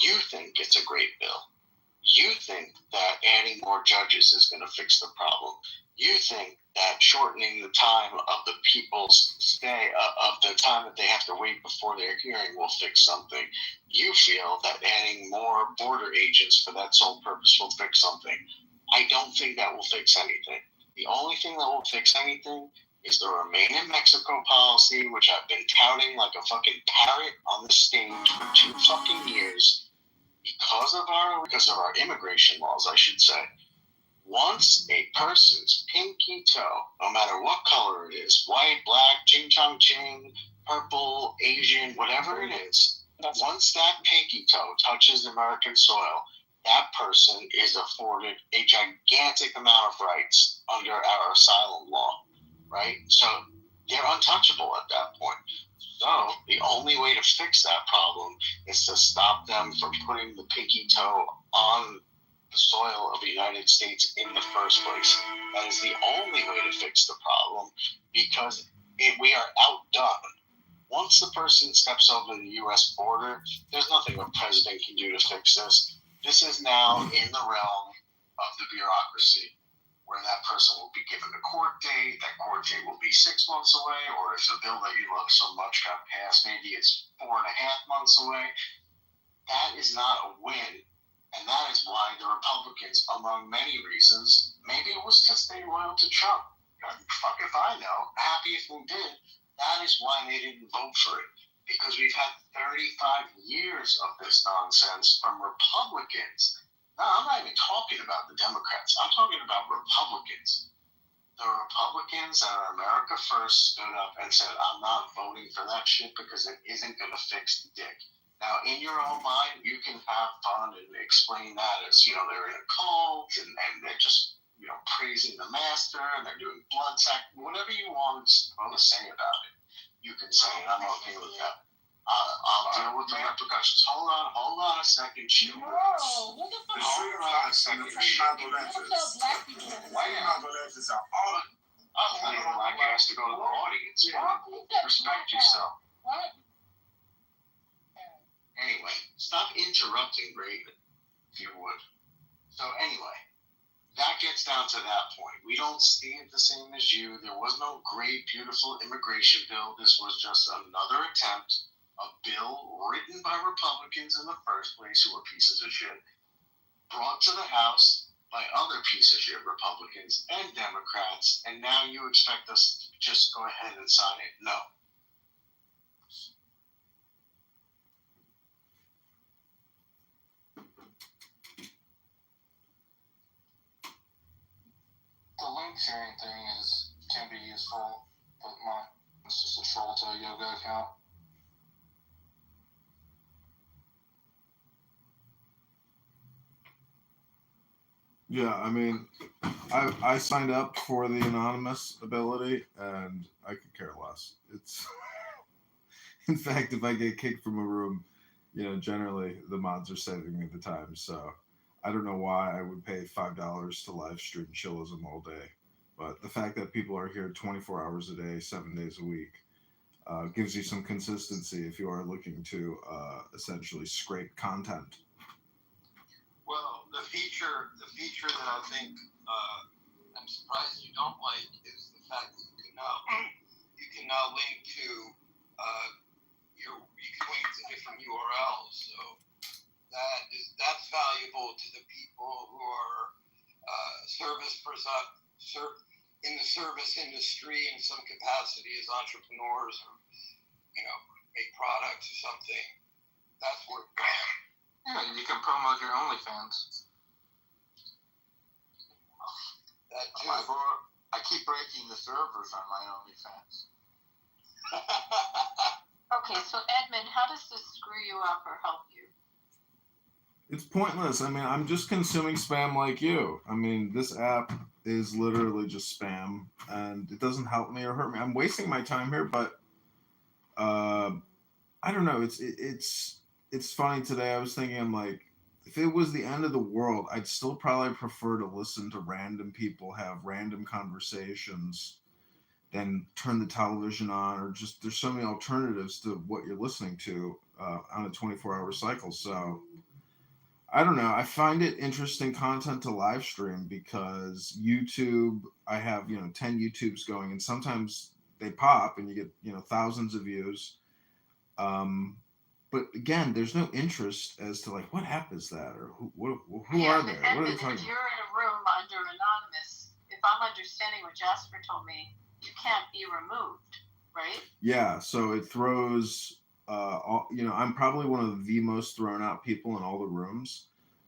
You think it's a great bill. You think that adding more judges is going to fix the problem. You think that shortening the time of the people's stay, of the time that they have to wait before their hearing, will fix something. You feel that adding more border agents for that sole purpose will fix something. I don't think that will fix anything. The only thing that will fix anything is the Remain in Mexico policy, which I've been touting like a fucking parrot on the stage for 2 fucking years because of our immigration laws, I should say. Once a person's pinky toe, no matter what color it is, white, black, ching chong ching, purple, Asian, whatever it is, once that pinky toe touches American soil, that person is afforded a gigantic amount of rights under our asylum law, right? So they're untouchable at that point. So the only way to fix that problem is to stop them from putting the pinky toe on the soil of the United States in the first place. That is the only way to fix the problem, because we are outdone. Once the person steps over the U.S. border, there's nothing a president can do to fix this. This is now in the realm of the bureaucracy, where that person will be given a court date. That court date will be 6 months away, or if the bill that you love so much got passed, maybe it's 4.5 months away. that is not a win. And that is why the Republicans, among many reasons, maybe it was because they loyal to Trump. Fuck if I know. Happy if we did. That is why they didn't vote for it. Because we've had 35 years of this nonsense from Republicans. No, I'm not even talking about the Democrats. I'm talking about Republicans. The Republicans that are America First stood up and said, I'm not voting for that shit because it isn't going to fix the dick. Now, in your own mind, you can have fun and explain that as, they're in a cult and they're just, praising the master and they're doing blood sack, whatever you want to say about it. You can say, and I'm okay with that. I'll deal with the repercussions. Hold on a second, chill. Hold on a second, chill. Why are you not going to let this out? I'm telling you, black ass to go to the audience. Respect yourself. Anyway, stop interrupting Raven, if you would. So anyway, that gets down to that point. We don't see it the same as you. There was no great, beautiful immigration bill. This was just another attempt, a bill written by Republicans in the first place, who were pieces of shit, brought to the House by other piece of shit Republicans and Democrats, and now you expect us to just go ahead and sign it. No. The link sharing thing can be useful, but it's just a troll to a yoga account. Yeah, I mean, I signed up for the anonymous ability, and I could care less. It's, in fact, if I get kicked from a room, generally the mods are saving me the time. So I don't know why I would pay $5 to live stream chillism all day, but the fact that people are here 24 hours a day, 7 days a week, gives you some consistency if you are looking to essentially scrape content. Well, the feature that I think I'm surprised you don't like is the fact that you can now link to you can link to different URLs. So that's valuable to the people who are in the service industry in some capacity as entrepreneurs or make products or something. That's where. Yeah, you can promote your OnlyFans. I keep breaking the servers on my OnlyFans. Okay, so Edmund, how does this screw you up or help you? It's pointless. I mean, I'm just consuming spam like you. I mean, this app is literally just spam, and it doesn't help me or hurt me. I'm wasting my time here, but I don't know. It's funny today. I was thinking, I'm like, if it was the end of the world, I'd still probably prefer to listen to random people have random conversations than turn the television on, or just there's so many alternatives to what you're listening to on a 24-hour cycle. So I don't know. I find it interesting content to live stream because YouTube, I have, 10 YouTubes going, and sometimes they pop and you get, thousands of views. But again, there's no interest as to like, what app is that? Or who are they? What are they talking If you're in a room under anonymous, if I'm understanding what Jasper told me, you can't be removed, right? Yeah. So it throws, I'm probably one of the most thrown out people in all the rooms.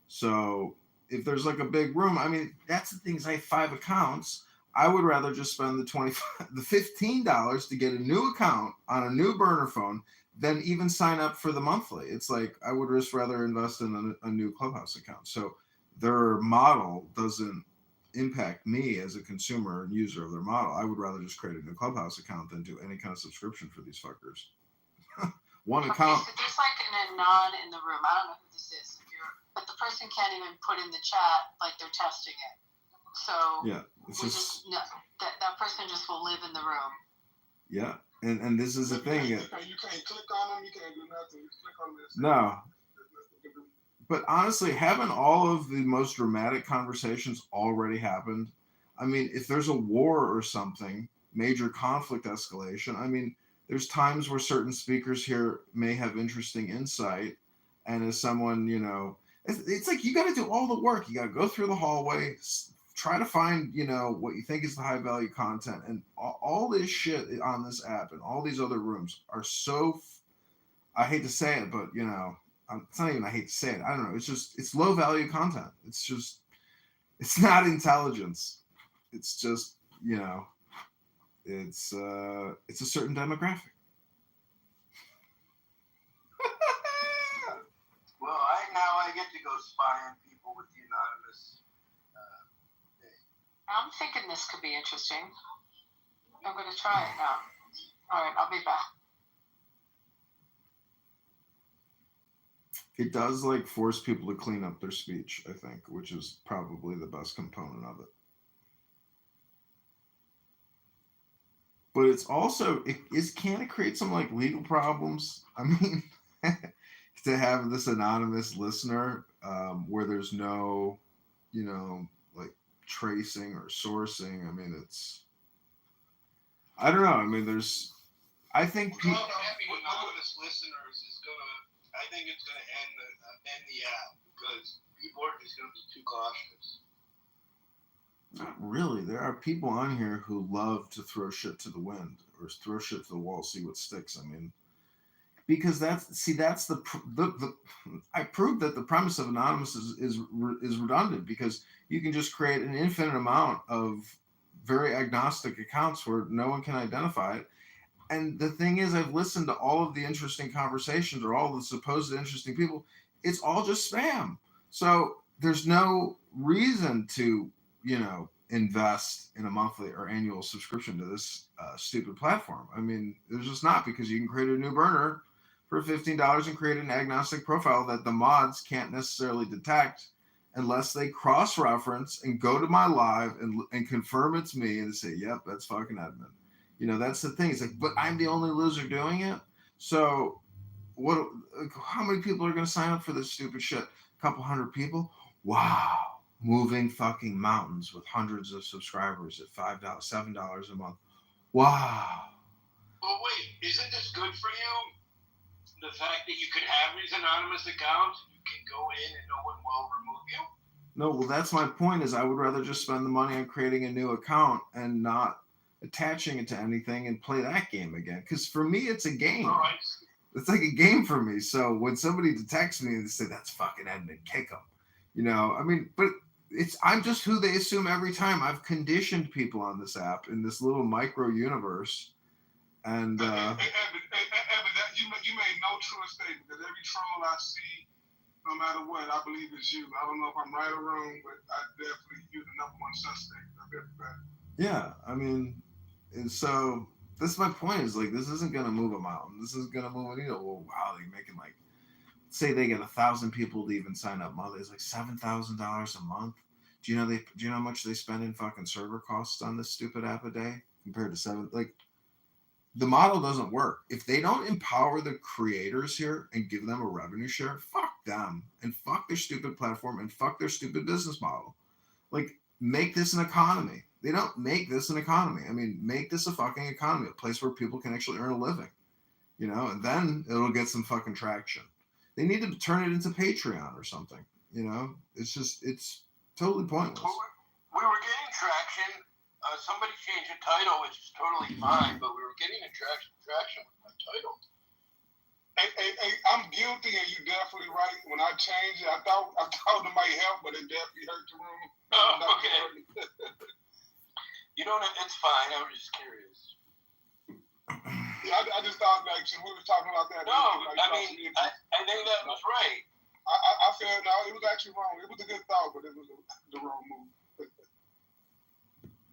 So if there's like a big room, I mean, that's the thing is I have 5 accounts. I would rather just spend the $15 to get a new account on a new burner phone than even sign up for the monthly. It's like I would just rather invest in a new Clubhouse account. So their model doesn't impact me as a consumer and user of their model. I would rather just create a new Clubhouse account than do any kind of subscription for these fuckers. One account. So there's like an anon in the room. I don't know who this is, but the person can't even put in the chat like they're testing it. So yeah, it's that person just will live in the room. Yeah. And this is the thing. You can't click on them. You can't do nothing. You click on this. No. But honestly, haven't all of the most dramatic conversations already happened? I mean, if there's a war or something, major conflict escalation, I mean, there's times where certain speakers here may have interesting insight, And as someone, you know, it's like you got to do all the work. You got to go through the hallway, try to find, you know, what you think is the high value content, and all this shit on this app and all these other rooms are so. I hate to say it, but you know, it's not even I hate to say it. I don't know. It's low value content. It's not intelligence. It's just, you know, it's a certain demographic. Well, I get to go spy on people with the anonymous thing. I'm thinking this could be interesting. I'm going to try it now. All right, I'll be back. It does like force people to clean up their speech, I think, which is probably the best component of it. But it's also, can it create some like legal problems? I mean, to have this anonymous listener where there's no, you know, like tracing or sourcing. I mean, I don't know. I mean, I think people. Anonymous listeners is I think it's gonna end the app because people are just gonna be too cautious. Not really. There are people on here who love to throw shit to the wind or throw shit to the wall, see what sticks. I mean, because that's the I proved that the premise of anonymous is redundant, because you can just create an infinite amount of very agnostic accounts where no one can identify it. And the thing is, I've listened to all of the interesting conversations or all the supposed interesting people. It's all just spam. So there's no reason to, you know, invest in a monthly or annual subscription to this stupid platform. I mean, there's just not, because you can create a new burner for $15 and create an agnostic profile that the mods can't necessarily detect unless they cross-reference and go to my live and confirm it's me and say, yep, that's fucking Edmund. You know, that's the thing. It's like, but I'm the only loser doing it. So how many people are going to sign up for this stupid shit? A couple hundred people? Wow. Moving fucking mountains with hundreds of subscribers at $5, $7 a month. Wow. Well, wait, isn't this good for you? The fact that you can have these anonymous accounts, you can go in and no one will remove you? No, well, that's my point, is I would rather just spend the money on creating a new account and not attaching it to anything and play that game again. Because for me, it's a game. All right. It's like a game for me. So when somebody detects me and they say, that's fucking Edmund, kick him. You know, I mean, but I'm just who they assume every time. I've conditioned people on this app in this little micro universe. And you made no true statement, because every troll I see, no matter what, I believe it's you. I don't know if I'm right or wrong, but I definitely you're the number one suspect of everybody. Yeah, I mean, and so this is my point, is like, this isn't gonna move a mountain. This isn't gonna move a needle. Well, wow, they're making like, say they get 1,000 people to even sign up monthly. It's like $7,000 a month. Do you know how much they spend in fucking server costs on this stupid app a day compared to like, the model doesn't work. If they don't empower the creators here and give them a revenue share, fuck them and fuck their stupid platform and fuck their stupid business model. Like, make this an economy. They don't make this an economy. I mean, make this a fucking economy, a place where people can actually earn a living, you know, and then it'll get some fucking traction. They need to turn it into Patreon or something, you know? It's totally pointless. We were getting traction. Somebody changed the title, which is totally fine, but we were getting traction with my title. Hey, I'm guilty, and you're definitely right. When I changed it, I thought it might help, but it definitely hurt the room. Oh, okay. You know, it's fine. I was just curious. Yeah, I just thought, like, since we were talking about that. No, I think that was right. I felt, no, it was actually wrong. It was a good thought, but it was the wrong move.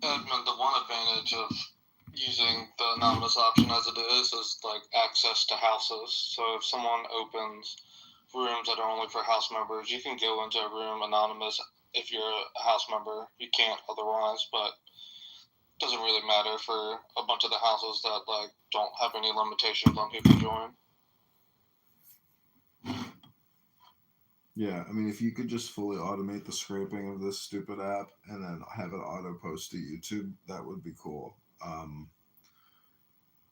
Edmund, the one advantage of using the anonymous option as it is like access to houses. So if someone opens rooms that are only for house members, you can go into a room anonymous if you're a house member. You can't otherwise, but it doesn't really matter for a bunch of the houses that like don't have any limitations on people join. Yeah, I mean, if you could just fully automate the scraping of this stupid app and then have it auto post to YouTube, that would be cool.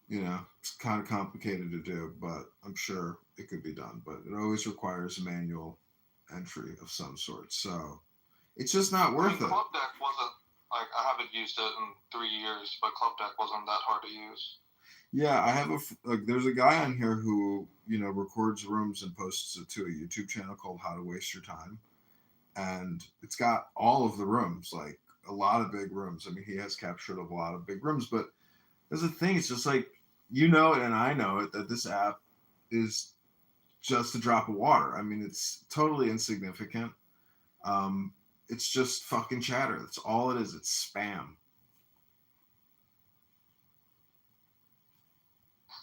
You know, it's kind of complicated to do, but I'm sure it could be done. But it always requires a manual entry of some sort. So it's just not worth it. Club Deck wasn't, like, I haven't used it in 3 years, but Club Deck wasn't that hard to use. Yeah, I have there's a guy on here who, you know, records rooms and posts it to a YouTube channel called How to Waste Your Time. And it's got all of the rooms, like a lot of big rooms. I mean, he has captured a lot of big rooms, but there's a thing, it's just like, you know it and I know it, that this app is just a drop of water. I mean, it's totally insignificant. It's just fucking chatter. That's all it is. It's spam.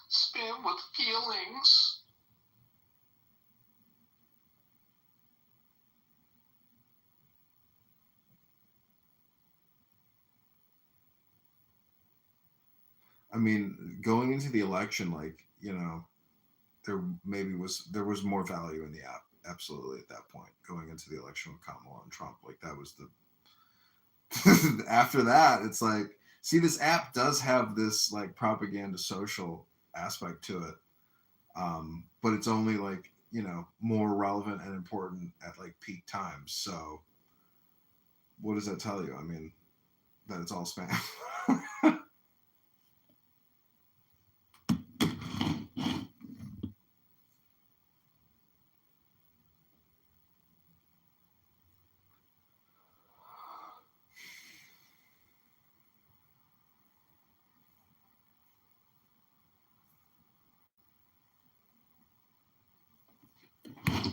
Spam with feelings. I mean, going into the election, like, you know, there was more value in the app, absolutely, at that point, going into the election with Kamala and Trump. Like, that was the after that, it's like, see, this app does have this like propaganda social aspect to it, but it's only, like, you know, more relevant and important at like peak times. So what does that tell you? I mean, that it's all spam.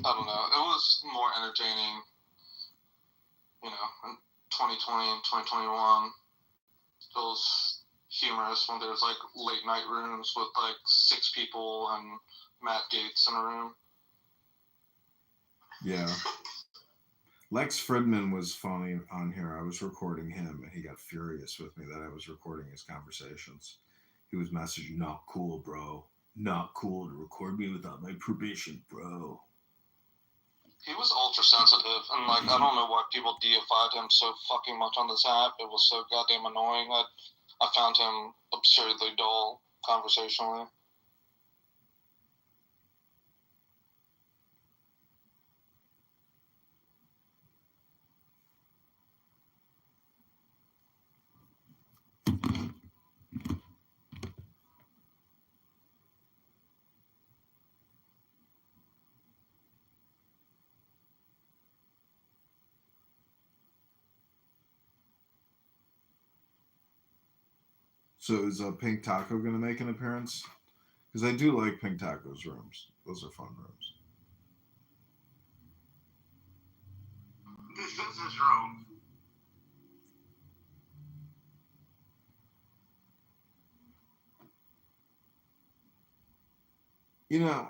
I don't know. It was more entertaining, you know, in 2020 and 2021. It was humorous when there was like late night rooms with like 6 people and Matt Gaetz in a room. Yeah. Lex Fridman was funny on here. I was recording him, and he got furious with me that I was recording his conversations. He was messaging, "Not cool, bro. Not cool to record me without my permission, bro." He was ultra sensitive, and like, I don't know why people deified him so fucking much on this app. It was so goddamn annoying. I found him absurdly dull conversationally. So is Pink Taco going to make an appearance? Because I do like Pink Taco's rooms. Those are fun rooms. This is his room. You know,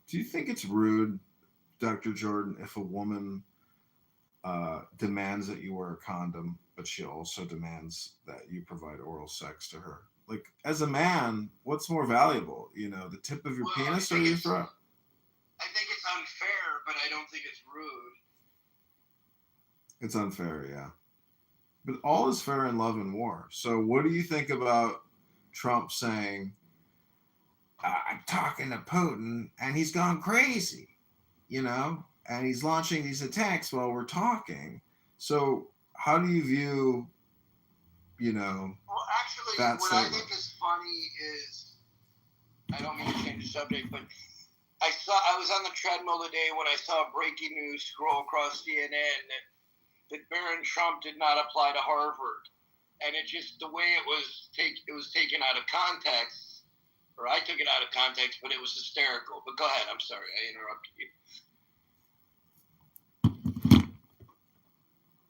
do you think it's rude, Dr. Jordan, if a woman demands that you wear a condom, but she also demands that you provide oral sex to her? Like, as a man, what's more valuable? You know, the tip of your penis or your throat? I think it's unfair, but I don't think it's rude. It's unfair, yeah. But all is fair in love and war. So what do you think about Trump saying, "I'm talking to Putin and he's gone crazy," you know, and he's launching these attacks while we're talking? So how do you view, you know, Well, actually, that what statement? I think is funny is, I don't mean to change the subject, but I was on the treadmill today when I saw breaking news scroll across CNN that Barron Trump did not apply to Harvard, and it just, the way it was taken out of context, or I took it out of context, but it was hysterical. But go ahead. I'm sorry, I interrupted you.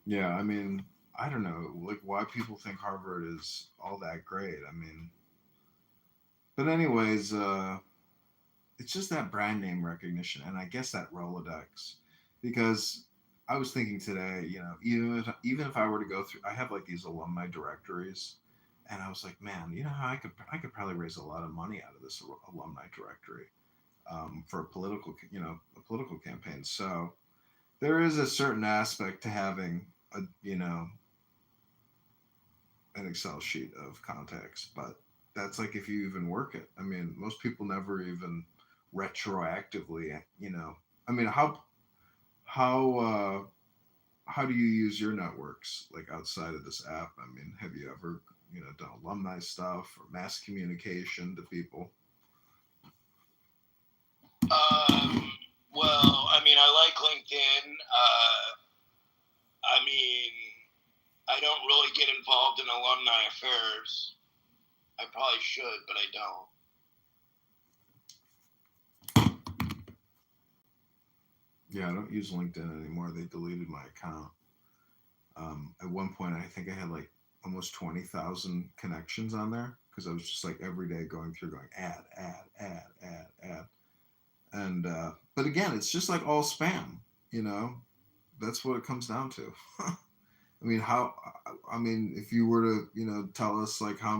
Yeah, I mean, I don't know, like, why people think Harvard is all that great. I mean, but anyways, it's just that brand name recognition, and I guess that Rolodex, because I was thinking today, you know, even if I were to go through, I have like these alumni directories, and I was like, man, you know how I could probably raise a lot of money out of this alumni directory, for a political campaign. So there is a certain aspect to having an Excel sheet of contacts, but that's like if you even work it. I mean, most people never even retroactively, you know. I mean, how how do you use your networks like outside of this app? I mean, have you ever, you know, done alumni stuff or mass communication to people? Well, I mean, I like LinkedIn. I mean, I don't really get involved in alumni affairs. I probably should, but I don't. Yeah, I don't use LinkedIn anymore. They deleted my account. At one point, I think I had like almost 20,000 connections on there because I was just like every day going ad, and but again, it's just like all spam. You know, that's what it comes down to. I mean, if you were to, you know, tell us like how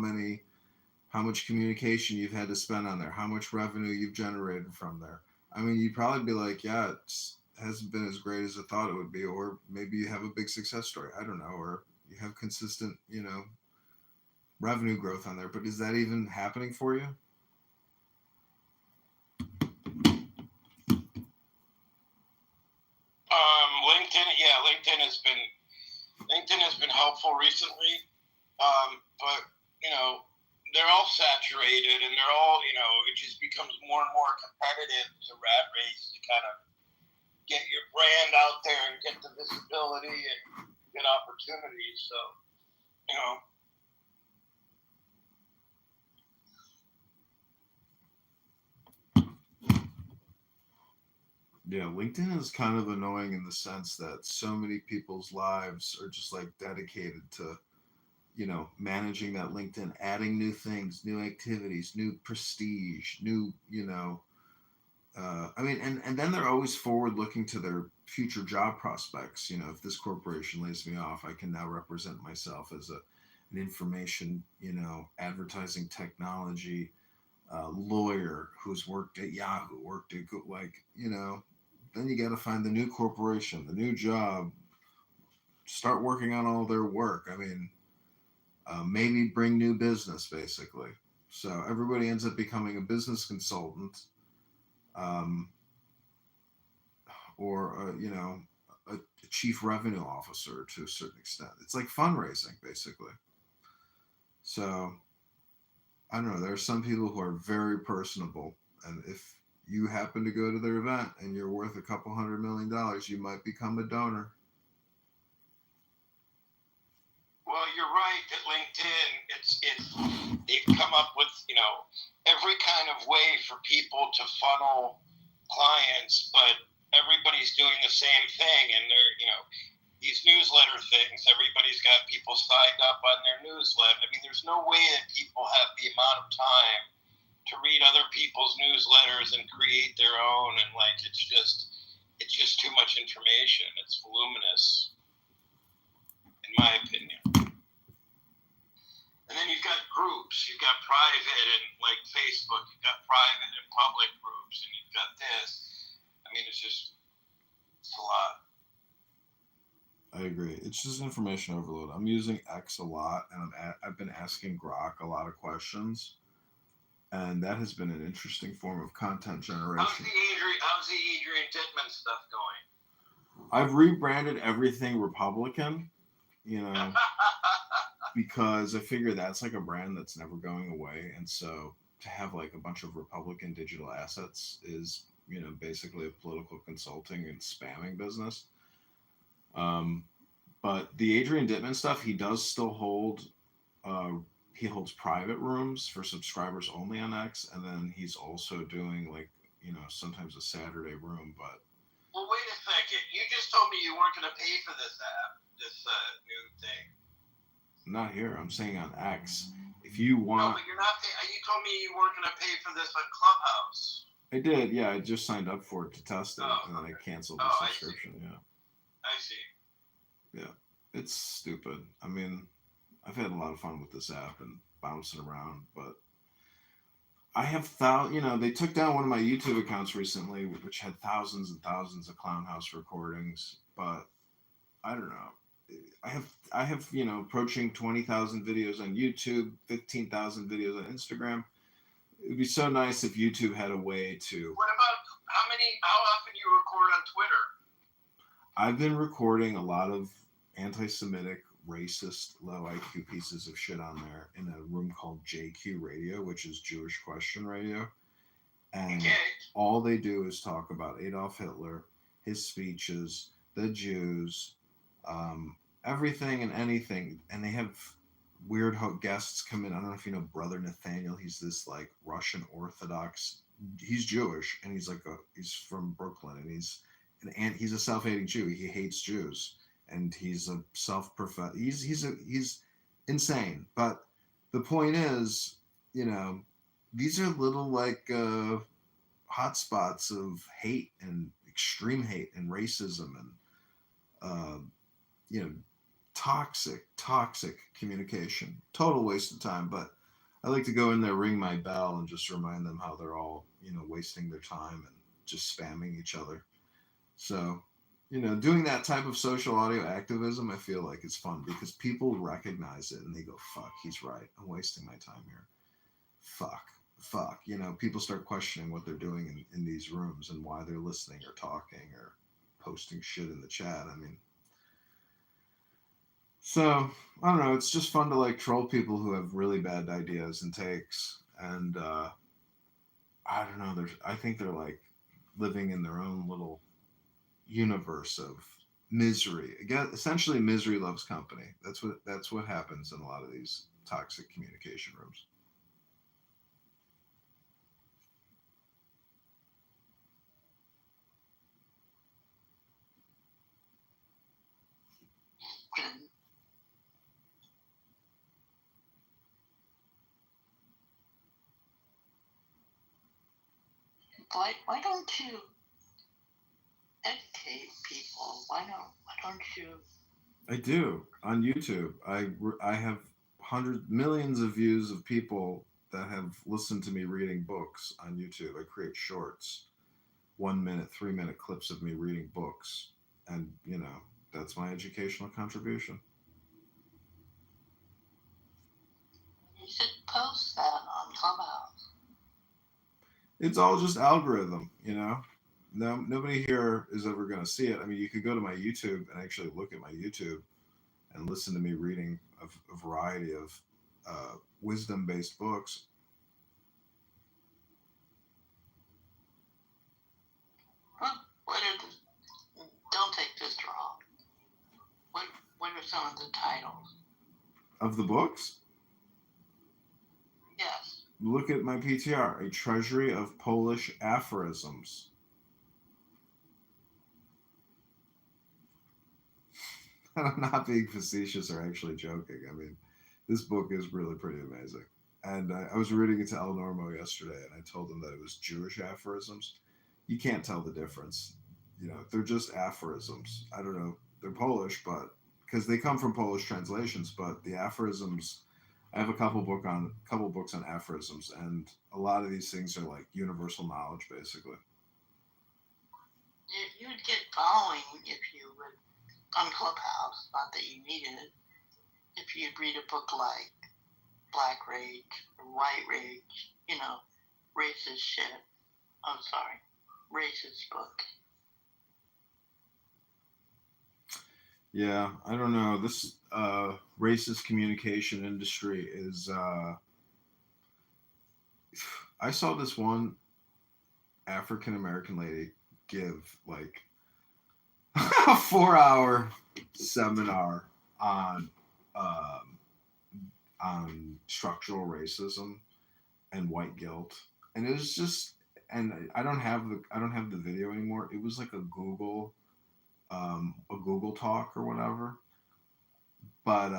much communication you've had to spend on there, how much revenue you've generated from there, I mean, you'd probably be like, yeah, it hasn't been as great as I thought it would be, or maybe you have a big success story. I don't know, or you have consistent, you know, revenue growth on there. But is that even happening for you? LinkedIn has been helpful recently, but you know, they're all saturated and they're all, you know, it just becomes more and more competitive. It's a rat race to kind of get your brand out there and get the visibility and get opportunities. So, you know. Yeah, LinkedIn is kind of annoying in the sense that so many people's lives are just like dedicated to, you know, managing that LinkedIn, adding new things, new activities, new prestige, new, you know, I mean, and then they're always forward looking to their future job prospects. You know, if this corporation lays me off, I can now represent myself as an information, you know, advertising technology lawyer who's worked at Yahoo, worked at like, you know, then you got to find the new corporation, the new job, start working on all their work. I mean, maybe bring new business basically. So everybody ends up becoming a business consultant. Or you know, a chief revenue officer to a certain extent. It's like fundraising basically. So I don't know. There are some people who are very personable, and if you happen to go to their event and you're worth $200 million, you might become a donor. Well, you're right at LinkedIn. They've come up with, you know, every kind of way for people to funnel clients, but everybody's doing the same thing, and they're, you know, these newsletter things. Everybody's got people signed up on their newsletter. I mean, there's no way that people have the amount of time to read other people's newsletters and create their own, and like it's just too much information. It's voluminous, in my opinion. And then you've got groups. You've got private and like Facebook. You've got private and public groups, and you've got this. I mean, it's a lot. I agree. It's just information overload. I'm using X a lot, and I've been asking Grok a lot of questions, and that has been an interesting form of content generation. How's the Adrian Dittman stuff going? I've rebranded everything Republican, you know, because I figure that's like a brand that's never going away, and so to have like a bunch of Republican digital assets is, you know, basically a political consulting and spamming business. But the Adrian Dittman stuff, he does still hold. He holds private rooms for subscribers only on X, and then he's also doing like, you know, sometimes a Saturday room. But well, wait a second. You just told me you weren't going to pay for this app, this new thing. Not here. I'm saying on X. If you want. No, but you're not. You told me you weren't going to pay for this on Clubhouse. I did. Yeah, I just signed up for it to test it, and then I canceled the subscription. I see. Yeah, it's stupid. I mean, I've had a lot of fun with this app and bouncing around, but I have you know, they took down one of my YouTube accounts recently, which had thousands and thousands of Clown House recordings, but I don't know. I have approaching 20,000 videos on YouTube, 15,000 videos on Instagram. It would be so nice if YouTube had a way to. What about how often you record on Twitter? I've been recording a lot of anti-Semitic, racist, low IQ pieces of shit on there in a room called JQ Radio, which is Jewish Question Radio. And all they do is talk about Adolf Hitler, his speeches, the Jews, everything and anything. And they have weird guests come in. I don't know if you know Brother Nathaniel. He's this like Russian Orthodox. He's Jewish, and he's from Brooklyn, and he's a self-hating Jew. He hates Jews, and he's a self-professed. He's insane. But the point is, these are little like hotspots of hate and extreme hate and racism and toxic communication. Total waste of time. But I like to go in there, ring my bell, and just remind them how they're all wasting their time and just spamming each other. So, doing that type of social audio activism, I feel like it's fun because people recognize it and they go, fuck, he's right. I'm wasting my time here. Fuck. People start questioning what they're doing in these rooms and why they're listening or talking or posting shit in the chat. I mean, so I don't know. It's just fun to like troll people who have really bad ideas and takes. And I don't know. I think they're like living in their own little universe of misery. Again, essentially, misery loves company. That's what happens in a lot of these toxic communication rooms. Why don't you educate people? Why don't you? I do on YouTube. I have millions of views of people that have listened to me reading books on YouTube. I create shorts, 1 minute, 3 minute clips of me reading books, and that's my educational contribution. You should post that on Clubhouse. It's all just algorithm, No, nobody here is ever going to see it. I mean, you could go to my YouTube and actually look at my YouTube and listen to me reading a variety of wisdom-based books. Don't take this wrong. What are some of the titles of the books? Yes. Look at my PTR, A Treasury of Polish Aphorisms. I'm not being facetious or actually joking. I mean, this book is really pretty amazing. And I was reading it to El Normo yesterday, and I told him that it was Jewish aphorisms. You can't tell the difference. They're just aphorisms. I don't know. They're Polish, but because they come from Polish translations, but the aphorisms, I have a couple books on aphorisms, and a lot of these things are like universal knowledge, basically. You would get following if you would on Clubhouse. Not that you needed it. If you'd read a book like Black Rage or White Rage, racist shit. I'm sorry, racist book. Yeah, I don't know. This racist communication industry is. I saw this one African American lady give like a 4-hour seminar on structural racism and white guilt, and it was just. And I don't have the video anymore. It was like a Google talk or whatever. But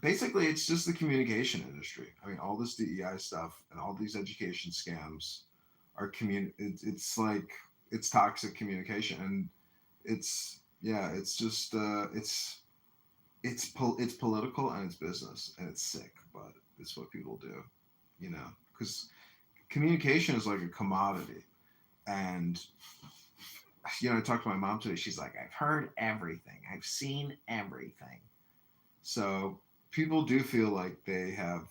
basically, it's just the communication industry. I mean, all this DEI stuff and all these education scams are it's like it's toxic communication, and it's just it's political and it's business and it's sick, but it's what people do, because communication is like a commodity, and I talked to my mom today. She's like, I've heard everything. I've seen everything. So people do feel like they have,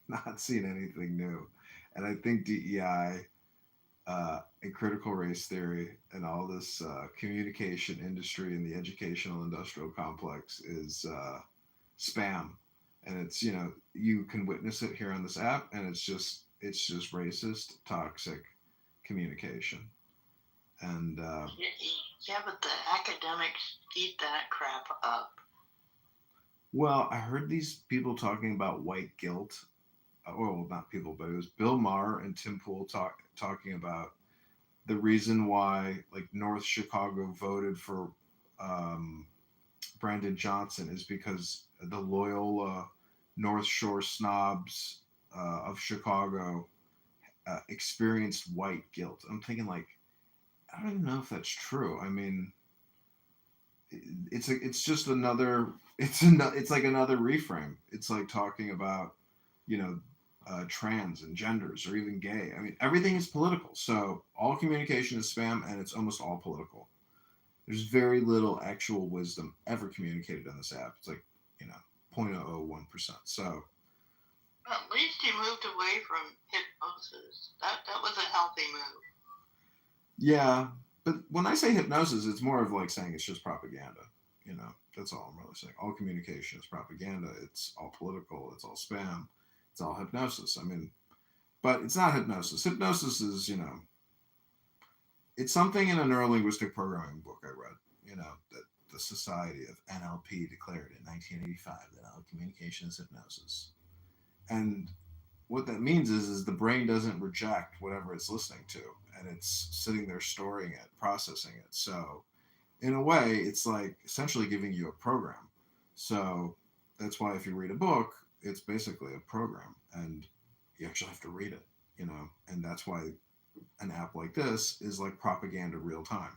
not seen anything new. And I think DEI and critical race theory and all this communication industry and the educational industrial complex is spam. And it's, you can witness it here on this app, and it's just racist, toxic communication. And yeah, but the academics eat that crap up. Well, I heard these people talking about white guilt. Well, not people, but it was Bill Maher and Tim Pool talking about the reason why, like, North Chicago voted for Brandon Johnson is because the Loyola North Shore snobs of Chicago experienced white guilt. I'm thinking, like, I don't even know if that's true. I mean, it's like another reframe. It's like talking about, trans and genders or even gay. I mean, everything is political. So all communication is spam, and it's almost all political. There's very little actual wisdom ever communicated on this app. It's like, 0.001%. So at least he moved away from hypnosis. That was a healthy move. yeah, but when I say hypnosis, it's more of like saying it's just propaganda. That's all I'm really saying. All communication is propaganda. It's all political. It's all spam. It's all hypnosis. I mean, but it's not hypnosis. Hypnosis is, it's something in a neurolinguistic programming book I read, that the Society of NLP declared in 1985 that all communication is hypnosis. And what that means is the brain doesn't reject whatever it's listening to, and it's sitting there storing it, processing it. So in a way, it's like essentially giving you a program. So that's why if you read a book, it's basically a program, and you actually have to read it, and that's why an app like this is like propaganda real time.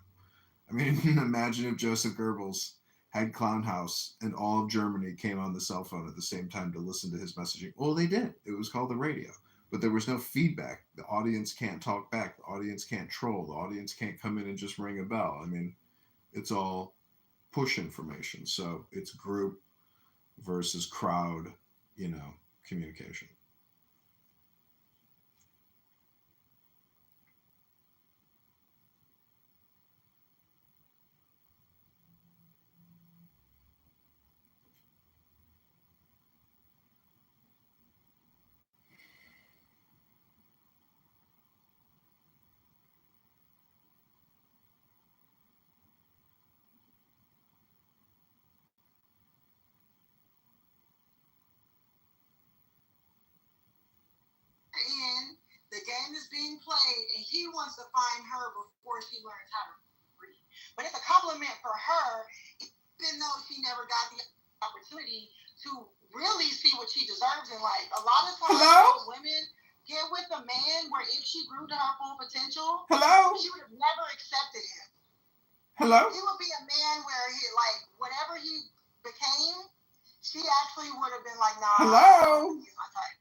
I mean, imagine if Joseph Goebbels had Clown House and all of Germany came on the cell phone at the same time to listen to his messaging. Well, they did. It was called the radio, but there was no feedback. The audience can't talk back. The audience can't troll. The audience can't come in and just ring a bell. I mean, it's all push information. So it's group versus crowd, communication. In the game is being played, and he wants to find her before she learns how to read. But it's a compliment for her, even though she never got the opportunity to really see what she deserves in life. A lot of times, women get with a man where if she grew to her full potential, she would have never accepted him. He would be a man where he, like, whatever he became, she actually would have been like, nah, he's my type.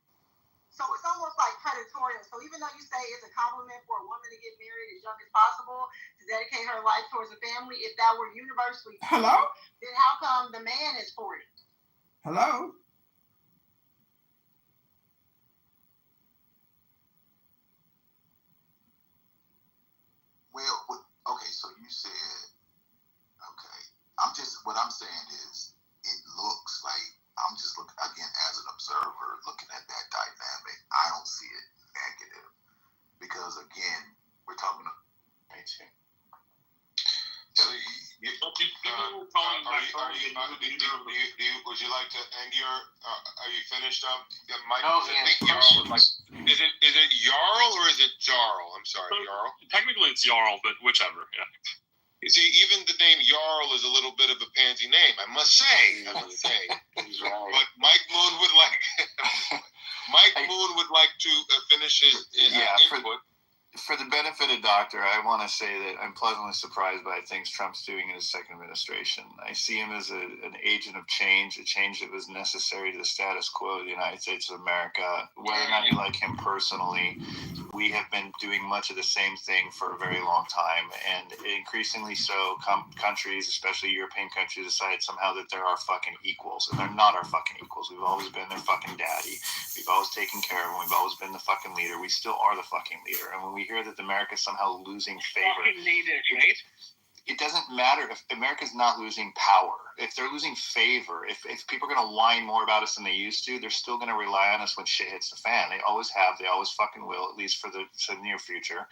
So it's almost like predatorial. So even though you say it's a compliment for a woman to get married as young as possible, to dedicate her life towards a family, if that were universally true, then how come the man is 40? Hello? Well, okay, so you said, okay, what I'm saying is, it looks like, I'm just looking, again, as an observer, looking at that dynamic, I don't see it negative. Because, again, we're talking about... Would you like to end your? Are you finished up, Mike? No, I think Jarl would like. Is it Jarl or is it Jarl? I'm sorry, Jarl. Technically, it's Jarl, but whichever. Yeah. You see, even the name Jarl is a little bit of a pansy name, I must say. But Mike Moon would like. Mike Moon would like to finish his input. For the benefit of Doctor, I want to say that I'm pleasantly surprised by things Trump's doing in his second administration. I see him as an agent of change, a change that was necessary to the status quo of the United States of America. Whether or not you like him personally, we have been doing much of the same thing for a very long time, and increasingly so, countries, especially European countries, decide somehow that they're our fucking equals, and they're not our fucking equals. We've always been their fucking daddy. We've always taken care of them. We've always been the fucking leader. We still are the fucking leader. And when we hear that America's somehow losing favor, it doesn't matter if America's not losing power. If they're losing favor, if people are going to whine more about us than they used to, they're still going to rely on us when shit hits the fan. They always have. They always fucking will, at least for the near future.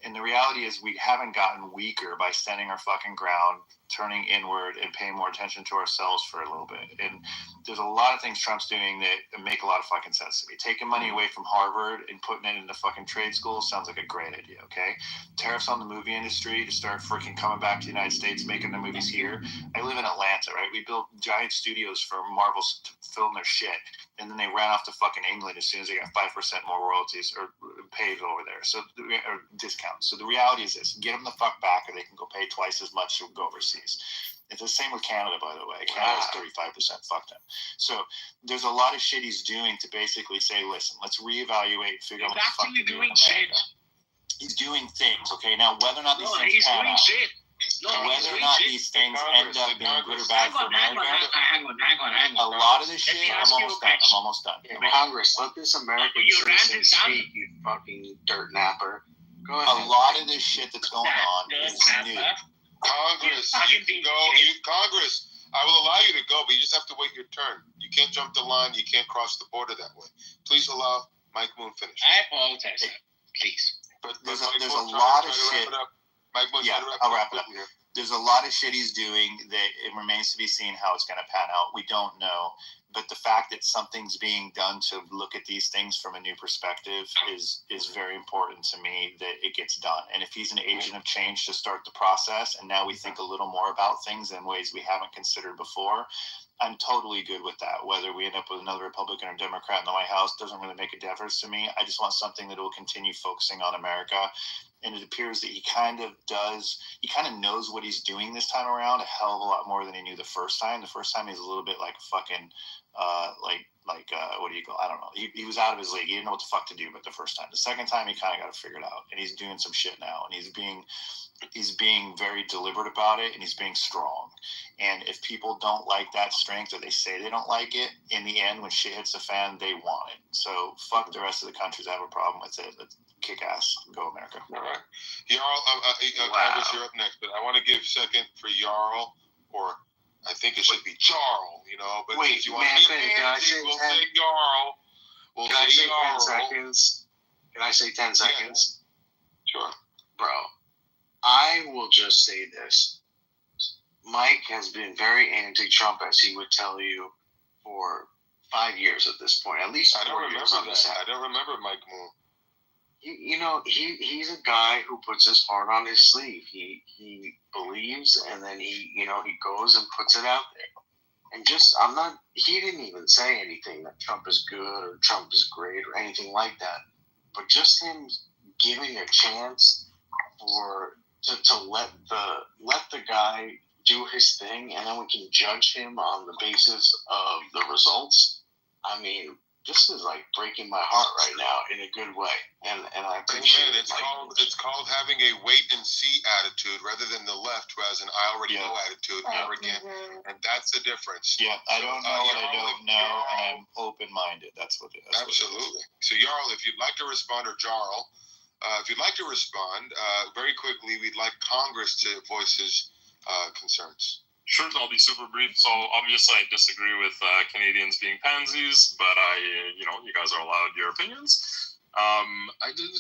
And the reality is we haven't gotten weaker by standing our fucking ground, turning inward, and paying more attention to ourselves for a little bit. And there's a lot of things Trump's doing that make a lot of fucking sense to me. Taking money away from Harvard and putting it into fucking trade school sounds like a great idea, okay? Tariffs on the movie industry to start freaking coming back to the United States, making their movies here. I live in Atlanta, right? We built giant studios for Marvel to film their shit. And then they ran off to fucking England as soon as they got 5% more royalties or paid over there. So, or discounts. So the reality is this: get them the fuck back, or they can go pay twice as much to go overseas. It's the same with Canada, by the way. Canada's 35%. Fuck them. So there's a lot of shit he's doing to basically say, listen, let's reevaluate, figure out what the fuck to do in America. He's doing things, okay? Now, whether or not these things pan out, whether or not these things end up being good or bad for America, a lot of this shit, I'm almost done. Congress, let this American citizen speak, you fucking dirt napper. Go ahead. A lot of this shit that's going on is new. Congress, you can go. Congress, I will allow you to go, but you just have to wait your turn. You can't jump the line. You can't cross the border that way. Please allow Mike Moon finish. I apologize, please. But there's a lot of shit. Yeah, I'll wrap it up. There's a lot of shit he's doing that it remains to be seen how it's going to pan out. We don't know. But the fact that something's being done to look at these things from a new perspective is very important to me, that it gets done. And if he's an agent of change to start the process, and now we think a little more about things in ways we haven't considered before, I'm totally good with that. Whether we end up with another Republican or Democrat in the White House doesn't really make a difference to me. I just want something that will continue focusing on America. And it appears that he kind of knows what he's doing this time around a hell of a lot more than he knew the first time. The first time he's a little bit like fucking, what do you call? I don't know. He was out of his league. He didn't know what the fuck to do. But the first time, the second time, he kind of got it figured out, and he's doing some shit now, and he's being very deliberate about it, and he's being strong. And if people don't like that strength, or they say they don't like it, in the end, when shit hits the fan, they want it. So fuck the rest of the countries that have a problem with it. Let's kick ass. Go America. All right. Jarl, Congress, you're up next, but I want to give second for Jarl, or I think it should be Jarl, but wait, if you want to be fancy, we'll say Jarl. We'll Can I say Jarl. 10 seconds? Can I say 10 seconds? Sure. Bro, I will just say this. Mike has been very anti-Trump, as he would tell you, for 5 years at this point. At least 4 years on this side. I don't remember Mike Moon. He's a guy who puts his heart on his sleeve. He believes, and then he goes and puts it out there. And he didn't even say anything that Trump is good or Trump is great or anything like that. But just him giving a chance to let the guy do his thing, and then we can judge him on the basis of the results. I mean, this is like breaking my heart right now in a good way, and I appreciate it. It's called having a wait and see attitude rather than the left, who has an I already know attitude, arrogant, and that's the difference. Yeah, I don't know what I don't know, and I'm open minded. That's what it is. Absolutely. So Jarl, if you'd like to respond, or Jarl, if you'd like to respond very quickly, we'd like Congress to voice his concerns. Sure, I'll be super brief. So obviously I disagree with Canadians being pansies, but you guys are allowed your opinions.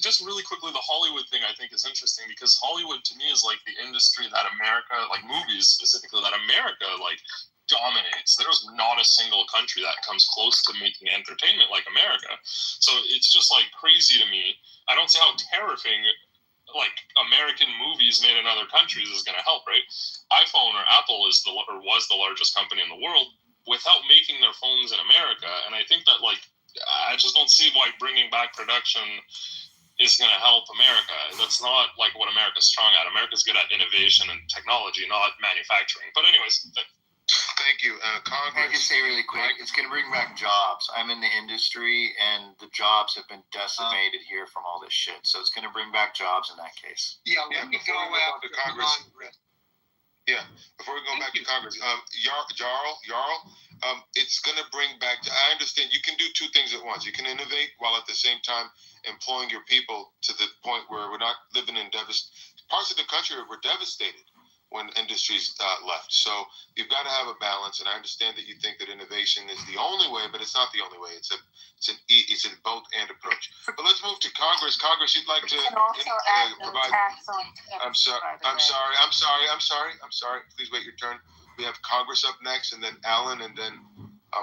Just really quickly, the Hollywood thing I think is interesting, because Hollywood to me is like the industry that America, like movies specifically, that America like dominates. There's not a single country that comes close to making entertainment like America. So it's just like crazy to me. I don't see how terrifying like American movies made in other countries is going to help, right? iPhone or Apple was the largest company in the world without making their phones in America, and I think that like I just don't see why bringing back production is going to help America. That's not like what America's strong at. America's good at innovation and technology, not manufacturing. But anyways, thank you, Congress. I can say really quick, it's going to bring back jobs. I'm in the industry, and the jobs have been decimated here from all this shit. So it's going to bring back jobs in that case. Yeah, before we go back to Congress. Yeah, before we go back to Congress, Jarl, it's going to bring back. I understand you can do two things at once. You can innovate while at the same time employing your people to the point where we're not living in parts of the country were devastated when industries left. So you've got to have a balance, and I understand that you think that innovation is the only way, but it's not the only way. It's a both and approach. But let's move to Congress. Congress, you'd like to provide. I'm sorry. Please wait your turn. We have Congress up next, and then Alan, and then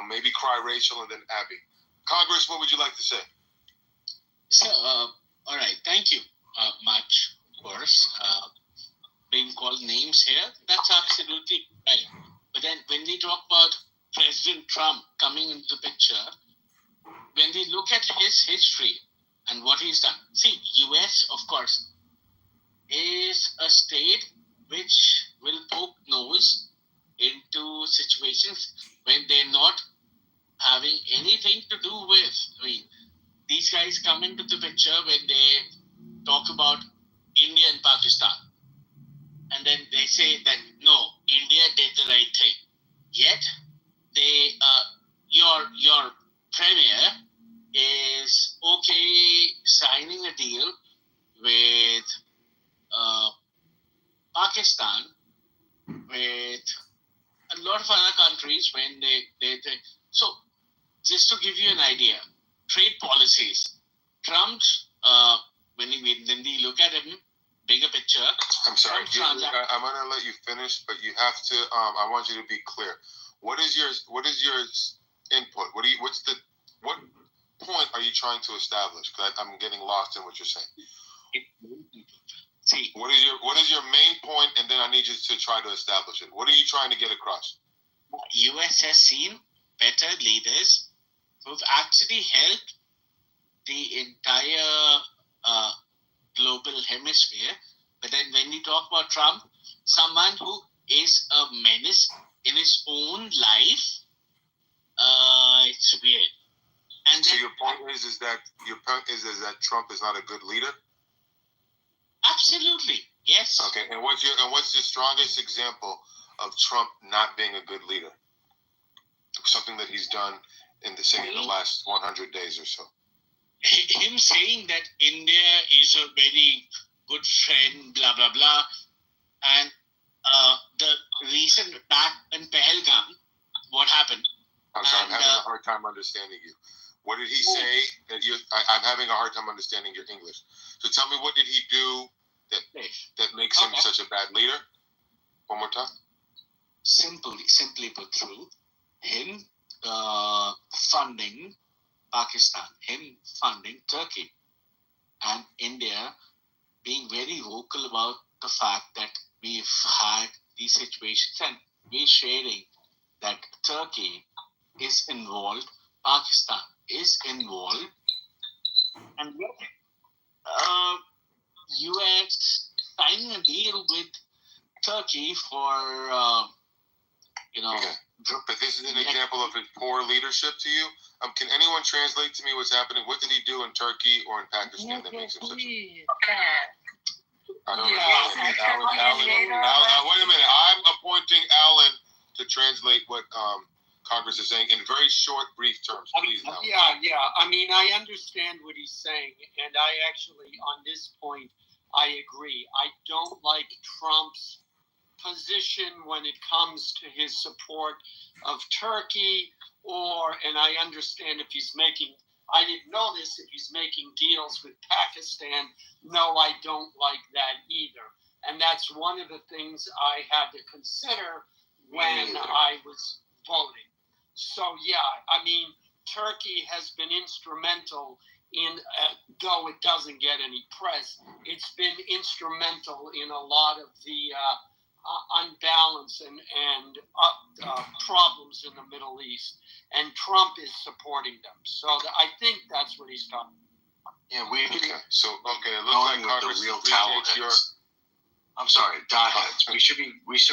maybe Cry Rachel, and then Abby. Congress, what would you like to say? So, all right, thank you much, of course. Being called names here, that's absolutely right. But then when we talk about President Trump coming into the picture, when we look at his history and what he's done, see, US, of course, is a state which will poke nose into situations when they're not having anything to do with, I mean, these guys come into the picture when they talk about India and Pakistan. And then they say that, no, India did the right thing. Yet, they, your premier is okay signing a deal with Pakistan, with a lot of other countries when they so just to give you an idea, trade policies, Trump's, when we look at him, bigger picture. I'm sorry. I'm going to let you finish, but you have to. I want you to be clear. What is your input? What point are you trying to establish? Because I'm getting lost in what you're saying. See, what is your main point, and then I need you to try to establish it. What are you trying to get across? U.S. has seen better leaders who've actually helped the entire global hemisphere. But then when we talk about Trump, someone who is a menace in his own life, it's weird. And so your point is that Trump is not a good leader? Absolutely, yes. Okay, and what's your strongest example of Trump not being a good leader? Something that he's done in the last 100 days or so. Him saying that India is a very good friend, blah, blah, blah. And the recent attack in Pahalgam, what happened? I'm sorry, I'm having a hard time understanding you. What did he say? I'm having a hard time understanding your English. So tell me, what did he do that makes him such a bad leader? One more time. Simply put through, him funding Pakistan, him funding Turkey, and India being very vocal about the fact that we've had these situations, and we're sharing that Turkey is involved, Pakistan is involved, and yet US signing a deal with Turkey for But this is an example of his poor leadership to you. Can anyone translate to me what's happening? What did he do in Turkey or in Pakistan that makes him such a... I don't know. Alan, wait a minute. I'm appointing Alan to translate what Congress is saying in very short, brief terms. Please, Alan. Yeah. I mean, I understand what he's saying, and I actually, on this point, I agree. I don't like Trump's position when it comes to his support of Turkey, and I understand if he's making, I didn't know this, if he's making deals with Pakistan, no, I don't like that either. And that's one of the things I had to consider when I was voting. So, yeah, I mean, Turkey has been instrumental in, though it doesn't get any press, it's been instrumental in a lot of the unbalance and problems in the Middle East, and Trump is supporting them. So I think that's what he's talking about. Yeah, we Okay, so okay, it looks going like with Congress the real appreciates your. towelheads. I'm sorry, dot heads. We should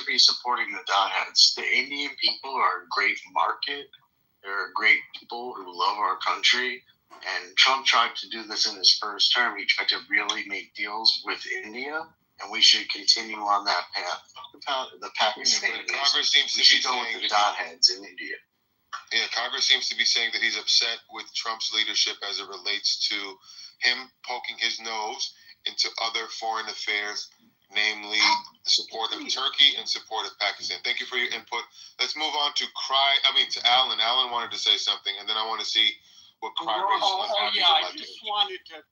be supporting the dot heads. The Indian people are a great market. They're great people who love our country. And Trump tried to do this in his first term. He tried to really make deals with India, and we should continue on that path. The Pakistanis. Congress seems to we be should go saying with the that dot heads in India. Yeah, Congress seems to be saying that he's upset with Trump's leadership as it relates to him poking his nose into other foreign affairs, namely support of Turkey and support of Pakistan. Thank you for your input. Let's move on to to Alan. Alan wanted to say something, and then I want to see what Cry Rachel and Abby would I like to just wanted to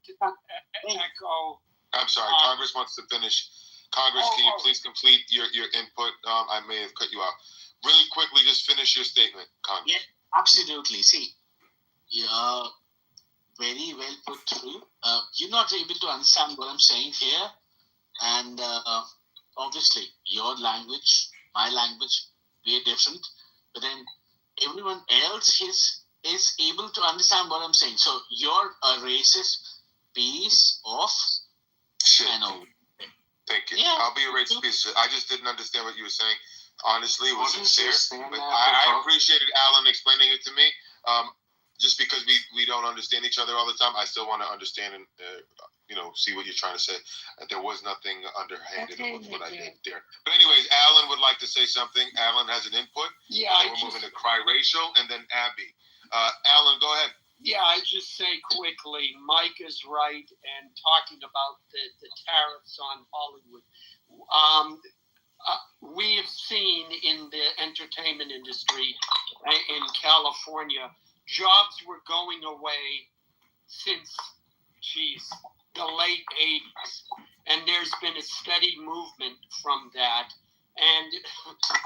echo. I'm sorry, Congress wants to finish. Congress, can you please complete your input? I may have cut you out. Really quickly, just finish your statement, Congress. Yeah, absolutely. See, very well put through. You're not able to understand what I'm saying here. And obviously, your language, my language, we're different. But then everyone else is able to understand what I'm saying. So you're a racist piece of... Shit. I know. Thank you. Yeah. I'll be a racist piece of shit. I just didn't understand what you were saying. Honestly, it was sincere. But I appreciated Alan explaining it to me. Just because we don't understand each other all the time, I still want to understand and see what you're trying to say. There was nothing underhanded with what I did there. But anyways, Alan would like to say something. Alan has an input. Yeah, we're moving to Cry Racial and then Abby. Alan, go ahead. Yeah, I just say quickly, Mike is right, and talking about the tariffs on Hollywood. We have seen in the entertainment industry in California, jobs were going away since, the late 80s. And there's been a steady movement from that. And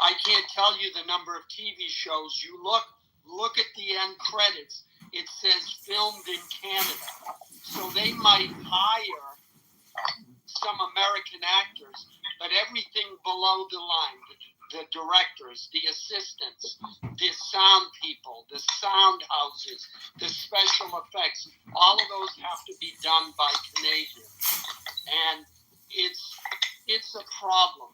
I can't tell you the number of TV shows. You look at the end credits. It says filmed in Canada. So they might hire some American actors, but everything below the line, the directors, the assistants, the sound people, the sound houses, the special effects, all of those have to be done by Canadians. And it's a problem.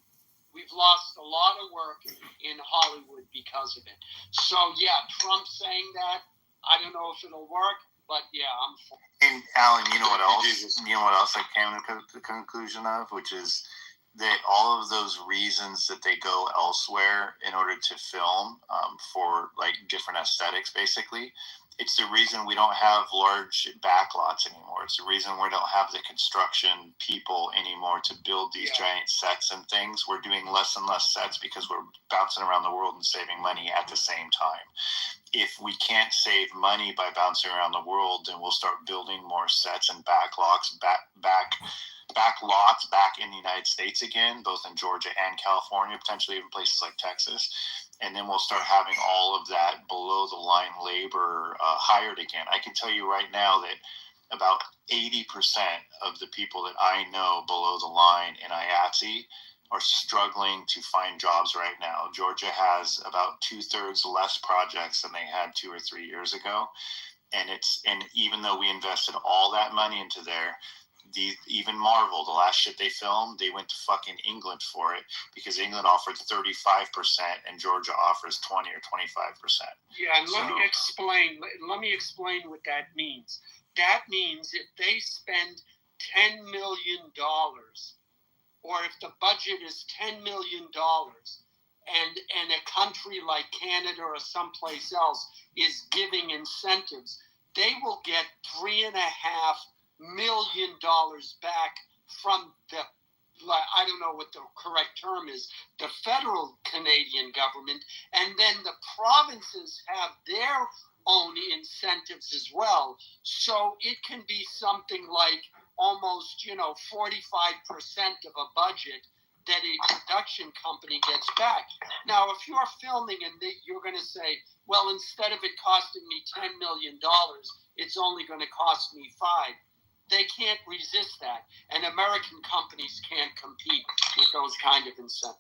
We've lost a lot of work in Hollywood because of it. So yeah, Trump saying that, I don't know if it'll work, but yeah, I'm for it. And Alan, you know what else? You know what else I came to the conclusion of, which is that all of those reasons that they go elsewhere in order to film for like different aesthetics, basically, it's the reason we don't have large backlots anymore. It's the reason we don't have the construction people anymore to build these giant sets and things. We're doing less and less sets because we're bouncing around the world and saving money at the same time. If we can't save money by bouncing around the world, then we'll start building more sets and backlots back in the United States again, both in Georgia and California, potentially even places like Texas. And then we'll start having all of that below the line labor hired again. I can tell you right now that about 80% of the people that I know below the line in IATSE are struggling to find jobs right now. Georgia has about 2/3 less projects than they had 2 or 3 years ago. And even though we invested all that money into there, even Marvel, the last shit they filmed, they went to fucking England for it because England offered 35% and Georgia offers 20 or 25%. Yeah, and let me explain what that means. That means if they spend $10 million, or if the budget is $10 million, and a country like Canada or someplace else is giving incentives, they will get $3.5 million back from the, I don't know what the correct term is, the federal Canadian government, and then the provinces have their own incentives as well. So it can be something like almost, 45% of a budget that a production company gets back. Now, if you're filming and you're going to say, well, instead of it costing me $10 million, it's only going to cost me $5 million. They can't resist that, and American companies can't compete with those kind of incentives.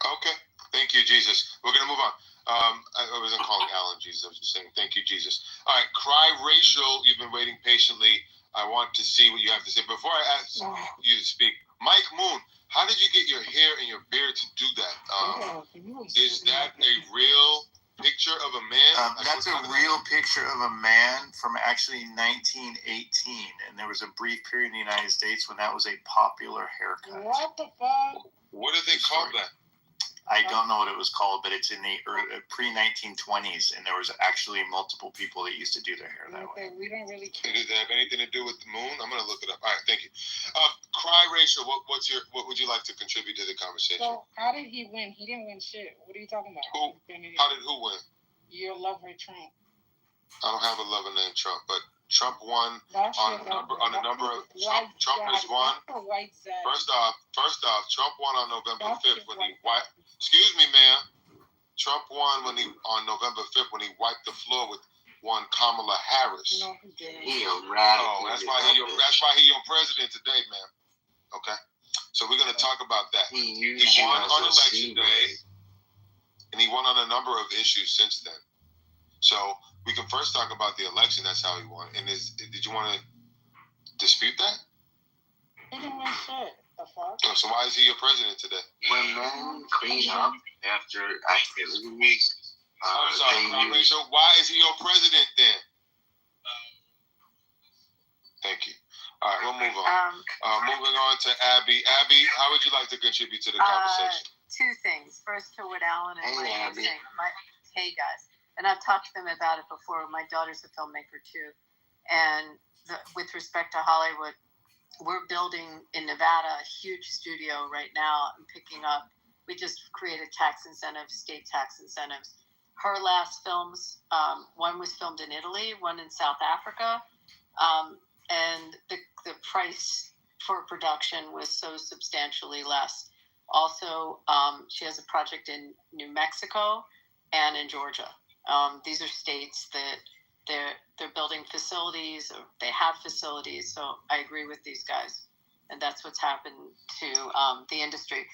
Okay, thank you, Jesus. We're gonna move on. I wasn't calling Alan Jesus. I was just saying thank you, Jesus. All right, Cry Racial. You've been waiting patiently. I want to see what you have to say. Before I ask you to speak, Mike Moon, how did you get your hair and your beard to do that? Is that a real picture of a man? That's a real picture of a man from actually 1918, and there was a brief period in the United States when that was a popular haircut. What the fuck? What do they call that? I don't know what it was called, but it's in the pre-1920s, and there was actually multiple people that used to do their hair that way. We don't really care. Does it have anything to do with the moon? I'm gonna look it up. All right, thank you. Cry Ratio, what would you like to contribute to the conversation? So how did he win? He didn't win shit. What are you talking about? Who? How did who win? Your lover Trump. I don't have a lover named Trump, but Trump won on a number of Trump has won. First off, Trump won on November 5th when he wiped. Excuse me, ma'am. Trump won on November 5th when he wiped the floor with one Kamala Harris. No, he didn't. That's why he your president today, ma'am. Okay, so we're gonna talk about that. He won on election day, and he won on a number of issues since then. So we can first talk about the election. That's how he won. And did you want to dispute that? He didn't win shit. The fuck? Oh, so why is he your president today? When men clean up after activity, I'm sorry, so why is he your president then? Thank you. All right, we'll move on. Moving on to Abby. Abby, how would you like to contribute to the conversation? Two things. First, to what Alan and Mike were saying. Hey, guys. And I've talked to them about it before. My daughter's a filmmaker, too. And with respect to Hollywood, we're building in Nevada a huge studio right now and picking up. We just created tax incentives, state tax incentives. Her last films, one was filmed in Italy, one in South Africa. And the price for production was so substantially less. Also, she has a project in New Mexico and in Georgia. These are states that they're building facilities, or they have facilities. So I agree with these guys, and that's what's happened to the industry.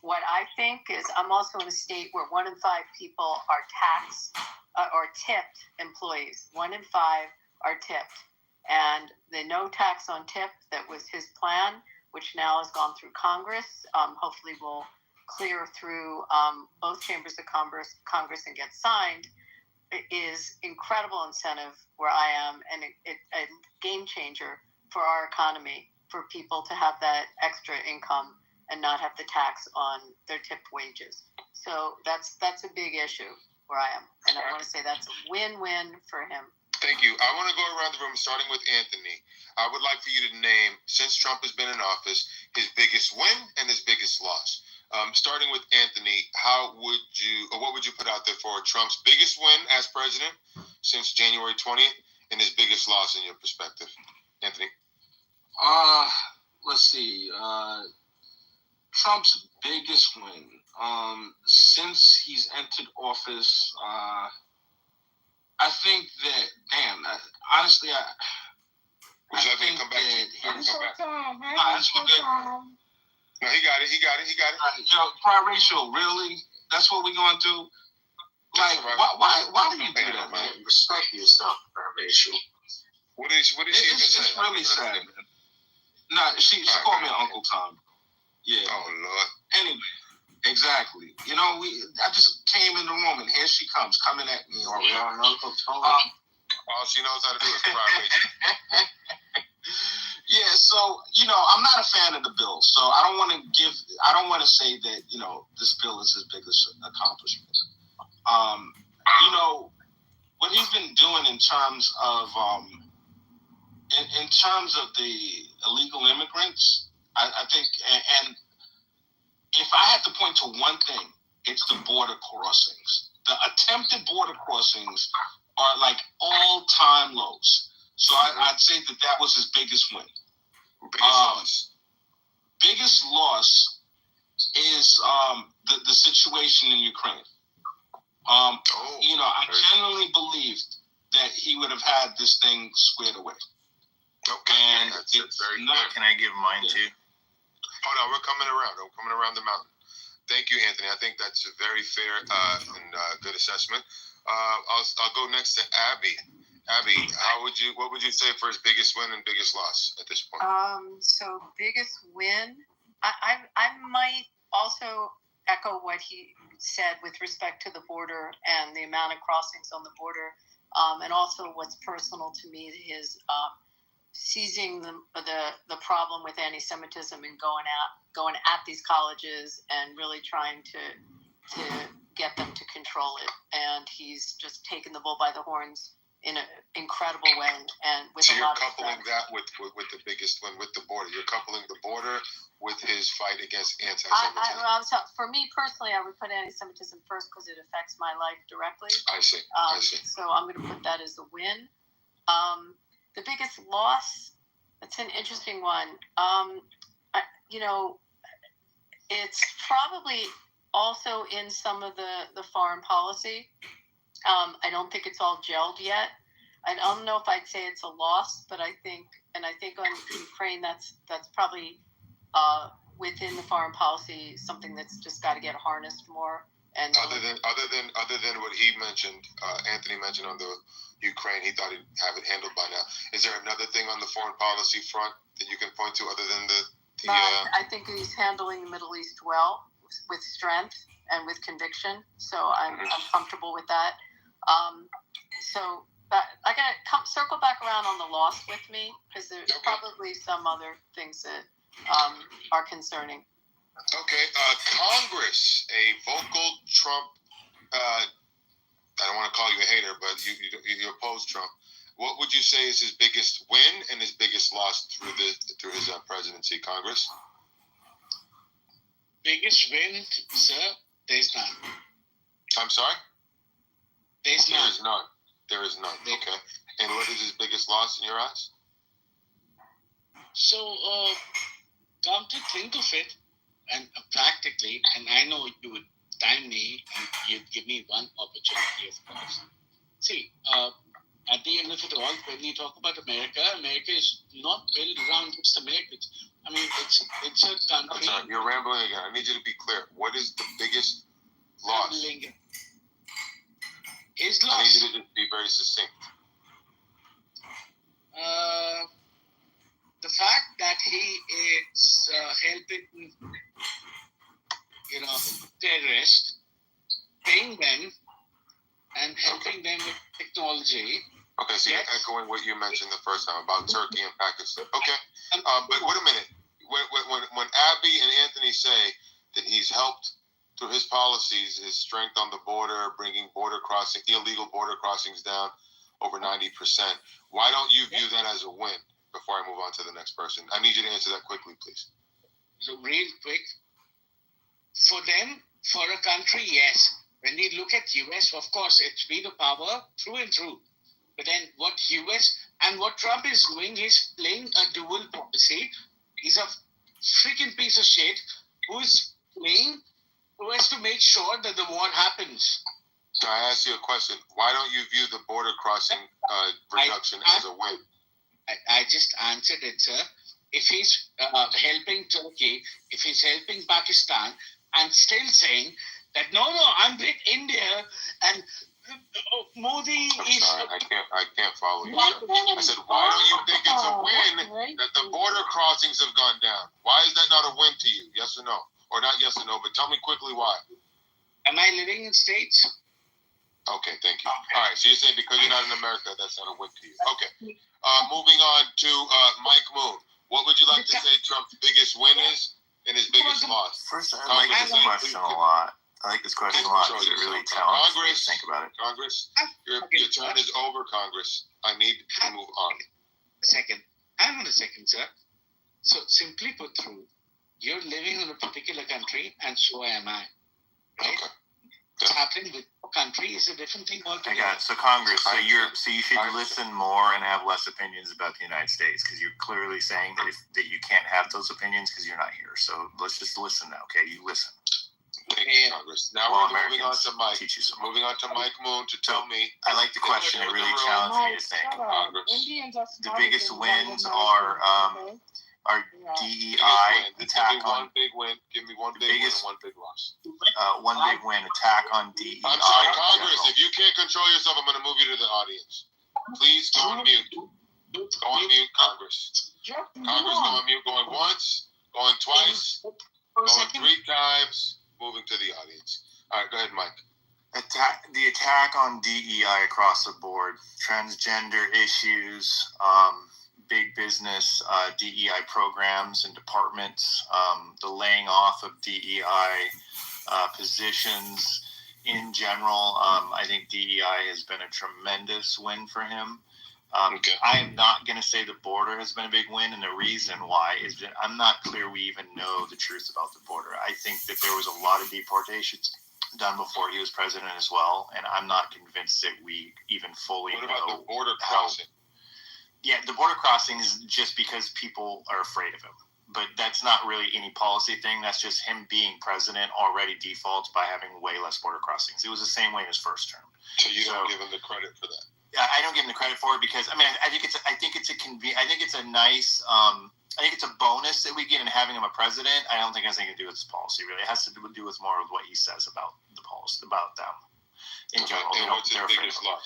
What I think is, I'm also in a state where 1 in 5 people are taxed or tipped employees. 1 in 5 are tipped, and the no tax on tip that was his plan, which now has gone through Congress. Hopefully, will clear through both chambers of Congress and get signed. It is incredible incentive where I am, and a game changer for our economy, for people to have that extra income and not have the tax on their tipped wages. So that's a big issue where I am, and I want to say that's a win-win for him. Thank you. I want to go around the room, starting with Anthony. I would like for you to name, since Trump has been in office, his biggest win and his biggest loss. Starting with Anthony, what would you put out there for Trump's biggest win as president since January 20th and his biggest loss in your perspective? Anthony? Let's see. Trump's biggest win since he's entered office, I think that, honestly, would you like me to come back to you? No, he got it. Cry Ratio, really? That's what we're going to do? Like, why do you do that, man? Respect yourself, Cry Ratio. What did she even say? It's really sad, man. Nah, she called me Uncle Tom. Yeah. Oh, Lord. Anyway, exactly. You know, I just came in the room, and here she comes, coming at me. All Uncle Tom. All she knows how to do is cry. Yeah, so, I'm not a fan of the bill, so I don't want to say that, this bill is his biggest accomplishment. What he's been doing in terms of the illegal immigrants, I think, and if I had to point to one thing, it's the border crossings. The attempted border crossings are like all-time lows. So I'd say that was his biggest win. Biggest loss is the situation in Ukraine. I genuinely believed that he would have had this thing squared away. Okay, and that's very good. Can I give mine too? Hold on, we're coming around the mountain. Thank you, Anthony. I think that's a very fair and good assessment. I'll go next to Abby. Abby, what would you say for his biggest win and biggest loss at this point? So biggest win, I might also echo what he said with respect to the border and the amount of crossings on the border, and also what's personal to me, his seizing the problem with anti-Semitism and going at these colleges and really trying to get them to control it. And he's just taken the bull by the horns in an incredible way, and with so a you're lot coupling of that with the biggest win with the border. You're coupling the border with his fight against anti-Semitism. For me personally, I would put anti-Semitism first because it affects my life directly. I see. So I'm going to put that as a win. The biggest loss, that's an interesting one. It's probably also in some of the foreign policy. I don't think it's all gelled yet. I don't know if I'd say it's a loss, but I think on Ukraine, that's probably within the foreign policy something that's just got to get harnessed more. And other than what he mentioned, Anthony mentioned on the Ukraine, he thought he'd have it handled by now. Is there another thing on the foreign policy front that you can point to other than the I think he's handling the Middle East well, with strength and with conviction. So I'm comfortable with that. I got to circle back around on the loss with me, because there's probably some other things that are concerning. Okay, Congress, a vocal Trump. I don't want to call you a hater, but you oppose Trump. What would you say is his biggest win and his biggest loss through his presidency, Congress? Biggest win, sir, there's none. I'm sorry? There's none. There is none. Okay. And what is his biggest loss in your eyes? So, come to think of it, and practically, and I know you would time me and you'd give me one opportunity, of course. See, at the end of it all, when you talk about America is not built around just Americans. I mean, it's a country. I'm sorry, you're rambling again. I need you to be clear. What is the biggest loss? His loss. I need you to just be very succinct. The fact that he is helping, terrorists, paying them and helping them with technology. Okay, so you're echoing what you mentioned the first time about Turkey and Pakistan. Okay, but wait a minute. When Abby and Anthony say that he's helped through his policies, his strength on the border, bringing illegal border crossings down over 90%, why don't you view that as a win? Before I move on to the next person, I need you to answer that quickly, please. So real quick, for them, for a country, yes. When you look at US, of course, it's been a power through and through. But then what US and what Trump is doing is playing a dual policy. He's a freaking piece of shit who has to make sure that the war happens. So I ask you a question. Why don't you view the border crossing reduction as a win? I just answered it, sir. If he's helping Turkey, if he's helping Pakistan, and still saying that no, I'm with India and Modi is. Sorry, I can't follow you. I said, why don't you think it's a win that the border crossings have gone down? Why is that not a win to you? Yes or no? Or not yes or no, but tell me quickly why. Am I living in States? Okay, thank you. All right, so you're saying because you're not in America, that's not a win to you. Okay. Moving on to Mike Moon. What would you like to say Trump's biggest win is and his biggest loss? First, I like this question a lot. I like this question a lot because it really tells me to think about it. Congress, your turn is over, Congress. I need to move on. Hang on a second, sir. So, simply put through, you're living in a particular country, and so am I. Right? Okay. What's happening with a country is a different thing altogether. I got it. So Congress, you should listen more and have less opinions about the United States, because you're clearly saying that you can't have those opinions because you're not here. So let's just listen now, okay? You listen. Thank you, Congress. Now we're moving on to Mike. Moving on to Mike Moon to tell me. I like the question. It really challenged me to think. The biggest wins are DEI attack on. One big win. Give me one big win and one big loss. One big win attack on DEI. I'm sorry, Congress. If you can't control yourself, I'm going to move you to the audience. Please go on mute. Go on mute, Congress. Congress, go on mute. Going once, going twice, going 3 times, moving to the audience. All right, go ahead, Mike. The attack on DEI across the board, transgender issues, big business DEI programs and departments, the laying off of DEI positions in general. I think DEI has been a tremendous win for him. I am not going to say the border has been a big win, and the reason why is that I'm not clear we even know the truth about the border. I think that there was a lot of deportations done before he was president as well, and I'm not convinced that we even fully know. What about the border crossing? Yeah, the border crossing is just because people are afraid of him. But that's not really any policy thing. That's just him being president already defaults by having way less border crossings. It was the same way in his first term. So you don't give him the credit for that? I don't give him the credit for it because I think it's a nice I think it's a bonus that we get in having him a president. I don't think it has anything to do with his policy really. It has to do with more of what he says about the policy, about them in general. And what's his biggest loss?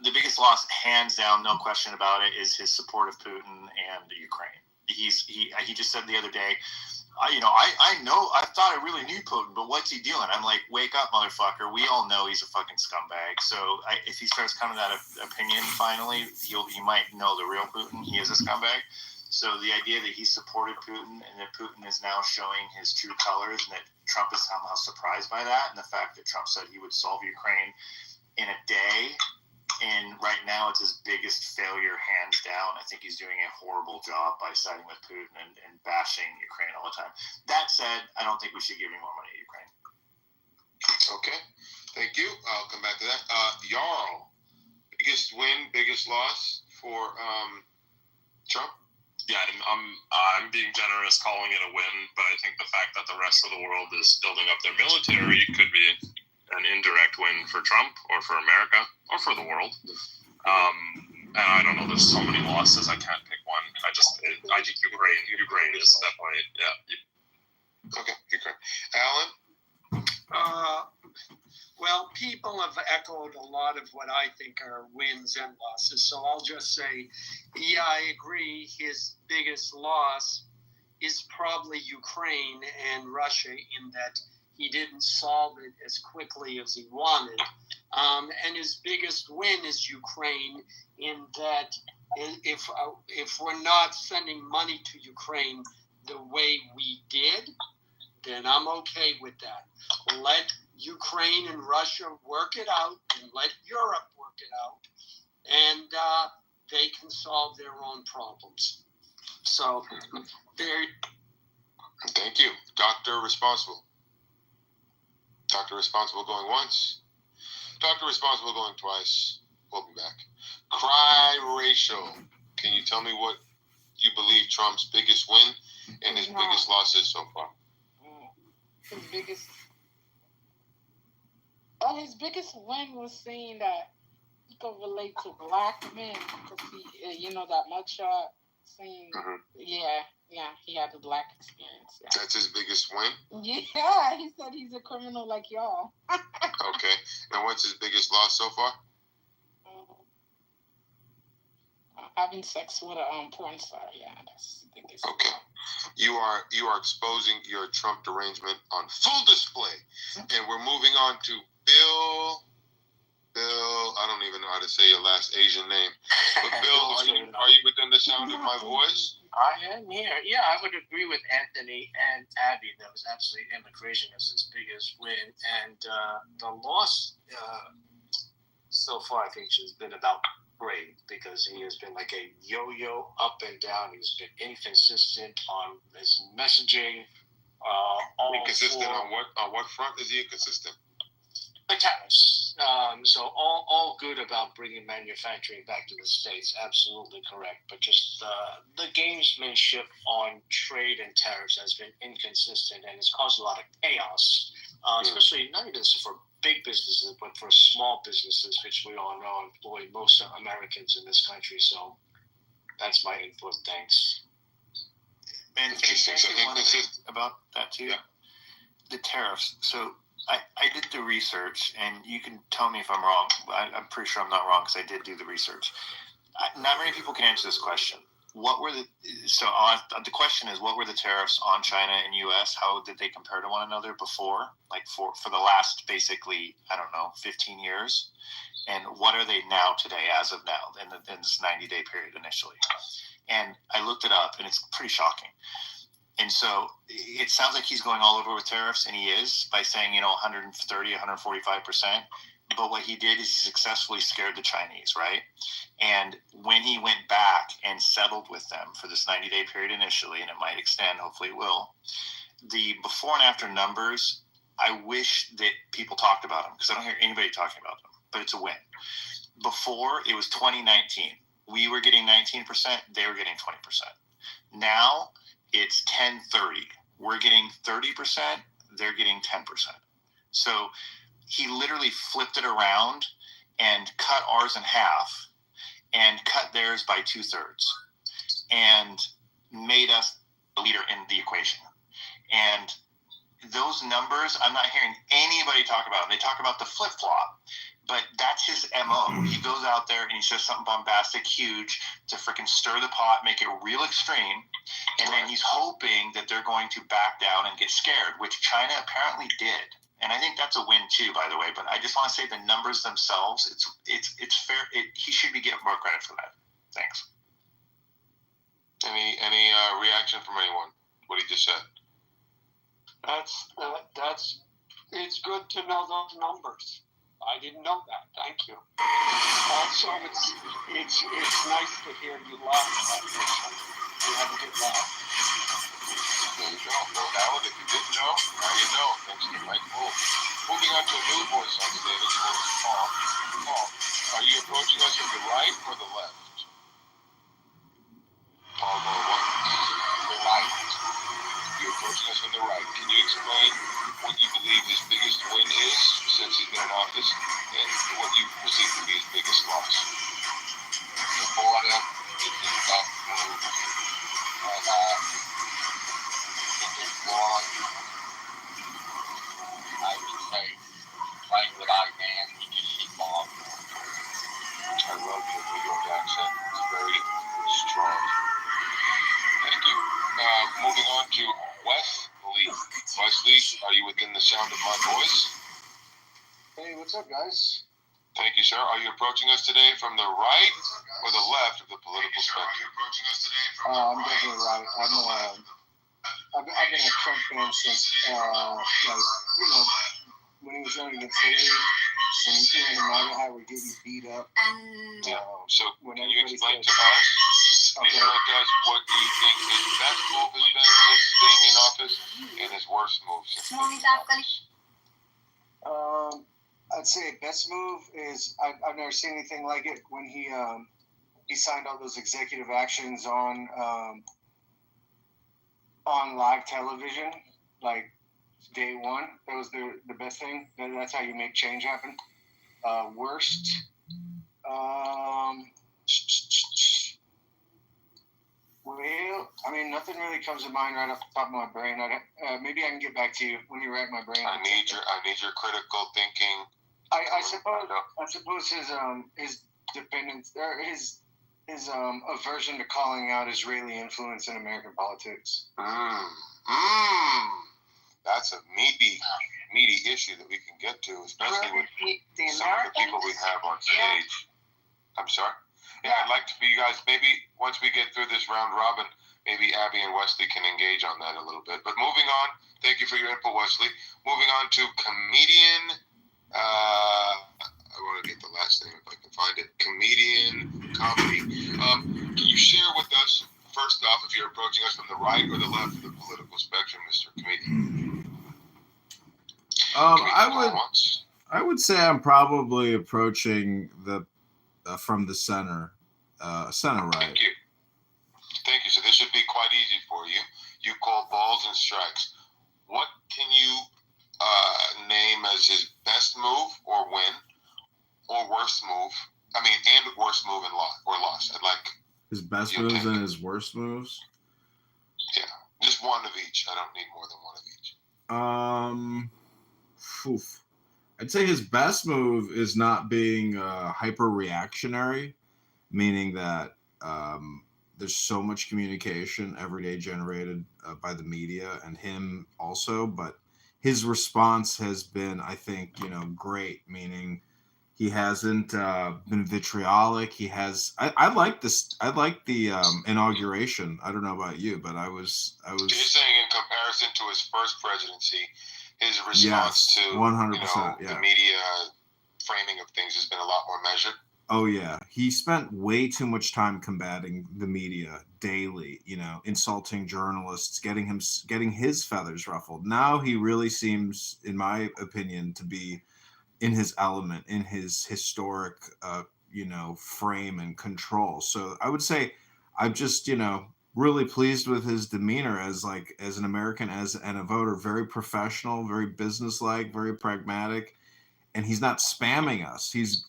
The biggest loss, hands down, no question about it, is his support of Putin and Ukraine. He just said the other day, I thought I really knew Putin, but what's he doing? I'm like, wake up, motherfucker. We all know he's a fucking scumbag. So if he starts coming to that opinion finally, he might know the real Putin. He is a scumbag. So the idea that he supported Putin and that Putin is now showing his true colors and that Trump is somehow surprised by that, and the fact that Trump said he would solve Ukraine in a day, and right now it's his biggest failure, hands down. I think he's doing a horrible job by siding with Putin and bashing Ukraine all the time. That said, I don't think we should give him more money to Ukraine. Okay, thank you. I'll come back to that. Jarl, biggest win, biggest loss for Trump? Yeah, I'm being generous calling it a win, but I think the fact that the rest of the world is building up their military could be an indirect win for Trump or for America or for the world. And I don't know, there's so many losses, I can't pick one. I think Ukraine is definitely, yeah. Okay, Ukraine. Alan? Well, people have echoed a lot of what I think are wins and losses, so I'll just say, yeah, I agree. His biggest loss is probably Ukraine and Russia in that he didn't solve it as quickly as he wanted. And his biggest win is Ukraine in that if we're not sending money to Ukraine the way we did, then I'm okay with that. Let Ukraine and Russia work it out and let Europe work it out, and they can solve their own problems. So, thank you. Dr. Responsible. Dr. Responsible going once. Dr. Responsible going twice. We'll be back. Cry Rachel. Can you tell me what you believe Trump's biggest win and his biggest losses so far? His biggest win was seeing that he could relate to black men because he, that mugshot scene. Yeah, he had the black experience. Yeah. That's his biggest win? Yeah, he said he's a criminal like y'all. Okay, and what's his biggest loss so far? Having sex with a porn star. Yeah, that's the biggest. Okay. You are exposing your Trump derangement on full display. And we're moving on to Bill, I don't even know how to say your last Asian name. But Bill, are you within the sound of my voice? I am here. Yeah, I would agree with Anthony and Abby. That was absolutely immigration as his biggest win. And the loss so far, I think, has been about Brave, because he has been like a yo-yo up and down. He's been inconsistent on his messaging. Inconsistent on what front is he inconsistent? The tariffs. So all good about bringing manufacturing back to the States. Absolutely correct. But just the gamesmanship on trade and tariffs has been inconsistent, and it's caused a lot of chaos, especially not even for big businesses, but for small businesses, which we all know employ most of Americans in this country. So that's my input. Thanks. And can I say one thing about that too? Yeah. The tariffs. So I did the research, and you can tell me if I'm wrong. I'm pretty sure I'm not wrong because I did do the research. Not many people can answer this question. The question is, what were the tariffs on China and U.S.? How did they compare to one another before, like for the last basically, 15 years? And what are they now today, as of now, in this 90-day period initially? And I looked it up, and it's pretty shocking. And so it sounds like he's going all over with tariffs, and he is, by saying, 130, 145%. But what he did is he successfully scared the Chinese, right? And when he went back and settled with them for this 90-day period initially, and it might extend, hopefully it will, the before and after numbers, I wish that people talked about them, because I don't hear anybody talking about them, but it's a win. Before, it was 2019. We were getting 19%, they were getting 20%. Now, it's 10-30. We're getting 30%, they're getting 10%. So he literally flipped it around and cut ours in half and cut theirs by 2/3 and made us the leader in the equation. And those numbers, I'm not hearing anybody talk about them. They talk about the flip-flop, but that's his MO. He goes out there and he says something bombastic, huge, to freaking stir the pot, make it real extreme, and then he's hoping that they're going to back down and get scared, which China apparently did. And I think that's a win too, by the way. But I just want to say the numbers themselves, it's fair. He should be getting more credit for that. Thanks. Any reaction from anyone? What he just said. That's it's good to know those numbers. I didn't know that. Thank you. Also, it's nice to hear you laugh. You have a good laugh. There you go. Well, now, if you didn't know, now you know. Thanks to Mike Wolf. Moving on to a new voice on stage, Paul. Paul, are you approaching us from the right or the left? Paul, going once. The right. You're approaching us from the right. Can you explain what you believe his biggest win is since he's been in office, and what you perceive to be his biggest loss? The border is a tough move. And it is more, I would say, playing with our hands to keep off. I love your New York accent. It's very strong. Thank you. Moving on to Wesley. Wesley, are you within the sound of my voice? Hey, what's up, guys? Thank you, sir. Are you approaching us today from the right or the left of the political spectrum? I'm definitely right. I've been a Trump fan since, when he was running against Hillary, when the MAGA hat were getting beat up. So can you explain to us, what do you think his best move has been since being in office and his worst move since being in office? I'd say best move is I've never seen anything like it when he signed all those executive actions on live television, like day one. That was the best thing. That's how you make change happen. Worst. Well, I mean, nothing really comes to mind right off the top of my brain. Maybe I can get back to you when you rack my brain. I need your critical thinking. I suppose his dependence or his aversion to calling out Israeli influence in American politics. That's a meaty issue that we can get to, especially with some of the people we have on stage. I'm sorry? Yeah, I'd like for you guys, maybe once we get through this round robin, maybe Abby and Wesley can engage on that a little bit. But moving on, thank you for your input, Wesley. Moving on to comedian, I want to get the last name if I can find it, comedian comedy. Can you share with us, first off, if you're approaching us from the right or the left of the political spectrum, Mr. Comedian? I would say I'm probably approaching from the center right. Thank you. So this should be quite easy for you. You call balls and strikes. What can you name as his best move or win, or worst move? I mean, and worst move and loss. I'd like his best moves and his worst moves. Yeah, just one of each. I don't need more than one of each. oof. I'd say his best move is not being hyper reactionary, meaning that there's so much communication every day generated by the media and him also, but his response has been, I think, great, meaning he hasn't been vitriolic. He has. I like this. I like the inauguration. I don't know about you, but I was. So you're saying in comparison to his first presidency, his response Yes, to 100%. Yeah. the media framing of things has been a lot more measured. Oh yeah, he spent way too much time combating the media daily. Insulting journalists, getting his feathers ruffled. Now he really seems, in my opinion, to be in his element, in his historic, frame and control. So I would say I'm just, really pleased with his demeanor as an American, and a voter. Very professional, very businesslike, very pragmatic, and he's not spamming us. He's.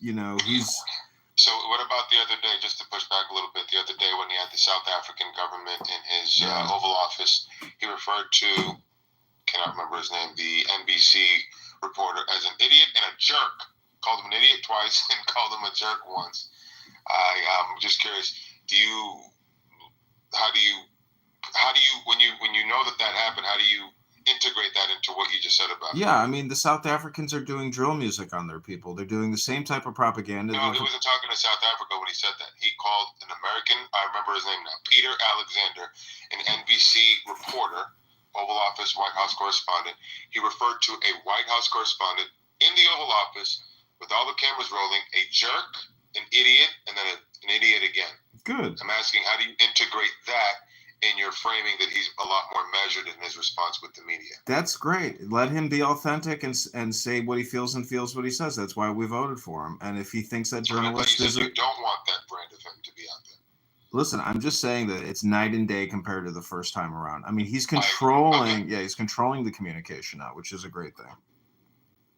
So what about the other day, just to push back a little bit, the other day when he had the South African government in his Oval Office, he referred to, cannot remember his name, the NBC reporter as an idiot and a jerk. Called him an idiot twice and called him a jerk once. I'm just curious, how do you when you know that happened, how do you integrate that into what you just said about it? Yeah, I mean, the South Africans are doing drill music on their people. They're doing the same type of propaganda. No, he wasn't talking to South Africa when he said that. He called an American, I remember his name now, Peter Alexander, an NBC reporter, Oval Office White House correspondent. He referred to a White House correspondent in the Oval Office with all the cameras rolling, a jerk, an idiot, and then an idiot again. Good. I'm asking, how do you integrate that in your framing that he's a lot more measured in his response with the media? That's great. Let him be authentic and say what he feels and feels what he says. That's why we voted for him. And if he thinks that journalist is... You don't want that brand of him to be out there. Listen, I'm just saying that it's night and day compared to the first time around. I mean, he's controlling, he's controlling the communication now, which is a great thing.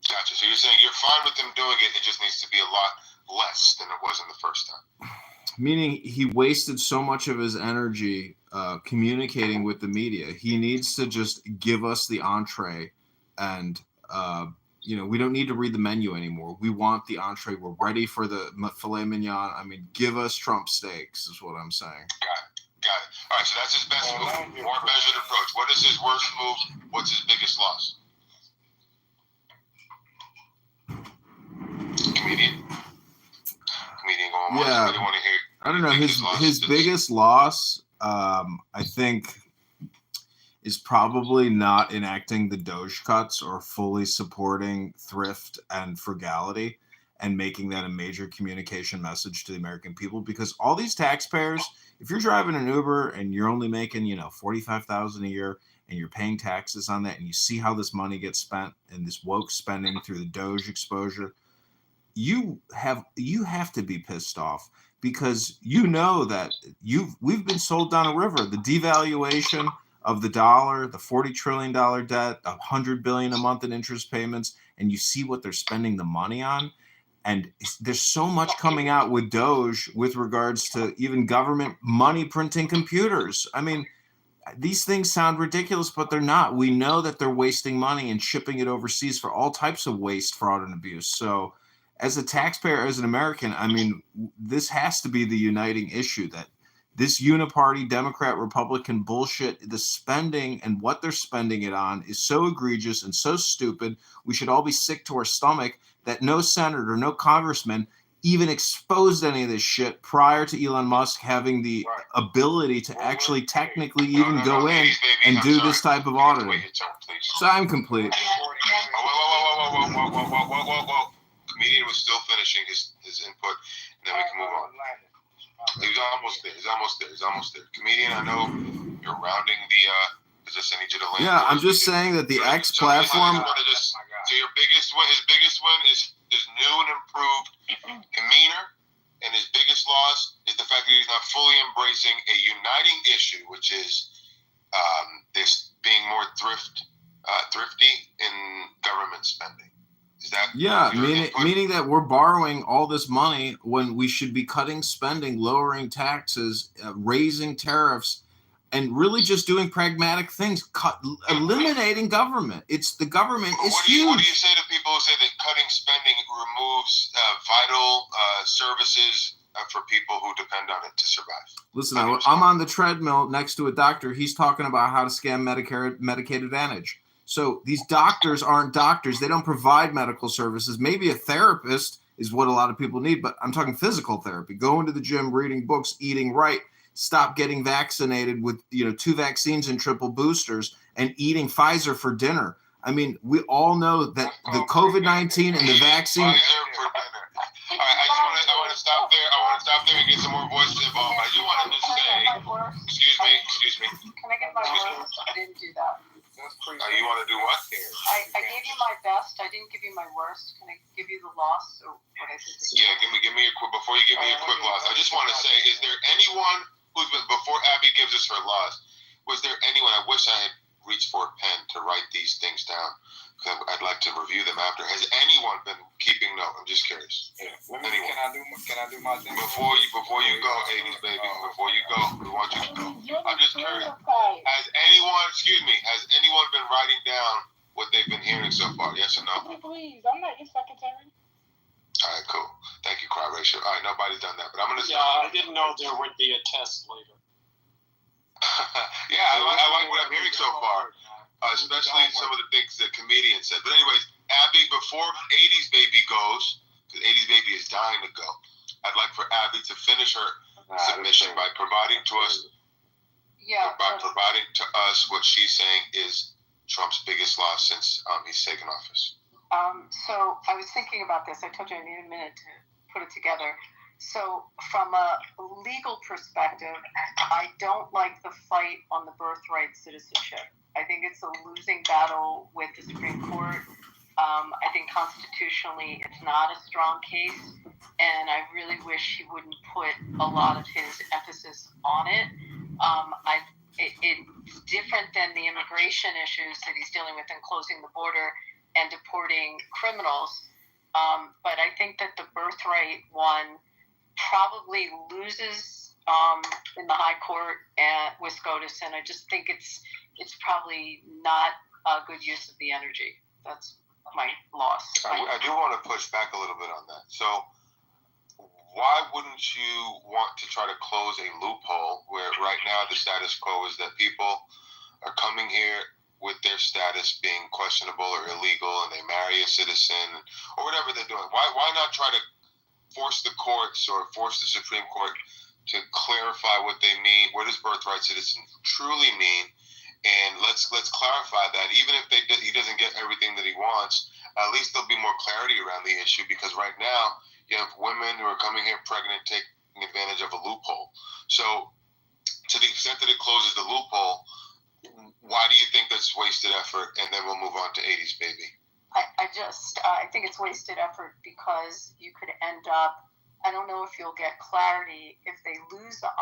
Gotcha. So you're saying you're fine with him doing it. It just needs to be a lot less than it was in the first time. Meaning he wasted so much of his energy communicating with the media. He needs to just give us the entree, and we don't need to read the menu anymore. We want the entree. We're ready for the filet mignon. I mean, give us Trump steaks is what I'm saying. Got it. All right, so that's his best move. More measured approach. What is his worst move? What's his biggest loss? Comedian going once. Yeah. I really want to hear. I don't know. His biggest loss, I think, is probably not enacting the Doge cuts or fully supporting thrift and frugality and making that a major communication message to the American people. Because all these taxpayers, if you're driving an Uber and you're only making, $45,000 a year and you're paying taxes on that, and you see how this money gets spent and this woke spending through the Doge exposure, you have to be pissed off, because that we've been sold down a river. The devaluation of the dollar, the $40 trillion debt, $100 billion a month in interest payments, and you see what they're spending the money on. And there's so much coming out with Doge with regards to even government money printing computers. I mean, these things sound ridiculous, but they're not. We know that they're wasting money and shipping it overseas for all types of waste, fraud, and abuse. So as a taxpayer, as an American, I mean, this has to be the uniting issue, that this uniparty Democrat Republican bullshit, the spending and what they're spending it on is so egregious and so stupid. We should all be sick to our stomach that no senator, no congressman even exposed any of this shit prior to Elon Musk having the ability to actually technically even go in and do this type of auditing. So I'm complete. Whoa. Comedian was still finishing his input, and then we can move on. He's almost there. Comedian, I know you're rounding the. I just need you to land. Yeah, I'm just saying that the X platform. So his biggest win is his new and improved demeanor, and his biggest loss is the fact that he's not fully embracing a uniting issue, which is this being more thrifty in government spending. Is that meaning that we're borrowing all this money when we should be cutting spending, lowering taxes, raising tariffs, and really just doing pragmatic things, eliminating government. It's the government is huge. What do you say to people who say that cutting spending removes vital services for people who depend on it to survive? Listen, I'm on the treadmill next to a doctor. He's talking about how to scam Medicaid Advantage. So these doctors aren't doctors. They don't provide medical services. Maybe a therapist is what a lot of people need, but I'm talking physical therapy. Going to the gym, reading books, eating right, stop getting vaccinated with 2 vaccines and triple boosters, and eating Pfizer for dinner. I mean, we all know that the COVID-19 and the vaccine. All right, I want to stop there. I want to stop there and get some more voices involved. I do want to just say, excuse me. Can I get my worst? I didn't do that. You want to do what? I gave you my best. I didn't give you my worst. Can I give you the loss? Or what I think is yeah, give me a quick. Before you give me a quick loss, I just want to say: is there anyone who's been before Abby gives us her loss? Was there anyone? I wish I had reached for a pen to write these things down. I'd like to review them after. Has anyone been keeping note? I'm just curious. Yeah. Anyone? Can I do my thing? Before you go, 80s baby. Before you go, we want you to go. I'm just curious. Has anyone been writing down what they've been hearing so far? Yes or no? Please, I'm not your secretary. All right, cool. Thank you, crowd ratio. All right, nobody's done that, but I'm gonna. Yeah, I didn't know there would be a test later. Yeah, I like what I'm hearing so far. Especially some of the things the comedian said. But anyways, Abby, before 80s baby goes, because 80s baby is dying to go, I'd like for Abby to finish her submission by providing to us what she's saying is Trump's biggest loss since he's taken office. So I was thinking about this. I told you I need a minute to put it together. So from a legal perspective, I don't like the fight on the birthright citizenship. I think it's a losing battle with the Supreme Court. I think constitutionally it's not a strong case, and I really wish he wouldn't put a lot of his emphasis on it. It's different than the immigration issues that he's dealing with in closing the border and deporting criminals. But I think that the birthright one probably loses in the high court with SCOTUS, and I just think it's probably not a good use of the energy. That's my loss. I do want to push back a little bit on that. So why wouldn't you want to try to close a loophole where right now the status quo is that people are coming here with their status being questionable or illegal and they marry a citizen or whatever they're doing? Why not try to force the courts or force the Supreme Court to clarify what they mean? What does birthright citizen truly mean? And let's clarify that. Even if he doesn't get everything that he wants, at least there'll be more clarity around the issue, because right now you have women who are coming here pregnant taking advantage of a loophole. So to the extent that it closes the loophole, why do you think that's wasted effort? And then we'll move on to 80s baby. I think it's wasted effort because you could end up, I don't know if you'll get clarity if they lose at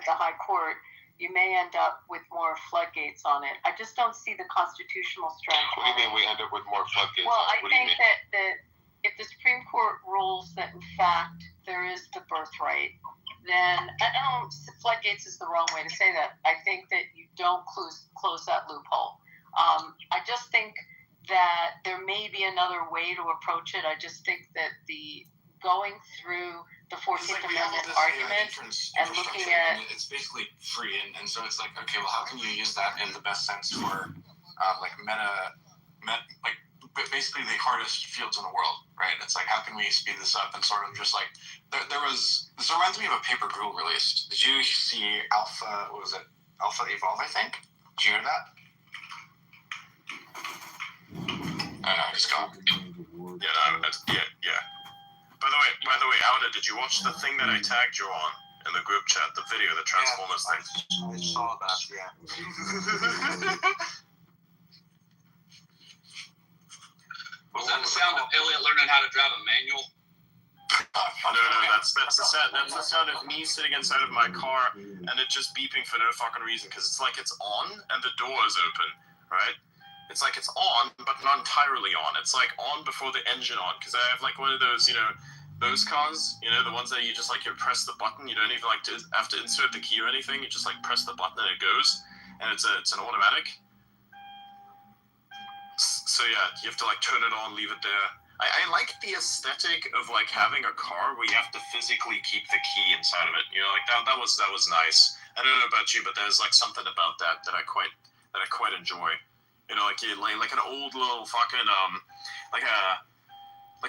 the high court. You may end up with more floodgates on it. I just don't see the constitutional strength. What do you mean we end up with more floodgates on it? Well, I think that if the Supreme Court rules that in fact there is the birthright, then floodgates is the wrong way to say that. I think that you don't close that loophole. I just think that there may be another way to approach it. I just think that the going through the 14th Amendment argument and looking at it's basically free, and so it's like, okay, well, how can you use that in the best sense for basically the hardest fields in the world, right? It's like, how can we speed this up? And sort of just like this reminds me of a paper Google released. Did you see Alpha Evolve, I think? Did you hear that? I know, just go. Yeah. By the way, Alda, did you watch the thing that I tagged you on in the group chat, the video, the Transformers thing? I saw that, yeah. Was that the sound of Elliot learning how to drive a manual? No, that's the sound of me sitting inside of my car and it just beeping for no fucking reason, because it's like it's on and the door is open, right? It's like it's on, but not entirely on. It's like on before the engine on, because I have like one of those, those cars, you know, the ones that you just like, you press the button, you don't even like to have to insert the key or anything, you just like press the button and it goes, and it's an automatic. So yeah, you have to like turn it on, leave it there. I like the aesthetic of like having a car where you have to physically keep the key inside of it. You know, like that was nice. I don't know about you, but there's like something about that I quite enjoy. You know, like an old little fucking like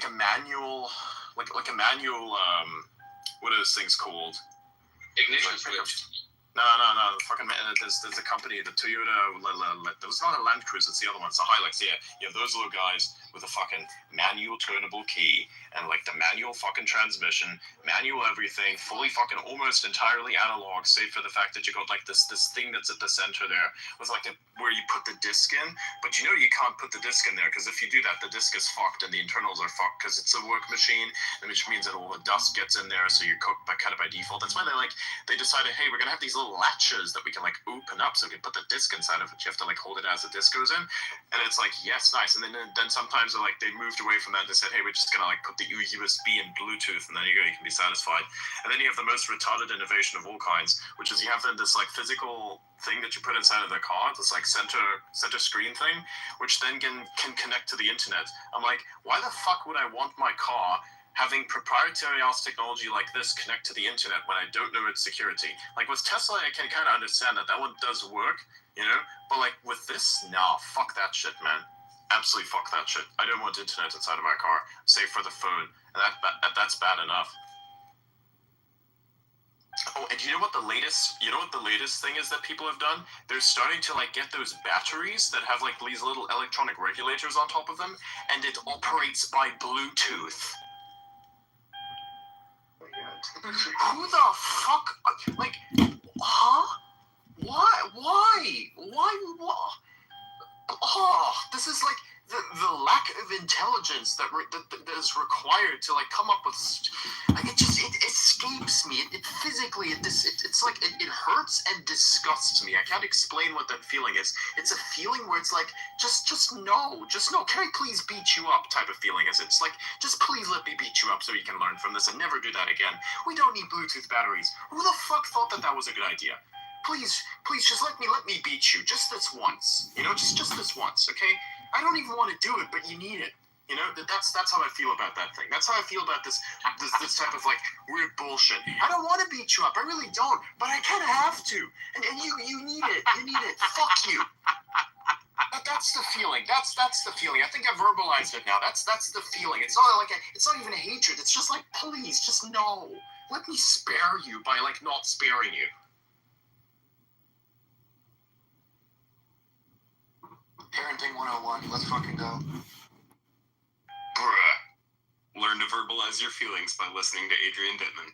a manual what are those things called? Ignition switch. No. The fucking there's a company, the Toyota. It was not a Land Cruiser. It's the other one. It's a Hilux. Yeah, you have those little guys with a fucking manual turnable key and like the manual fucking transmission, manual everything, fully fucking almost entirely analog, save for the fact that you got like this thing that's at the center there with like where you put the disc in. But you know you can't put the disc in there because if you do that, the disc is fucked and the internals are fucked because it's a work machine, which means that all the dust gets in there, so you're cooked by kind of by default. That's why they decided, hey, we're gonna have these little latches that we can like open up so we can put the disc inside of it. You have to like hold it as the disc goes in, and it's like, yes, nice. And then sometimes they moved away from that. They said, hey, we're just gonna like put the USB and Bluetooth, and then you can be satisfied. And then you have the most retarded innovation of all kinds, which is you have this like physical thing that you put inside of the car, this like center screen thing, which then can connect to the internet. I'm like, why the fuck would I want my car having proprietary ass technology like this connect to the internet when I don't know its security? Like with Tesla, I can kind of understand that one does work, you know, but like with this, nah, fuck that shit, man. Absolutely fuck that shit. I don't want internet inside of my car, save for the phone, and that's bad enough. Oh, and you know what the latest thing is that people have done? They're starting to like get those batteries that have like these little electronic regulators on top of them, and it operates by Bluetooth. Who the fuck? Like, huh? Why? Oh, this is like the lack of intelligence that is required to like come up with. Like it escapes me. It physically it's like it hurts and disgusts me. I can't explain what that feeling is. It's a feeling where it's like just no. Can I please beat you up? Type of feeling. It's like just please let me beat you up so you can learn from this and never do that again. We don't need Bluetooth batteries. Who the fuck thought that was a good idea? Please, just let me beat you just this once. You know, just this once, okay? I don't even want to do it, but you need it. You know, that's how I feel about that thing. That's how I feel about this type of like weird bullshit. I don't want to beat you up. I really don't, but I kind of have to. And you need it. You need it. Fuck you. That's the feeling. That's the feeling. I think I verbalized it now. That's the feeling. It's not even a hatred. It's just like, please, just no. Let me spare you by like not sparing you. Parenting 101. Let's fucking go. Bruh. Learn to verbalize your feelings by listening to Adrian Dittman.